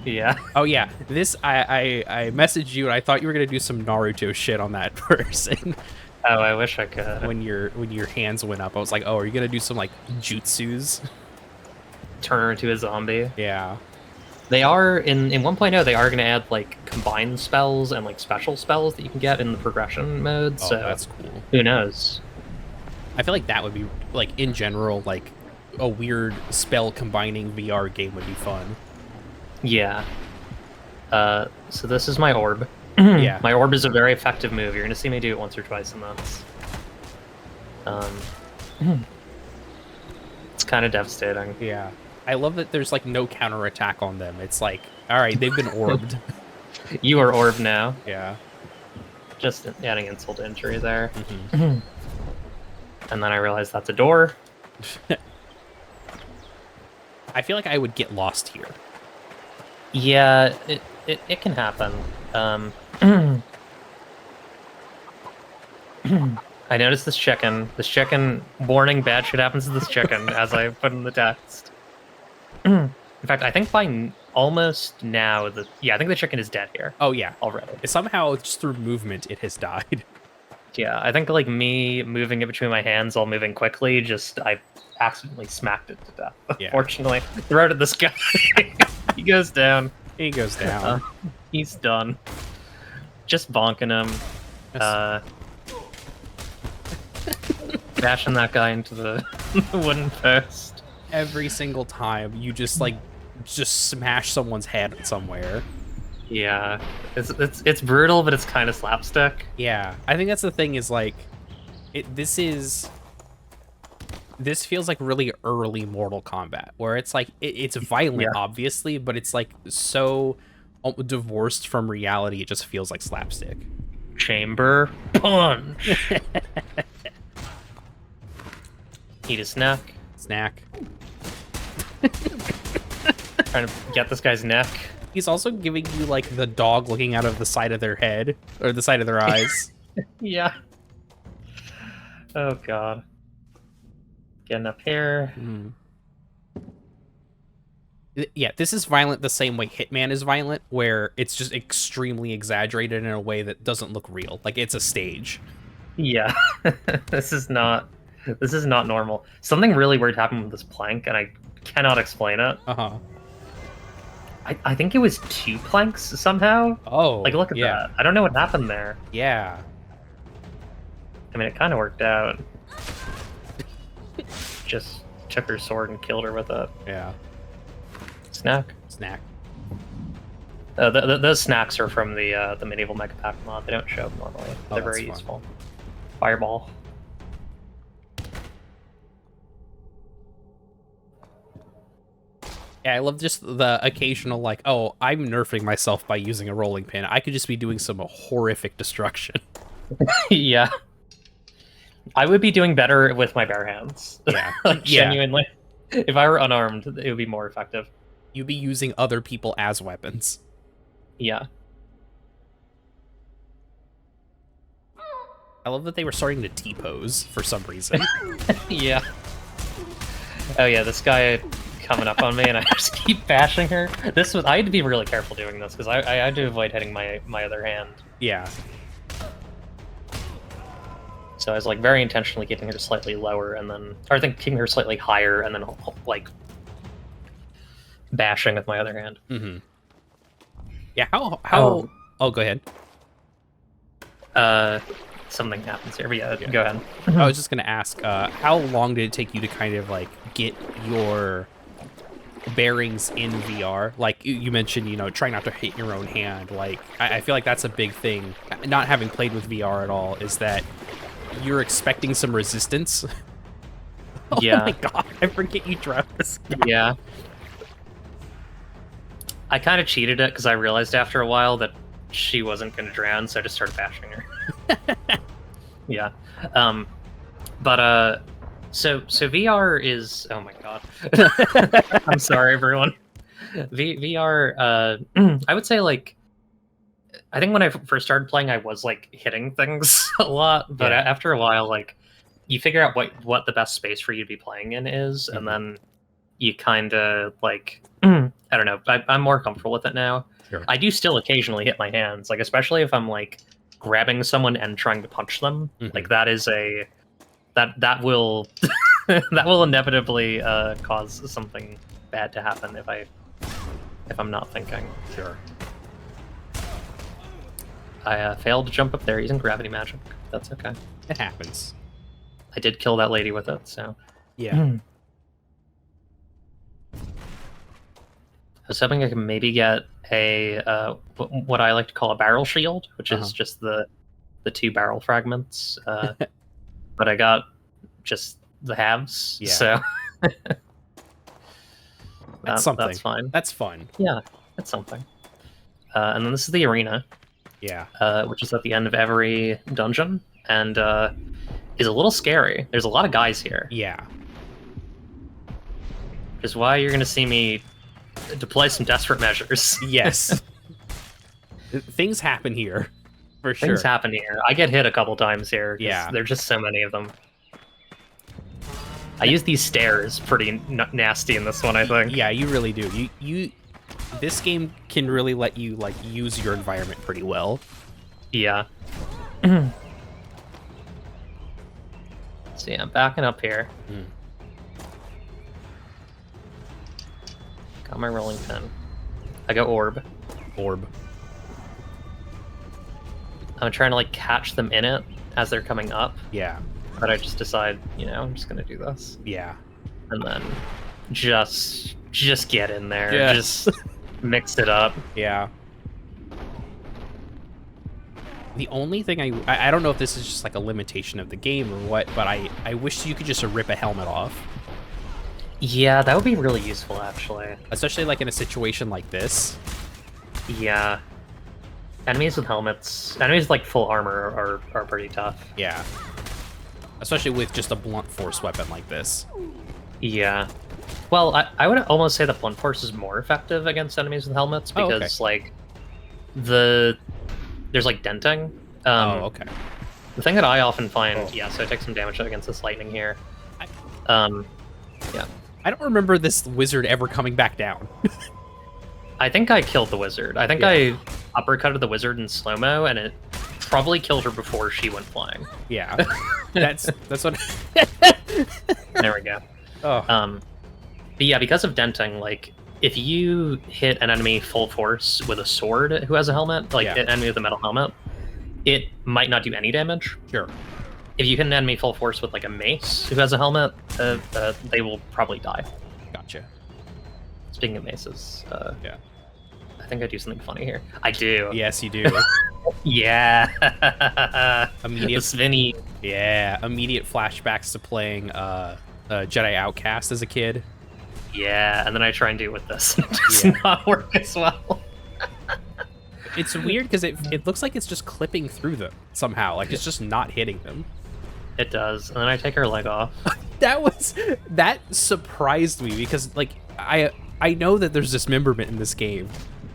Yeah. Oh yeah. This I messaged you and I thought you were gonna do some Naruto shit on that person. Oh, I wish I could. When your hands went up, I was like, oh, are you gonna do some like jutsus? Turn her into a zombie. Yeah. They are in 1.0. They are gonna add like combined spells and like special spells that you can get in the progression mode. Oh, so that's cool. Who knows? I feel like that would be like in general like a weird spell combining VR game would be fun. Yeah. So this is my orb. Yeah. My orb is a very effective move. You're gonna see me do it once or twice in this. It's kind of devastating. Yeah. I love that there's like no counterattack on them. It's like, all right, they've been orbed. You are orbed now. Yeah. Just adding insult to injury there. And then I realized that's a door. I feel like I would get lost here. Yeah, it can happen. I noticed this chicken. This chicken, warning, bad shit happens to this chicken, as I put in the text. In fact, I think by almost now, I think the chicken is dead here. Oh yeah, already. Somehow, just through movement, it has died. Yeah, I think like me moving it between my hands while moving quickly, I accidentally smacked it to death. Yeah. Unfortunately, throw it at this guy. He goes down. He goes down. He's done. Just bonking him. Bashing that guy into the wooden post. Every single time, you just smash someone's head somewhere. Yeah, it's brutal, but it's kind of slapstick. Yeah, I think that's the thing is like, this feels like really early Mortal Kombat, where it's like it's violent, obviously, but it's like so divorced from reality. It just feels like slapstick. Chamber punch. Eat a snack. Snack. Trying to get this guy's neck. He's also giving you like the dog looking out of the side of their head or the side of their eyes. Yeah. Oh god. Getting up here. Yeah, this is violent the same way Hitman is violent, where it's just extremely exaggerated in a way that doesn't look real. Like it's a stage. Yeah. This is not normal. Something really weird happened with this plank, and I cannot explain it. I think it was 2 planks somehow. Oh, like look at that. I don't know what happened there. Yeah. I mean, it kind of worked out. Just took her sword and killed her with it. Yeah. Snack. Snack. Those snacks are from the Medieval Mega Pack mod. They don't show up normally. They're very useful. Fireball. Yeah, I love just the occasional, like, oh, I'm nerfing myself by using a rolling pin. I could just be doing some horrific destruction. Yeah. I would be doing better with my bare hands. Yeah. Like, genuinely. If I were unarmed, it would be more effective. You'd be using other people as weapons. Yeah. I love that they were starting to T-pose for some reason. Yeah. Oh yeah, this guy coming up on me and I just keep bashing her. I had to be really careful doing this because I had to avoid hitting my other hand. Yeah. So I was like very intentionally keeping her slightly lower, and then, or I think keeping her slightly higher, and then like bashing with my other hand. Mm-hmm. Yeah. How? Oh, go ahead. Something happens here, but yeah. Go ahead. I was just gonna ask, how long did it take you to kind of like get your bearings in VR? Like you mentioned, you know, try not to hit your own hand. Like I feel like that's a big thing. Not having played with VR at all, is that you're expecting some resistance. Yeah. Oh my god, I forget you drowned this guy. Yeah. I kind of cheated it because I realized after a while that she wasn't going to drown, so I just started bashing her. Yeah. So VR is... Oh my god. I'm sorry, everyone. VR, I would say, like... I think when I first started playing, I was, like, hitting things a lot, but after a while, like, you figure out what the best space for you to be playing in is, and then you kind of, like... I don't know. I'm more comfortable with it now. Sure. I do still occasionally hit my hands, like, especially if I'm, like, grabbing someone and trying to punch them. Like, that is a... That will... that will inevitably cause something bad to happen if I'm not thinking. Sure. I failed to jump up there using gravity magic. That's okay. It happens. I did kill that lady with it, so... Yeah. I was hoping I could maybe get a what I like to call a barrel shield, which is just the 2 barrel fragments. But I got just the halves, so that's something. That's fine. That's fun. Yeah, that's something. And then this is the arena. Yeah. Which is at the end of every dungeon, and is a little scary. There's a lot of guys here. Yeah. Which is why you're going to see me deploy some desperate measures. Yes. Things happen here, for sure. Things happen here. I get hit a couple times here. Yeah. There's just so many of them. I use these stairs pretty nasty in this one, I think. Yeah, you really do. You this game can really let you, like, use your environment pretty well. Yeah. So yeah, I'm backing up here. Got my rolling pin. I go orb. Orb. I'm trying to, like, catch them in it as they're coming up. Yeah. But I just decide, you know, I'm just gonna do this. Yeah. And then just get in there. Yeah. Just mix it up. Yeah. The only thing I don't know if this is just like a limitation of the game or what, but I wish you could just rip a helmet off. Yeah, that would be really useful, actually. Especially like in a situation like this. Yeah. Enemies with helmets, enemies with, like, full armor are pretty tough. Yeah. Especially with just a blunt force weapon like this. Yeah. Well, I would almost say that blunt force is more effective against enemies with helmets because, like, there's, like, denting. Okay. The thing that I often find, so I take some damage against this lightning here. Yeah. I don't remember this wizard ever coming back down. I think I killed the wizard. I think I uppercutted the wizard in slow-mo, and it probably killed her before she went flying. Yeah. That's what... There we go. Oh. But yeah, because of denting, like, if you hit an enemy full force with a sword who has a helmet, like an enemy with a metal helmet, it might not do any damage. Sure. If you hit an enemy full force with, like, a mace who has a helmet, they will probably die. Gotcha. Speaking of maces, yeah. I think I do something funny here. I do. Yes, you do. Yeah. Immediate Svinny. Yeah. Immediate flashbacks to playing Jedi Outcast as a kid. Yeah, and then I try and do it with this. It does not work as well. It's weird because it looks like it's just clipping through them somehow. Like it's just not hitting them. It does, and then I take her leg off. That surprised me because, like, I know that there's dismemberment in this game,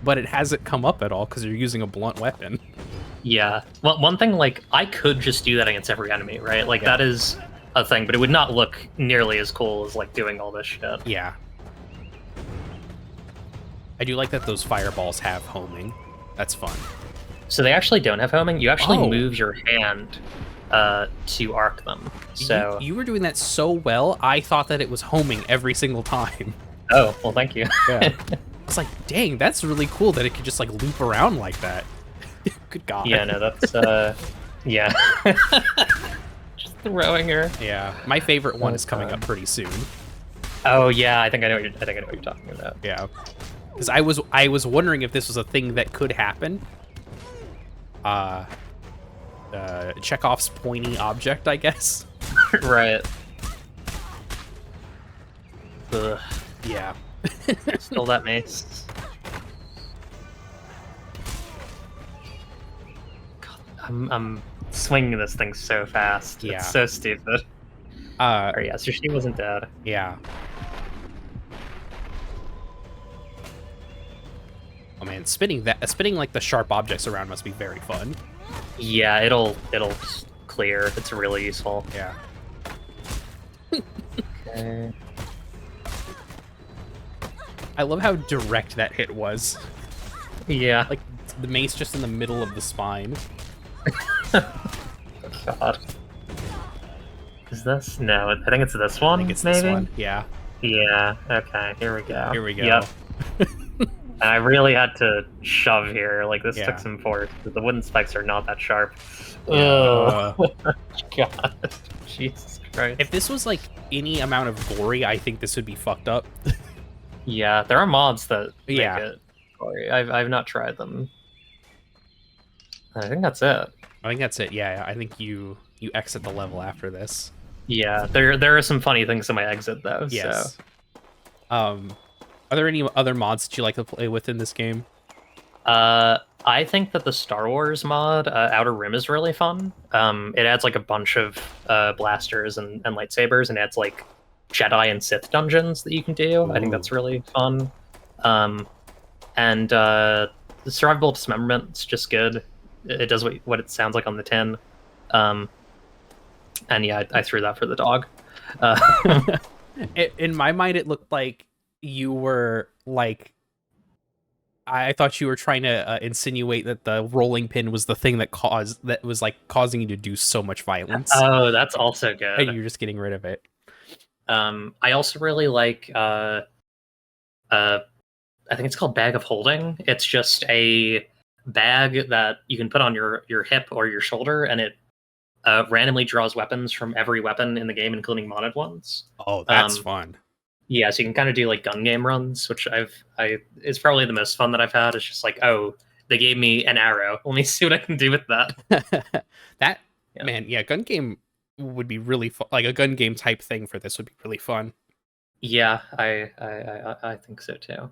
but it hasn't come up at all because you're using a blunt weapon. Yeah. Well, one thing, like, I could just do that against every enemy, right? Like, that is a thing, but it would not look nearly as cool as, like, doing all this shit. Yeah. I do like that those fireballs have homing. That's fun. So they actually don't have homing. You actually move your hand to arc them. So you were doing that so well, I thought that it was homing every single time. Oh, well, thank you. Yeah. It's like, dang, that's really cool that it could just like loop around like that. Good God. Yeah, no, that's yeah. Just throwing her. Yeah, my favorite one is coming up pretty soon. Oh yeah, I think I know what you're talking about. Yeah, because I was wondering if this was a thing that could happen. Chekhov's pointy object, I guess. Right. Ugh. Yeah. Still that mace. God, I'm swinging this thing so fast. Yeah. It's so stupid. Or yeah, so she wasn't dead. Yeah. Oh man, spinning like the sharp objects around must be very fun. Yeah, it'll clear. It's really useful. Yeah. Okay. I love how direct that hit was. Yeah. Like the mace just in the middle of the spine. God. Is this? No, I think it's this one. I think it's maybe? this one. Yeah. Yeah. Okay. Here we go. Here we go. Yep. I really had to shove here. Like this Yeah. took some force. The wooden spikes are not that sharp. Yeah. Oh God. Jesus Christ. If this was like any amount of gory, I think this would be fucked up. Yeah, there are mods that make Yeah. it gory. I've not tried them. I think that's it. I think that's it. Yeah, I think you exit the level after this. Yeah, there are some funny things in my exit though. Yes. So. Are there any other mods that you like to play with in this game? I think that the Star Wars mod, Outer Rim, is really fun. It adds like a bunch of blasters and lightsabers, and adds like Jedi and Sith dungeons that you can do. Ooh. I think that's really fun. And the survivable dismemberment's just good. It does what it sounds like on the tin. And yeah, I threw that for the dog. In my mind, it looked like you were like, I thought you were trying to insinuate that the rolling pin was the thing that was like causing you to do so much violence. Oh, that's also good. And you're just getting rid of it. I also really like I think it's called Bag of Holding. It's just a bag that you can put on your hip or your shoulder, and it randomly draws weapons from every weapon in the game, including modded ones. Oh, that's fun. Yeah, so you can kind of do like gun game runs, which it's probably the most fun that I've had. It's just like, oh, they gave me an arrow. Let me see what I can do with that. Man, yeah, gun game would be really fun. Like a gun game type thing for this would be really fun. Yeah, I think so too.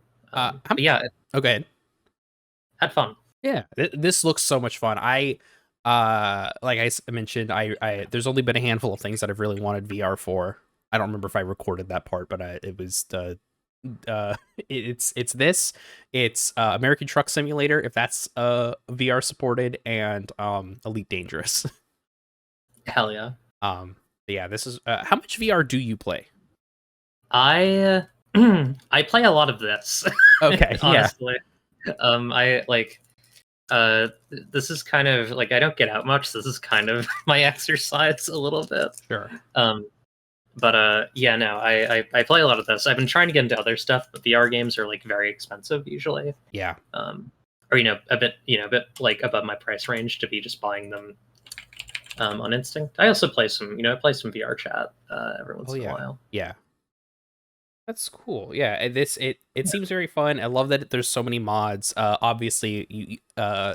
Yeah. Okay. Had fun. Yeah, this looks so much fun. Like I mentioned, I there's only been a handful of things that I've really wanted VR for. I don't remember if I recorded that part, but it was it's American Truck Simulator, if that's VR supported, and Elite Dangerous. Hell yeah. Yeah, this is how much VR do you play? I play a lot of this. Okay. Honestly. This is kind of like, I don't get out much, so this is kind of my exercise a little bit. Sure. But yeah, no, I play a lot of this. I've been trying to get into other stuff, but VR games are like very expensive usually. Yeah. Or a bit like above my price range to be just buying them on instinct. I also play some VR chat every once in a while. Yeah. That's cool. Yeah, and it seems very fun. I love that there's so many mods. Obviously,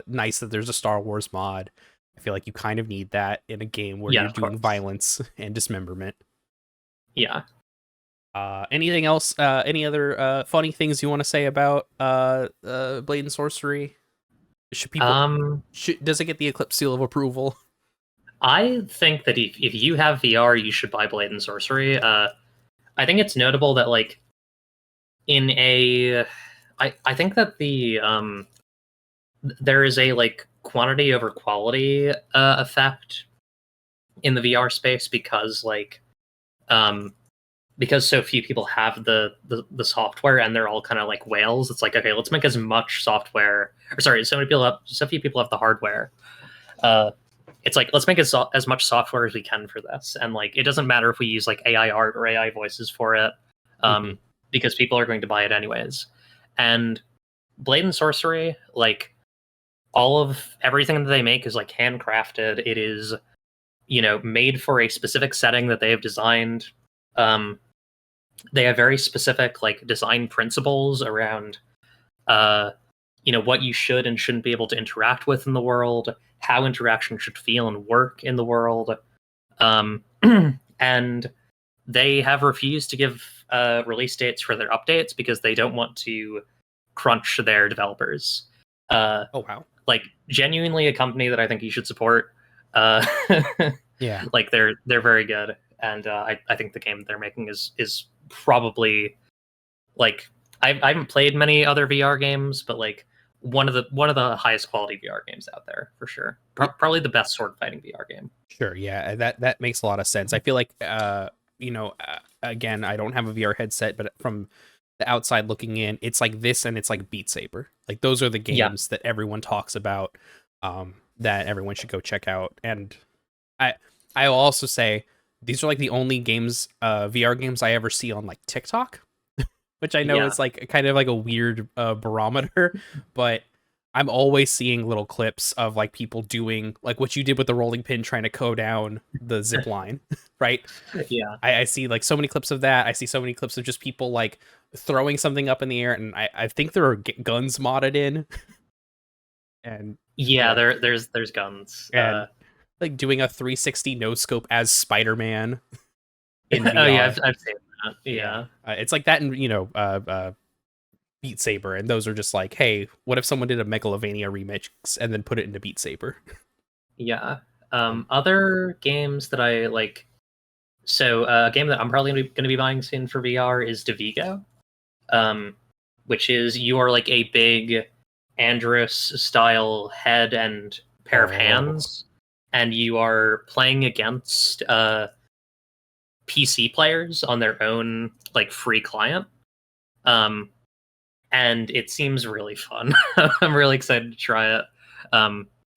nice that there's a Star Wars mod. I feel like you kind of need that in a game where you're doing violence and dismemberment. Yeah. Anything else? Any other funny things you want to say about Blade and Sorcery? Should people? Does it get the Eclipse seal of approval? I think that if you have VR, you should buy Blade and Sorcery. I think it's notable that like I think that the there is a like quantity over quality effect in the VR space because so few people have the software and they're all kind of like whales. It's like, okay, let's make as much software. Or sorry, so few people have the hardware. it's like, let's make as much software as we can for this, and like it doesn't matter if we use like AI art or AI voices for it, because people are going to buy it anyways. And Blade and Sorcery, like all of everything that they make is like handcrafted. It is, you know, made for a specific setting that they have designed. They have very specific like design principles around you know, what you should and shouldn't be able to interact with in the world, how interaction should feel and work in the world. And they have refused to give release dates for their updates because they don't want to crunch their developers. Oh wow. Like genuinely a company that I think you should support. Yeah. Like they're very good, and I think the game they're making is probably like I haven't played many other VR games, but like one of the highest quality VR games out there for sure. Probably the best sword fighting VR game. Sure, yeah, that makes a lot of sense. I feel like you know, again, I don't have a VR headset, but from the outside looking in, it's like this and it's like Beat Saber. Like those are the games that everyone talks about, that everyone should go check out. And I will also say these are like the only games, VR games I ever see on like TikTok, which I know is like kind of like a weird barometer, but I'm always seeing little clips of like people doing like what you did with the rolling pin, trying to go down the zip line, right? Yeah. I see like so many clips of that. I see so many clips of just people like throwing something up in the air, and I think there are guns modded in. And there's guns. And like doing a 360 no scope as Spider-Man. In VR. Oh yeah, I've seen that. Yeah. It's like that, in you know, Beat Saber, and those are just like, hey, what if someone did a Megalovania remix and then put it into Beat Saber? Yeah. Other games that I like. So a game that I'm probably going to be buying soon for VR is Devigo, which is you are like a big Andrus style head and pair of hands, and you are playing against PC players on their own like free client. And it seems really fun. I'm really excited to try it.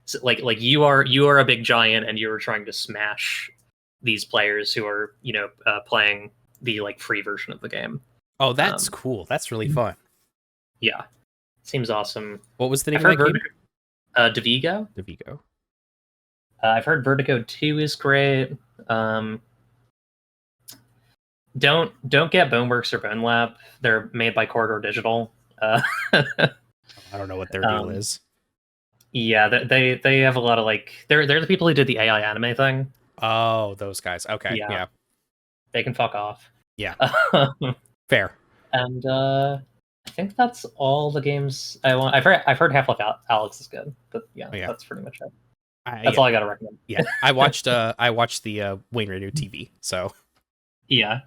So like you are a big giant, and you are trying to smash these players who are, you know, playing the like free version of the game. Oh, that's cool. That's really fun. Yeah, seems awesome. What was the name of that game? Devigo. Devigo. I've heard Vertigo 2 is great. Don't get Boneworks or Bone Lab. They're made by Corridor Digital. I don't know what their deal is. Yeah, they have a lot of like they're the people who did the AI anime thing. Oh, those guys. Okay, yeah. They can fuck off. Yeah. Fair. And I think that's all the games I want. I've heard Half-Life Alyx is good, but that's pretty much it. That's all I gotta recommend. Yeah, I watched the Wayne Radio TV, so yeah.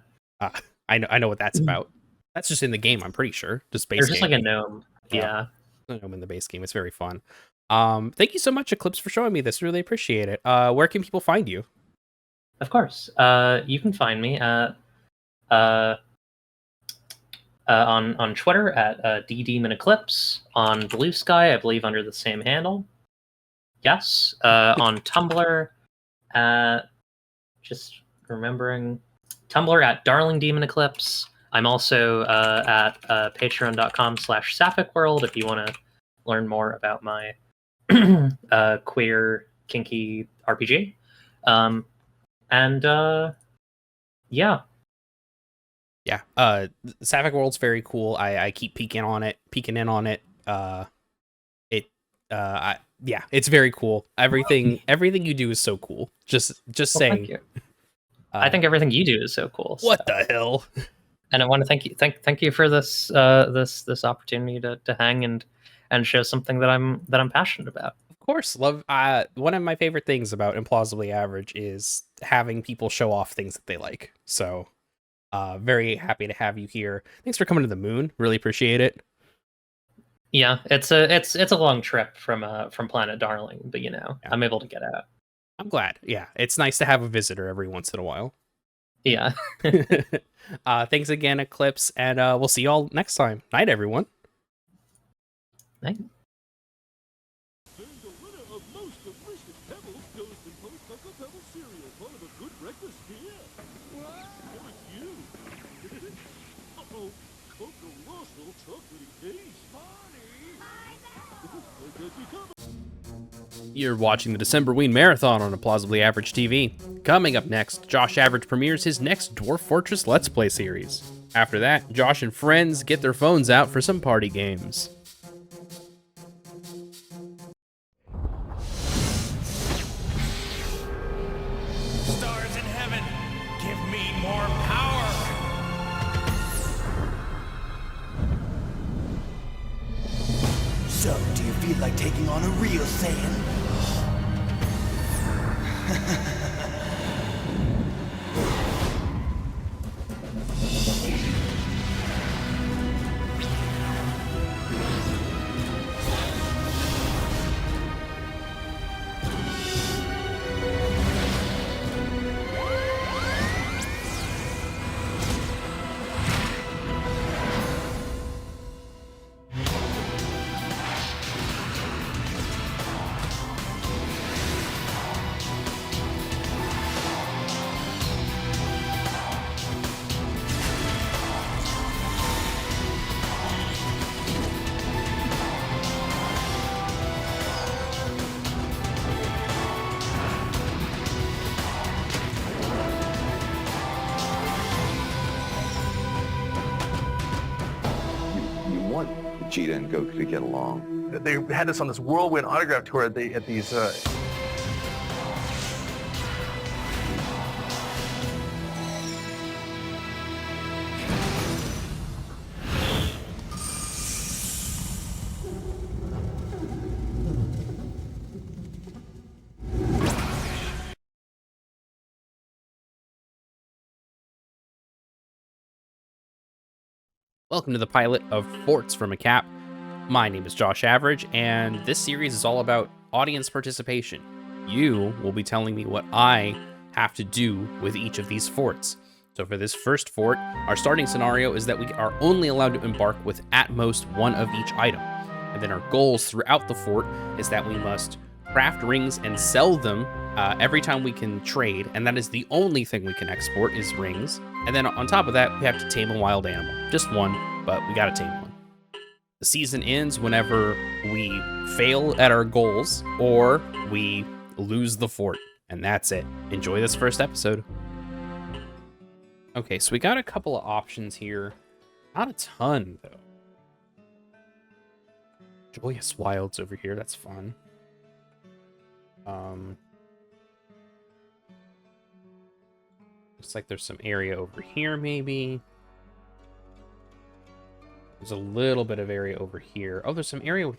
I know what that's about. That's just in the game, I'm pretty sure. Just base. There's just like a gnome. Yeah. A gnome in the base game. It's very fun. Thank you so much, Eclipse, for showing me this. Really appreciate it. Where can people find you? Of course. You can find me at on Twitter at DDemonEclipse, on Bluesky, I believe under the same handle. Yes. On Tumblr just remembering Tumblr at Darling Demon Eclipse. I'm also at patreon.com/sapphic world if you want to learn more about my queer, kinky RPG. Yeah. Sapphic World's very cool. I keep peeking in on it. It's very cool. Everything you do is so cool. Just saying. Thank you. I think everything you do is so cool. What the hell? And I want to thank you for this this opportunity to hang and show something that I'm passionate about. Of course, love. One of my favorite things about Implausibly Average is having people show off things that they like. So, very happy to have you here. Thanks for coming to the moon. Really appreciate it. Yeah, it's a long trip from Planet Darling, but I'm able to get out. I'm glad. Yeah, it's nice to have a visitor every once in a while. Yeah. Thanks again, Eclipse, and we'll see you all next time. Night, everyone. Night. The winner of most of Wish Pebbles goes to You're watching the Decemberween Marathon on Implausibly Average TV. Coming up next, Josh Average premieres his next Dwarf Fortress Let's Play series. After that, Josh and friends get their phones out for some party games. Stars in heaven, give me more power! So, do you feel like taking on a real Saiyan? Vegeta and Goku to get along. They had us on this whirlwind autograph tour at these. Welcome to the pilot of Forts from a Cap. My name is Josh Average, and this series is all about audience participation. You will be telling me what I have to do with each of these forts. So for this first fort, our starting scenario is that we are only allowed to embark with at most one of each item. And then our goals throughout the fort is that we must craft rings and sell them every time we can trade, and that is the only thing we can export is rings. And then on top of that, we have to tame a wild animal. Just one, but we gotta tame one. The season ends whenever we fail at our goals or we lose the fort, and that's it. Enjoy this first episode. Okay, so we got a couple of options here. Not a ton, though. Joyous Wilds over here, that's fun. Looks like there's some area over here, maybe. There's a little bit of area over here. Oh, there's some area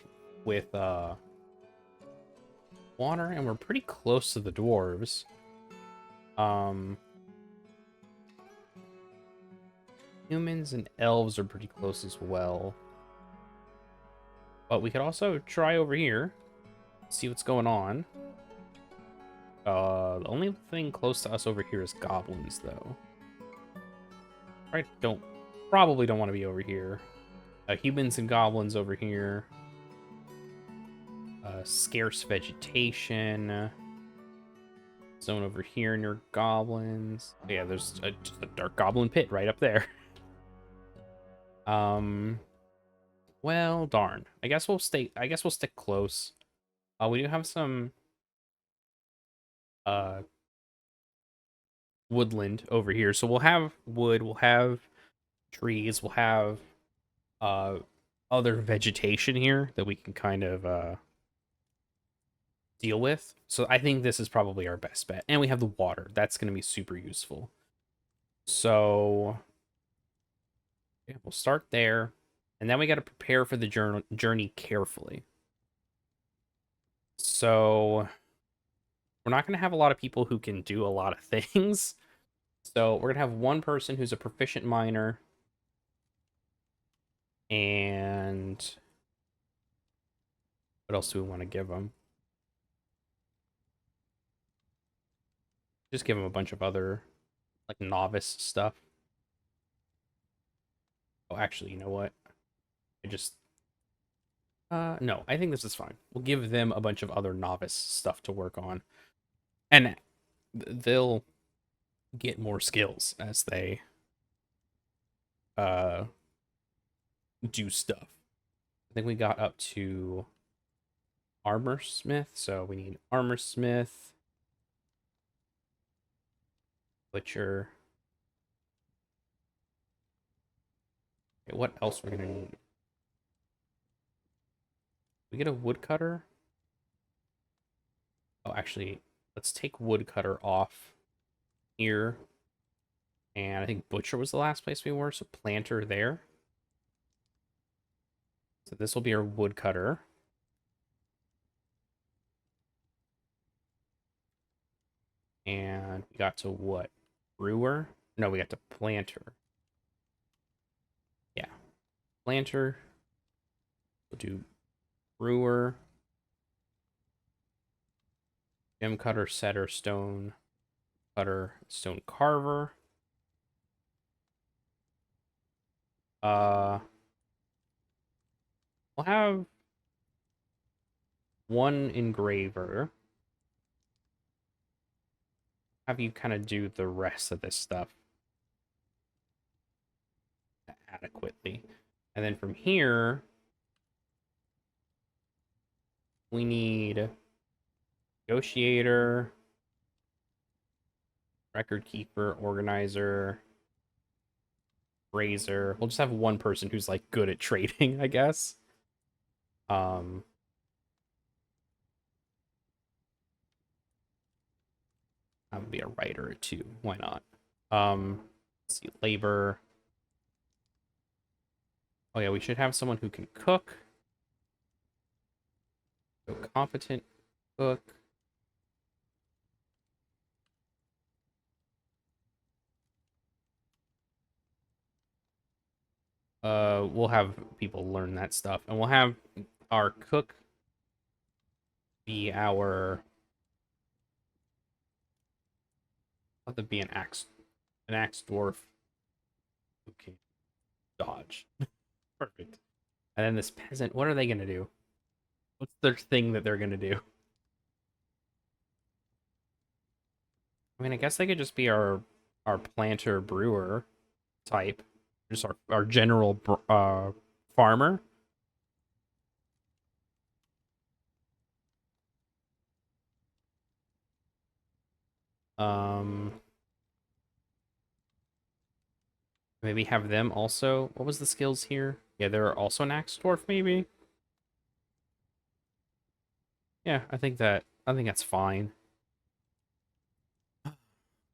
with water, and we're pretty close to the dwarves. Humans and elves are pretty close as well. But we could also try over here, see what's going on. The only thing close to us over here is goblins, though. Probably don't want to be over here. Humans and goblins over here. Scarce vegetation. Zone over here near goblins. Yeah, there's just a dark goblin pit right up there. Well, darn. I guess we'll stick close. We do have some woodland over here, so we'll have wood, we'll have trees, we'll have other vegetation here that we can kind of deal with. So I think this is probably our best bet, and we have the water. That's going to be super useful. So yeah, we'll start there, and then we got to prepare for the journey carefully. So we're not going to have a lot of people who can do a lot of things. So we're going to have one person who's a proficient miner. And what else do we want to give them? Just give them a bunch of other, like, novice stuff. Oh, actually, you know what? No, I think this is fine. We'll give them a bunch of other novice stuff to work on. And they'll get more skills as they do stuff. I think we got up to armor smith, so we need armor smith, butcher. Okay, what else we're gonna need? We get a woodcutter. Oh, actually, let's take woodcutter off here. And I think butcher was the last place we were, so planter there. So this will be our woodcutter. And we got to what? Brewer? No, we got to planter. Yeah. Planter. We'll do brewer. Gem cutter, setter, stone cutter, stone carver. We'll have one engraver. Have you kind of do the rest of this stuff adequately. And then from here, we need negotiator, record keeper, organizer, raiser. We'll just have one person who's like good at trading, I guess. That would be a writer too. Why not? Let's see, labor. Oh yeah, we should have someone who can cook. So competent cook. We'll have people learn that stuff, and we'll have our cook be our. I'll have to be an axe dwarf. Okay, dodge. Perfect. And then this peasant, what are they gonna do? What's their thing that they're gonna do? I mean, I guess they could just be our planter brewer type, just our general farmer. Maybe have them also. What was the skills here? Yeah, they're also an axe dwarf, maybe. Yeah, I think that's fine.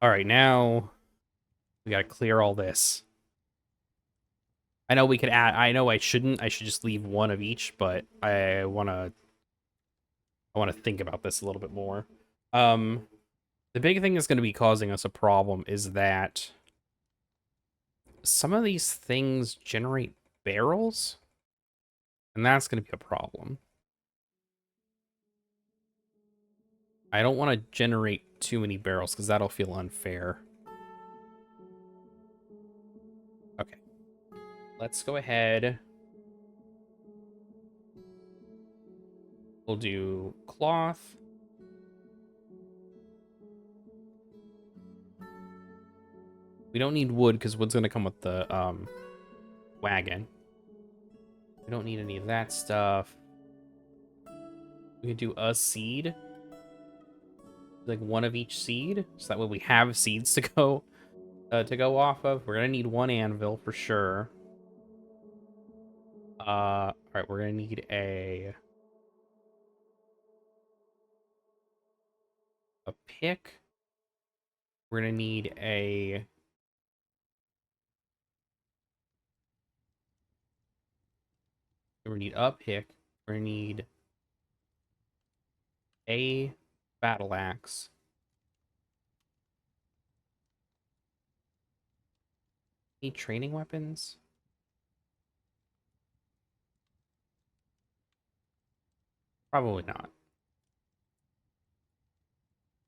All right, now we gotta clear all this. I know we could add. I know I shouldn't. I should just leave one of each, but I wanna think about this a little bit more. The big thing that's going to be causing us a problem is that some of these things generate barrels, and that's going to be a problem. I don't want to generate too many barrels because that'll feel unfair. Okay. Let's go ahead. We'll do cloth. We don't need wood because wood's going to come with the wagon. We don't need any of that stuff. We can do a seed. Like one of each seed. So that way we have seeds to go off of. We're going to need one anvil for sure. All right, we're going to need a pick. We're going to need a pick. We're going to need a battle axe. Any training weapons? Probably not.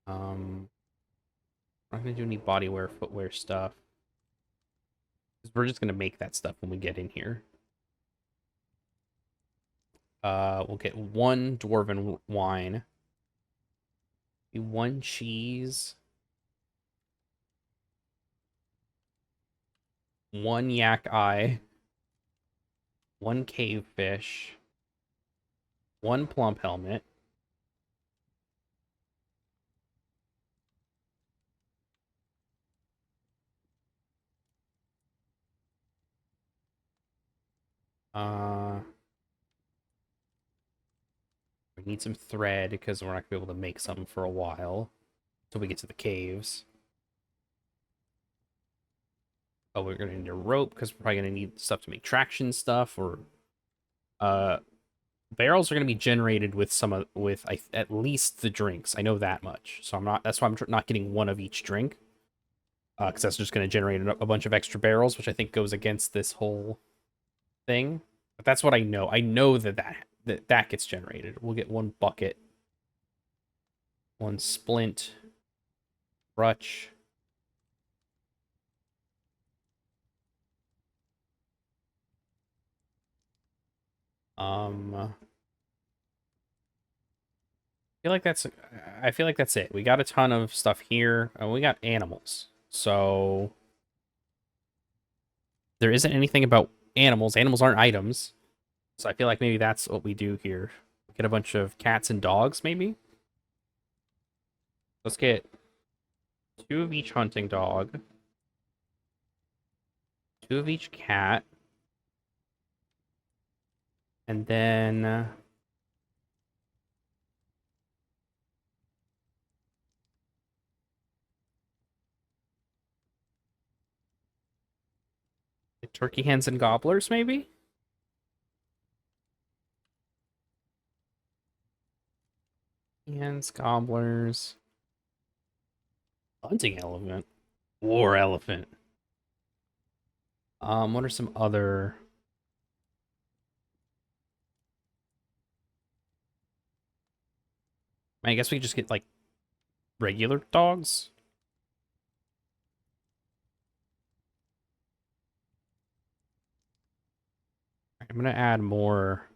I'm not gonna do any bodywear, footwear stuff. Because we're just gonna make that stuff when we get in here. We'll get one dwarven wine. One cheese. One yak eye. 1 cave fish, 1 plump helmet, we need some thread because we're not gonna be able to make some for a while until we get to the caves. Oh, we're gonna need a rope because we're probably gonna need stuff to make traction stuff, or barrels are gonna be generated with at least the drinks. I know that much, so that's why I'm not getting one of each drink, because that's just gonna generate a bunch of extra barrels, which I think goes against this whole thing. But that's what I know. I know that gets generated. We'll get 1 bucket, 1 splint, crutch. I feel like that's it. We got a ton of stuff here. We got animals. So there isn't anything about animals. Animals aren't items. So I feel like maybe that's what we do here. Get a bunch of cats and dogs, maybe? Let's get 2 of each hunting dog, 2 of each cat, and then turkey hens and gobblers, maybe? Hens, gobblers, hunting elephant, war elephant. What are some other? I guess we could just get like regular dogs. I'm gonna add more.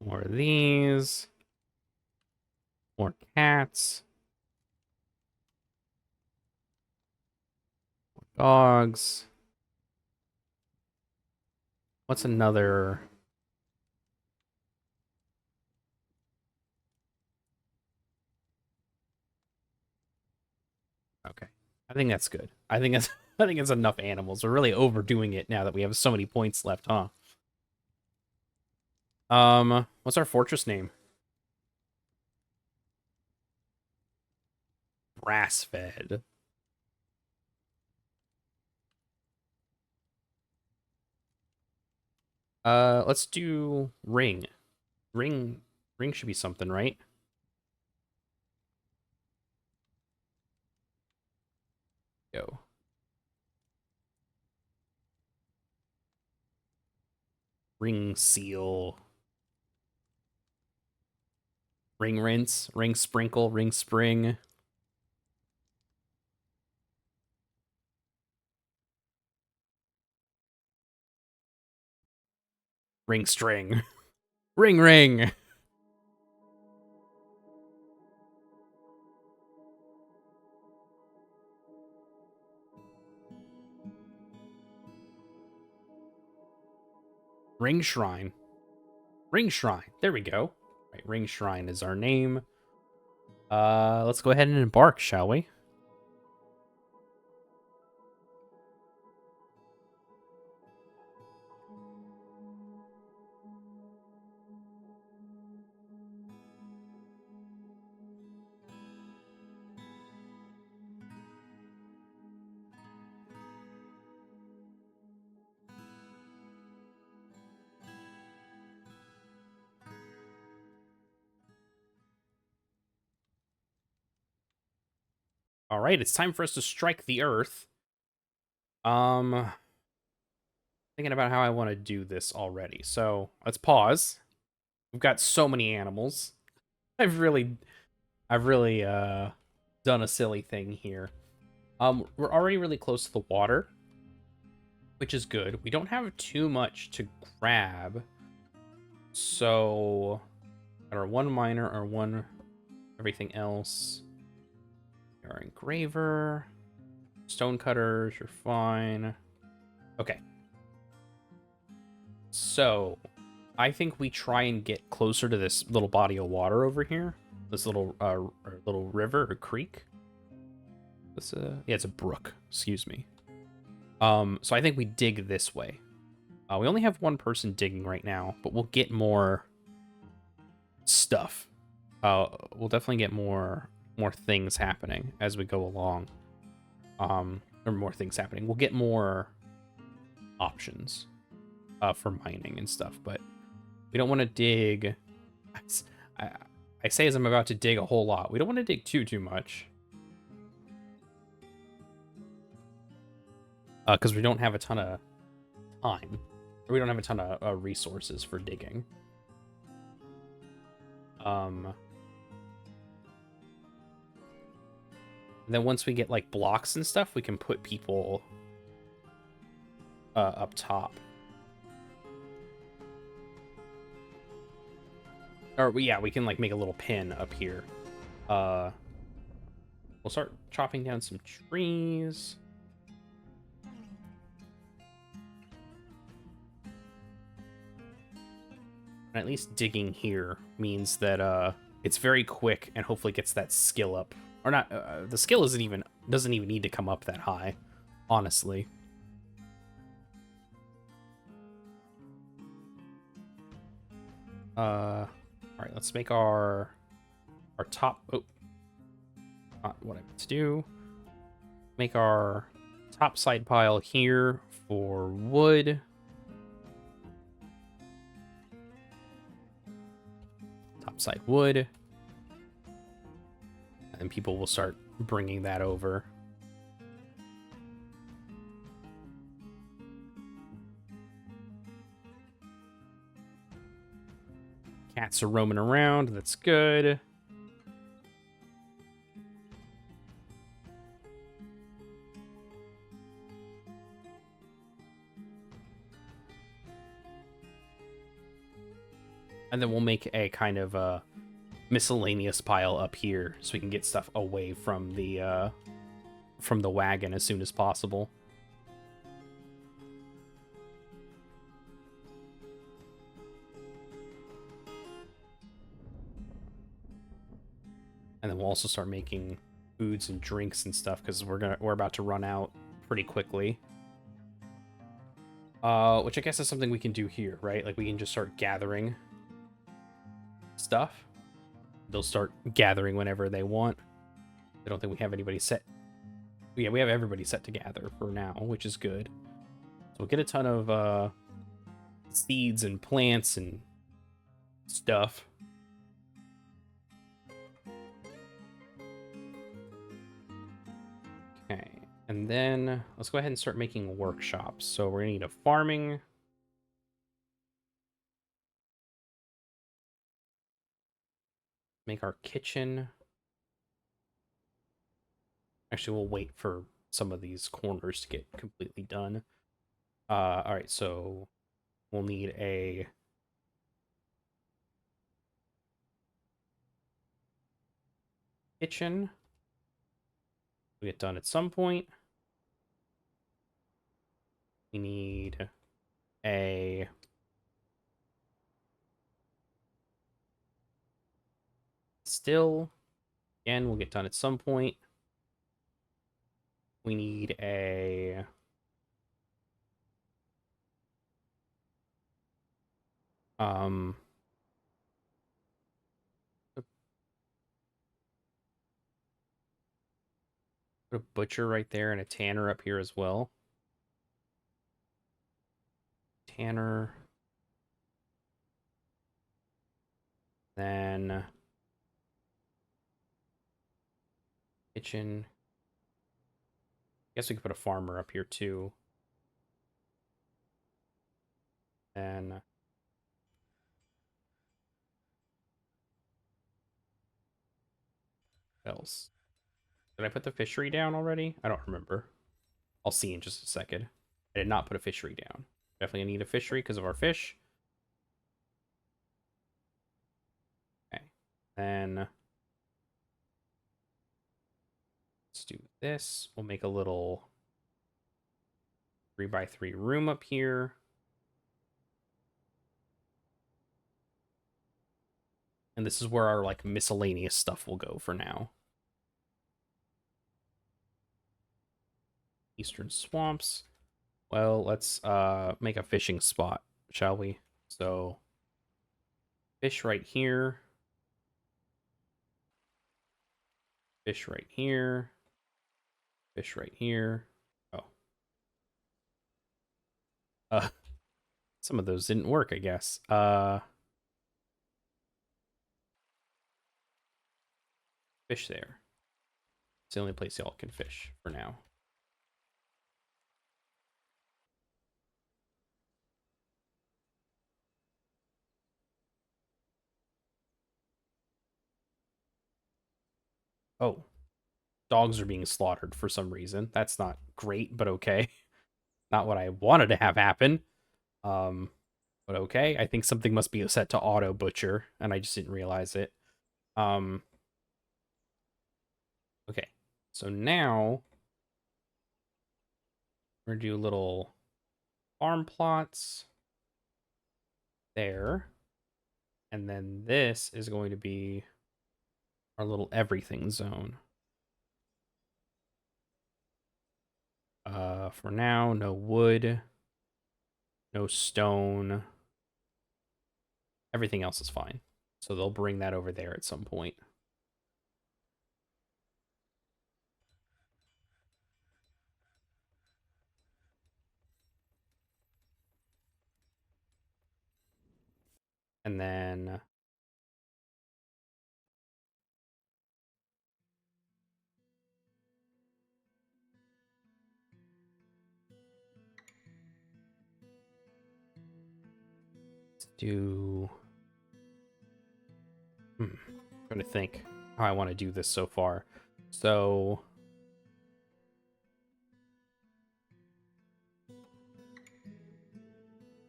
More of these. More cats. More dogs. What's another? Okay. I think that's good. I think it's enough animals. We're really overdoing it now that we have so many points left, huh? What's our fortress name? Brass-fed. Let's do ring. Ring should be something, right? Go. Ring seal. Ring rinse, ring sprinkle, ring spring. Ring string. Ring ring. Ring shrine. Ring shrine. There we go. Right, ring shrine is our name. Let's go ahead and embark, shall we? All right, it's time for us to strike the earth. Thinking about how I want to do this already. So let's pause. We've got so many animals. I've really done a silly thing here. We're already really close to the water, which is good. We don't have too much to grab. So got our 1 miner, our 1 everything else. Our engraver, Stone cutters, you're fine. Okay. So, I think we try and get closer to this little body of water over here. This little river or creek. This yeah, it's a brook. Excuse me. So I think we dig this way. We only have one person digging right now, but we'll get more stuff. We'll definitely get more things happening as we go along. Or more things happening. We'll get more options for mining and stuff, but we don't want to dig. I say as I'm about to dig a whole lot. We don't want to dig too much. Because we don't have a ton of time. Or we don't have a ton of resources for digging. And then once we get like blocks and stuff, we can put people up top. Or yeah, we can like make a little pin up here. We'll start chopping down some trees. And at least digging here means that it's very quick and hopefully gets that skill up. Or not, the skill doesn't even need to come up that high, honestly. All right, let's make our top. Oh, not what I meant to do. Make our top side pile here for wood. Top side wood. And people will start bringing that over. Cats are roaming around. That's good. And then we'll make a kind of miscellaneous pile up here so we can get stuff away from the wagon as soon as possible. And then we'll also start making foods and drinks and stuff because we're about to run out pretty quickly. Which I guess is something we can do here, right? Like we can just start gathering stuff. They'll start gathering whenever they want. I don't think we have anybody set. Yeah, we have everybody set to gather for now, which is good. So we'll get a ton of seeds and plants and stuff. Okay, and then let's go ahead and start making workshops. So we're gonna need a farming. Make our kitchen. Actually, we'll wait for some of these corners to get completely done. All right, so we'll need a kitchen. We'll get done at some point. We need a still. Again, we'll get done at some point. We need a put a butcher right there and a tanner up here as well. Tanner. Then kitchen. Guess we could put a farmer up here too. And what else? Did I put the fishery down already? I don't remember. I'll see in just a second. I did not put a fishery down. Definitely need a fishery because of our fish. Okay. Then let's do this. We'll make a little 3x3 room up here. And this is where our like miscellaneous stuff will go for now. Eastern swamps. Well, let's make a fishing spot, shall we? So fish right here. Fish right here. Fish right here. Oh. Some of those didn't work, I guess. Fish there. It's the only place y'all can fish for now. Oh. Dogs are being slaughtered for some reason. That's not great, but okay. Not what I wanted to have happen. But okay. I think something must be set to auto butcher, and I just didn't realize it. Okay. So now we're gonna do little farm plots there. And then this is going to be our little everything zone. For now, no wood, no stone. Everything else is fine. So they'll bring that over there at some point. And then let's do trying to think how I want to do this so far. So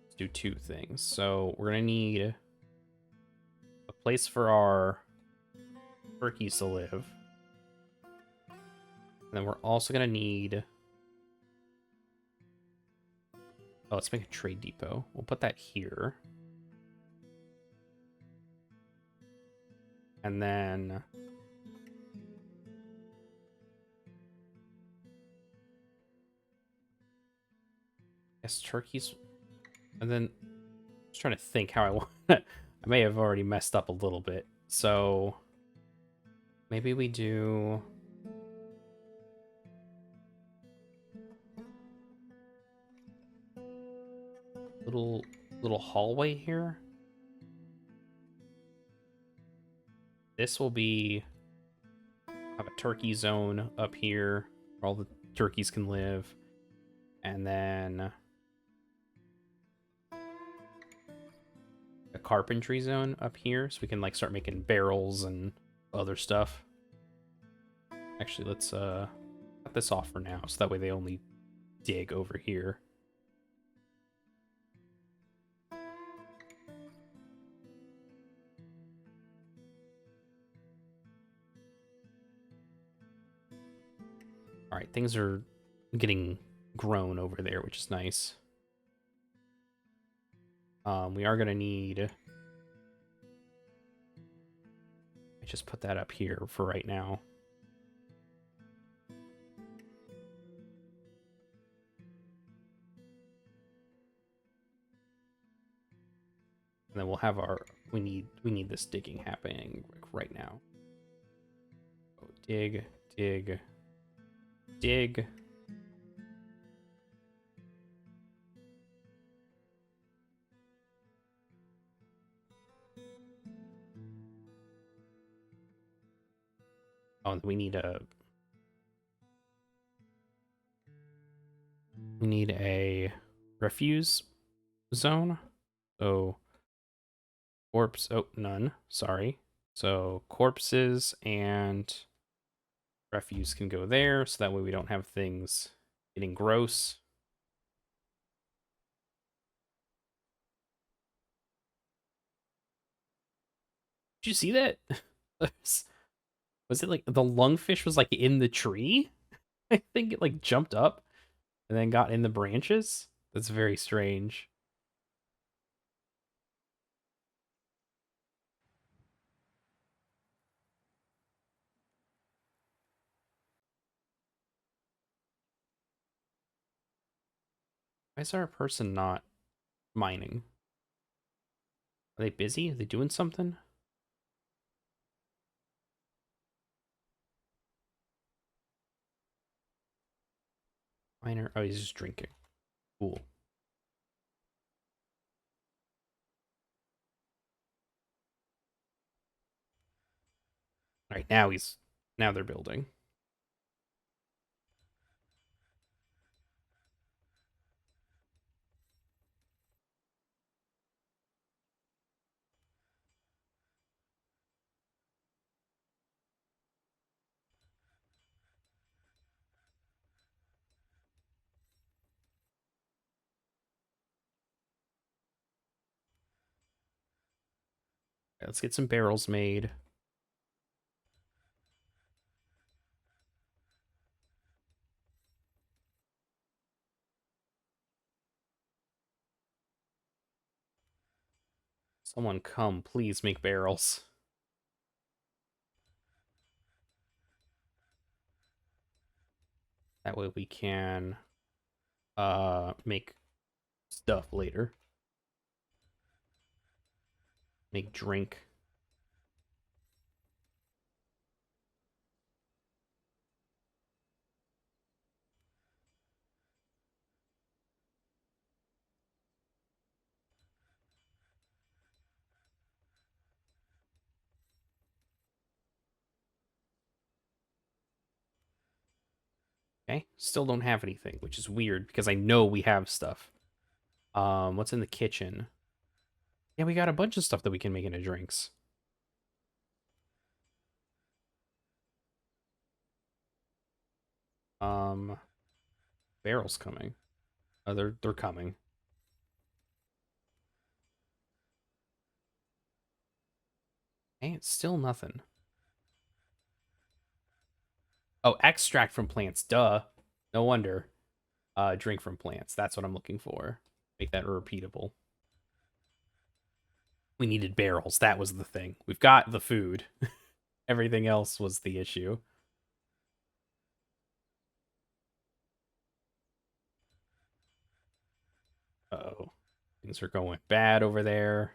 let's do two things. So we're gonna need a place for our turkeys to live. And then we're also gonna need, oh, let's make a trade depot. We'll put that here. And then yes, turkeys. And then just trying to think how I want I may have already messed up a little bit. So maybe we do little hallway here. This will be have a turkey zone up here where all the turkeys can live. And then a carpentry zone up here so we can like start making barrels and other stuff. Actually, let's cut this off for now so that way they only dig over here. All right, things are getting grown over there, which is nice. We are gonna need, I just put that up here for right now. And then we'll have our, we need this digging happening right now. Oh, dig, dig, dig. Oh, we need a refuse zone. So corpse, oh, none, sorry. So corpses and refuse can go there, so that way we don't have things getting gross. Did you see that? Was it like the lungfish was like in the tree? I think it like jumped up and then got in the branches. That's very strange. Why is there a person not mining? Are they busy? Are they doing something? Miner. Oh, he's just drinking. Cool. All right, now they're building. Okay, let's get some barrels made. Someone come, please make barrels. That way we can make stuff later. Make drink. Okay, still don't have anything, which is weird because I know we have stuff. What's in the kitchen? Yeah, we got a bunch of stuff that we can make into drinks. Barrels coming. Oh, they're coming. Hey, it's still nothing. Oh, extract from plants, duh. No wonder. Drink from plants. That's what I'm looking for. Make that repeatable. We needed barrels. That was the thing. We've got the food. Everything else was the issue. Uh-oh. Things are going bad over there.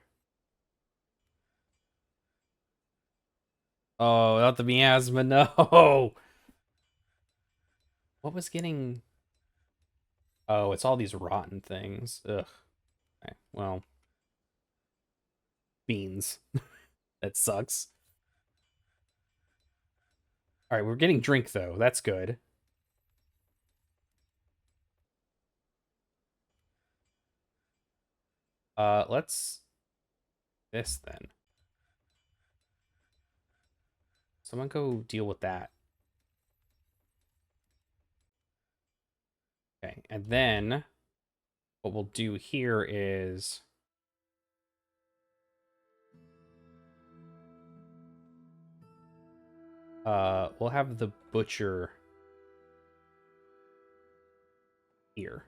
Oh, not the miasma, no! What was getting... Oh, it's all these rotten things. Ugh. Okay, well. Beans. That sucks. Alright, we're getting drink, though. That's good. Let's... This, then. Someone go deal with that. Okay, and then... What we'll do here is... we'll have the butcher... here.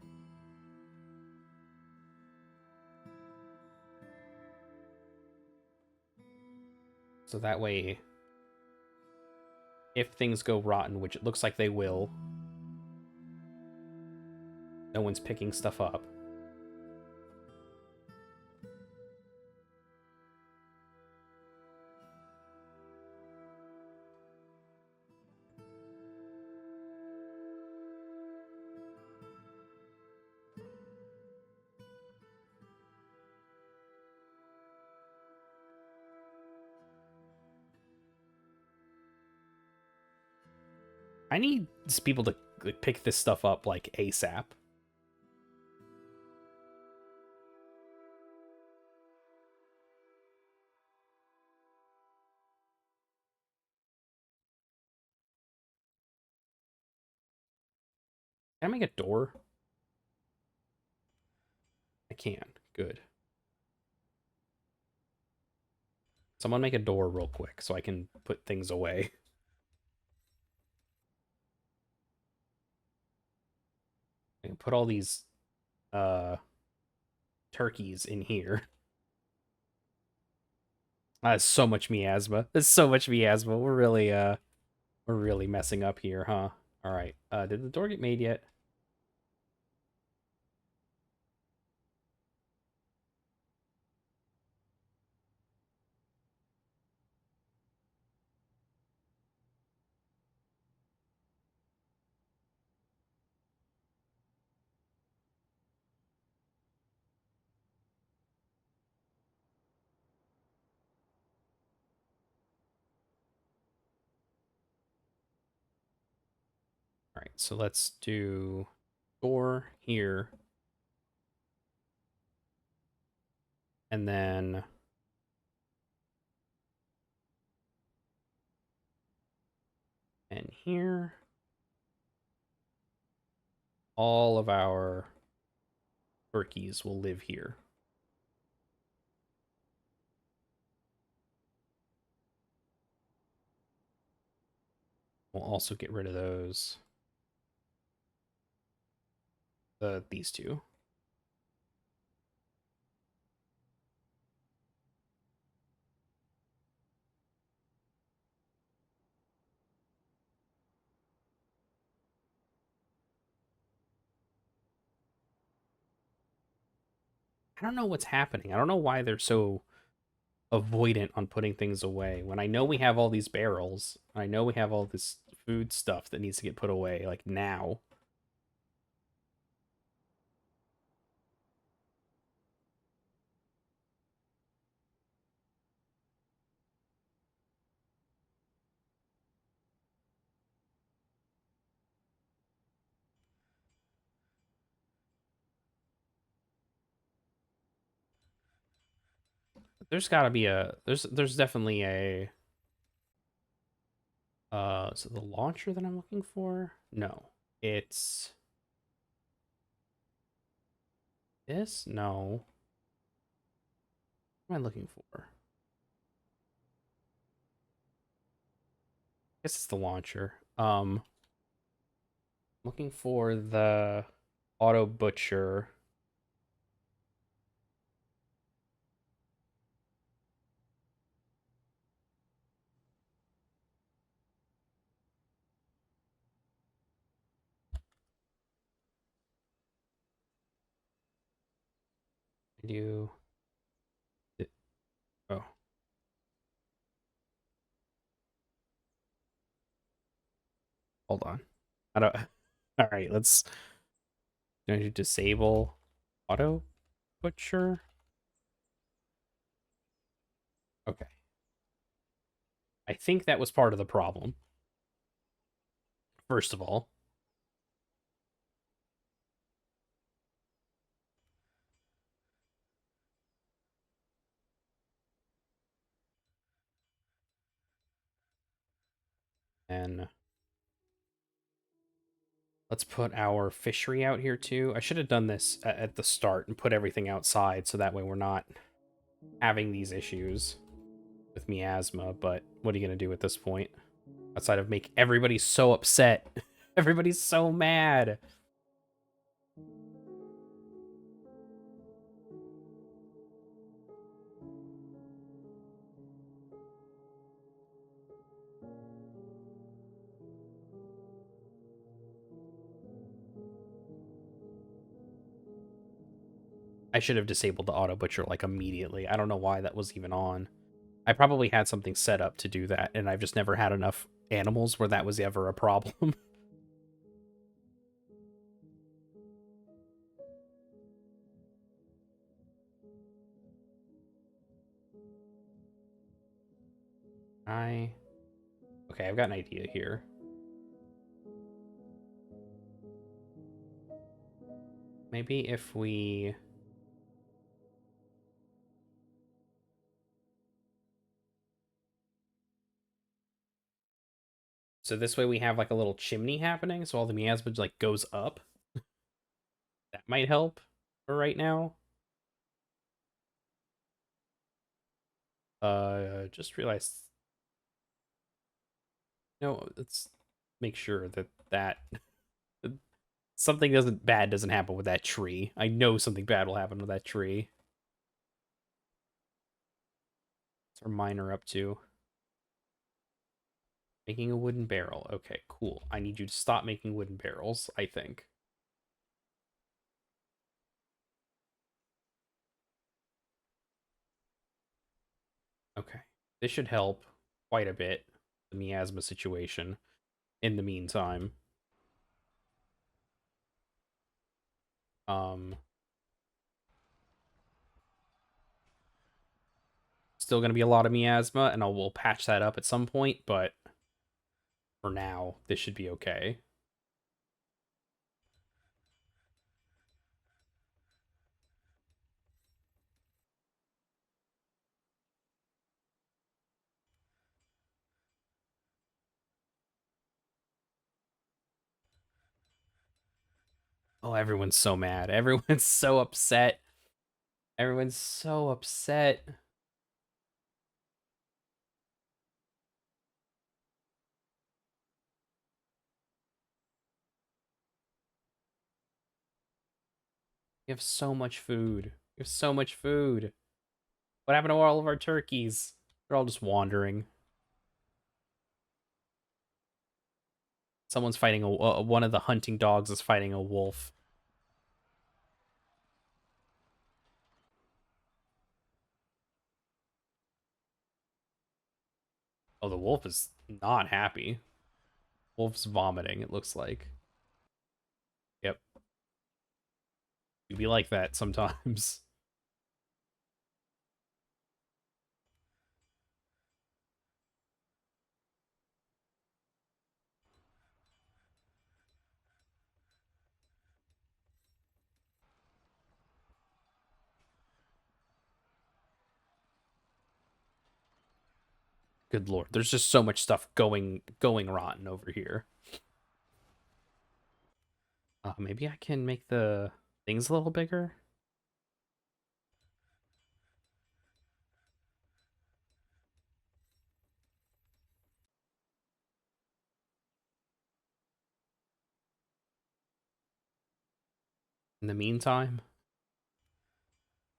So that way, if things go rotten, which it looks like they will, no one's picking stuff up. I need people to pick this stuff up, like, ASAP. Can I make a door? I can. Good. Someone make a door real quick so I can put things away. can put all these turkeys in here. That's so much miasma. There's so much miasma. We're really messing up here, huh? All right. Did the door get made yet? All right, so let's do door here. And then and here. All of our turkeys will live here. We'll also get rid of those. These two. I don't know what's happening. I don't know why they're so avoidant on putting things away when I know we have all these barrels. I know we have all this food stuff that needs to get put away, like now. There's gotta be a there's definitely a is it the launcher that I'm looking for? No. It's this? No. What am I looking for? I guess it's the launcher. Looking for the auto butcher. Do oh. Hold on. I don't all right, let's going to disable auto butcher. Okay. I think that was part of the problem. First of all. And let's put our fishery out here too. I should have done this at the start and put everything outside so that way we're not having these issues with miasma, but what are you going to do at this point? Outside of make everybody so upset. Everybody's so mad. I should have disabled the auto butcher like immediately. I don't know why that was even on. I probably had something set up to do that, and I've just never had enough animals where that was ever a problem. Okay, I've got an idea here. Maybe if we... So this way we have like a little chimney happening, so all the miasma like goes up. That might help for right now. Just realized... No, let's make sure that Something bad doesn't happen with that tree. I know something bad will happen with that tree. What's our miner up to? Making a wooden barrel. Okay, cool. I need you to stop making wooden barrels, I think. Okay. This should help quite a bit, the miasma situation, in the meantime. Still going to be a lot of miasma, and we'll patch that up at some point, but for now, this should be okay. Oh, everyone's so mad. Everyone's so upset. Everyone's so upset. We have so much food. We have so much food. What happened to all of our turkeys? They're all just wandering. Someone's fighting one of the hunting dogs is fighting a wolf. Oh, the wolf is not happy. Wolf's vomiting, it looks like. Yep. You'd be like that sometimes. Good lord, there's just so much stuff going rotten over here. Maybe I can make the things a little bigger? In the meantime,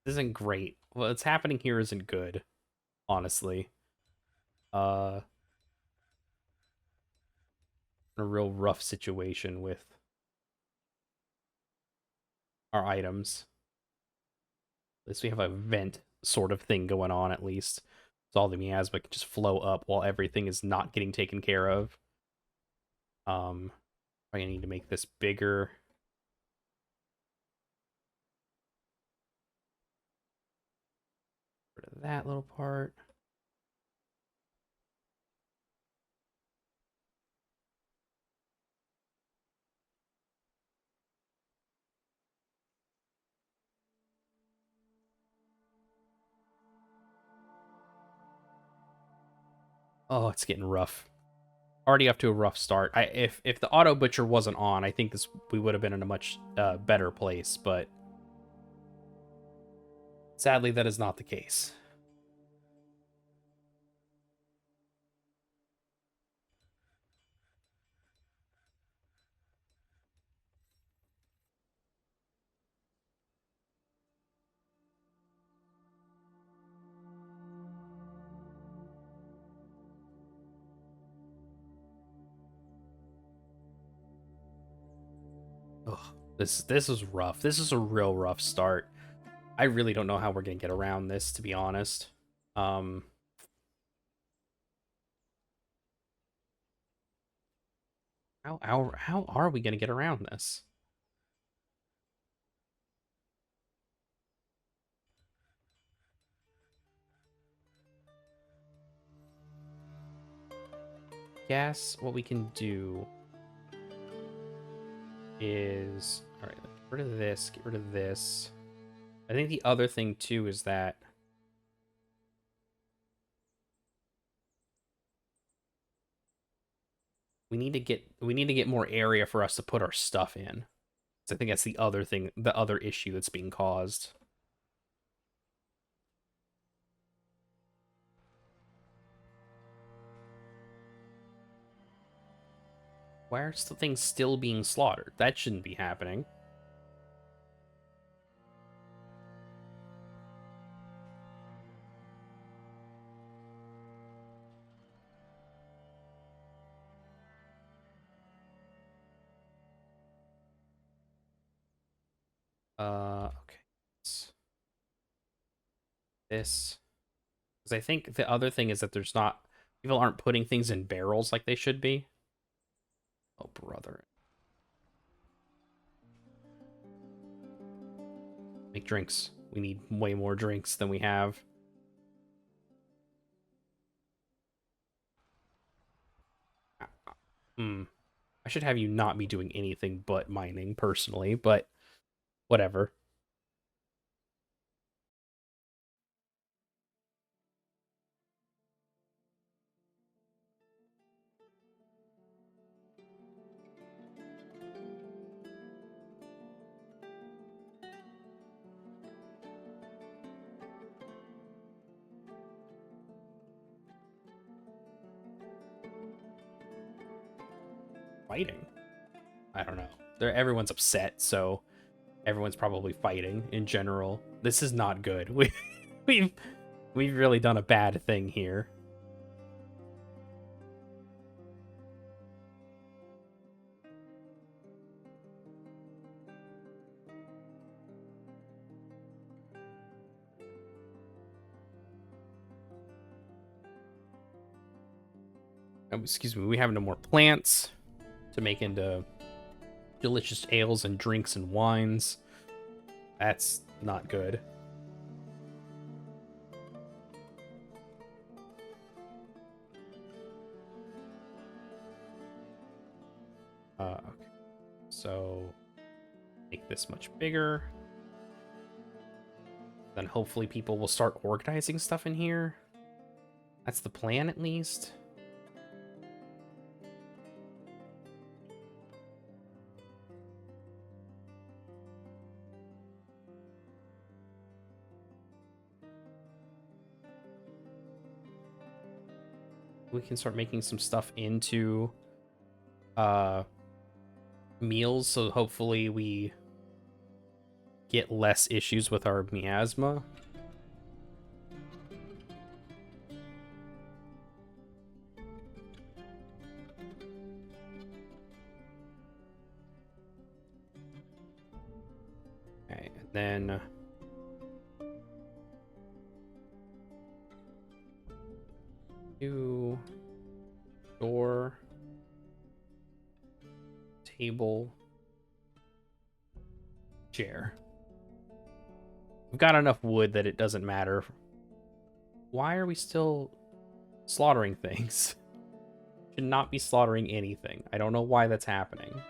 this isn't great. What's happening here isn't good, honestly. A real rough situation with our items. At least we have a vent sort of thing going on, at least. So all the miasma can just flow up while everything is not getting taken care of. I need to make this bigger. Rid of that little part. Oh, it's getting rough. Already up to a rough start. If the auto butcher wasn't on, I think we would have been in a much better place, but sadly that is not the case. Ugh, this is rough. This is a real rough start. I really don't know how we're gonna get around this, to be honest. How are we gonna get around this? Guess what we can do is, all right, get rid of this, get rid of this. I think the other thing too is that we need to get more area for us to put our stuff in. So I think that's the other thing, the other issue that's being caused. Why are the things still being slaughtered? That shouldn't be happening. Okay. This. Because I think the other thing is that there's not... People aren't putting things in barrels like they should be. Oh, brother. Make drinks. We need way more drinks than we have. I should have you not be doing anything but mining, personally, but whatever. Fighting? I don't know. Everyone's upset, so everyone's probably fighting in general. This is not good. We've really done a bad thing here. Excuse me, we have no more plants to make into delicious ales and drinks and wines. That's not good. Okay. So make this much bigger. Then hopefully people will start organizing stuff in here. That's the plan, at least. We can start making some stuff into meals, so hopefully we get less issues with our miasma. Okay, and then door, table, chair. We've got enough wood that it doesn't matter. Why are we still slaughtering things? Should not be slaughtering anything. I don't know why that's happening.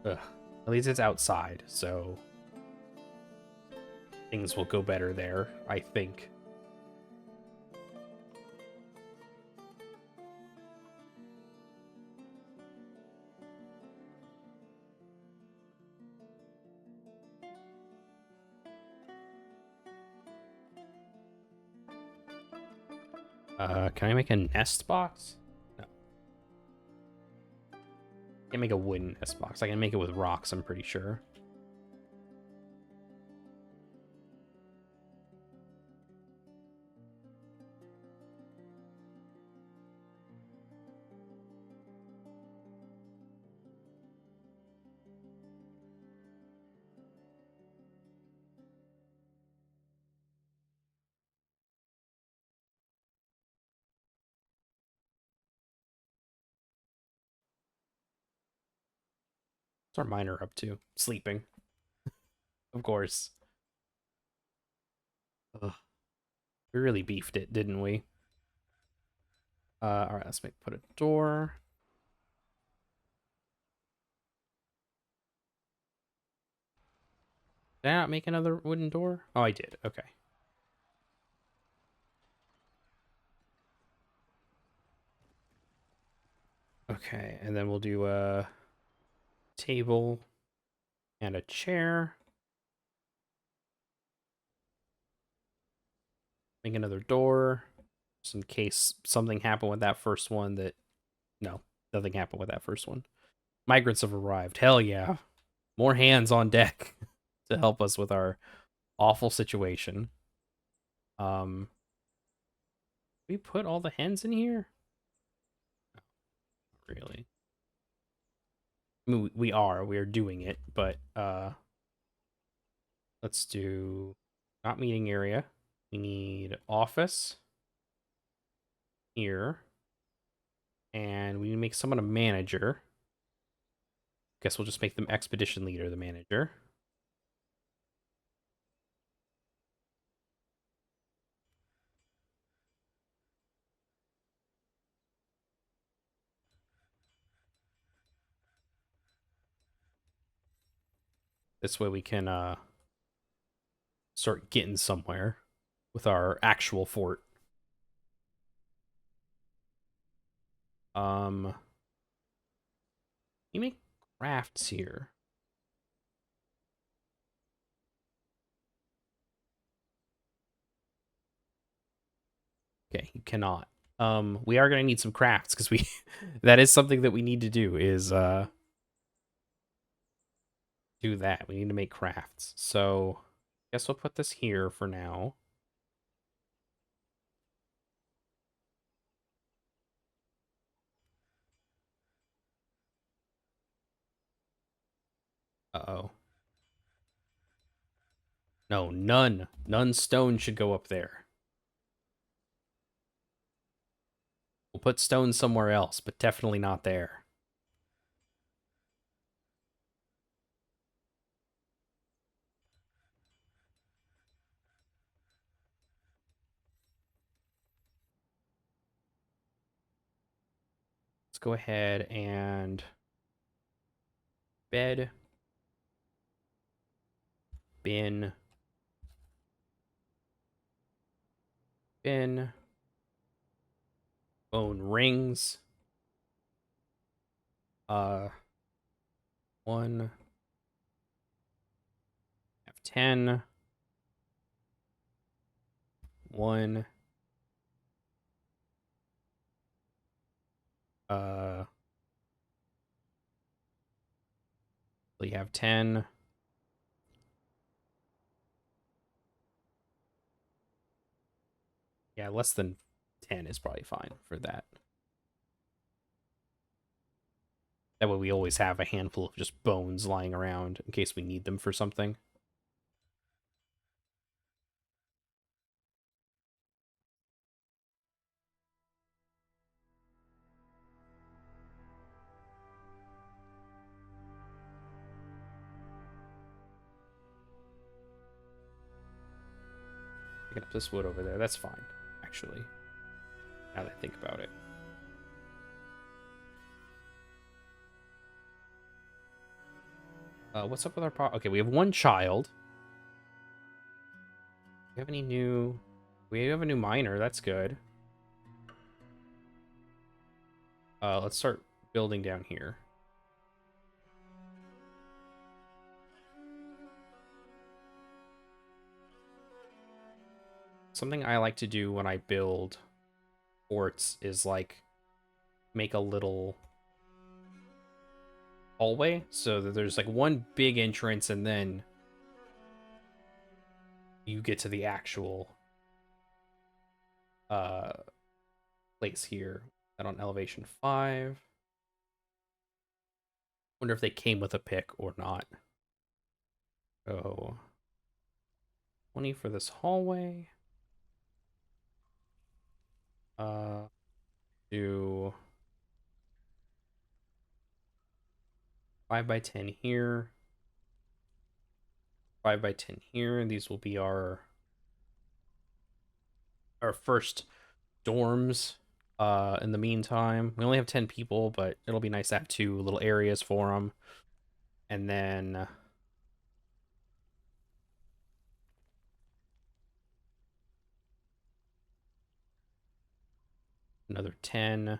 Ugh. At least it's outside, so things will go better there, I think. Can I make a nest box? No. Can't make a wooden nest box. I can make it with rocks, I'm pretty sure. What's our miner up to? Sleeping. Of course. Ugh. We really beefed it, didn't we? Alright, let's put a door. Did I not make another wooden door? Oh, I did. Okay. Okay, and then we'll do a table and a chair. Make another door, just in case something happened with that first one that... No, nothing happened with that first one. Migrants have arrived. Hell yeah. More hands on deck to help us with our awful situation. We put all the hens in here? Not really. I mean, we are doing it, but let's do not meeting area. We need office here, and we need to make someone a manager. Guess we'll just make them expedition leader, the manager. This way we can start getting somewhere with our actual fort. You make crafts here. Okay, you cannot. We are gonna need some crafts because we that is something that we need to do is do that. We need to make crafts. So I guess we'll put this here for now. Uh-oh. No, none. None stone should go up there. We'll put stone somewhere else, but definitely not there. Let's go ahead and bed, bin, bone rings. 1 have 10. 1 we have 10. Yeah, less than 10 is probably fine for that. That way we always have a handful of just bones lying around in case we need them for something. Picking up this wood over there, that's fine, actually. Now that I think about it. What's up with our okay, we have 1 child. Do we have any new... We have a new miner, that's good. Let's start building down here. Something I like to do when I build forts is like make a little hallway so that there's like one big entrance and then you get to the actual place here. That on elevation 5. Wonder if they came with a pick or not. So 20 for this hallway. Do 5 by 10 here. 5 by 10 here. These will be our first dorms. In the meantime, we only have 10 people, but it'll be nice to have 2 little areas for them. And then another 10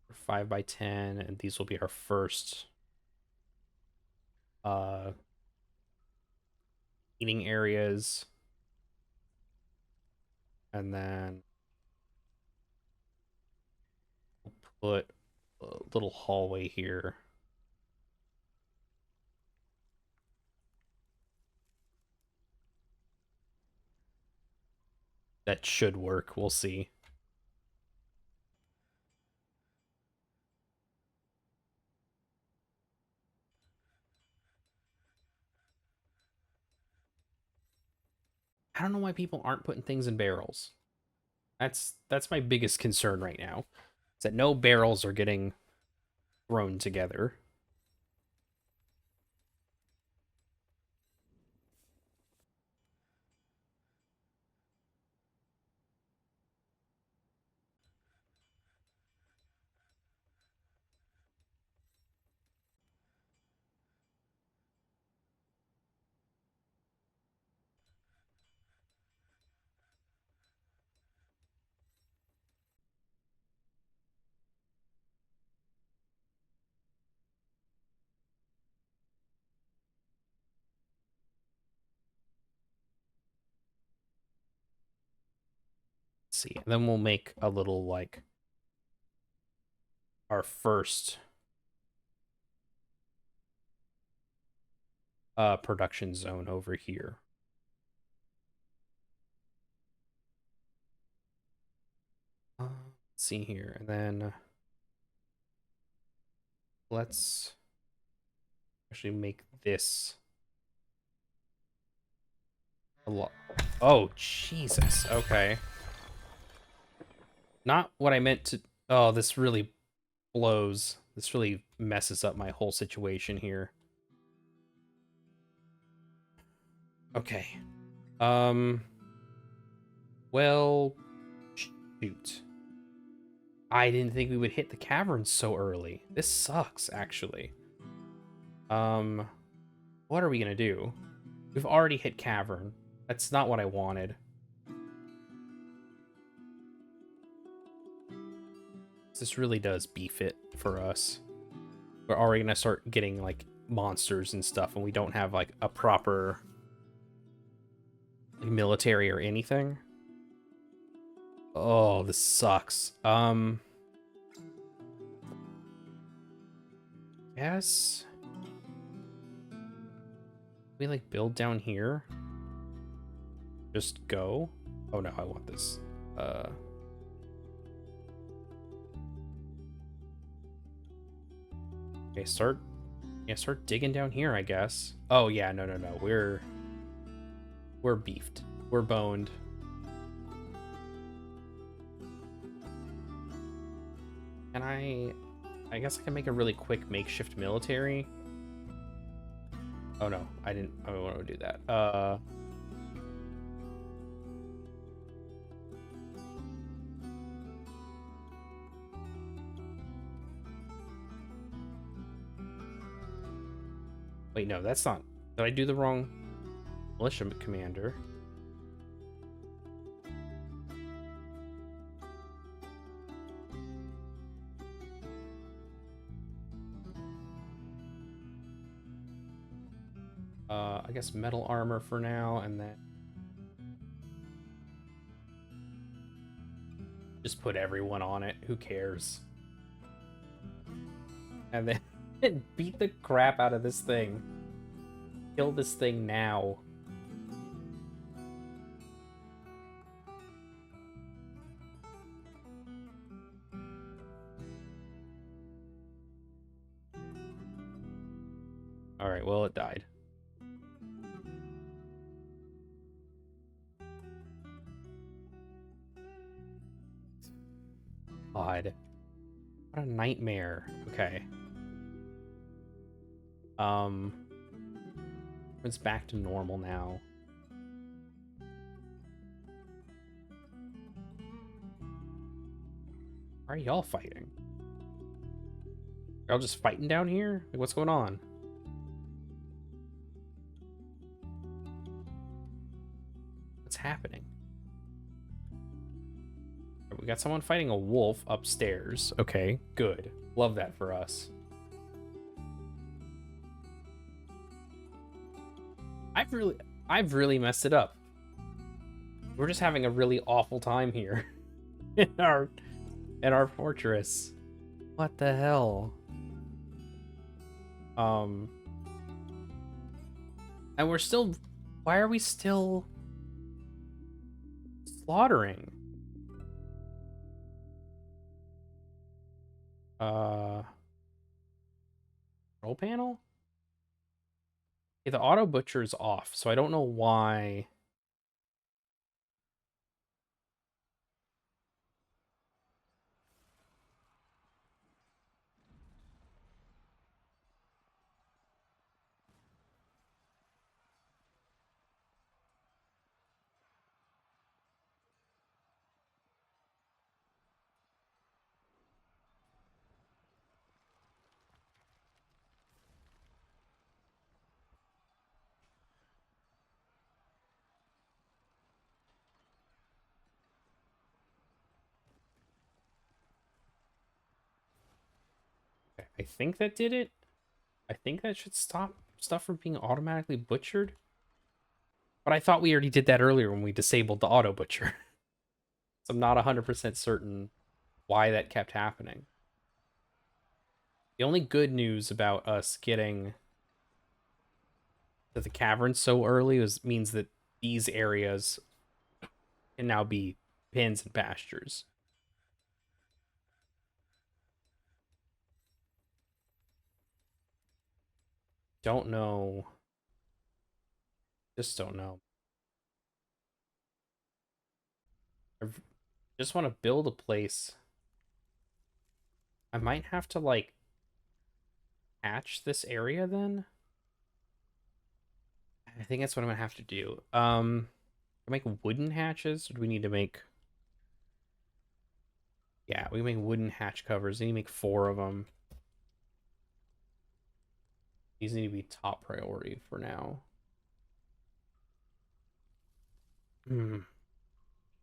for 5 by 10, and these will be our first eating areas. And then put a little hallway here. That should work. We'll see. I don't know why people aren't putting things in barrels. That's my biggest concern right now. Is that no barrels are getting thrown together. See, and then we'll make a little like our first production zone over here. Let's see here, and then let's actually make this a lot. Oh, Jesus. Okay. Not what I meant to. Oh, this really blows. This really messes up my whole situation here. Okay. Well, shoot. I didn't think we would hit the caverns so early. This sucks, actually. What are we gonna do? We've already hit cavern. That's not what I wanted. This really does beef it for us. We're already gonna start getting like monsters and stuff, and we don't have like a proper like, military or anything. Oh, this sucks. Yes. We like build down here. Just go. Oh no, I want this. Okay, start digging down here, I guess. Oh yeah, no. We're beefed. We're boned. And I guess I can make a really quick makeshift military. Oh no, I don't want to do that. Wait, no, that's not. Did I do the wrong militia commander? I guess metal armor for now, and then just put everyone on it. Who cares? And then beat the crap out of this thing. Kill this thing now. Alright, well, it died. God. What a nightmare. Okay. It's back to normal now. Why are y'all fighting? Y'all just fighting down here? Like, what's going on? What's happening? We got someone fighting a wolf upstairs. Okay, good. Love that for us. I've really messed it up. We're just having a really awful time here in our fortress. What the hell? And we're still... Why are we still... slaughtering? Control panel? Okay, the auto butcher's off, so I don't know why... I think that did it. I think that should stop stuff from being automatically butchered. But I thought we already did that earlier when we disabled the auto butcher. So I'm not 100% certain why that kept happening. The only good news about us getting to the cavern so early means that these areas can now be pens and pastures. Don't know. Just don't know. I just want to build a place. I might have to, like, hatch this area then. I think that's what I'm gonna have to do. Make wooden hatches, or do we need to make... Yeah, we make wooden hatch covers. We need to make 4 of them. These need to be top priority for now.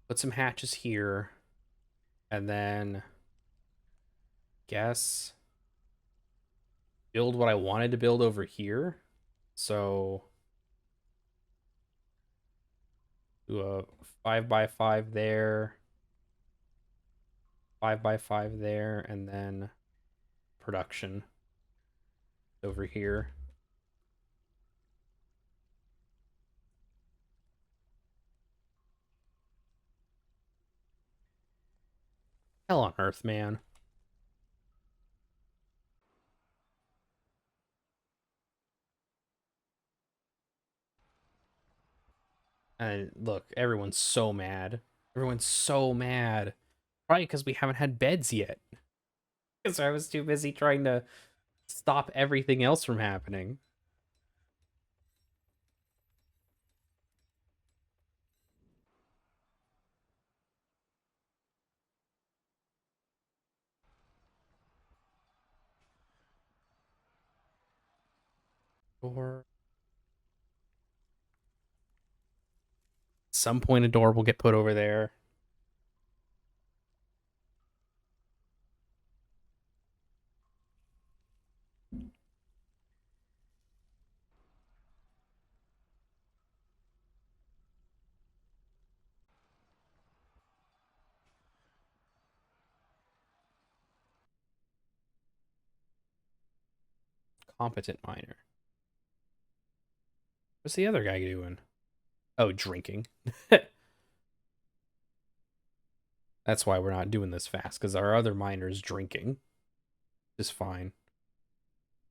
Put some hatches here. And then... guess... build what I wanted to build over here. So... do a 5x5 there. 5x5 there, and then production over here. Hell on earth, man. And look, everyone's so mad. Everyone's so mad. Probably because we haven't had beds yet. Because I was too busy trying to stop everything else from happening. Or... at some point a door will get put over there. Competent miner. What's the other guy doing? Oh, drinking. That's why we're not doing this fast, because our other miner's drinking. Just fine.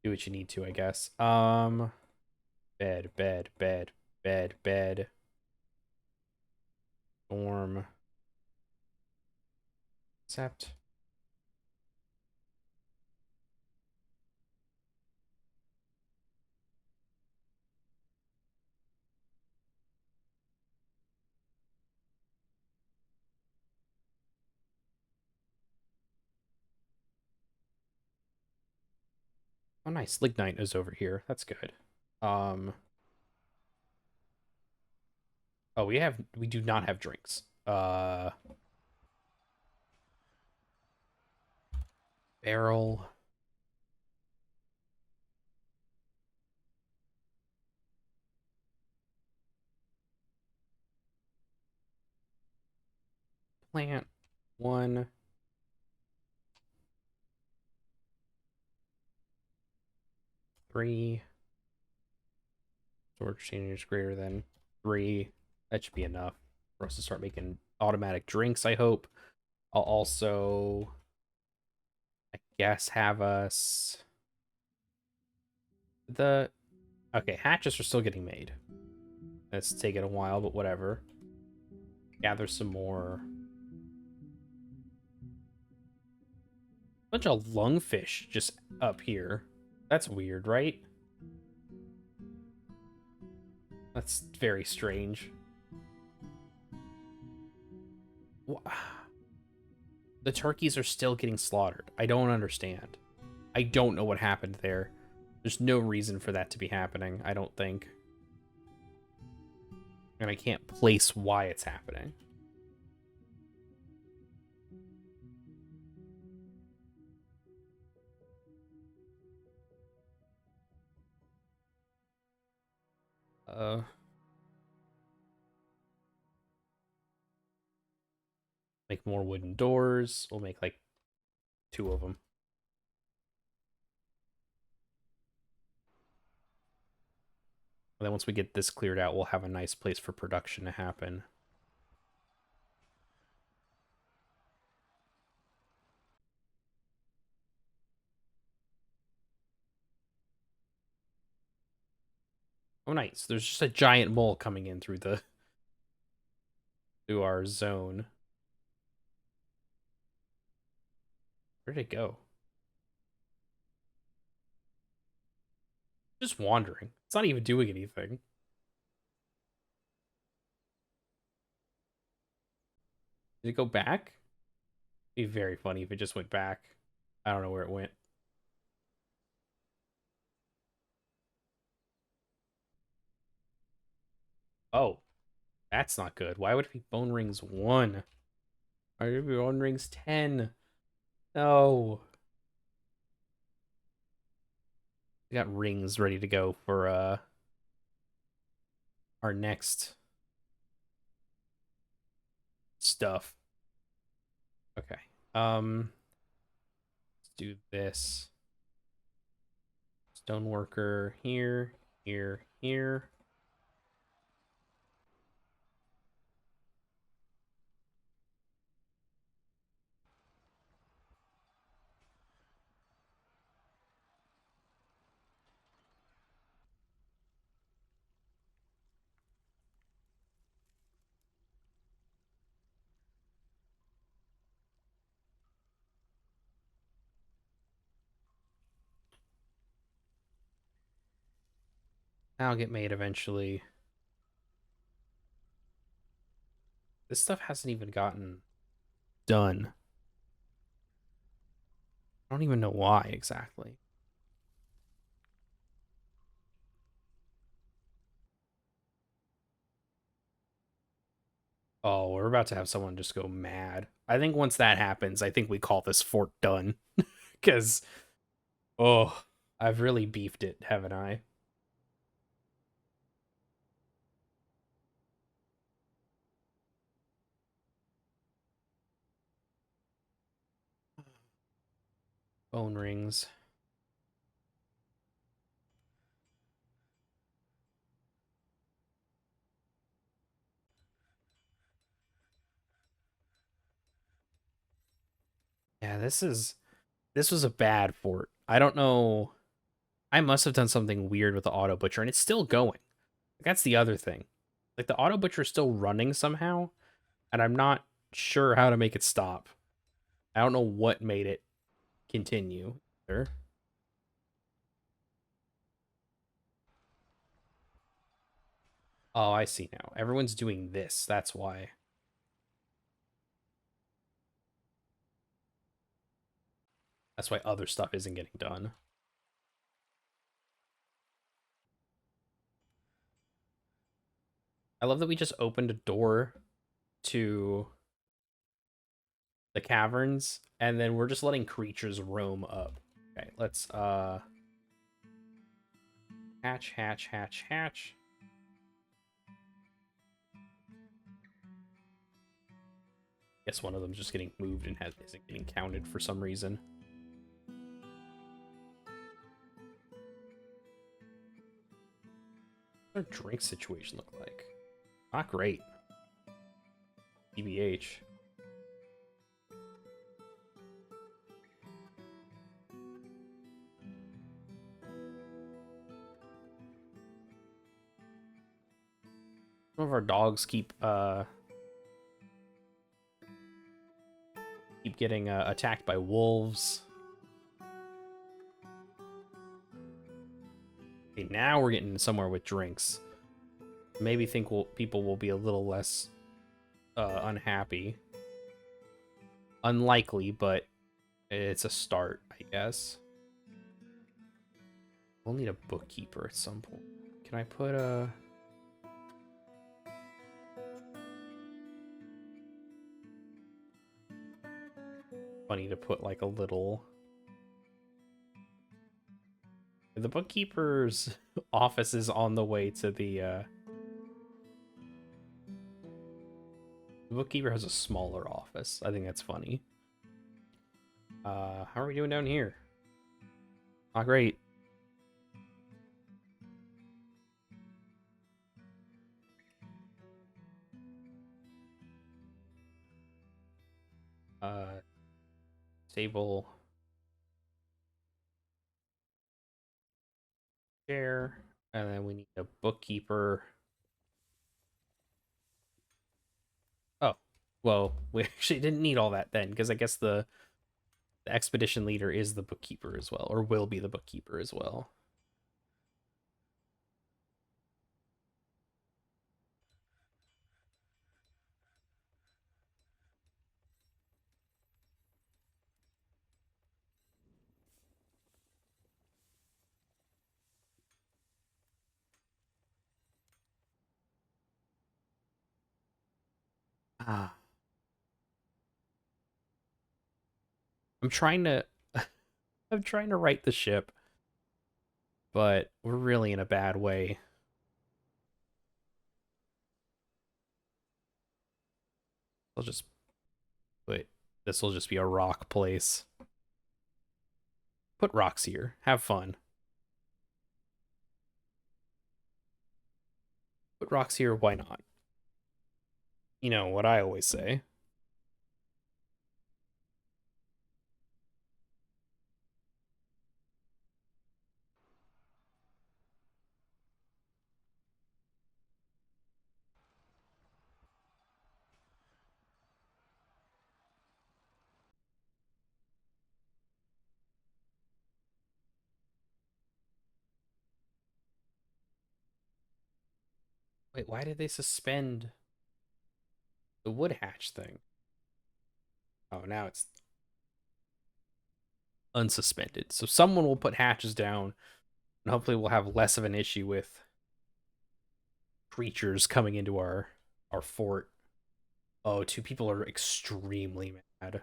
Do what you need to, I guess. Bed, bed, bed, bed, bed. Storm. Accept. Oh, nice. Lignite is over here. That's good. Oh, we do not have drinks. Barrel. Plant. 1. 3. Storage containers greater than 3. That should be enough for us to start making automatic drinks, I hope. I'll also, I guess, have us... Okay, hatches are still getting made. It's taking a while, but whatever. Gather some more. Bunch of lungfish just up here. That's weird, right? That's very strange. The turkeys are still getting slaughtered. I don't understand. I don't know what happened there. There's no reason for that to be happening, I don't think. And I can't place why it's happening. Make more wooden doors. We'll make like 2 of them. And then once we get this cleared out, we'll have a nice place for production to happen. Oh, nice. There's just a giant mole coming in through our zone. Where'd it go? Just wandering. It's not even doing anything. Did it go back? It'd be very funny if it just went back. I don't know where it went. Oh, that's not good. Why would it be Bone Rings 1? Why would it be Bone Rings 10? No. We got rings ready to go for our next stuff. Okay. Let's do this. Stoneworker here, here, here. That'll get made eventually. This stuff hasn't even gotten done. I don't even know why exactly. Oh, we're about to have someone just go mad. I think once that happens, I think we call this fort done. Because, oh, I've really beefed it, haven't I? Bone rings. Yeah, this was a bad fort. I don't know. I must have done something weird with the auto butcher, and it's still going. That's the other thing. Like, the auto butcher is still running somehow, and I'm not sure how to make it stop. I don't know what made it continue either. Oh, I see now. Everyone's doing this. That's why. That's why other stuff isn't getting done. I love that we just opened a door to the caverns, and then we're just letting creatures roam up. Okay, let's hatch, hatch, hatch, hatch. Guess one of them's just getting moved and isn't getting counted for some reason. What's our drink situation look like? Not great. TBH. Some of our dogs keep getting attacked by wolves. Okay, now we're getting somewhere with drinks. Maybe think people will be a little less unhappy. Unlikely, but it's a start, I guess. We'll need a bookkeeper at some point. Can I put a... Funny to put like a little... The bookkeeper's office is on the way to the bookkeeper has a smaller office. I think that's funny. How are we doing down here? Not great. Stable chair, and then we need a bookkeeper. Oh, well, we actually didn't need all that then, because I guess the expedition leader is the bookkeeper as well, or will be the bookkeeper as well. Ah. I'm trying to I'm trying to right the ship, but we're really in a bad way. I'll just put this will just be a rock place. Put rocks here. Have fun. Put rocks here, why not? You know what I always say. Wait, why did they suspend the wood hatch thing? Oh, now it's unsuspended. So someone will put hatches down, and hopefully we'll have less of an issue with creatures coming into our fort. Oh, two people are extremely mad.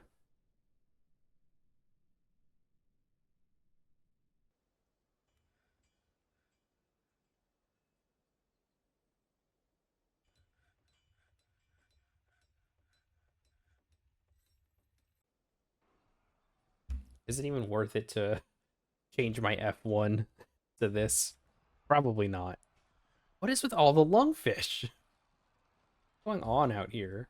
Is it even worth it to change my F1 to this? Probably not. What is with all the lungfish? What's going on out here?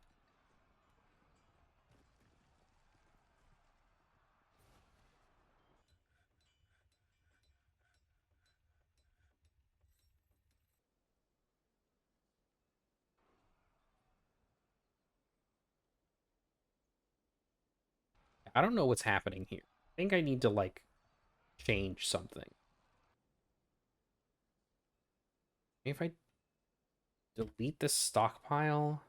I don't know what's happening here. I think I need to, like, change something. If I delete this stockpile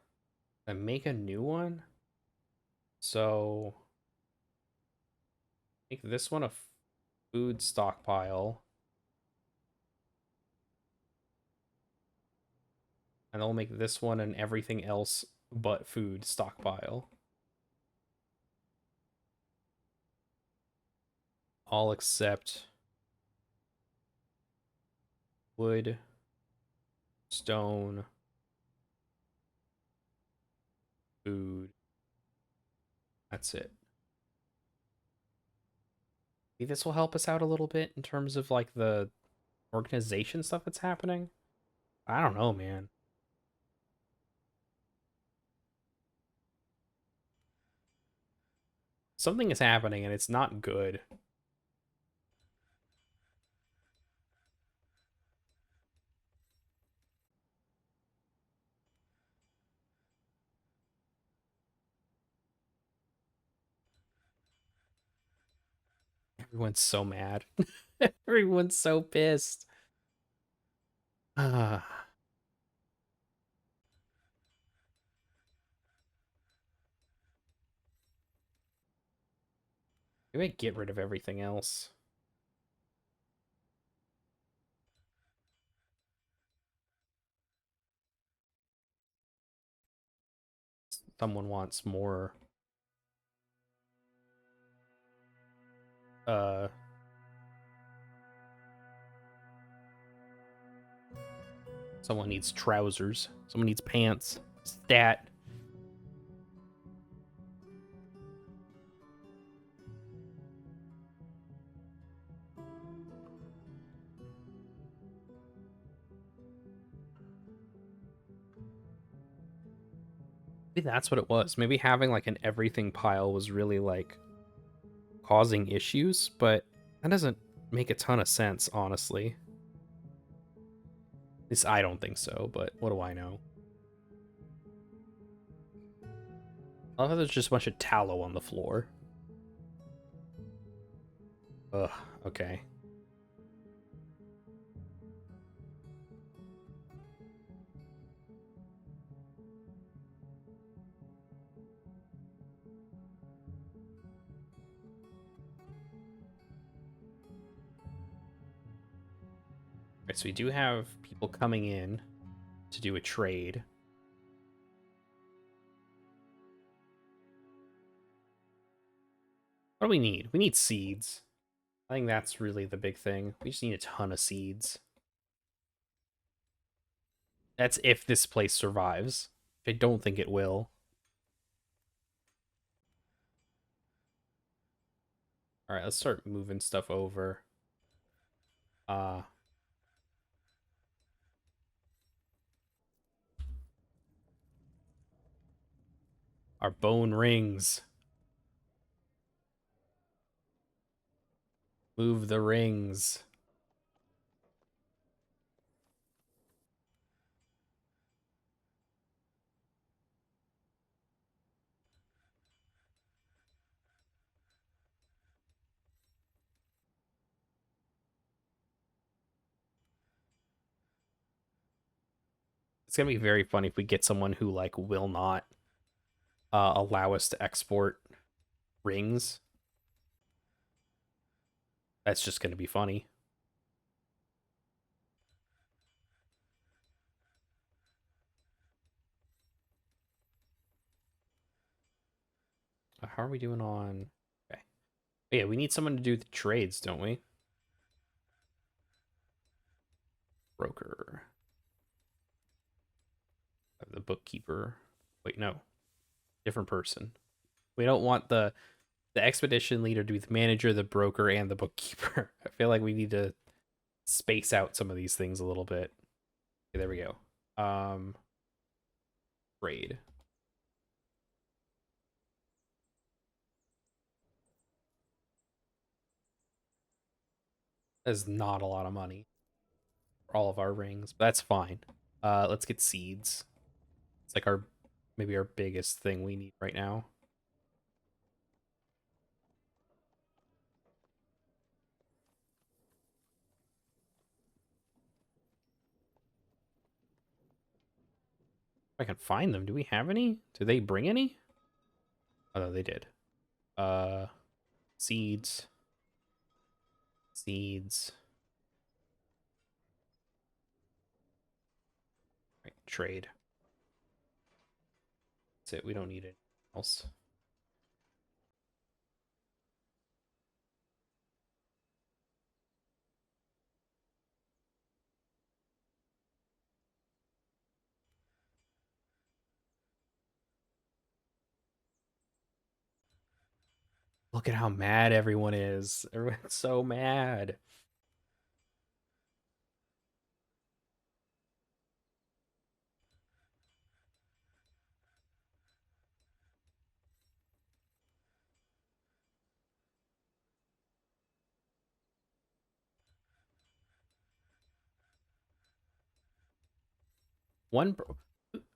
and make a new one, so make this one a food stockpile, and I'll make this one an everything else but food stockpile. All except wood, stone, food. That's it. Maybe this will help us out a little bit in terms of like the organization stuff that's happening. I don't know, man. Something is happening and it's not good. Everyone's so mad. Everyone's so pissed. Maybe I get rid of everything else. Someone wants more. Someone needs trousers. Someone needs pants. Stat. Maybe that's what it was. Maybe having like an everything pile was really like causing issues, but that doesn't make a ton of sense, honestly. At least I don't think so, but what do I know? I love how there's just a bunch of tallow on the floor. Ugh, okay. Right, so we do have people coming in to do a trade. What do we need? We need seeds. I think that's really the big thing. We just need a ton of seeds. That's if this place survives. I don't think it will. Alright, let's start moving stuff over. Our bone rings. Move the rings. It's gonna be very funny if we get someone who like will not allow us to export rings. That's just gonna be funny. How are we doing on? Okay. Oh, yeah, we need someone to do the trades, don't we? Broker. The bookkeeper. Wait, no. Different person. We don't want the expedition leader to be the manager, the broker, and the bookkeeper. I feel like we need to space out some of these things a little bit. Okay, there we go. Trade. That's not a lot of money for all of our rings, but that's fine. Let's get seeds. It's like maybe our biggest thing we need right now. If I can find them. Do we have any? Did they bring any? Oh, no, they did. Seeds. Seeds. Right, trade. That's it. We don't need anything else. Look at how mad everyone is. Everyone's so mad.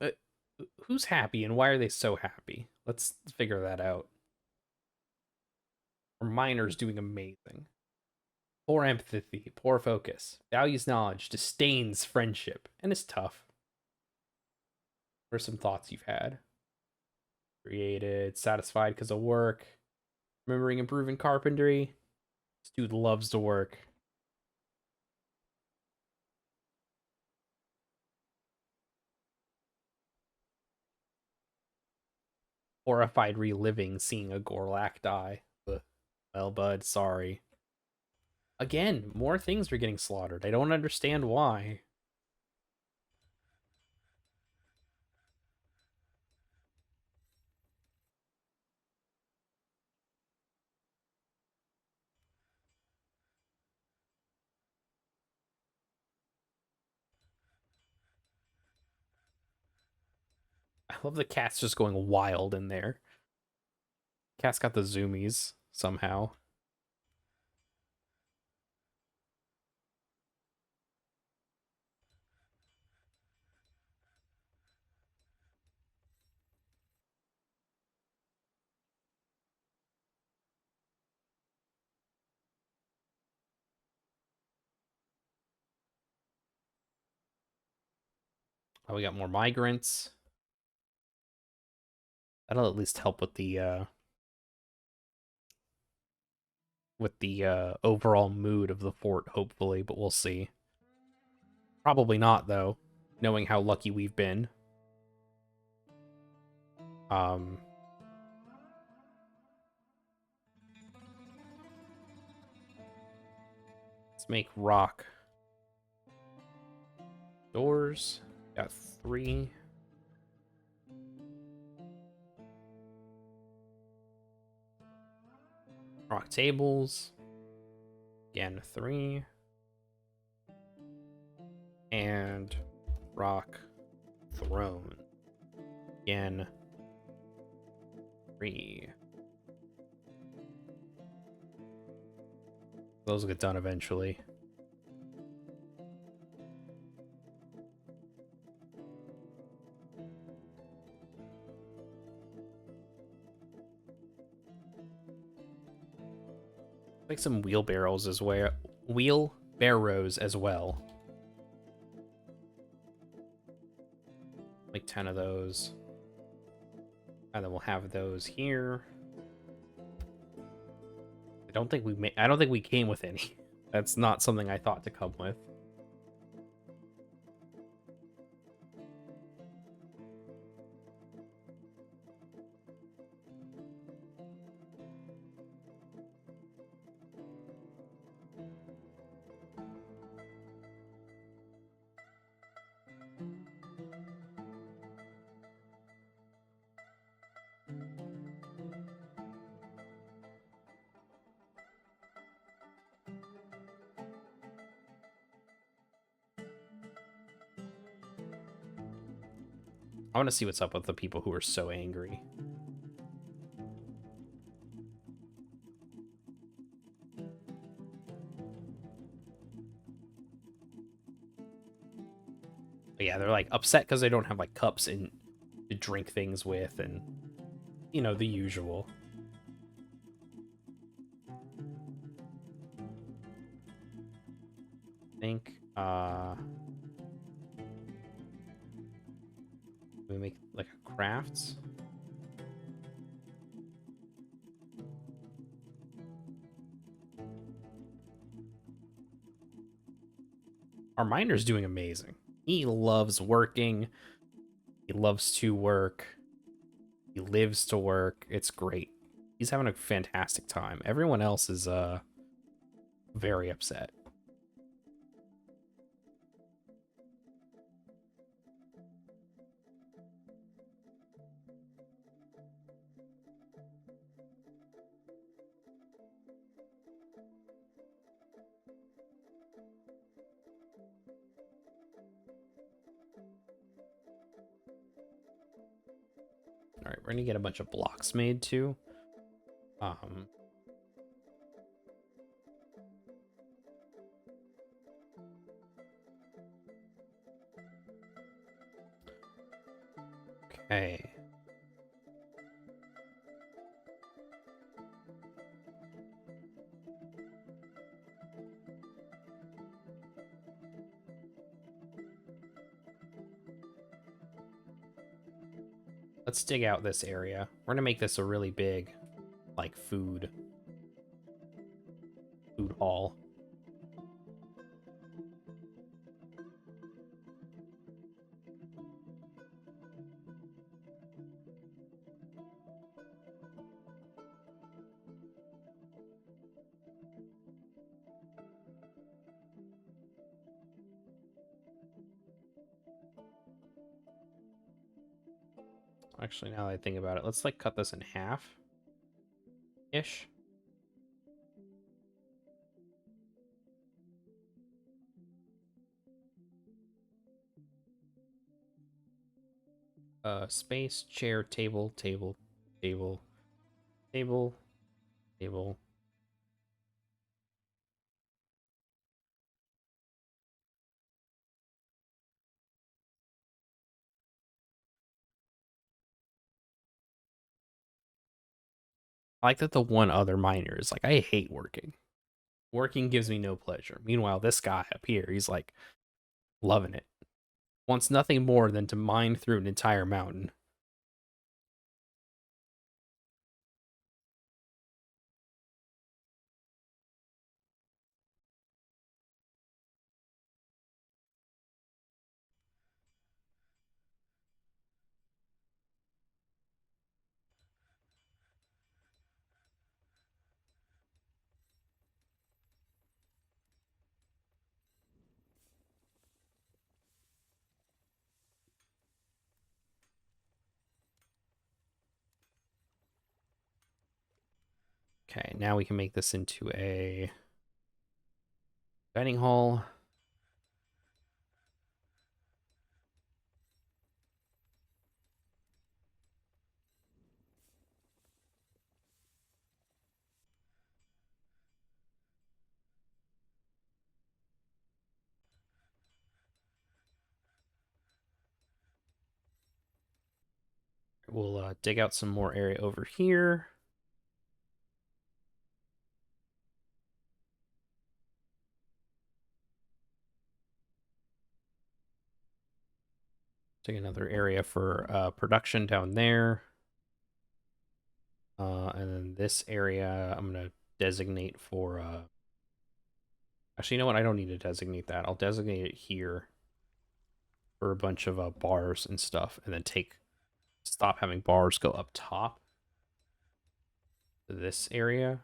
uh, who's happy and why are they so happy? Let's figure that out. Our miner's doing amazing. Poor empathy, poor focus, values knowledge, disdains friendship, and is tough. What are some thoughts you've had? Created, satisfied because of work, remembering improving carpentry. This dude loves to work. Horrified reliving seeing a Gorlak die. Ugh. Well, bud, sorry. Again, more things are getting slaughtered. I don't understand why. I love the cat's just going wild in there. Cat's got the zoomies somehow. Oh, we got more migrants. That'll at least help with the overall mood of the fort, hopefully, but we'll see. Probably not, though, knowing how lucky we've been. Let's make rock doors. Got 3. Rock tables. Again, 3. And rock throne. Again, 3. Those will get done eventually. Make some wheelbarrows as well. Wheelbarrows as well. Like 10 of those. And then we'll have those here. I don't think we came with any. That's not something I thought to come with. I want to see what's up with the people who are so angry. But yeah, they're like upset because they don't have like cups and to drink things with, and you know, the usual. I think we make like a crafts. Our miner's doing amazing. He loves working. He loves to work. He lives to work. It's great. He's having a fantastic time. Everyone else is very upset. All right, we're gonna get a bunch of blocks made too. Hey. Let's dig out this area. We're gonna make this a really big, like, food hall. Actually, now that I think about it, let's like cut this in half-ish. Space, chair, table, table, table, table, table. I like that the one other miner is like, I hate working. Working gives me no pleasure. Meanwhile, this guy up here, he's like loving it. Wants nothing more than to mine through an entire mountain. Okay, now we can make this into a dining hall. We'll dig out some more area over here. Take another area for production down there. And then this area I'm going to designate for... Actually, you know what? I don't need to designate that. I'll designate it here for a bunch of bars and stuff. And then stop having bars go up top to this area.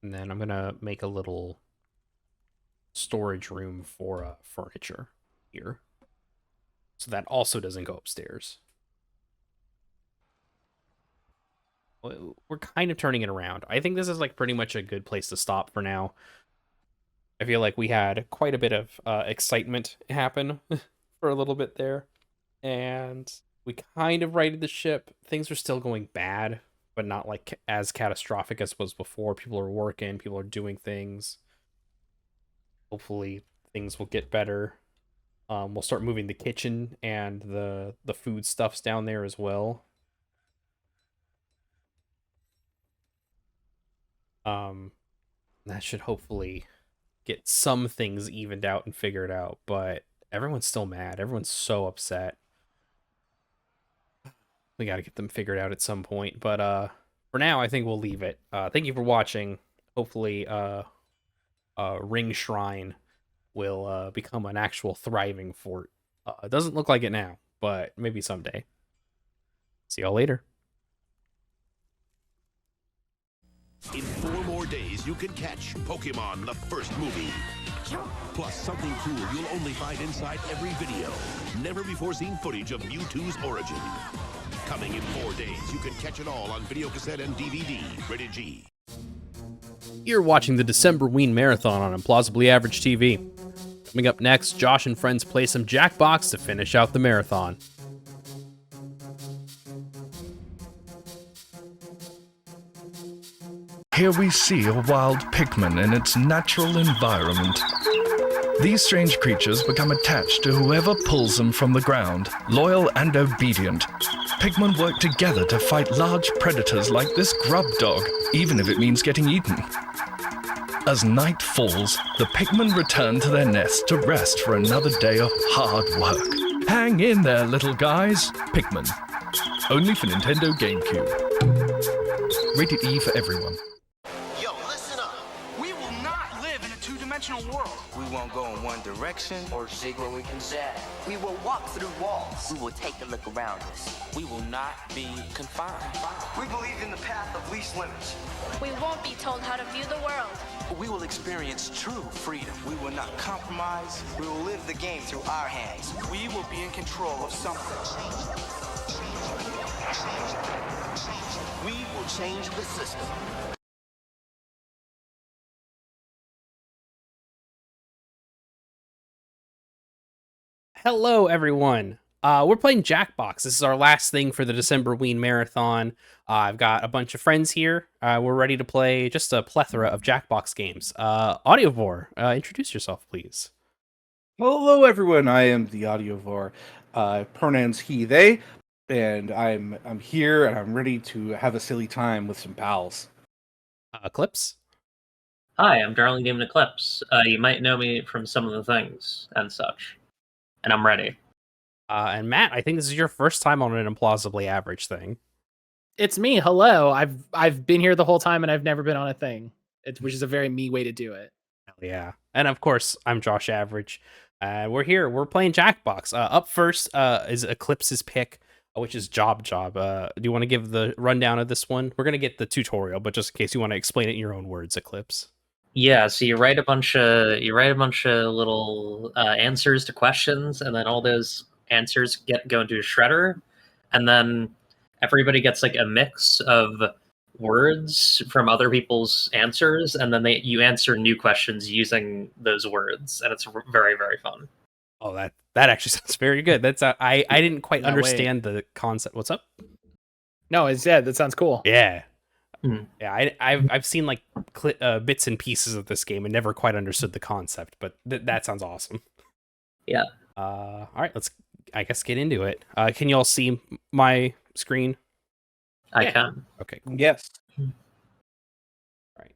And then I'm going to make a little storage room for furniture here. So that also doesn't go upstairs. We're kind of turning it around. I think this is like pretty much a good place to stop for now. I feel like we had quite a bit of excitement happen for a little bit there. And we kind of righted the ship. Things are still going bad, but not like as catastrophic as was before. People are working, people are doing things. Hopefully things will get better. We'll start moving the kitchen and the food stuffs down there as well. That should hopefully get some things evened out and figured out, but everyone's still mad. Everyone's so upset. We got to get them figured out at some point, but for now, I think we'll leave it. Thank you for watching. Hopefully, Ring Shrine will become an actual thriving fort. It doesn't look like it now, but maybe someday. See y'all later. In 4 more days, you can catch Pokemon the first movie. Plus something cool you'll only find inside every video. Never before seen footage of Mewtwo's origin. Coming in 4 days, you can catch it all on video cassette and DVD. Rated G. You're watching the Decemberween Marathon on Implausibly Average TV. Coming up next, Josh and friends play some Jackbox to finish out the marathon. Here we see a wild Pikmin in its natural environment. These strange creatures become attached to whoever pulls them from the ground, loyal and obedient. Pikmin work together to fight large predators like this grub dog, even if it means getting eaten. As night falls, the Pikmin return to their nest to rest for another day of hard work. Hang in there, little guys. Pikmin. Only for Nintendo GameCube. Rated E for everyone. Yo, listen up. We will not live in a two-dimensional world. We won't go in one direction or dig where we can sag. We will walk through walls. We will take a look around us. We will not be confined. We believe in the path of least limits. We won't be told how to view the world. We will experience true freedom. We will not compromise. We will live the game through our hands. We will be in control of something. We will change the system. Hello, everyone. We're playing Jackbox. This is our last thing for the Decemberween Marathon. I've got a bunch of friends here. We're ready to play just a plethora of Jackbox games. Audiovore, introduce yourself, please. Hello, everyone. I am the Audiovore. Pronouns he, they, and I'm here and I'm ready to have a silly time with some pals. Eclipse. Hi, I'm Darling Game Eclipse. You might know me from some of the things and such, and I'm ready. And Matt, I think this is your first time on an Implausibly Average thing. It's me. Hello. I've been here the whole time and I've never been on a thing, which is a very me way to do it. Hell yeah. And of course, I'm Josh Average. We're here. We're playing Jackbox. Up first is Eclipse's pick, which is Job. Do you want to give the rundown of this one? We're going to get the tutorial, but just in case you want to explain it in your own words, Eclipse. Yeah, so you write a bunch of little answers to questions, and then all those answers go into a shredder, and then everybody gets like a mix of words from other people's answers, and then you answer new questions using those words, and it's very, very fun. Oh, that actually sounds very good. That's I didn't quite understand the concept. What's up? No, that sounds cool. Yeah. Yeah, I've seen like bits and pieces of this game and never quite understood the concept, but that sounds awesome. Yeah. All right, let's I guess get into it. Can you all see my screen? I can. Okay. Cool. Yes. Right.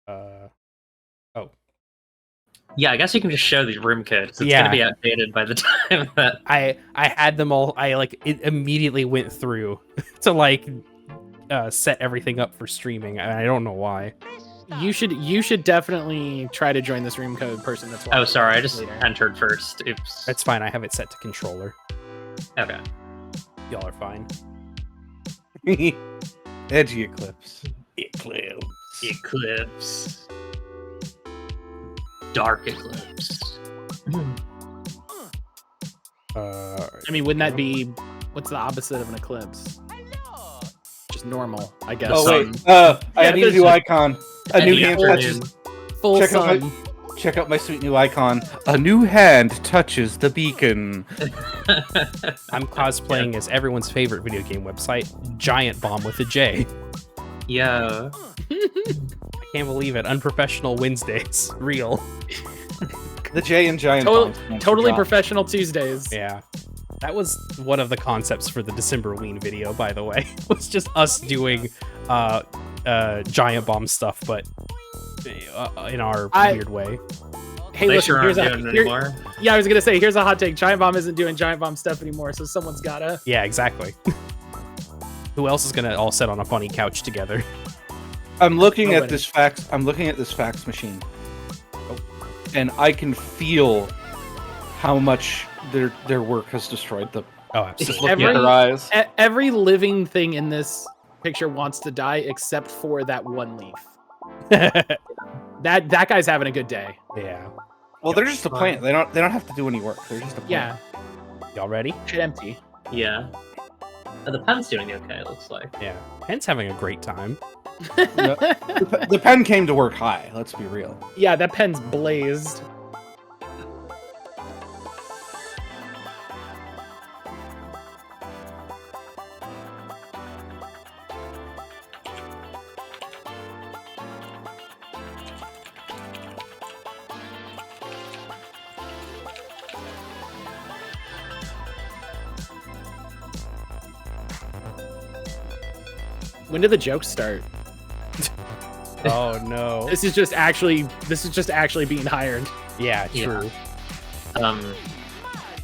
Oh. Yeah, I guess you can just show the room code. It's gonna be outdated by the time that I had them all. It immediately went through to set everything up for streaming. I don't know why. You should definitely try to join this room code person. That's why. Oh, sorry, I just entered first. Oops. That's fine. I have it set to controller. Okay. Y'all are fine. Edgy Eclipse. Eclipse. Dark Eclipse. I mean, wouldn't that be what's the opposite of an eclipse? Just normal, I guess. Oh wait, I need a new icon. A new hand touches. Full sun. Check out my sweet new icon. A new hand touches the beacon. I'm cosplaying as everyone's favorite video game website, Giant Bomb with a J. Yeah. I can't believe it. Unprofessional Wednesdays. Real. The J in Giant Bomb. Totally professional Tuesdays. Yeah. That was one of the concepts for the Decemberween video, by the way. It was just us doing Giant Bomb stuff, but in our weird way. Hey, listen, I was gonna say, here's a hot take. Giant Bomb isn't doing Giant Bomb stuff anymore, so someone's gotta. Yeah, exactly. Who else is gonna all sit on a funny couch together? I'm looking at this fax. I'm looking at this fax machine, and I can feel how much their work has destroyed them. Oh, absolutely. Just looking at their eyes. Every living thing in this picture wants to die except for that one leaf. That guy's having a good day. Yeah. Well, they're just a plant. They don't have to do any work. They're just a plant. Yeah. Y'all ready? Shit empty. Yeah. The pen's doing okay, it looks like. Yeah. Pen's having a great time. The pen came to work high. Let's be real. Yeah, that pen's blazed. When did the jokes start? Oh no. This is just actually being hired. Yeah, true.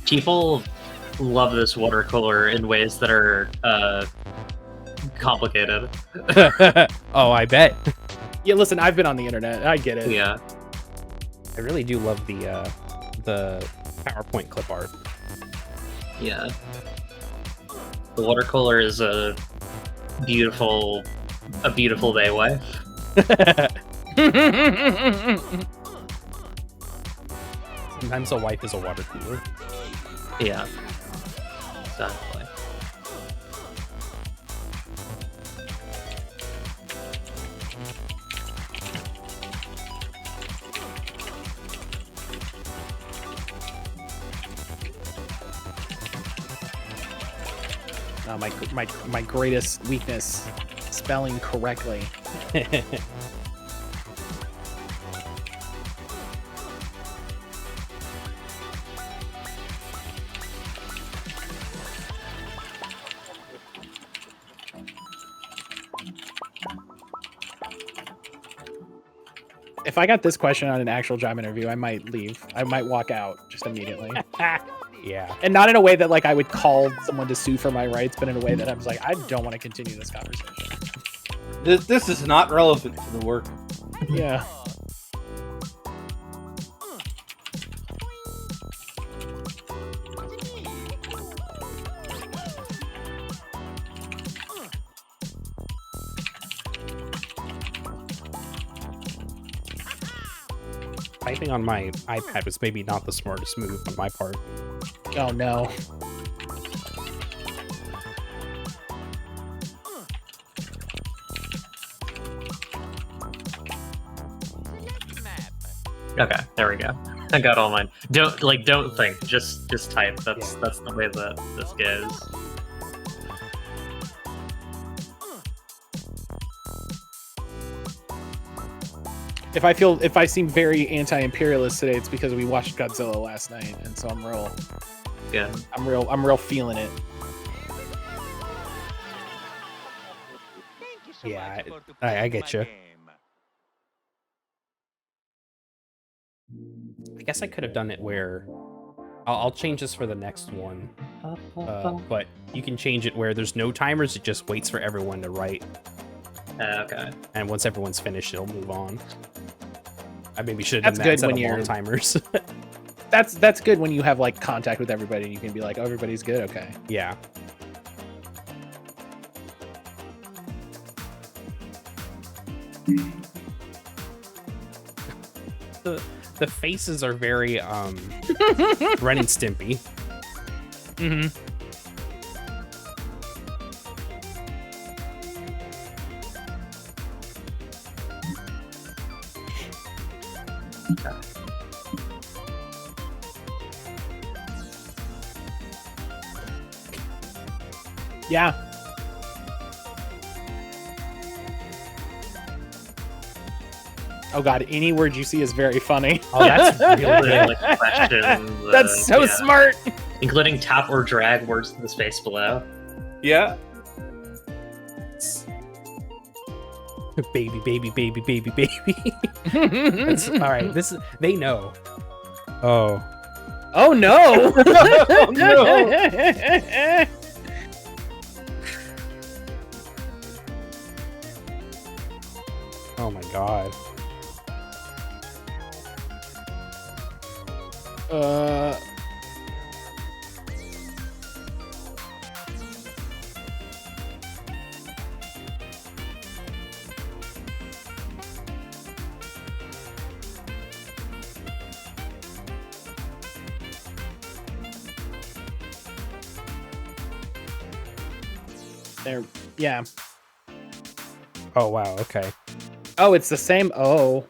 People love this watercolor in ways that are complicated. Oh, I bet. Yeah, listen, I've been on the internet. I get it. Yeah. I really do love the PowerPoint clip art. Yeah. The watercolor is a beautiful day wife. Sometimes a wife is a water cooler. Yeah. Exactly. My greatest weakness, spelling correctly. If I got this question on an actual job interview, I might leave. I might walk out just immediately. Yeah. And not in a way that like I would call someone to sue for my rights, but in a way that I was like, I don't want to continue this conversation. This is not relevant to the work. Yeah. Typing on my iPad was maybe not the smartest move on my part. Oh no. Okay, there we go. I got all mine. Don't think. Just type. That's the way that this goes. If I seem very anti-imperialist today, it's because we watched Godzilla last night, and so I'm real. Good. I'm real feeling it. Yeah, I get you. I guess I could have done it where I'll change this for the next one, but you can change it where there's no timers. It just waits for everyone to write. Okay. And once everyone's finished, it'll move on. I maybe should have That's done that good instead when of you're long timers. That's good when you have like contact with everybody and you can be like, oh, everybody's good, okay. Yeah. The faces are very Ren and Stimpy. Mm-hmm. Yeah. Oh god, any word you see is very funny. Oh, that's really Like questions, That's so smart. Including tap or drag words to the space below. Yeah. Baby, baby, baby, baby, baby. All right, they know. Oh. Oh no! Oh no! Oh my god. There, yeah. Oh wow. Okay. Oh, it's the same. Oh.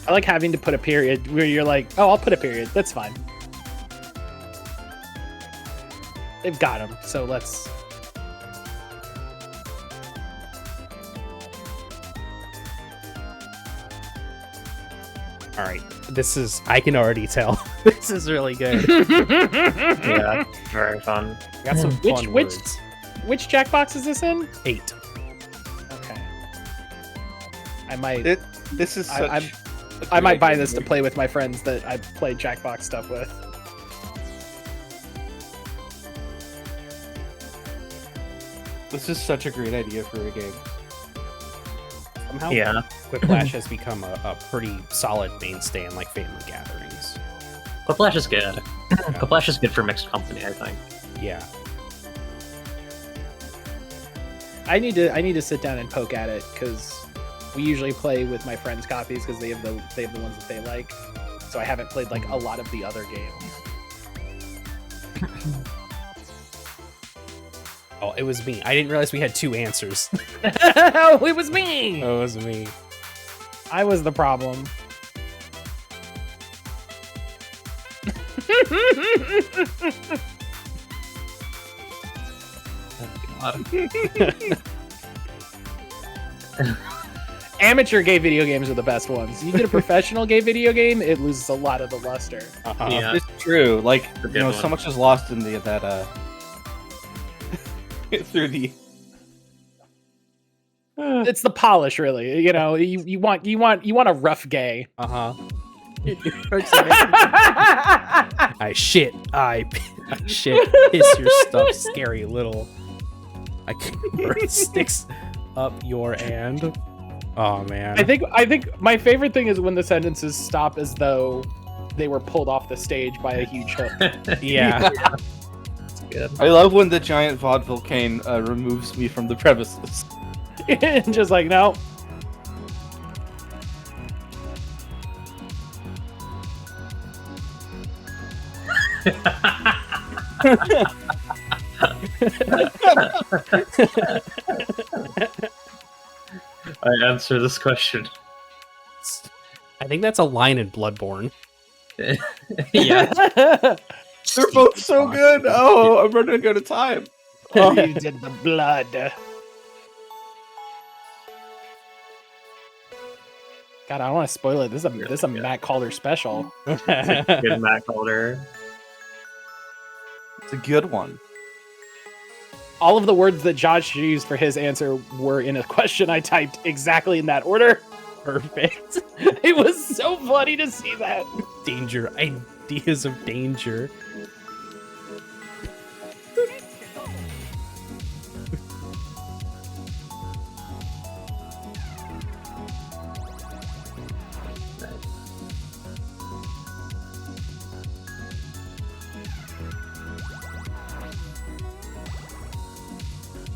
I like having to put a period where you're like, oh, I'll put a period. That's fine. They've got him, so let's... All right. This is, I can already tell. This is really good. Yeah, very fun. Got some fun words. Which Jackbox is this in? 8. Okay. I might... This is such... I might buy this to play with my friends that I play Jackbox stuff with. This is such a great idea for a game. Somehow, Yeah. Quiplash has become a pretty solid mainstay in like family gatherings. Quiplash is good. Quiplash is good for mixed company, I think. Yeah. I need to sit down and poke at it because we usually play with my friends' copies because they have the ones that they like. So I haven't played like a lot of the other games. Oh, it was me. I didn't realize we had 2 answers. Oh, it was me. Oh, it was me. I was the problem. Amateur gay video games are the best ones. You get a professional gay video game, it loses a lot of the luster. Yeah. It's true. Like, a you good know, one. so much is lost in that through the... It's the polish, really. You know, you want a rough gay. I shit, piss your stuff, scary little. I can sticks up your and. Oh man. I think my favorite thing is when the sentences stop as though they were pulled off the stage by a huge hook. Yeah. It's good. I love when the giant vaudeville cane removes me from the premises. Just like, no. I answer this question. I think that's a line in Bloodborne. Yeah. They're both so good. Oh, I'm running out of time. Oh, you did the blood. God, I don't want to spoil it. This is a MattCaulder special. Good MattCaulder. It's a good one. All of the words that Josh used for his answer were in a question I typed exactly in that order. Perfect. It was so funny to see that. Danger. Ideas of danger.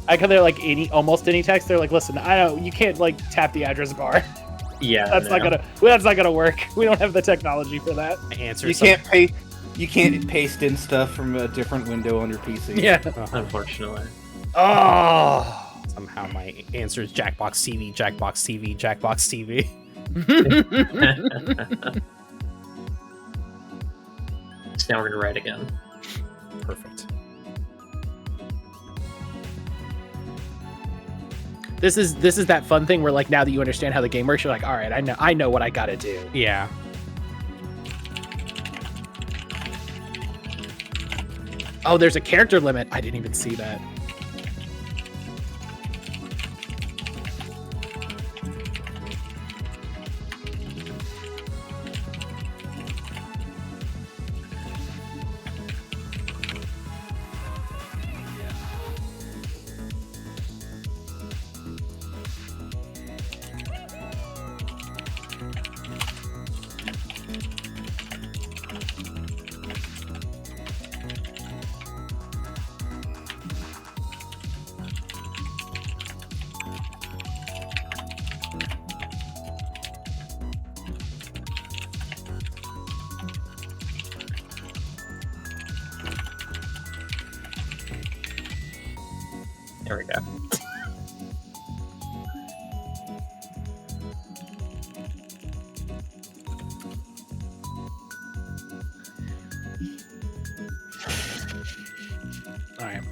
I like how they're like almost any text. They're like, listen, I don't. You can't like tap the address bar. Yeah, that's not gonna work. We don't have the technology for that. Answer. You can't paste in stuff from a different window on your PC. Yeah. Unfortunately. Oh. Somehow my answer is Jackbox TV, Jackbox TV, Jackbox TV. So now we're gonna write again. Perfect. This is that fun thing where like now that you understand how the game works, you're like, all right, I know what I gotta do. Yeah. Oh, there's a character limit. I didn't even see that. There we go. All right.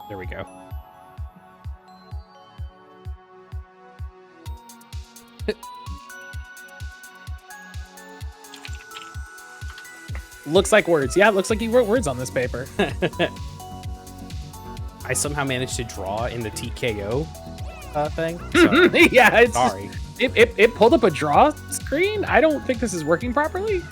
There we go. Looks like words. Yeah, it looks like you wrote words on this paper. I somehow managed to draw in the TKO thing. So, Yeah, it's sorry. It pulled up a draw screen. I don't think this is working properly.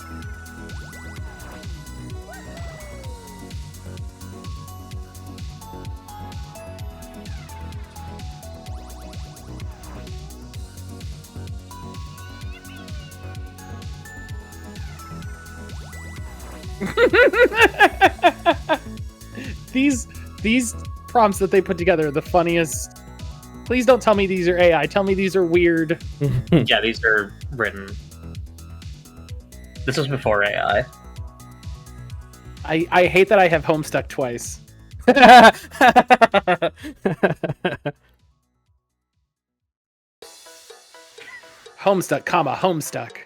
These prompts that they put together are the funniest. Please don't tell me these are AI. Tell me these are weird. Yeah, these are written. This was before AI. I hate that I have Homestuck twice. Homestuck, comma, Homestuck.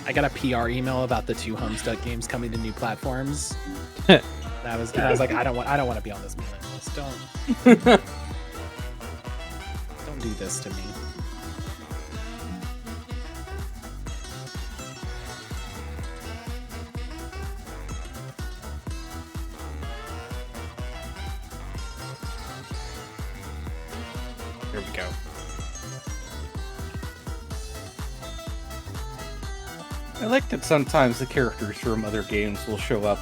I got a PR email about the 2 Homestuck games coming to new platforms. I was like, I don't want to be on this mailing list. Don't do this to me. Here we go. I like that sometimes the characters from other games will show up.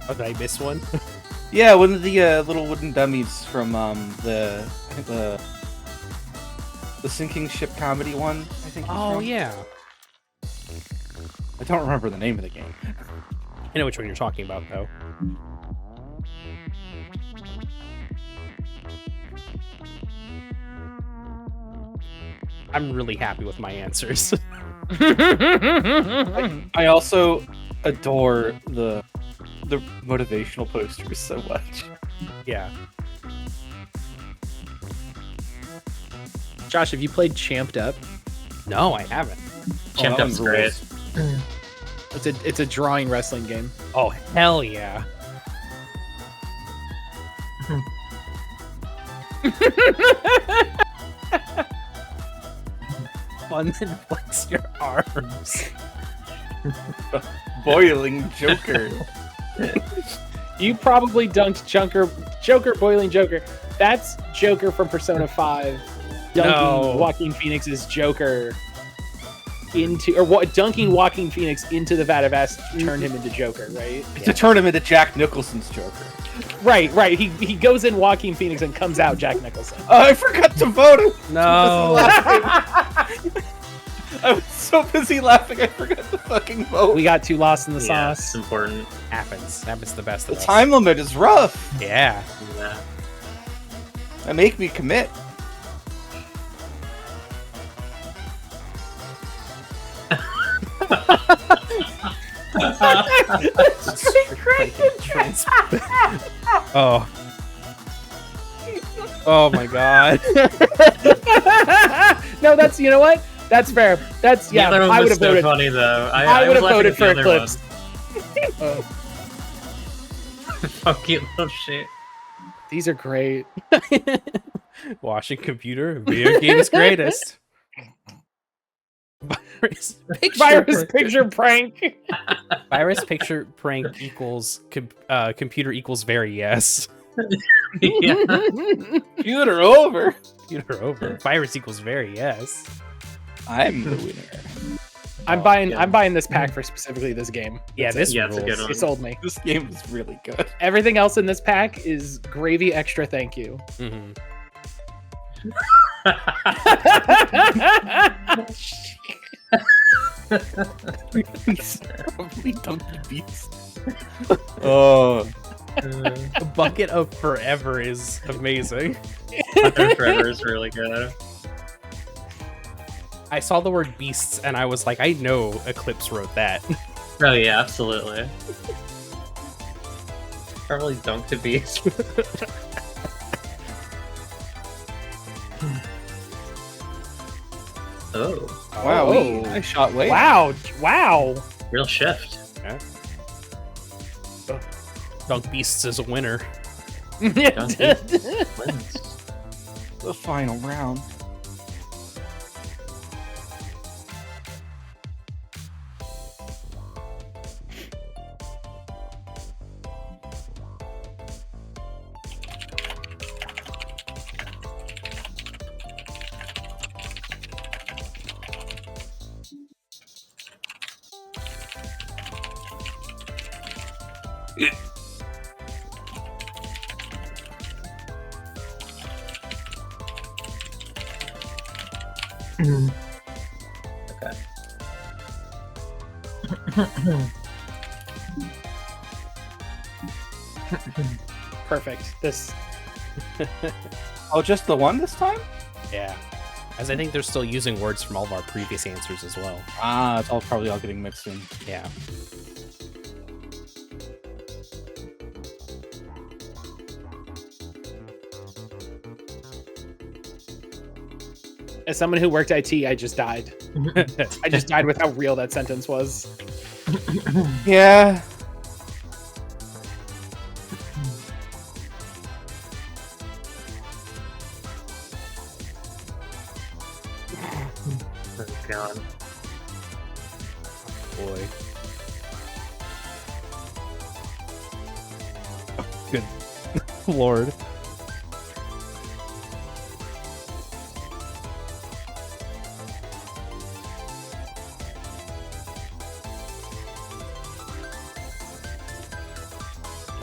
Oh, did I miss one? Yeah, one of the little wooden dummies from the sinking ship comedy one. I think. Oh yeah. I don't remember the name of the game. I know which one you're talking about, though. I'm really happy with my answers. I also adore the motivational posters so much. Yeah. Josh, have you played Champed Up? No, I haven't. Champed Up's great. It's a drawing wrestling game. Oh, hell yeah. Fun and flex your arms. Boiling Joker. You probably dunked Joker, Boiling Joker. That's Joker from Persona 5. Dunking Joaquin Phoenix's Joker dunking Joaquin Phoenix into the vat of acid to turn him into Joker, right? To turn him into Jack Nicholson's Joker. Right. He goes in Joaquin Phoenix and comes out Jack Nicholson. Oh, I forgot to vote. No. I was so busy laughing, I forgot to fucking vote. We got too lost in the Yeah, sauce. it's important. Happens to the best The of us. time limit is rough. Yeah. Yeah. That make me commit. Oh. Oh my god. No, that's, you know what? That's fair. That's, yeah, The other one I would was have voted. so funny though. I would have was laughing voted at for the other Eclipse. one. Fuck you, little shit. These are great. Washing computer, video games greatest. Virus picture prank. Virus picture prank equals computer equals very yes. Yeah. Computer over. Computer over. Virus equals very yes. I'm the winner. I'm buying this pack for specifically this game. Yeah, That's this it. rules. it's a good one. They sold me. This game is really good. Everything else in this pack is gravy extra. Thank you. Mm-hmm. Probably Donkey Beast. Oh. A bucket of forever is amazing. Bucket Forever is really good. I saw the word beasts and I was like, I know Eclipse wrote that. Oh yeah, absolutely. Probably Dunk to Beast. Oh. Wow, Oh. I shot way. Wow. Wow. Real shift. Yeah. Dunk Beasts is a winner. Dunk Beast wins. The final round. Okay. Perfect. This. Oh, just the one this time? Yeah. As I think they're still using words from all of our previous answers as well. Ah, it's all probably all getting mixed in. Yeah. As someone who worked IT, I just died. I just died with how real that sentence was. Yeah. Oh god. Boy. Good lord.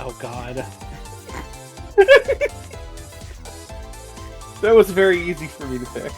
Oh god. That was very easy for me to pick.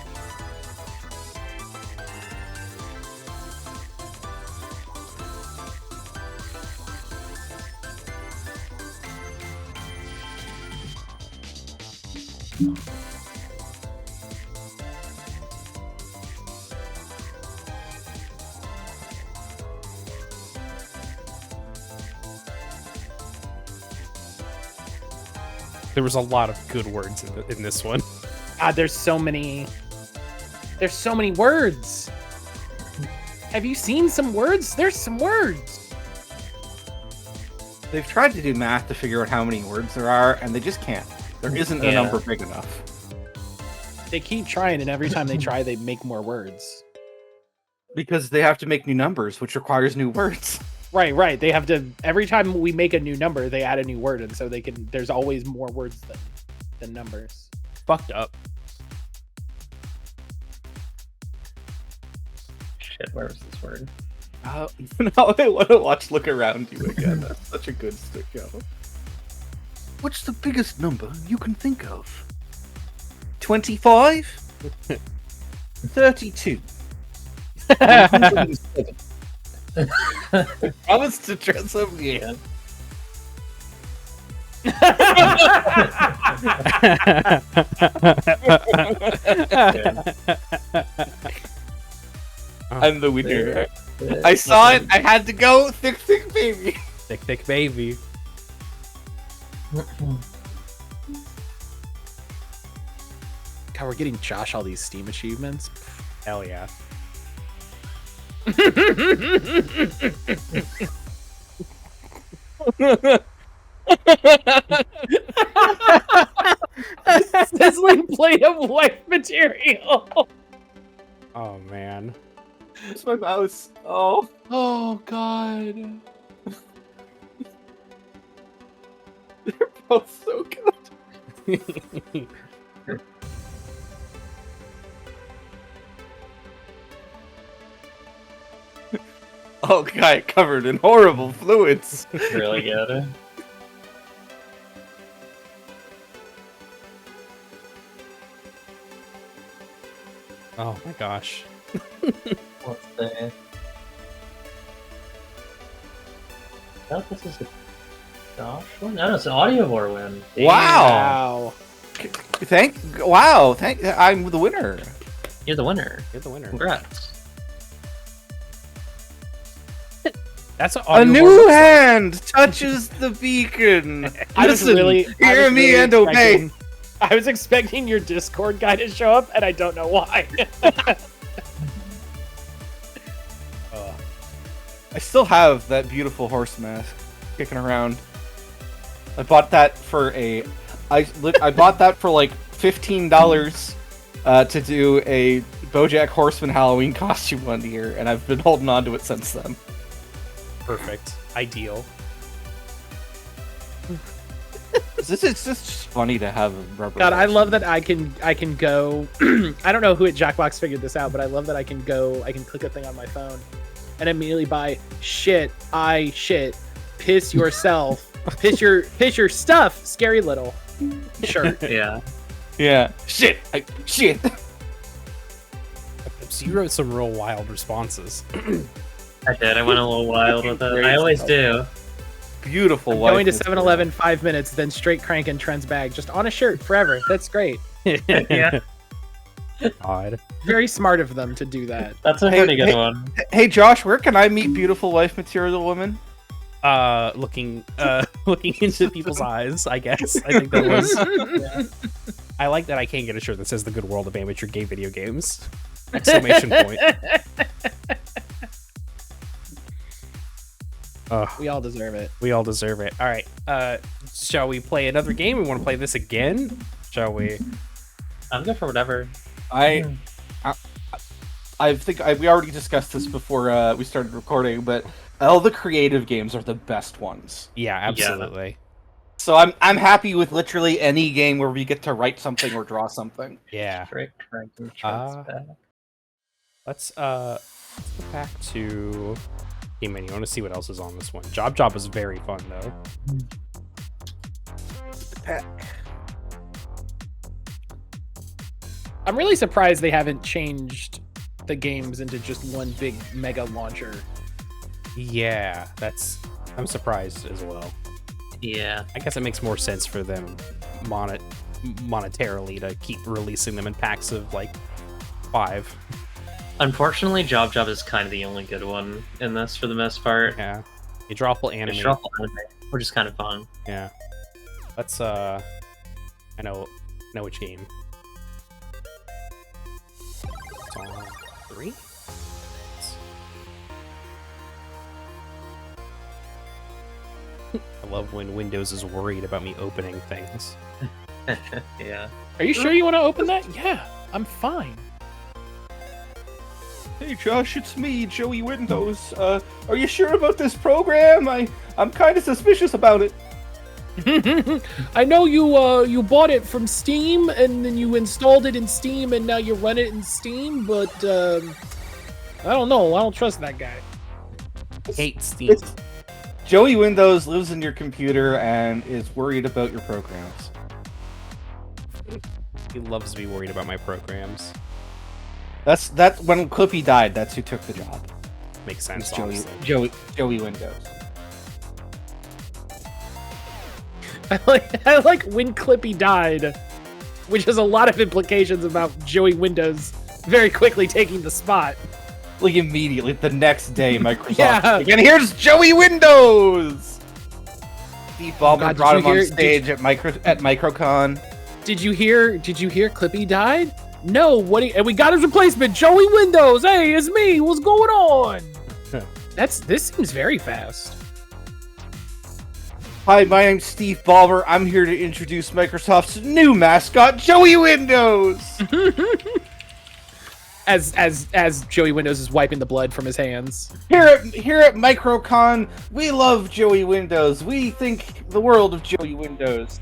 There was a lot of good words in this one. God, there's so many. There's so many words. Have you seen some words? There's some words. They've tried to do math to figure out how many words there are, and they just can't. There isn't a number big enough. They keep trying, and every time they try, they make more words. Because they have to make new numbers, which requires new words. Right. They have to. Every time we make a new number, they add a new word, and so they can. There's always more words than numbers. Fucked up. Shit, where was this word? Now I want to watch Look Around You again. That's such a good show. What's the biggest number you can think of? 25? 32. 107. Promise to dress up again. I'm the winner. I saw it. I had to go. Thick, thick baby. Thick, thick baby. God, we're getting Josh all these Steam achievements. Hell yeah. Sizzling plate of wife material. Oh man. It's my mouse. Oh god. They're both so good. Oh, guy covered in horrible fluids. Really good. Oh my gosh. What's the? I thought this is a Josh win. No, it's an Audiovore win. Wow. Wow. I'm the winner. You're the winner. You're the winner. Congrats. That's what A new hand touches the beacon. I was Listen, really hear me and obey. I was expecting your Discord guy to show up, and I don't know why. I still have that beautiful horse mask kicking around. I bought that for I bought that for like $15 to do a BoJack Horseman Halloween costume one year, and I've been holding on to it since then. Perfect. Ideal. It's just funny to have a rubber. God, I love that I can go. I don't know who at Jackbox figured this out, but I love that I can click a thing on my phone and immediately buy shit, piss yourself, piss your stuff, scary little shirt. Yeah. Shit. So you wrote some real wild responses. I did. I went a little wild with it. I always do. Beautiful. Going to 7-Eleven 5 minutes, then straight cranking Trent's bag just on a shirt forever. That's great. Yeah. Odd. Very smart of them to do that. That's a pretty good one. Hey Josh, where can I meet beautiful wife material woman? Looking into people's eyes, I guess. I think that was. Yeah. I like that I can't get a shirt that says "The Good World of Amateur Gay Video Games!" Exclamation point. We all deserve it. We all deserve it. All right. Shall we play another game? We want to play this again? Shall we? I'm good for whatever. I think we already discussed this before we started recording, but all the creative games are the best ones. Yeah, absolutely. Yeah. So I'm happy with literally any game where we get to write something or draw something. Yeah. Let's go back to game menu. I want to see what else is on this one. Job is very fun though. I'm really surprised they haven't changed the games into just one big mega launcher. Yeah, I'm surprised as well. Yeah. I guess it makes more sense for them monetarily to keep releasing them in packs of like 5. Unfortunately, Job is kind of the only good one in this for the most part. Yeah. You drawful anime. Which is kind of fun. Yeah. Let's I know which game. It's on 3? I love when Windows is worried about me opening things. Yeah. Are you sure you want to open that? Yeah, I'm fine. Hey Josh, it's me, Joey Windows. Are you sure about this program? I'm kind of suspicious about it. I know you bought it from Steam and then you installed it in Steam and now you run it in Steam, but I don't know. I don't trust that guy. Hate Steam. Joey Windows lives in your computer and is worried about your programs. He loves to be worried about my programs. That's when Clippy died. That's who took the job. Makes sense. Joey Windows. I like when Clippy died, which has a lot of implications about Joey Windows very quickly taking the spot. Like immediately, the next day, Microsoft. Yeah. And here's Joey Windows. Steve Ballmer brought him on stage at Microcon. Did you hear Clippy died? No, and we got his replacement, Joey Windows. Hey, it's me. What's going on? This seems very fast. Hi, my name's Steve Ballmer. I'm here to introduce Microsoft's new mascot, Joey Windows. As Joey Windows is wiping the blood from his hands. Here at Microcon, we love Joey Windows. We think the world of Joey Windows.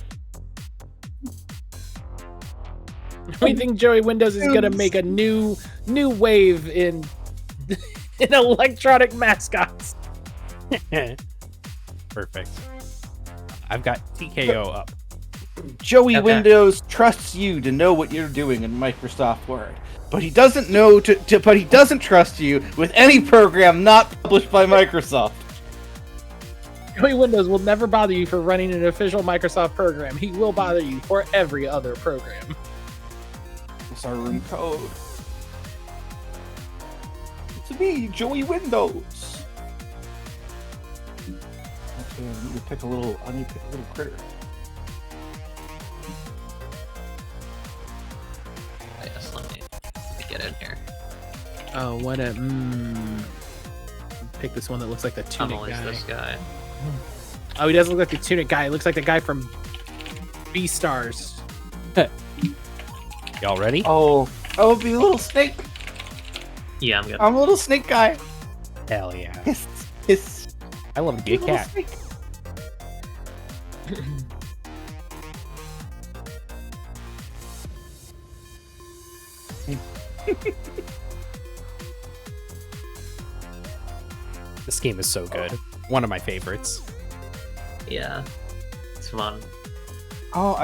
We think Joey Windows is gonna make a new wave in in electronic mascots. Perfect. I've got TKO up. Joey Windows trusts you to know what you're doing in Microsoft Word, but he doesn't know but he doesn't trust you with any program not published by Microsoft. Joey Windows will never bother you for running an official Microsoft program. He will bother you for every other program. It's our room code. It's me, Joey Windows. Okay, I need to pick a little critter. Yes, let me get in here. Oh, what a pick this one that looks like the tunic guy. This guy. Oh, he doesn't look like the tunic guy. He looks like the guy from Beastars. Y'all ready? Oh, be a little snake. Yeah, I'm good. I'm a little snake guy. Hell yeah. Hiss. I love a good cat. This game is so good. One of my favorites. Yeah, it's fun. Oh,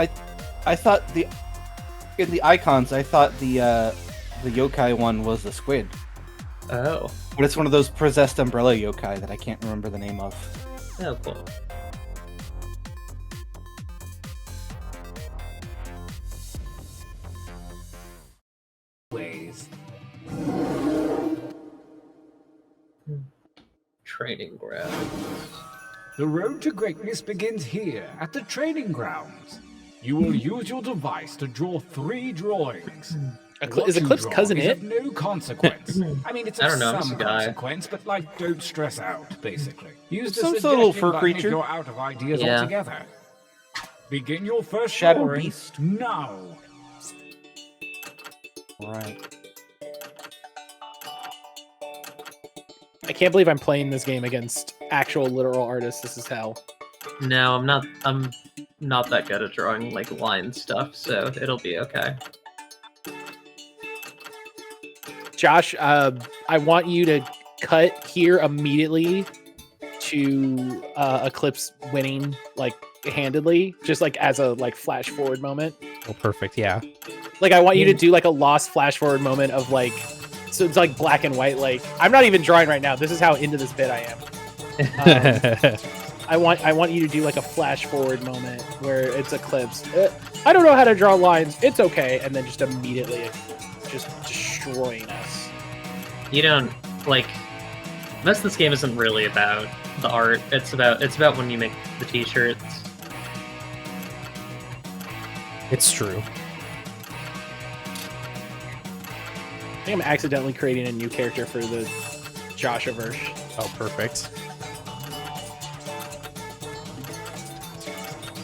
I thought in the icons, I thought the yokai one was the squid. Oh. But it's one of those possessed umbrella yokai that I can't remember the name of. Oh, cool. Ways. Training ground. The road to greatness begins here, at the training grounds. You will use your device to draw 3 drawings. Is Eclipse cousin it? Of no consequence. I mean, it's I of don't know, I'm some just a guy. consequence, but like, don't stress out. Basically, use the Some suggestion little fur button if creature. you're out of ideas Yeah. altogether. Begin your first Shadow drawing Beast. now. Right. I can't believe I'm playing this game against actual literal artists. This is hell. No, I'm not that good at drawing like line stuff, so it'll be okay. Josh, I want you to cut here immediately to Eclipse winning like handedly, just like as a like flash forward moment. Oh, perfect. Yeah. Like I want you to do like a lost flash forward moment of like, so it's like black and white. Like I'm not even drawing right now. This is how into this bit I am. I want you to do like a flash forward moment where it's Eclipse. I don't know how to draw lines. It's okay, and then just immediately just destroying us. You don't like most of this game isn't really about the art. It's about when you make the t-shirts. It's true. I think I'm accidentally creating a new character for the Joshiverse. Oh, perfect.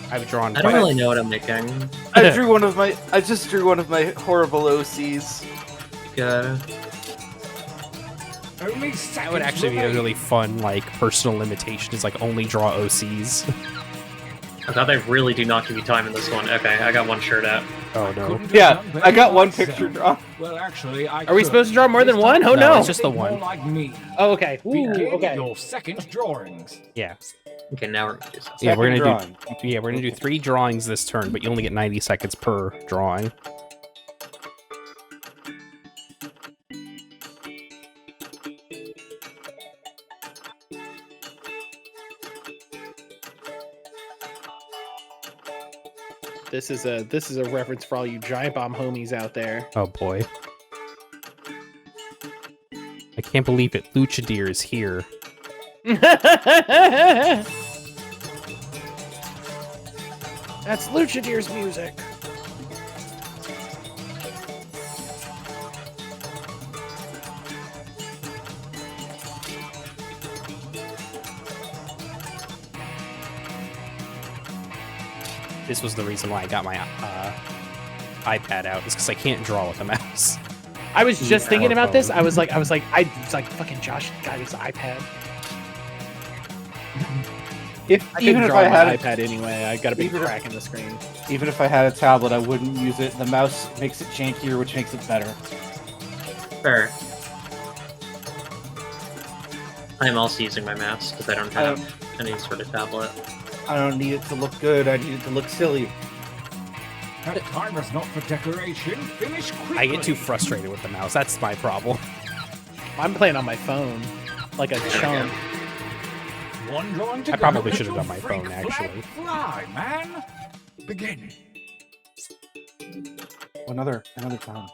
I've drawn. I don't really know what I'm making. I just drew one of my horrible OCs. Good. That would actually be a really fun, like, personal limitation. Is like only draw OCs. I thought they really do not give you time in this one. Okay, I got one shirt out. Oh no. Yeah, I got one picture drawn. Well, actually, Are we supposed to draw more than one? Oh no! It's just the one. Like me. Oh, okay. Ooh, Begin okay. your second drawings. Yeah. Okay, now we're gonna do something. Yeah, we're Second gonna do. Yeah, we're gonna do 3 drawings this turn, but you only get 90 seconds per drawing. This is a reference for all you Giant Bomb homies out there. Oh boy. I can't believe it. Luchadeer is here. That's Luchadeer's music. This was the reason why I got my iPad out. Is because I can't draw with a mouse. I was just thinking about this. I was like, fucking Josh got his iPad. Even if I had an iPad anyway, I got a big crack in the screen. Even if I had a tablet, I wouldn't use it. The mouse makes it jankier, which makes it better. Fair. I'm also using my mouse because I don't have any sort of tablet. I don't need it to look good. I need it to look silly. That timer's not for decoration. Finish quickly. I get too frustrated with the mouse. That's my problem. I'm playing on my phone, like a chump. One drawing to I probably go. should have done my Let phone, your actually. flag Fly, man. Begin. Another time.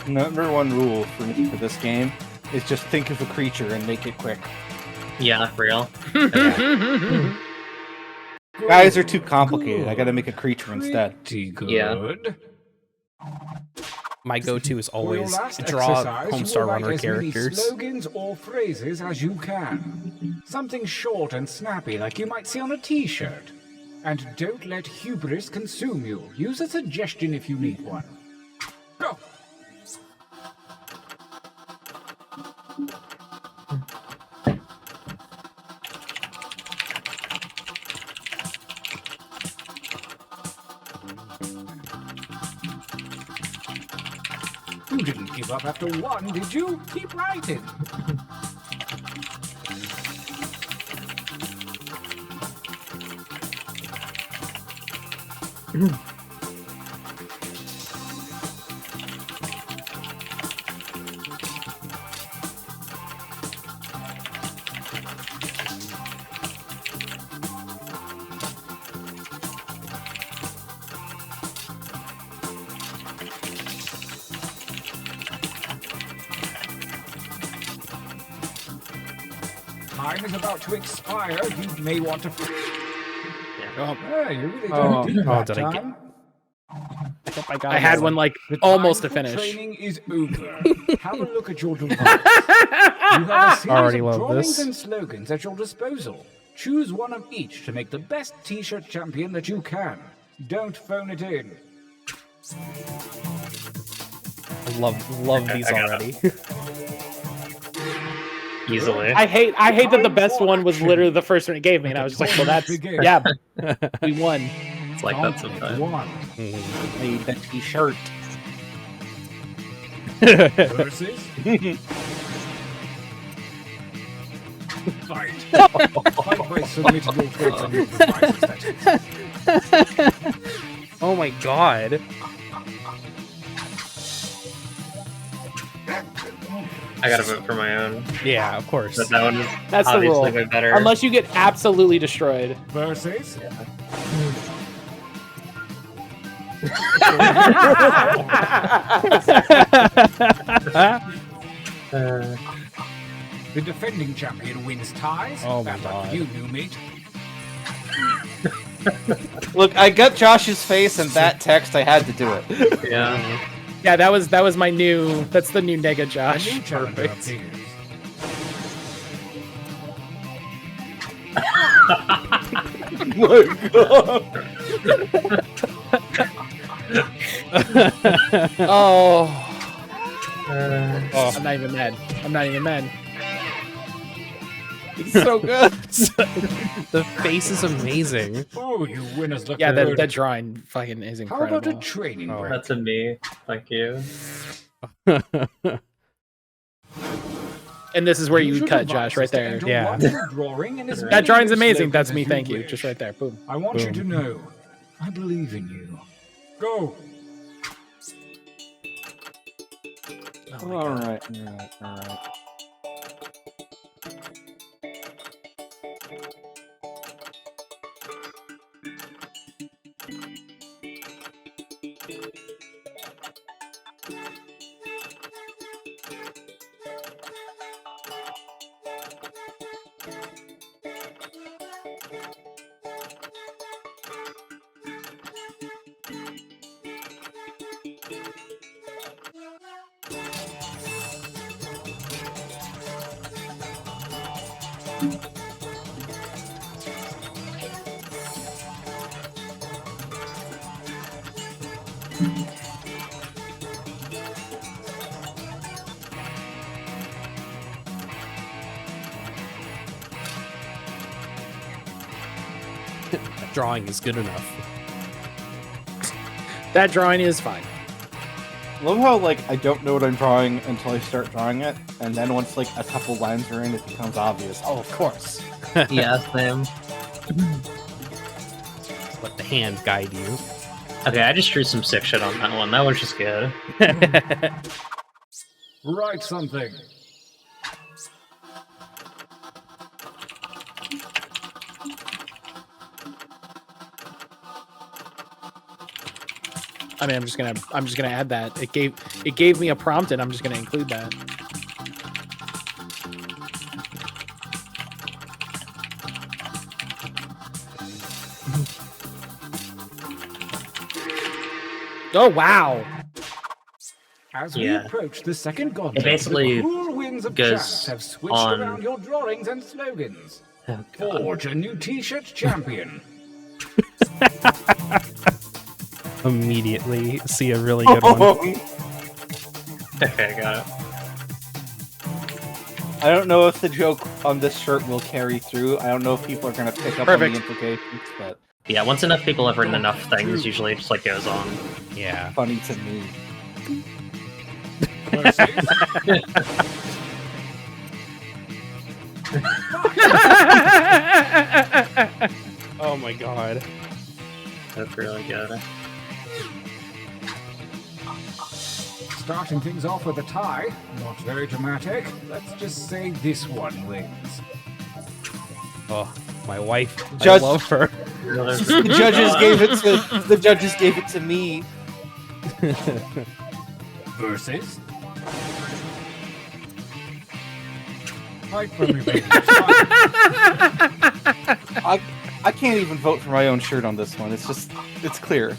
Number one rule for this game is just think of a creature and make it quick. Yeah, real. Guys are too complicated. I gotta make a creature instead. Yeah. My go-to is For your always last draw exercise, you Homestar will write Runner as many characters. slogans or phrases as you can. Something short and snappy like you might see on a t-shirt. And don't let hubris consume you. Use a suggestion if you need one. Go! You didn't give up after one, did you? Keep writing. Time is about to expire. You may want to. Yeah, you really don't do that did I get- time. I hope I got I had it. one like The almost to time for finish. Training is over. Have a look at your device. You have a series Already of love drawings this. and slogans at your disposal. Choose one of each to make the best T-shirt champion that you can. Don't phone it in. I love these already. Easily. I hate that the best one was literally the first one it gave me, and I was just like, well, that's yeah, we won. It's like that sometimes. Mm-hmm. Made that t-shirt. Versus. Fight. Fight by submitting your traits and your devices. Oh my god. I gotta vote for my own. Yeah, of course. But that one is That's the obviously rule. way better. Unless you get absolutely destroyed. Versus. The defending champion wins ties. Oh my Bad luck God. for you, new mate. Look, I got Josh's face and that text. I had to do it. Yeah. Yeah, that was my new. That's the new Nega Josh. A new challenger Perfect. appears. Oh. I'm not even mad. I'm not even mad. It's so good. The face is amazing. Oh, you winners look Yeah, good. that drawing fucking is How incredible. about a training break? That's a me. Thank you. And this is where you should cut advise Josh right us to there. enter Yeah. one more drawing and as many That drawing's of your amazing. That's slogans me. as Thank you. wish. Just right there. Boom. I want you Boom. to know, I believe in you. Go. All right. Drawing is good enough. That drawing is fine. Love how like I don't know what I'm drawing until I start drawing it, and then once like a couple lines are in, it becomes obvious. Oh, of course. Yeah, same. Let the hand guide you. Okay, I just drew some sick shit on that one. That was just good. Write something. I mean, I'm just gonna add that. It gave me a prompt, and I'm just gonna include that. Oh wow! As we approach the second gauntlet, It basically the cruel winds of goes chance have switched on- around your drawings and slogans. Oh, Forge a new T-shirt champion. Immediately see a really good one. Okay, got it. I don't know if the joke on this shirt will carry through. I don't know if people are going to pick up on the implications, but Yeah, once enough people have written enough things, usually it just like goes on. Yeah. Funny to me. Oh my god. That's really good. Starting things off with a tie. Not very dramatic. Let's just say this one wins. Oh, my wife. Judge- I love her. the judges gave it to me. Versus. Fight for me, baby. I can't even vote for my own shirt on this one. It's clear.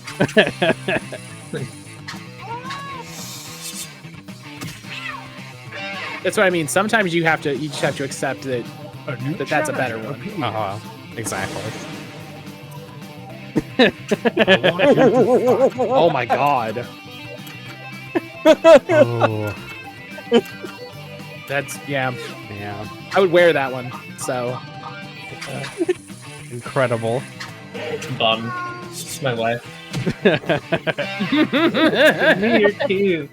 That's what I mean. Sometimes you just have to accept that that's a better one. Exactly. Oh my god. Oh. That's yeah. Yeah. I would wear that one. So Incredible. Bum. It's my wife. Me too.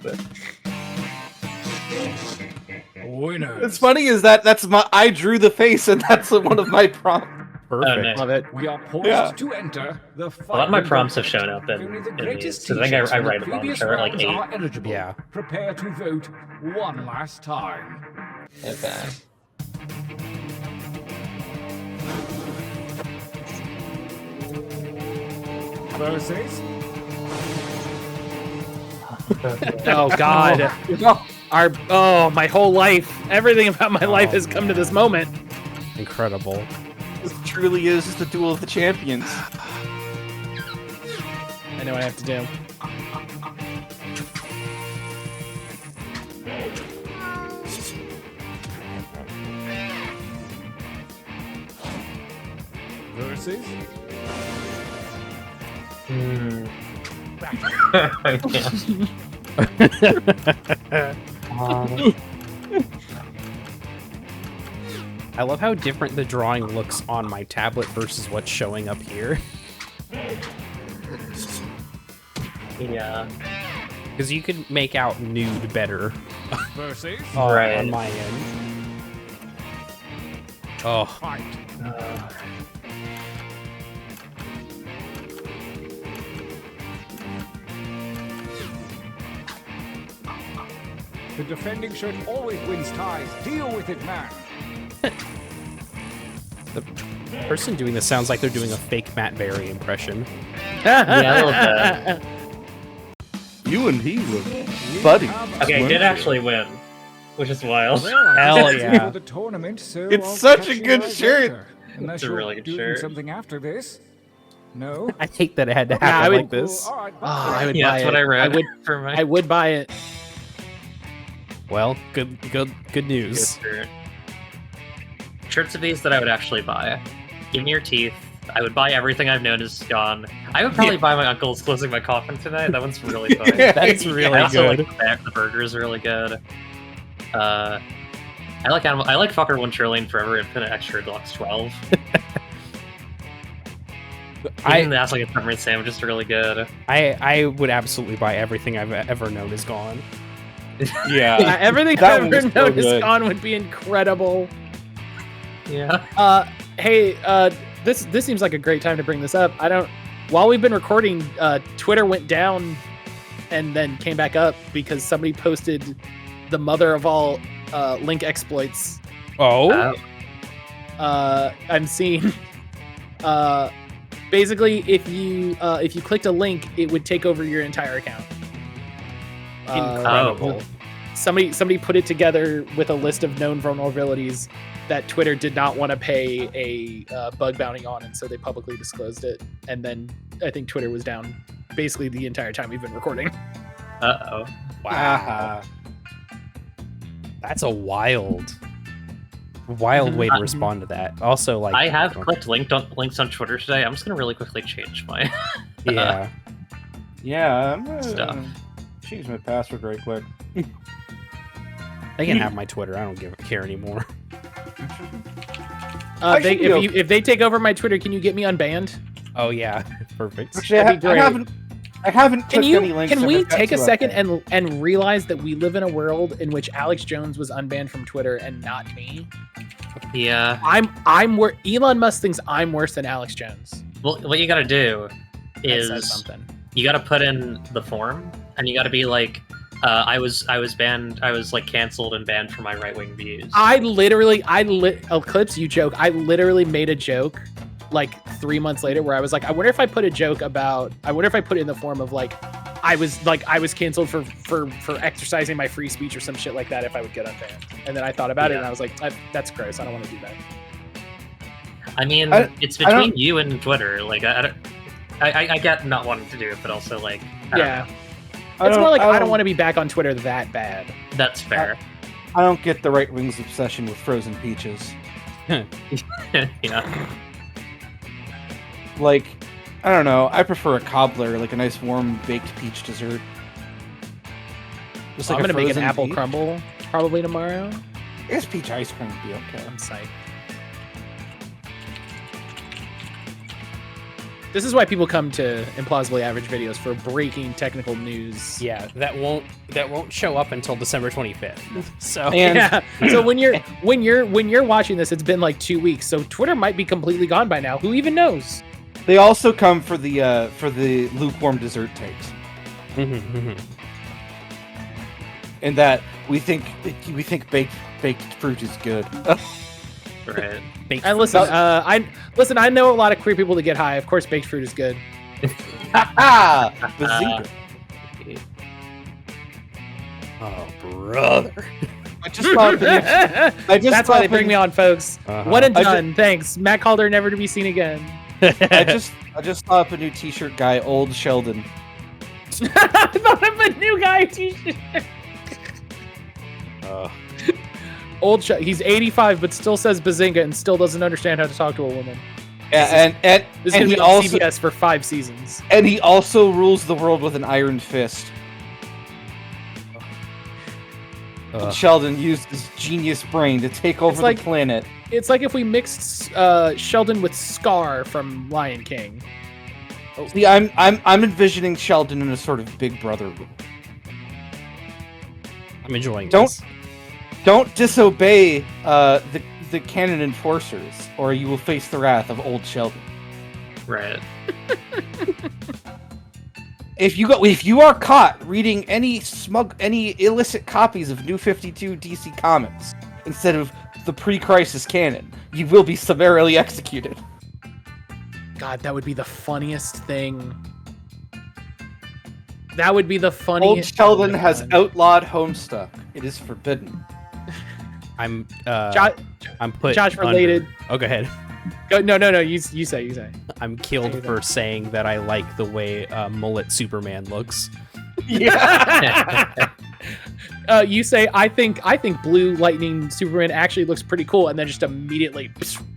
Winner. What's funny is that's I drew the face, and that's one of my prompts. Perfect. Oh, nice. love it. We are poised to enter the A lot of my final prompts have gauntlet. shown up in Only the these. greatest So I think t-shirts I from the write a bunch. previous I wrote like rounds 8. are eligible. Yeah. Prepare to vote one last time. Okay. Versus. oh god. My whole life, everything about my life has come to this moment. Incredible. This truly is the duel of the champions. I know what I have to do. Versus. I love how different the drawing looks on my tablet versus what's showing up here. Yeah. Because you can make out nude better Versus. Right. on my end. Oh. Fight. The defending shirt always wins ties. Deal with it, man. The person doing this sounds like they're doing a fake Matt Berry impression. Yeah, a little bit. You and he were buddy. Okay, I did actually win, which is wild. Hell yeah. The tournament, so It's I'll such catch a you good guys shirt. later. Unless It's a you're really good doing shirt. something after this. No. I hate that it had to Yeah, happen I would- like this. All right, I would Yeah, buy that's it. what I read. I would. For my I would buy it. Well, good news. shirt. Shirts of these that I would actually buy. Give me your teeth. I would buy everything I've known is gone. I would probably buy my uncle's closing my coffin tonight. That one's really funny. That's really I also good. like the burger is really good. I like Fucker 1 Trillion Forever Infinite Extra Deluxe 12. Even the Ass Like a Peppermint sandwich is really good. I would absolutely buy everything I've ever known is gone. Yeah, everything I've ever known is gone would be incredible. Yeah. Hey, this seems like a great time to bring this up. While we've been recording, Twitter went down and then came back up because somebody posted the mother of all link exploits. Oh. I'm seeing. Basically, if you clicked a link, it would take over your entire account. Incredible. Somebody put it together with a list of known vulnerabilities that Twitter did not want to pay a bug bounty on, and so they publicly disclosed it. And then I think Twitter was down basically the entire time we've been recording. Uh-oh. Wow. That's a wild way to respond to that. Also, like, I have clicked links on Twitter today. I'm just gonna really quickly change my Yeah, I'm gonna stuff. change my password right quick. They can have my Twitter. I don't care anymore. If they take over my Twitter, can you get me unbanned? Oh yeah, perfect. Actually, I haven't clicked any links. Can I've we got take a to second update. and realize that we live in a world in which Alex Jones was unbanned from Twitter and not me? Yeah. Elon Musk thinks I'm worse than Alex Jones. Well, what you gotta do That says is something. you gotta put in the form, and you gotta be like, I was banned. I was like canceled and banned for my right-wing views. Eclipse, you joke. I literally made a joke like 3 months later where I was like, I wonder if I put it in the form of like, I was canceled for exercising my free speech or some shit like that if I would get unbanned. And then I thought about it and I was like, that's gross. I don't want to do that. I mean, it's between you and Twitter. Like, I get not wanting to do it, but also like, I don't know. It's more like I don't want to be back on Twitter that bad. That's fair. I don't get the right wing's obsession with frozen peaches. Yeah. Like, I don't know. I prefer a cobbler, like a nice warm baked peach dessert. Just I'm like gonna make an frozen apple peach. crumble probably tomorrow. I guess peach ice cream would be okay. I'm psyched. This is why people come to Implausibly Average videos for breaking technical news. Yeah, that won't show up until December 25th. So So when you're watching this, it's been like 2 weeks. So Twitter might be completely gone by now. Who even knows? They also come for the lukewarm dessert takes. And that we think baked fruit is good. Right. And listen, I know a lot of queer people that get high. Of course, baked fruit is good. Bazinga. Oh, brother. I just thought That's why they bring me on, folks. Uh-huh. One and done. Thanks. MattCaulder, never to be seen again. I just thought up a new T-shirt guy, Old Sheldon. I thought of a new guy t-shirt. Old he's 85 but still says bazinga and still doesn't understand how to talk to a woman. Yeah, and this is gonna be on CBS for 5 seasons. And he also rules the world with an iron fist. Sheldon used his genius brain to take over the planet. It's like if we mixed Sheldon with Scar from Lion King. See, I'm envisioning Sheldon in a sort of Big Brother role. I'm enjoying this. Don't disobey the canon enforcers, or you will face the wrath of Old Sheldon. Right. If you are caught reading any illicit copies of New 52 DC Comics instead of the pre-crisis canon, you will be summarily executed. God, that would be the funniest thing. That would be the funniest. Old Sheldon has outlawed Homestuck. It is forbidden. I'm I'm put Josh related. Oh, go ahead. No. You say. I'm killed for saying that I like the way mullet Superman looks. Yeah. You say I think blue lightning Superman actually looks pretty cool, and then just immediately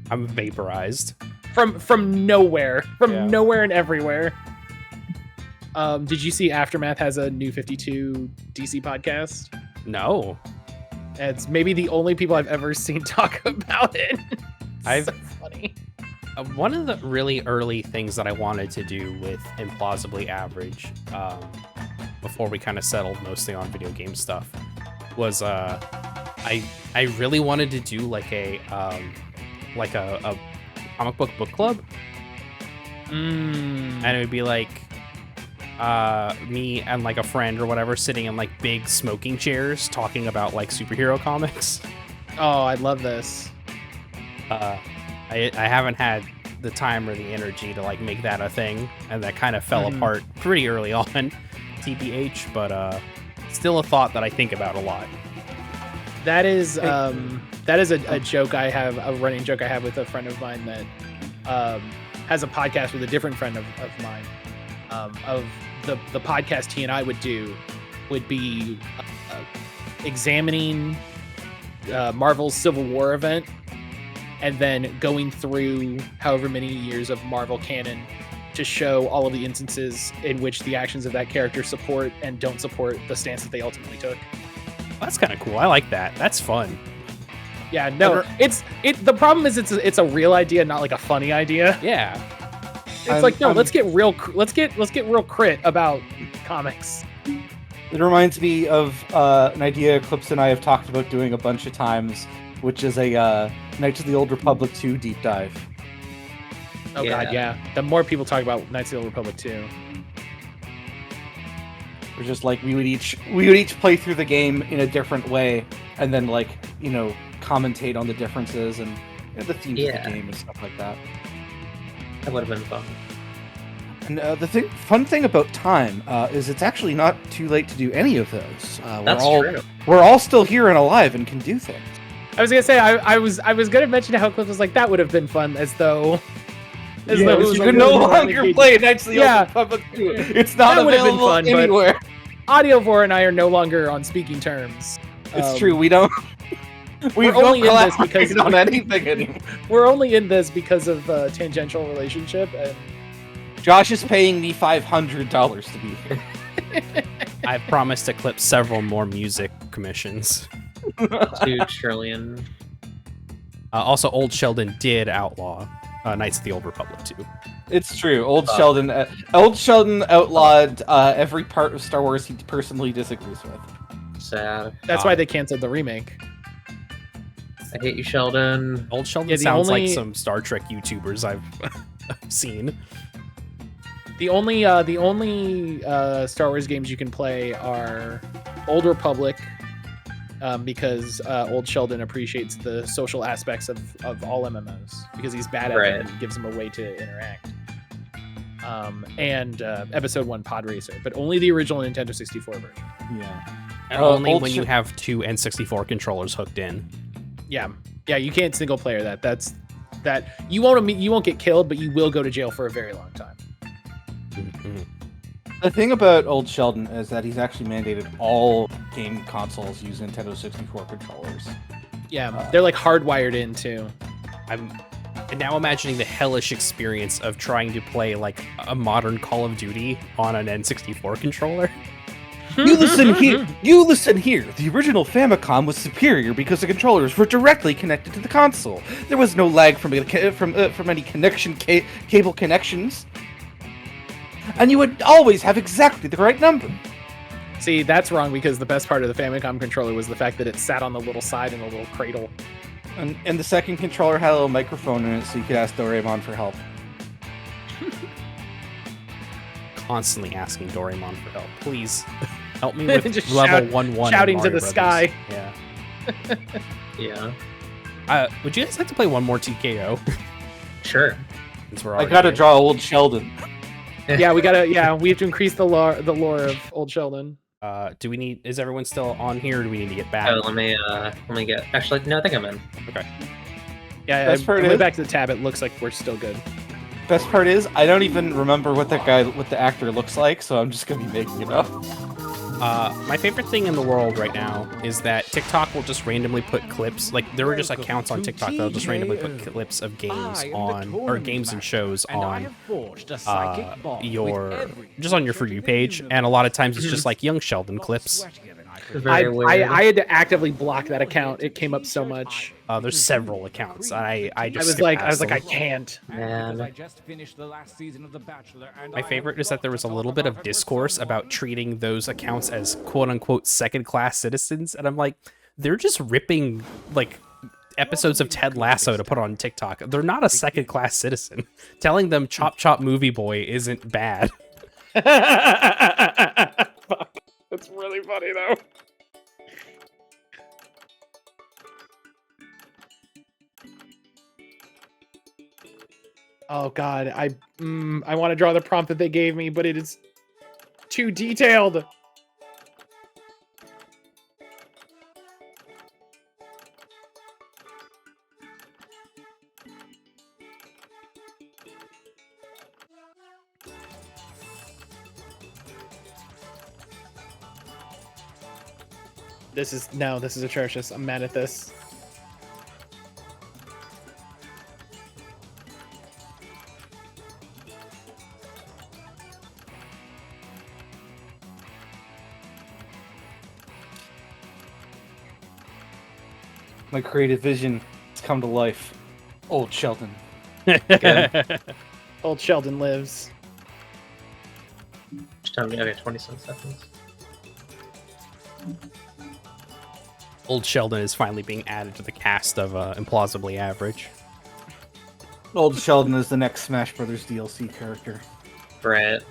I'm vaporized from nowhere, nowhere and everywhere. Did you see Aftermath has a New 52 DC podcast? No. It's maybe the only people I've ever seen talk about it. It's so funny. one of the really early things that I wanted to do with Implausibly Average, before we kind of settled mostly on video game stuff, was I really wanted to do like a comic book club. And it would be like me and like a friend or whatever sitting in like big smoking chairs talking about like superhero comics. Oh, I love this. I haven't had the time or the energy to like make that a thing, and that kind of fell apart pretty early on, TBH, but still a thought that I think about a lot. That is a joke I have, a running joke I have with a friend of mine that has a podcast with a different friend of mine. Of the podcast he and I would do would be examining Marvel's Civil War event, and then going through however many years of Marvel canon to show all of the instances in which the actions of that character support and don't support the stance that they ultimately took. That's kind of cool. I like that. That's fun. Yeah, no, the problem is it's a real idea, not like a funny idea. Yeah. It's like, no, let's get real crit about comics. It reminds me of an idea Eclipse and I have talked about doing a bunch of times, which is a Knights of the Old Republic 2 deep dive. Oh god, yeah. The more people talk about Knights of the Old Republic 2. We're just like we would each play through the game in a different way, and then like commentate on the differences and the themes of the game and stuff like that. That would have been fun. And the fun thing about time is it's actually not too late to do any of those. True. We're all still here and alive and can do things. I was gonna say I was gonna mention how Cliff was like that would have been fun, as though you can no longer play Knights of the Old Republic 2. It's not available anywhere. Audiovore and I are no longer on speaking terms. It's true. We don't. We're only in this because on anything anymore. We're only in this because of tangential relationship, and Josh is paying me $500 to be here. I've promised Eclipse several more music commissions. 2 trillion. Also, Old Sheldon did outlaw Knights of the Old Republic 2. It's true. Old Sheldon outlawed every part of Star Wars he personally disagrees with. Sad. That's why they canceled the remake. I hate you, Sheldon. Old Sheldon sounds like some Star Trek YouTubers I've seen. The only Star Wars games you can play are Old Republic, because Old Sheldon appreciates the social aspects of all MMOs because he's bad at it and he gives them a way to interact. And Episode 1 Pod Racer, but only the original Nintendo 64 version. Yeah. And only when you have 2 N64 controllers hooked in. Yeah, you can't single player that. That's you won't get killed, but you will go to jail for a very long time. Mm-hmm. The thing about Old Sheldon is that he's actually mandated all game consoles use Nintendo 64 controllers. Yeah, they're like hardwired in too. I'm now imagining the hellish experience of trying to play like a modern Call of Duty on an N64 controller. You listen here. The original Famicom was superior because the controllers were directly connected to the console. There was no lag from any cable connections, and you would always have exactly the right number. See, that's wrong because the best part of the Famicom controller was the fact that it sat on the little side in a little cradle. And the second controller had a little microphone in it, so you could ask Doraemon for help. Constantly asking Doraemon for help. Please help me with Just level 1-1. shouting to the Brothers. sky. Yeah. Yeah. Would you guys like to play one more TKO? Sure. I gotta draw Old Sheldon. Yeah, we have to increase the lore of Old Sheldon. Do we need? Is everyone still on here? Or do we need to get back? Oh, let me get. Actually, no, I think I'm in. Okay. Yeah, I went back to the tab. It looks like we're still good. Best part is I don't even remember what the actor looks like, so I'm just gonna be making it up. My favorite thing in the world right now is that TikTok will just randomly put clips. Like there were just accounts on TikTok that'll just randomly put clips of games on, or games and shows on your For You page, and a lot of times it's just like young Sheldon clips. I had to actively block that account. It came up so much. There's several accounts. I just I was like, I can't. Because I just finished the last season of The Bachelor, and My favorite is that there was a little bit of discourse about treating those accounts as quote-unquote second-class citizens, and I'm like, they're just ripping like episodes of Ted Lasso to put on TikTok. They're not a second-class citizen. Telling them Chop Chop Movie Boy isn't bad. Fuck. That's really funny though. Oh god, I want to draw the prompt that they gave me, but it is too detailed. This is atrocious. I'm mad at this. My creative vision has come to life. Old Sheldon. Old Sheldon lives. Okay, 27 seconds. Old Sheldon is finally being added to the cast of Implausibly Average. Old Sheldon is the next Smash Brothers DLC character. Right.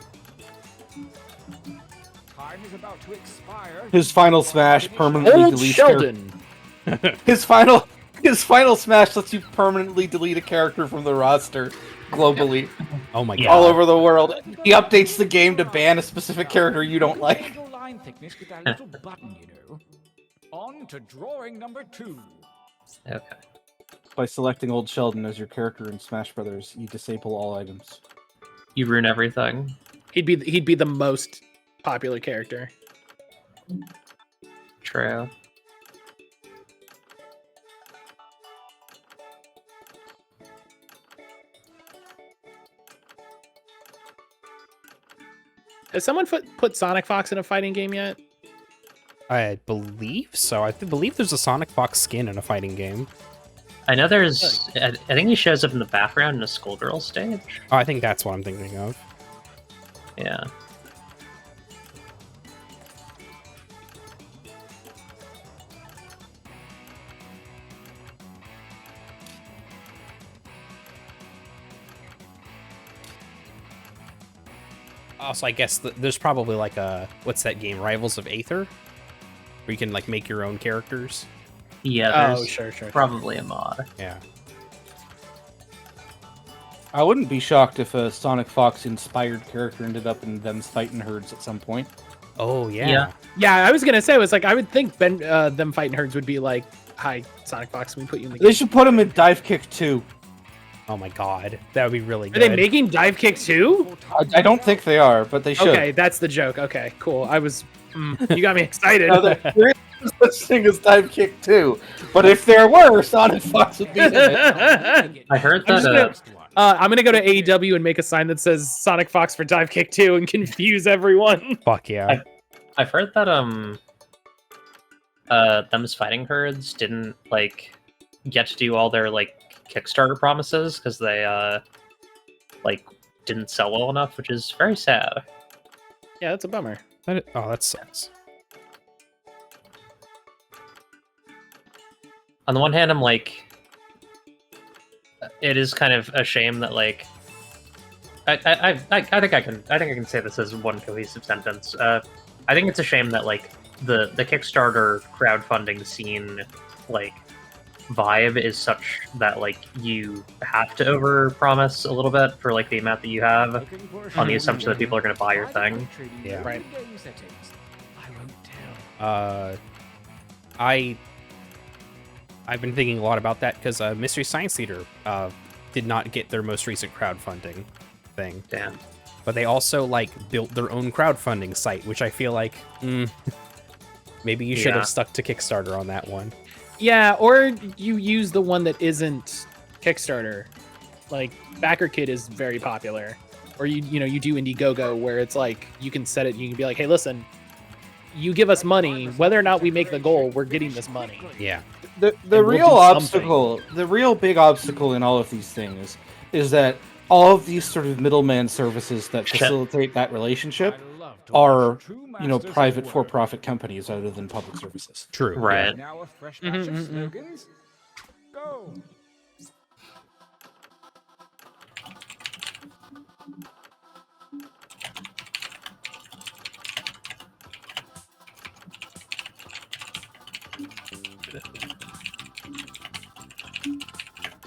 time is about to expire. His final smash permanently Old deletes Sheldon. His final smash lets you permanently delete a character from the roster globally. Oh my god. All over the world. He updates the game to ban a specific character you don't like. Line thickness with that little button, you know. On to drawing number 2. Okay. By selecting Old Sheldon as your character in Smash Brothers, you disable all items. You ruin everything. He'd be the most popular character. True. Has someone put Sonic Fox in a fighting game yet? I believe so. I believe there's a Sonic Fox skin in a fighting game. I know there's... I think he shows up in the background in a Skullgirl stage. Oh, I think that's what I'm thinking of. Yeah. Also, I guess there's probably like a... What's that game? Rivals of Aether? Where you can like make your own characters. Yeah, there's sure. Probably a mod. Yeah. I wouldn't be shocked if a Sonic Fox inspired character ended up in them's fighting herds at some point. Oh yeah. Yeah, I was gonna say, it was like I would think them fighting herds would be like, "Hi, Sonic Fox, we put you in the game." They should put him in Dive Kick 2. Oh my god, that would be really Are good. they making Dive Kick 2? I don't think they are, but they should. Okay, that's the joke. Okay, cool. I was, you got me excited. No, there is no such thing as Dive Kick 2, but if there were, Sonic Fox would be in it. I heard that. I'm gonna go to AEW and make a sign that says Sonic Fox for Dive Kick 2 and confuse everyone. Fuck yeah. I've heard that them's fighting herds didn't like get to do all their like Kickstarter promises because they like didn't sell well enough, which is very sad. Yeah, that's a bummer. That sucks. On the one hand, I'm like, it is kind of a shame that like, I think I can say this as one cohesive sentence. I think it's a shame that like the Kickstarter crowdfunding scene like vibe is such that like you have to overpromise a little bit for like the amount that you have on the assumption that people are going to buy your thing. Yeah. Right. I've been thinking a lot about that because Mystery Science Theater did not get their most recent crowdfunding thing. Damn. But they also like built their own crowdfunding site, which I feel like maybe you should have stuck to Kickstarter on that one. Yeah, or you use the one that isn't Kickstarter. Like BackerKit is very popular. Or you do Indiegogo where it's like you can set it and you can be like, hey, listen, you give us money, whether or not we make the goal, we're getting this money. Yeah. The we'll real do obstacle, the real big obstacle in all of these things is that all of these sort of middleman services that facilitate that relationship are, you know, private for-profit companies rather than public services. True. Right. Now a fresh batch of slogans. Go.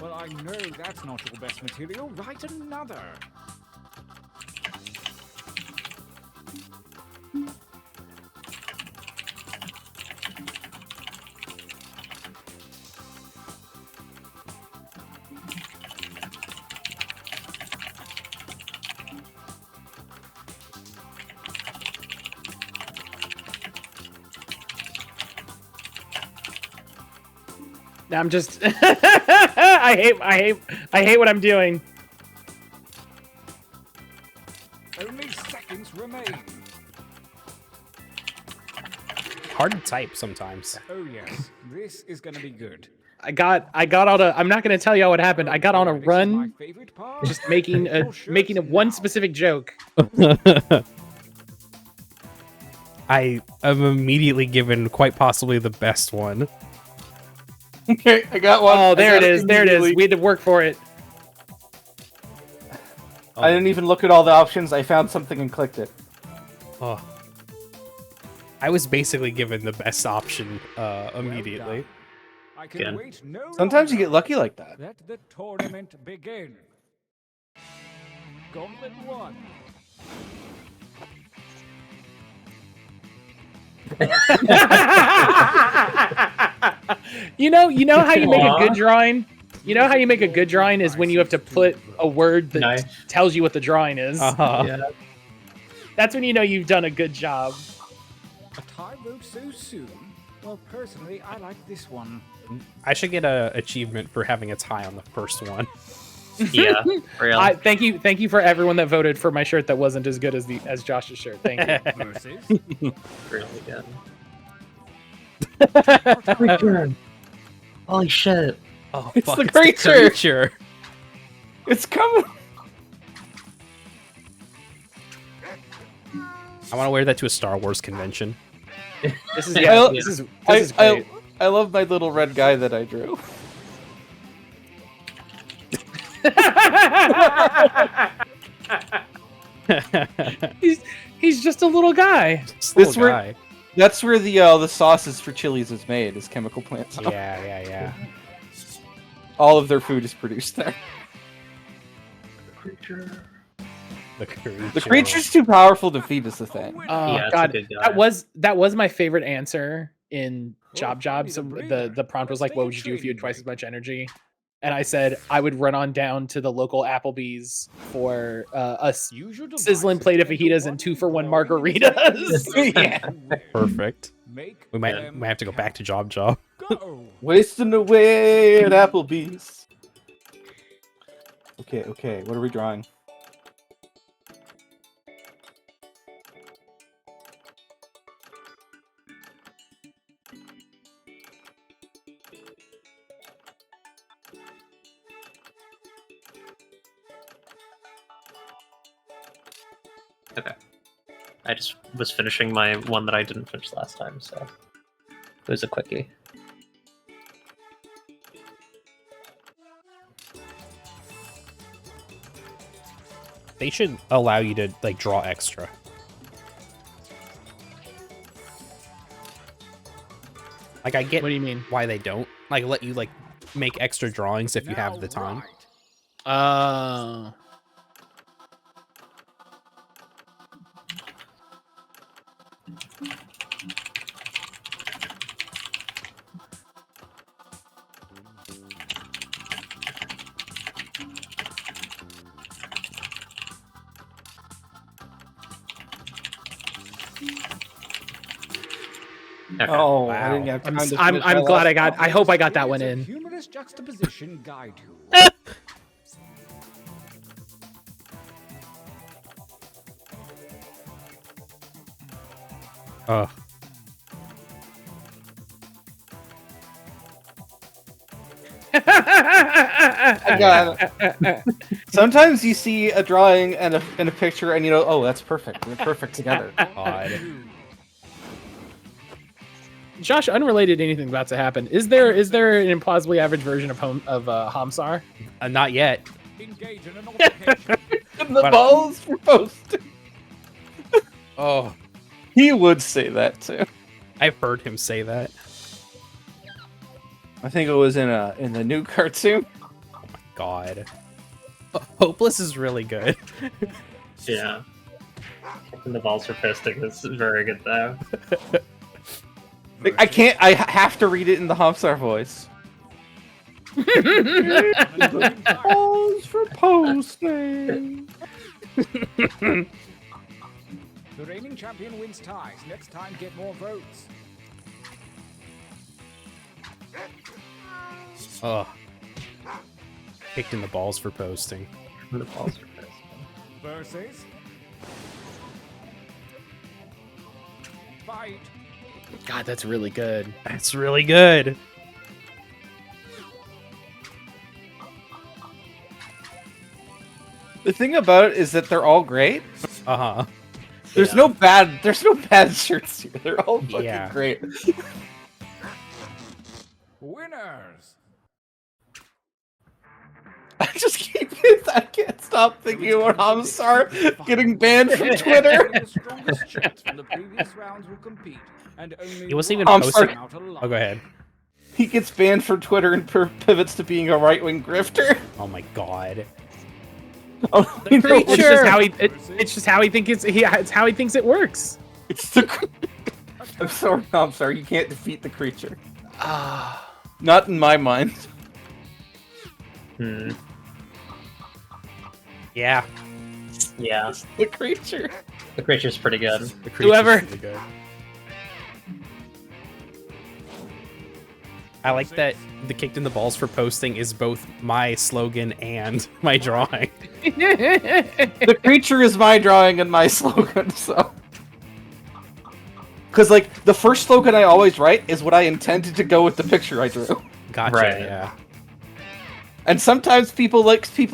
Well, I know that's not your best material. Write another. Now I'm just I hate what I'm doing. Only seconds remain. Hard to type sometimes. Oh yes, this is gonna be good. I got on a. I'm not gonna tell y'all what happened. I got on a run, just making one specific joke. I am immediately given quite possibly the best one. Okay, I got one. Oh, there it is. There it is. We had to work for it. I didn't even look at all the options. I found something and clicked it. Oh. I was basically given the best option immediately. I can wait no Sometimes you longer. get lucky like that. Let the tournament begin. Gauntlet 1. You know how you make a good drawing? You know how you make a good drawing is when you have to put a word that tells you what the drawing is. Yeah. That's when you know you've done a good job. A tie vote so soon? Well, personally, I like this one. I should get an achievement for having a tie on the first one. Yeah, real. Thank you for everyone that voted for my shirt that wasn't as good as Josh's shirt. Thank you. Really good. Return. Holy shit. Oh, It's fuck, the creature. creature. It's coming. I want to wear that to a Star Wars convention. This is great. I love my little red guy that I drew. he's just a little guy. That's where the sauces for Chili's is made, is chemical plants. Yeah. All of their food is produced there. The creature's too powerful to feed is the thing. Oh God, that was my favorite answer in Job. So the prompt was like, "What would you do if you had twice as much energy?" And I said I would run on down to the local Applebee's for a sizzling plate of fajitas and 2-for-1 margaritas. Yeah. Perfect. We might have to go back to Job. Wasting away at Applebee's. Okay. What are we drawing? Okay. I just was finishing my one that I didn't finish last time, so it was a quickie. They should allow you to like draw extra. Like I get what do you mean? Why they don't like let you like make extra drawings if you have the time. Okay. Oh, wow. I didn't have time to I'm finish my glad last I hope I got that one in. Humorous juxtaposition guide you. I got it. Sometimes you see a drawing and a picture, and you know, oh, that's perfect. They're perfect together. God. Josh, unrelated to anything about to happen, is there an implausibly average version of Hamsar? Not yet. Engage in an altercation. The balls for posting. Oh, he would say that too. I've heard him say that. I think it was in the new cartoon. Oh my god. Hopeless is really good. Yeah. And the balls for fisting is very good though. I have to read it in the Hamsar voice. Balls for posting. The reigning champion wins ties. Next time, get more votes. Oh. Kicked in the balls for posting. The balls for posting. Versus. Fight. God, that's really good. That's really good. The thing about it is that they're all great. Uh-huh. There's no bad shirts here. They're all fucking great. Winners. I can't stop thinking about Hamsar getting banned from Twitter. The strongest chats from the previous rounds will compete, and only He wasn't even one posting. out alive. Oh, go ahead. He gets banned from Twitter and pivots to being a right-wing grifter. Oh my god. Oh, It's just how he. It's just how he thinks it's how he thinks it works. It's the. I'm sorry. You can't defeat the creature. Not in my mind. Yeah. Yeah. The creature. The creature's pretty good. The creature's Whoever. really good. I like that the kicked in the balls for posting is both my slogan and my drawing. The creature is my drawing and my slogan, so. Because, like, the first slogan I always write is what I intended to go with the picture I drew. Gotcha, Right. yeah. And sometimes people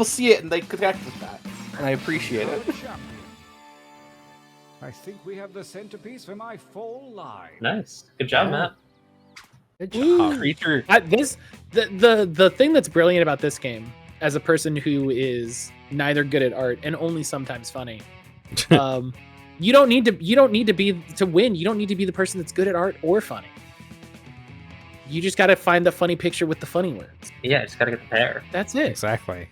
see it and they connect with that. And I appreciate it. I think we have the centerpiece for my fall line. Nice. Good job, Matt. Good job. Creature. The thing that's brilliant about this game, as a person who is neither good at art and only sometimes funny, you don't need to win. You don't need to be the person that's good at art or funny. You just got to find the funny picture with the funny words. Yeah, just gotta get the pair. That's it. Exactly.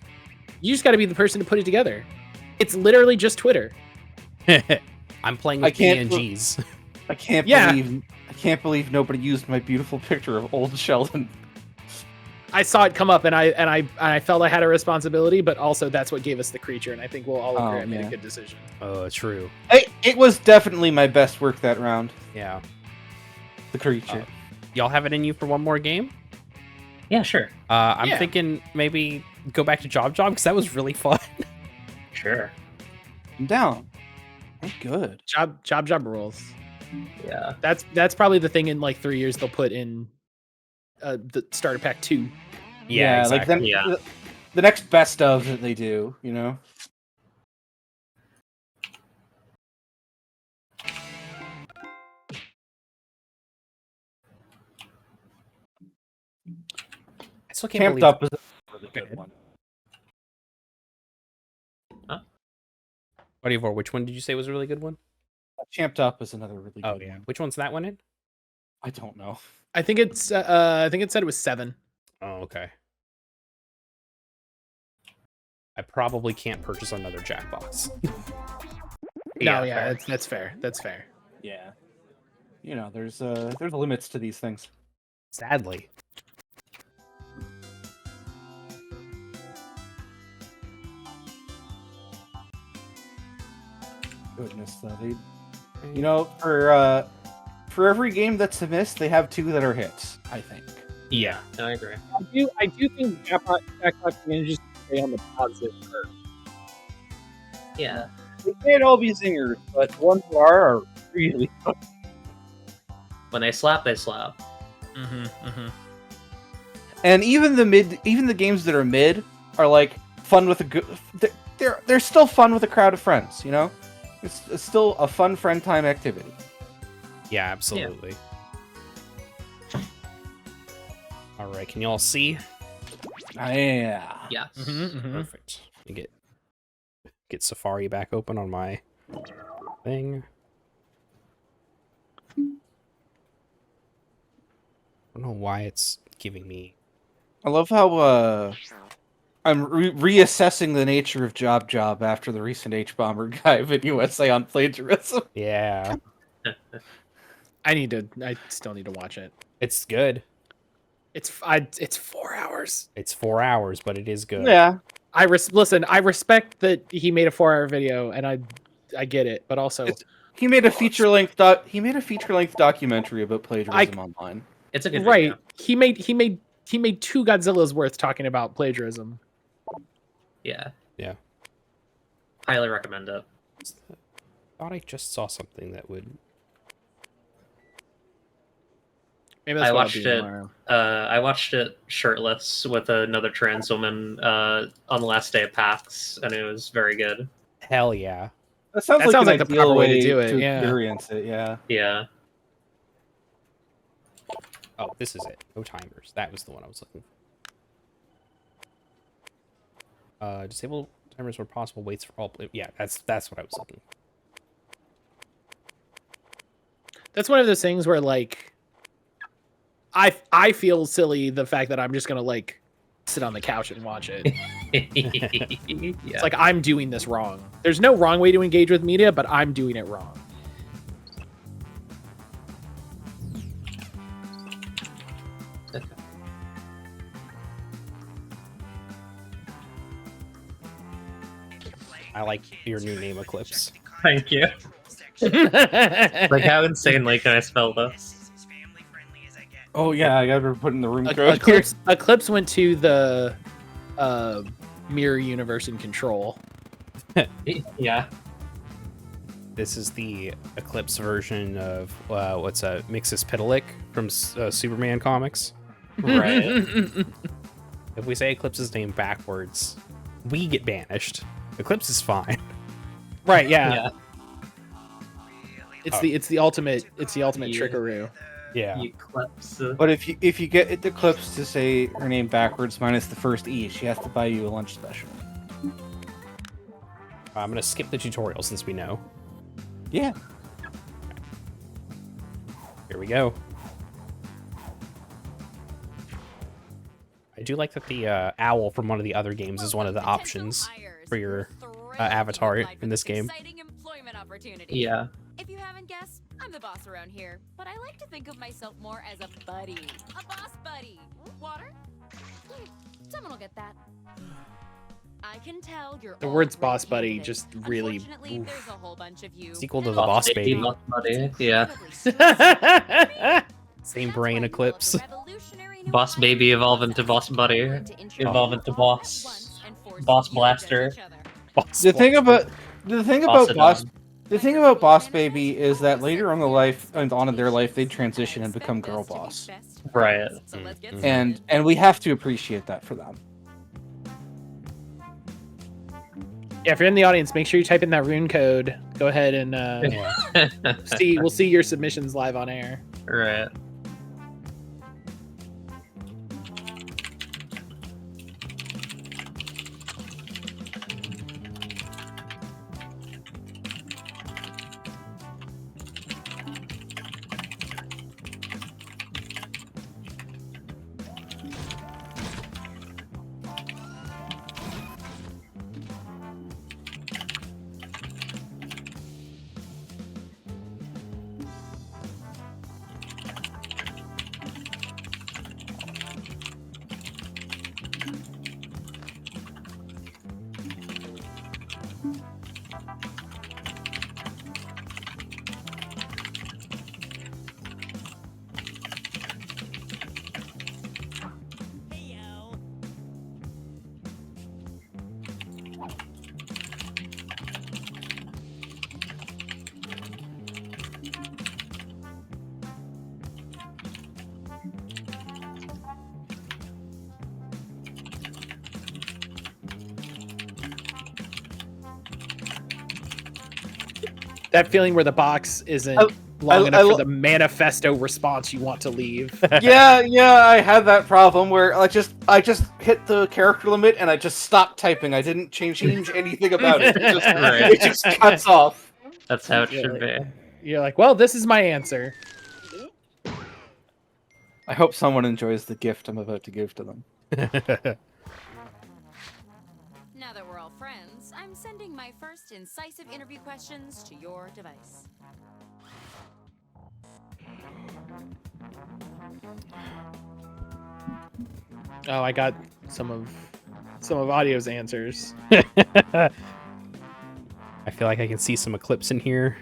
You just got to be the person to put it together. It's literally just Twitter. I'm playing with PNGs. I can't believe nobody used my beautiful picture of old Sheldon. I saw it come up and I felt I had a responsibility, but also that's what gave us the creature, and I think we'll all agree I made a good decision. Oh, true. It was definitely my best work that round. Yeah. The creature. Y'all have it in you for one more game? Yeah, sure. I'm thinking maybe go back to Job because that was really fun. Sure. I'm down. I'm good. Job rules. Yeah. That's probably the thing in like 3 years they'll put in the starter pack 2. Yeah, exactly. Like then the next best of that they do, you know. I still can't Camped believe Up is a really good one. Audiovore, which one did you say was a really good one? Champed Up is another really good one. Which one's that one in? I don't know. I think it said it was 7. Oh, okay. I probably can't purchase another Jackbox. That's fair. That's fair. Yeah. You know, there's limits to these things. Sadly. Goodness, though, you know, for every game that's a miss, they have 2 that are hits. I think. Yeah, I agree. I do think Jackbox manages to stay on the positive curve. Yeah. They can't all be zingers, but the ones who are really fun. When they slap, they slap. And even the games that are mid are like fun with a good. They're still fun with a crowd of friends. You know, it's still a fun friend time activity. Yeah, absolutely. Yeah. All right, can you all see? Yeah. Yeah. Perfect. Let me get Safari back open on my thing. I don't know why it's giving me. I love how I'm reassessing the nature of Job after the recent H-Bomber guy video essay on plagiarism. Yeah. I still need to watch it. It's good. It's 4 hours. It's 4 hours, but it is good. Yeah. Listen, I respect that he made a 4-hour video, and I get it, but also he made a feature-length documentary about plagiarism online. It's a good right. video. He made 2 Godzillas worth talking about plagiarism. Yeah. Yeah. Highly recommend it. Thought I just saw something that would. Maybe that's I what I'll watched do it. tomorrow. I watched it shirtless with another trans woman on the last day of PAX, and it was very good. Hell yeah! That sounds That like sounds an like the ideal proper way to do it, yeah. experience it. Yeah. Yeah. Oh, this is it. No timers. That was the one I was looking for. Disable timers where possible. Waits for all. Yeah, that's what I was looking for. That's one of those things where like I feel silly the fact that I'm just gonna like sit on the couch and watch it. Yeah. It's like I'm doing this wrong. There's no wrong way to engage with media, but I'm doing it wrong. I like your new name, Eclipse. Thank you. Like, how insanely can I spell this? Oh yeah, I gotta put in the room code. Eclipse went to the mirror universe in Control. Yeah. This is the Eclipse version of what's Mixus Pitalik from Superman comics. Right. If we say Eclipse's name backwards, we get banished. Eclipse is fine. Right, yeah. Yeah. It's the ultimate trickaroo. Yeah. Eclipse. But if you get Eclipse to say her name backwards minus the first E, she has to buy you a lunch special. I'm gonna skip the tutorial since we know. Yeah. Here we go. I do like that the owl from one of the other games is one of the options for your avatar in this game. Yeah. If you haven't guessed, I'm the boss around here, but I like to think of myself more as a buddy. A boss buddy. Water? Someone will get that. I can tell you're The all words great boss buddy candidates. just really Unfortunately, there's a whole bunch of you. It's equal to the boss baby. Boss buddy. Yeah. Same brain, Eclipse. Boss baby evolve into boss buddy. Evolve into boss. Boss blaster. The thing about boss baby is that later on in their life they transition and become girl boss. Right. And we have to appreciate that for them. Yeah, if you're in the audience, make sure you type in that rune code. Go ahead and we'll see your submissions live on air. Right. That feeling where the box isn't long enough for the manifesto response you want to leave. Yeah, I had that problem where I just hit the character limit and I just stopped typing. I didn't change anything about it. It just cuts off. That's how it should be. You're like, well, this is my answer. I hope someone enjoys the gift I'm about to give to them. Now that we're all friends, I'm sending my first incisive interview questions to your device. Oh, I got some of Audio's answers. I feel like I can see some Eclipse in here.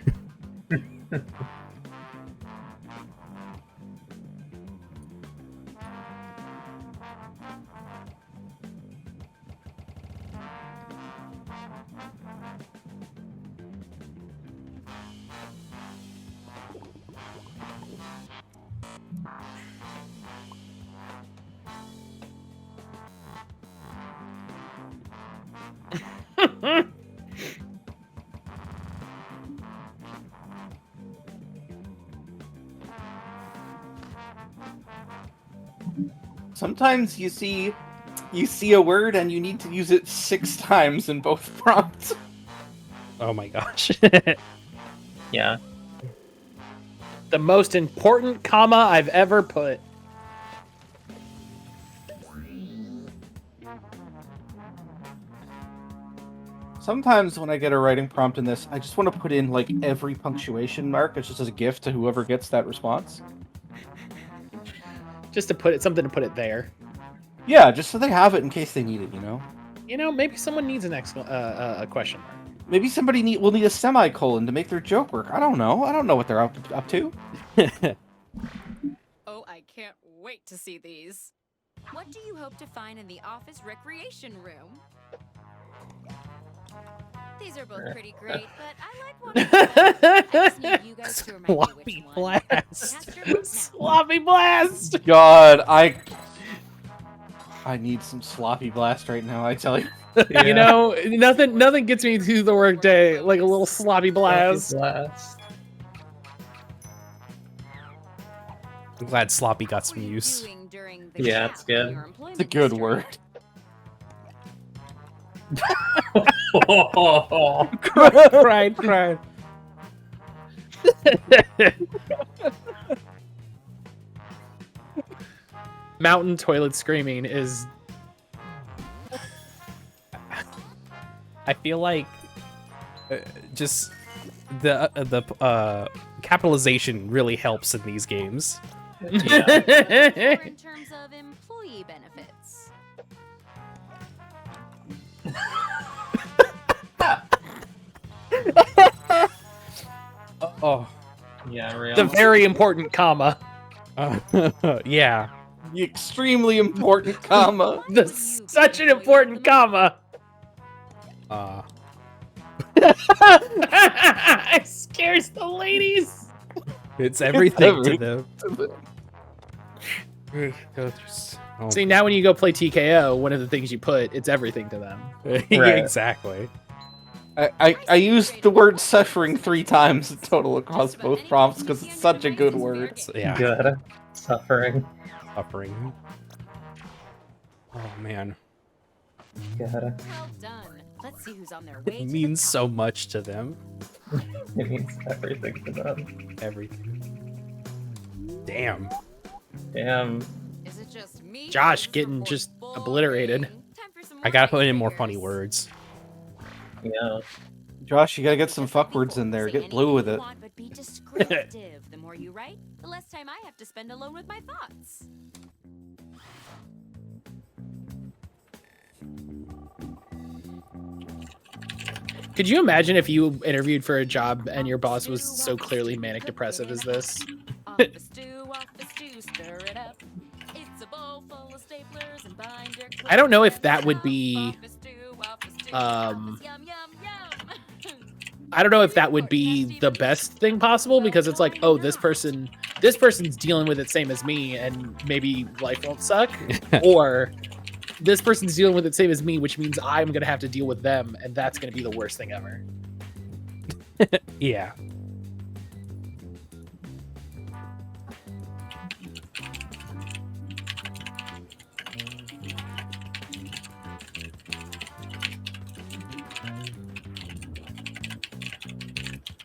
Sometimes you see a word and you need to use it 6 times in both prompts. Oh my gosh. Yeah. The most important comma I've ever put. Sometimes when I get a writing prompt in this, I just want to put in like every punctuation mark. It's just as a gift to whoever gets that response. Just to put it, something to put it there. Yeah, just so they have it in case they need it, you know? You know, maybe someone needs an a question mark. Maybe somebody will need a semicolon to make their joke work. I don't know. I don't know what they're up to. Oh, I can't wait to see these. What do you hope to find in the office recreation room? These are both pretty great, but I like one. I just need you guys to remind me which one. Sloppy blast! God, I need some sloppy blast right now, I tell you. Yeah. You know, nothing gets me through the workday like a little sloppy blast. I'm glad sloppy got some use. Yeah, it's good. It's a good word. Cried. Mountain toilet screaming is. I feel like just the capitalization really helps in these games. Yeah. In terms of employee benefits. Oh, yeah, real. The very important comma. Yeah, the extremely important comma. Such an important comma. It scares the ladies. It's everything to them. See, now when you go play TKO, one of the things you put, it's everything to them. Yeah, exactly. I used the word suffering 3 times in total across both prompts because it's such a good word. Yeah. Good. Suffering. Oh man. Good. Well done. Let's see who's on their way. It means so much to them. It means everything to them. Everything. Damn. Is it just me? Josh getting just obliterated. I gotta put in more funny words. Yeah. Josh, you gotta get some fuck words in there. Get blue with it. But be descriptive. The more you write, the less time I have to spend alone with my thoughts. Could you imagine if you interviewed for a job and your boss was so clearly manic depressive as this? Off the stew, stir it up. It's a bowl full of staplers and binder clips. I don't know if that would be I don't know if that would be the best thing possible, because it's like, oh, this person's dealing with it same as me and maybe life won't suck. Or this person's dealing with it same as me, which means I'm gonna have to deal with them, and that's gonna be the worst thing ever. Yeah.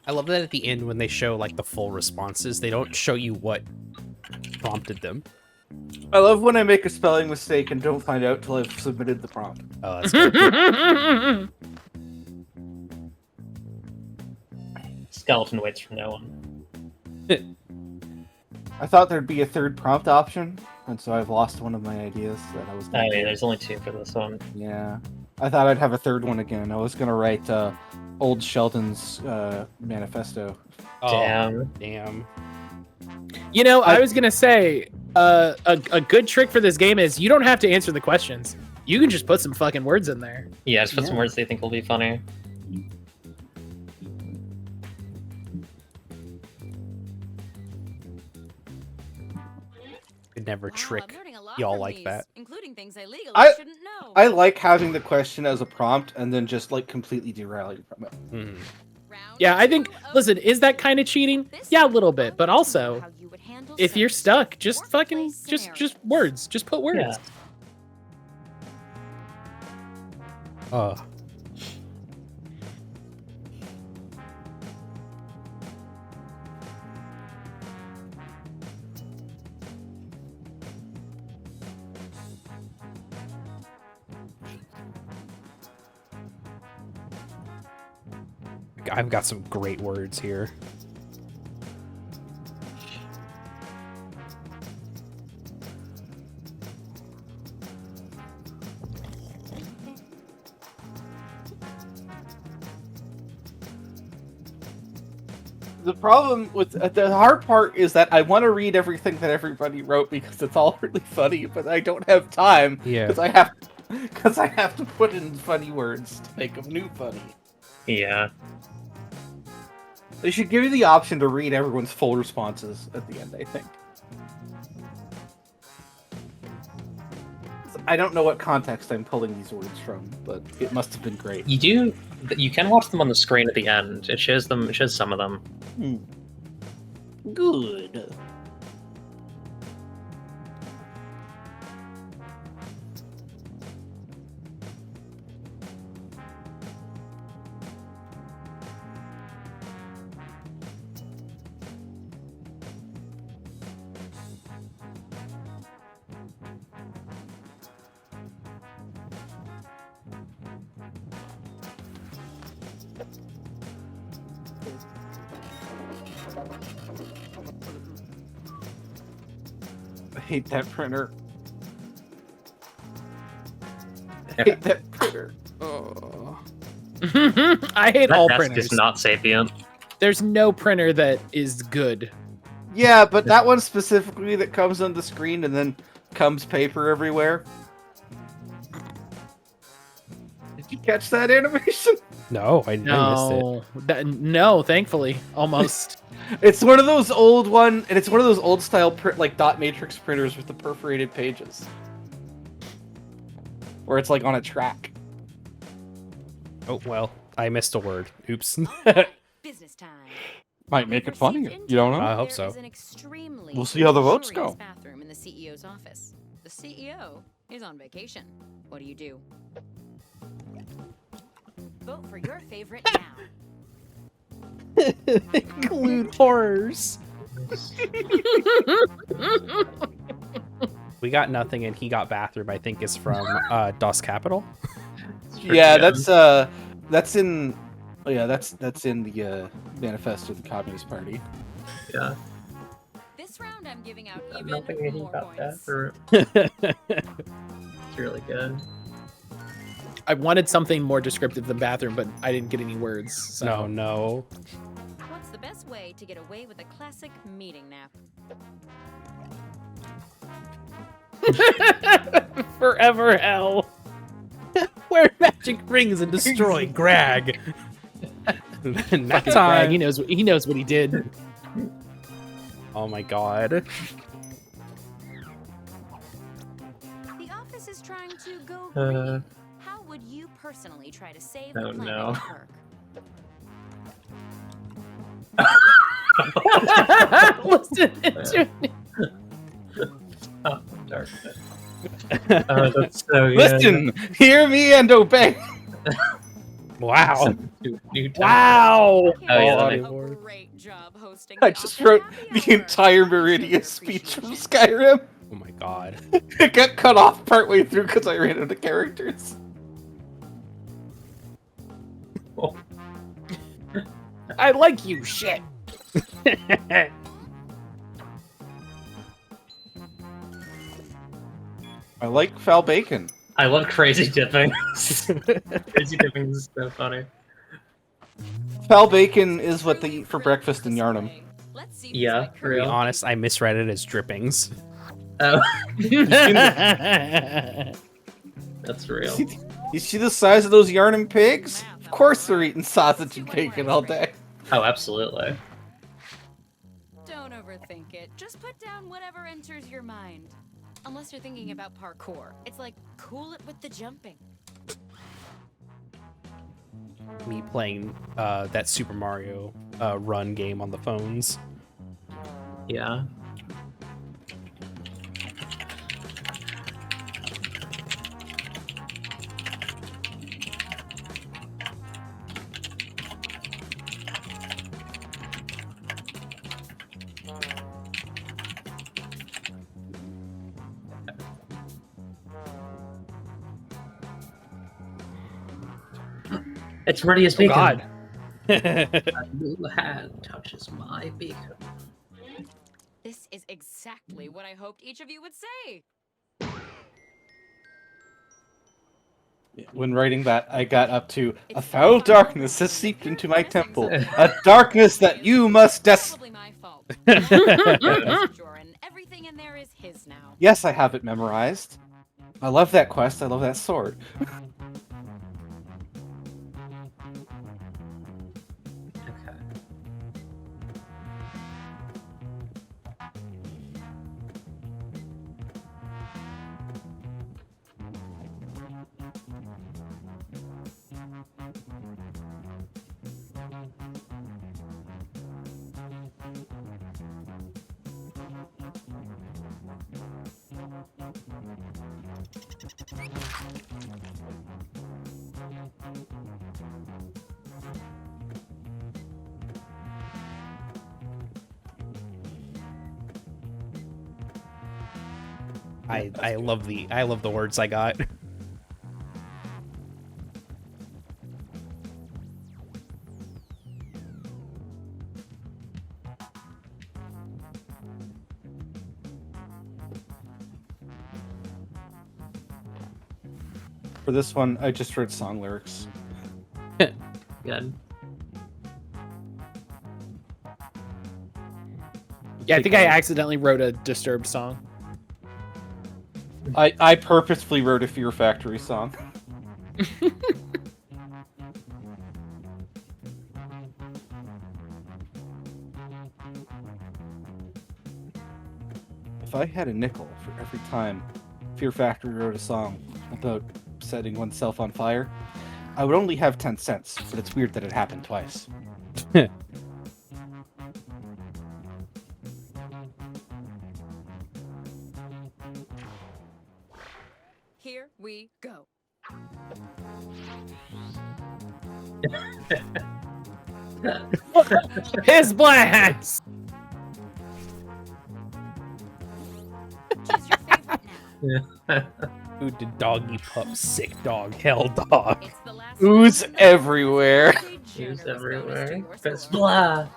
I love that at the end when they show like the full responses, they don't show you what prompted them. I love when I make a spelling mistake and don't find out till I've submitted the prompt. Oh, that's good. Skeleton waits for no one. I thought there'd be a third prompt option, and so I've lost one of my ideas that I was Oh gonna yeah, do. there's only 2 for this one. Yeah. I thought I'd have a third one again. I was gonna write Old Sheldon's manifesto. Oh, damn. You know, I was gonna say a good trick for this game is you don't have to answer the questions. You can just put some fucking words in there. Yeah, just put some words they think will be funny. Could never trick y'all like that. Including things I legally I shouldn't know. I like having the question as a prompt and then just like completely derailing from it. Yeah, I think. Listen, is that kind of cheating? Yeah, a little bit, but also, if you're stuck, just fucking just words. Just put words. Yeah. I've got some great words here. The problem with the hard part is that I want to read everything that everybody wrote because it's all really funny, but I don't have time. Yeah. Because I have to put in funny words to make them new funny. Yeah. They should give you the option to read everyone's full responses at the end, I think. I don't know what context I'm pulling these words from, but it must have been great. You can watch them on the screen at the end. It shows them. It shows some of them. Good. I hate that printer. I hate that printer. Oh. I hate all That's printers. just not sapient. There's no printer that is good. Yeah, but that one specifically that comes on the screen and then comes paper everywhere. Did you catch that animation? No, I missed it. No, thankfully, almost. It's one of those old and it's one of those old style like dot matrix printers with the perforated pages, where it's like on a track. Oh well, I missed a word. Oops. Business time. Might make it funnier. You don't know? I hope so. An extremely We'll see how the votes luxurious go. Bathroom in the CEO's office. The CEO is on vacation. What do? Vote for your favorite now. Include horrors. We got nothing, and he got bathroom. I think is from DOS Capital. Yeah, that's in. Oh yeah, that's in the manifesto of the Communist Party. Yeah. This round I'm giving out even Nothing he more got points. bathroom. It's really good. I wanted something more descriptive than bathroom, but I didn't get any words. So. No. What's the best way to get away with a classic meeting nap? Forever hell. Wear magic rings and destroy Grag. Fucking That Greg, time. he knows what he did. Oh my god. The office is trying to go Uh, green. How would you personally try to save Oh, the planet no. at work? Listen to me. Oh, dark. Oh, that's so good. Listen, hear me and obey. Wow. Wow. Oh, yeah, Great job hosting. I just wrote the entire Meridian speech from Skyrim. Oh my god. It got cut off partway through because I ran out of characters. I like you, shit. I like foul bacon. I love crazy dipping. Crazy dipping is so funny. Foul bacon is what they eat for breakfast in Yarnum. Yeah, for To be real. honest, I misread it as drippings. Oh. That's real. You see the size of those Yarnum pigs? Of course they're eating sausage and bacon all day. Oh, absolutely. Don't overthink it. Just put down whatever enters your mind. Unless you're thinking about parkour. It's like, cool it with the jumping. Me playing that Super Mario Run game on the phones. Yeah. It's ready as Oh, bacon. God. A new hand touches my beacon. This is exactly what I hoped each of you would say. When writing that, I got up to a foul darkness has seeped into my temple, a darkness that you must Probably my fault. Joran, everything in there is his now. Yes, I have it memorized. I love that quest. I love that sword. I love the words I got. For this one, I just wrote song lyrics. Good. Yeah, I think I accidentally wrote a Disturbed song. I purposefully wrote a Fear Factory song. If I had a nickel for every time Fear Factory wrote a song about setting oneself on fire, I would only have 10 cents, but it's weird that it happened twice. Here we go. His blast! Ooh, the doggy pup, sick dog, hell dog. Ooze everywhere. Ooze everywhere. Fist blast.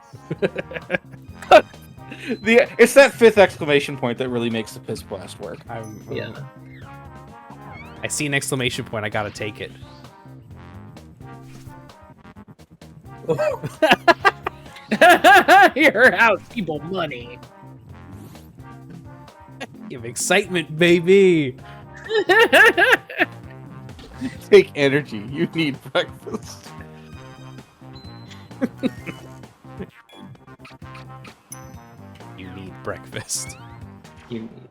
It's that fifth exclamation point that really makes the piss blast work. Yeah. I see an exclamation point, I gotta take it. Your house, people, money. Give excitement, baby. Take energy. You need breakfast. You need breakfast. You need.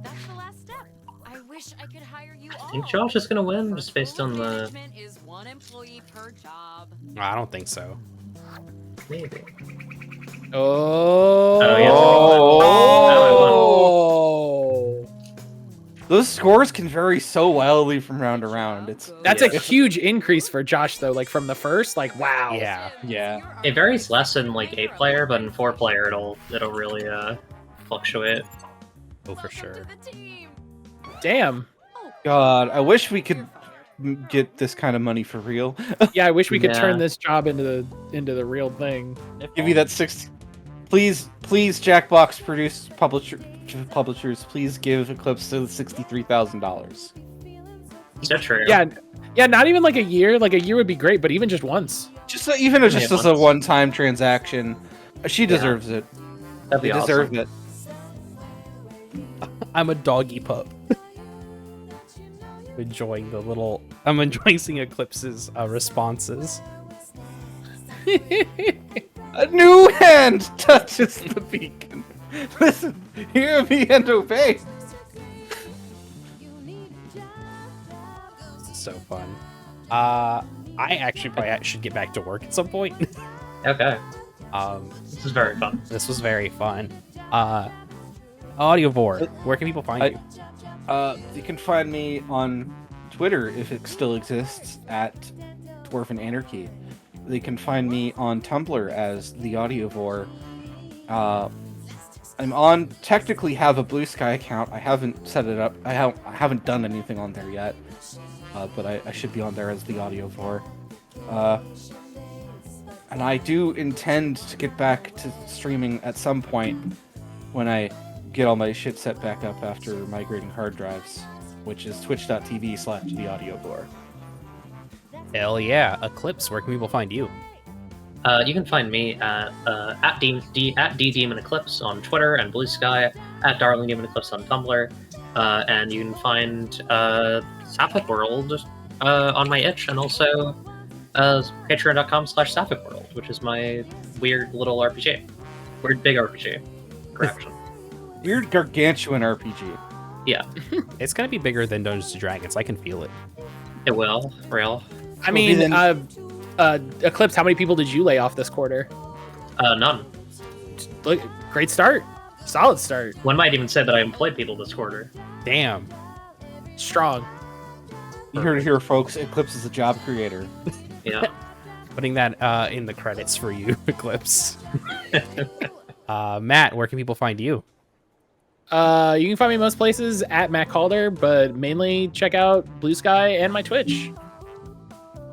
That's the last step. I wish I could hire you all. I think Josh is gonna win just based on the. Management is one employee per job. I don't think so. Maybe. Oh. Oh. Those scores can vary so wildly from round to round. That's a huge increase for Josh, though. Like from the first, like wow. Yeah. It varies less in like 8-player, but in 4-player it'll really fluctuate. Oh, for sure. Damn. God, I wish we could get this kind of money for real. Yeah, I wish we could turn this job into the real thing. Give me that 60. Please, Jackbox publishers, please give Eclipse the $63,000. So true. Yeah, not even like a year. Like a year would be great, but even just once. Just as a one-time transaction, she deserves it. That'd be They deserve it. I'm a doggy pup. I'm enjoying seeing Eclipse's responses. A new hand touches the beacon. Listen, hear me and obey. So fun. I actually probably should get back to work at some point. Okay. This is very fun. This was very fun. Audiovore, where can people find you? You can find me on Twitter, if it still exists, at Dwarf and Anarchy. They can find me on Tumblr as the Audiovore. Technically have a Bluesky account. I haven't set it up. I haven't done anything on there yet. But I should be on there as the Audiovore. And I do intend to get back to streaming at some point when I get all my shit set back up after migrating hard drives, which is twitch.tv/theaudiovore. Hell yeah. Eclipse, where can people find you? You can find me at DDemonEclipse on Twitter and Bluesky, at DarlingDemonEclipse on Tumblr, and you can find Sapphic World on my itch, and also patreon.com/Sapphic World, which is my weird little RPG. Weird big RPG. Correction. Weird gargantuan RPG. Yeah. It's gonna be bigger than Dungeons & Dragons. I can feel it. It will. Real. I mean, Eclipse, how many people did you lay off this quarter? None. Look, great start. Solid start. One might even say that I employed people this quarter. Damn. Strong. You heard it here, folks. Eclipse is a job creator. Yeah. Putting that in the credits for you, Eclipse. Matt, where can people find you? You can find me most places at MattCaulder, but mainly check out Bluesky and my Twitch.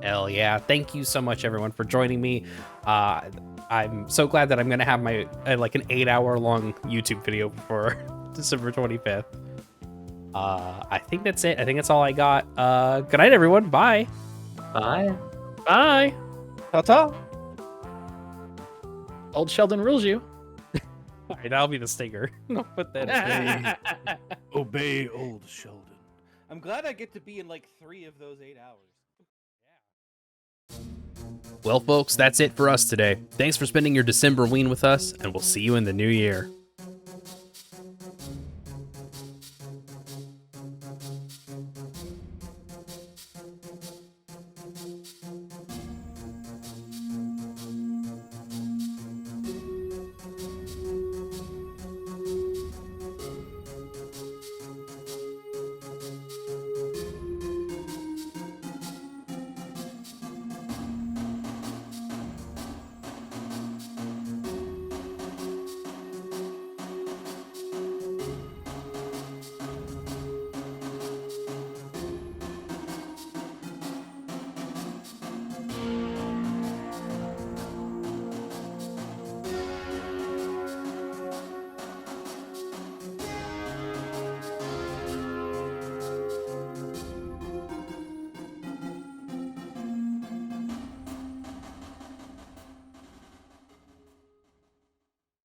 Hell yeah. Thank you so much, everyone, for joining me. I'm so glad that I'm going to have my like an 8-hour-long YouTube video for December 25th. I think that's it. I think that's all I got. Good night, everyone. Bye. Bye. Bye. Ta-ta. Old Sheldon rules you. All right, that'll be the stinger. I'll put that in. Obey old Sheldon. I'm glad I get to be in like 3 of those 8 hours. Well, folks, that's it for us today. Thanks for spending your Decemberween with us, and we'll see you in the new year.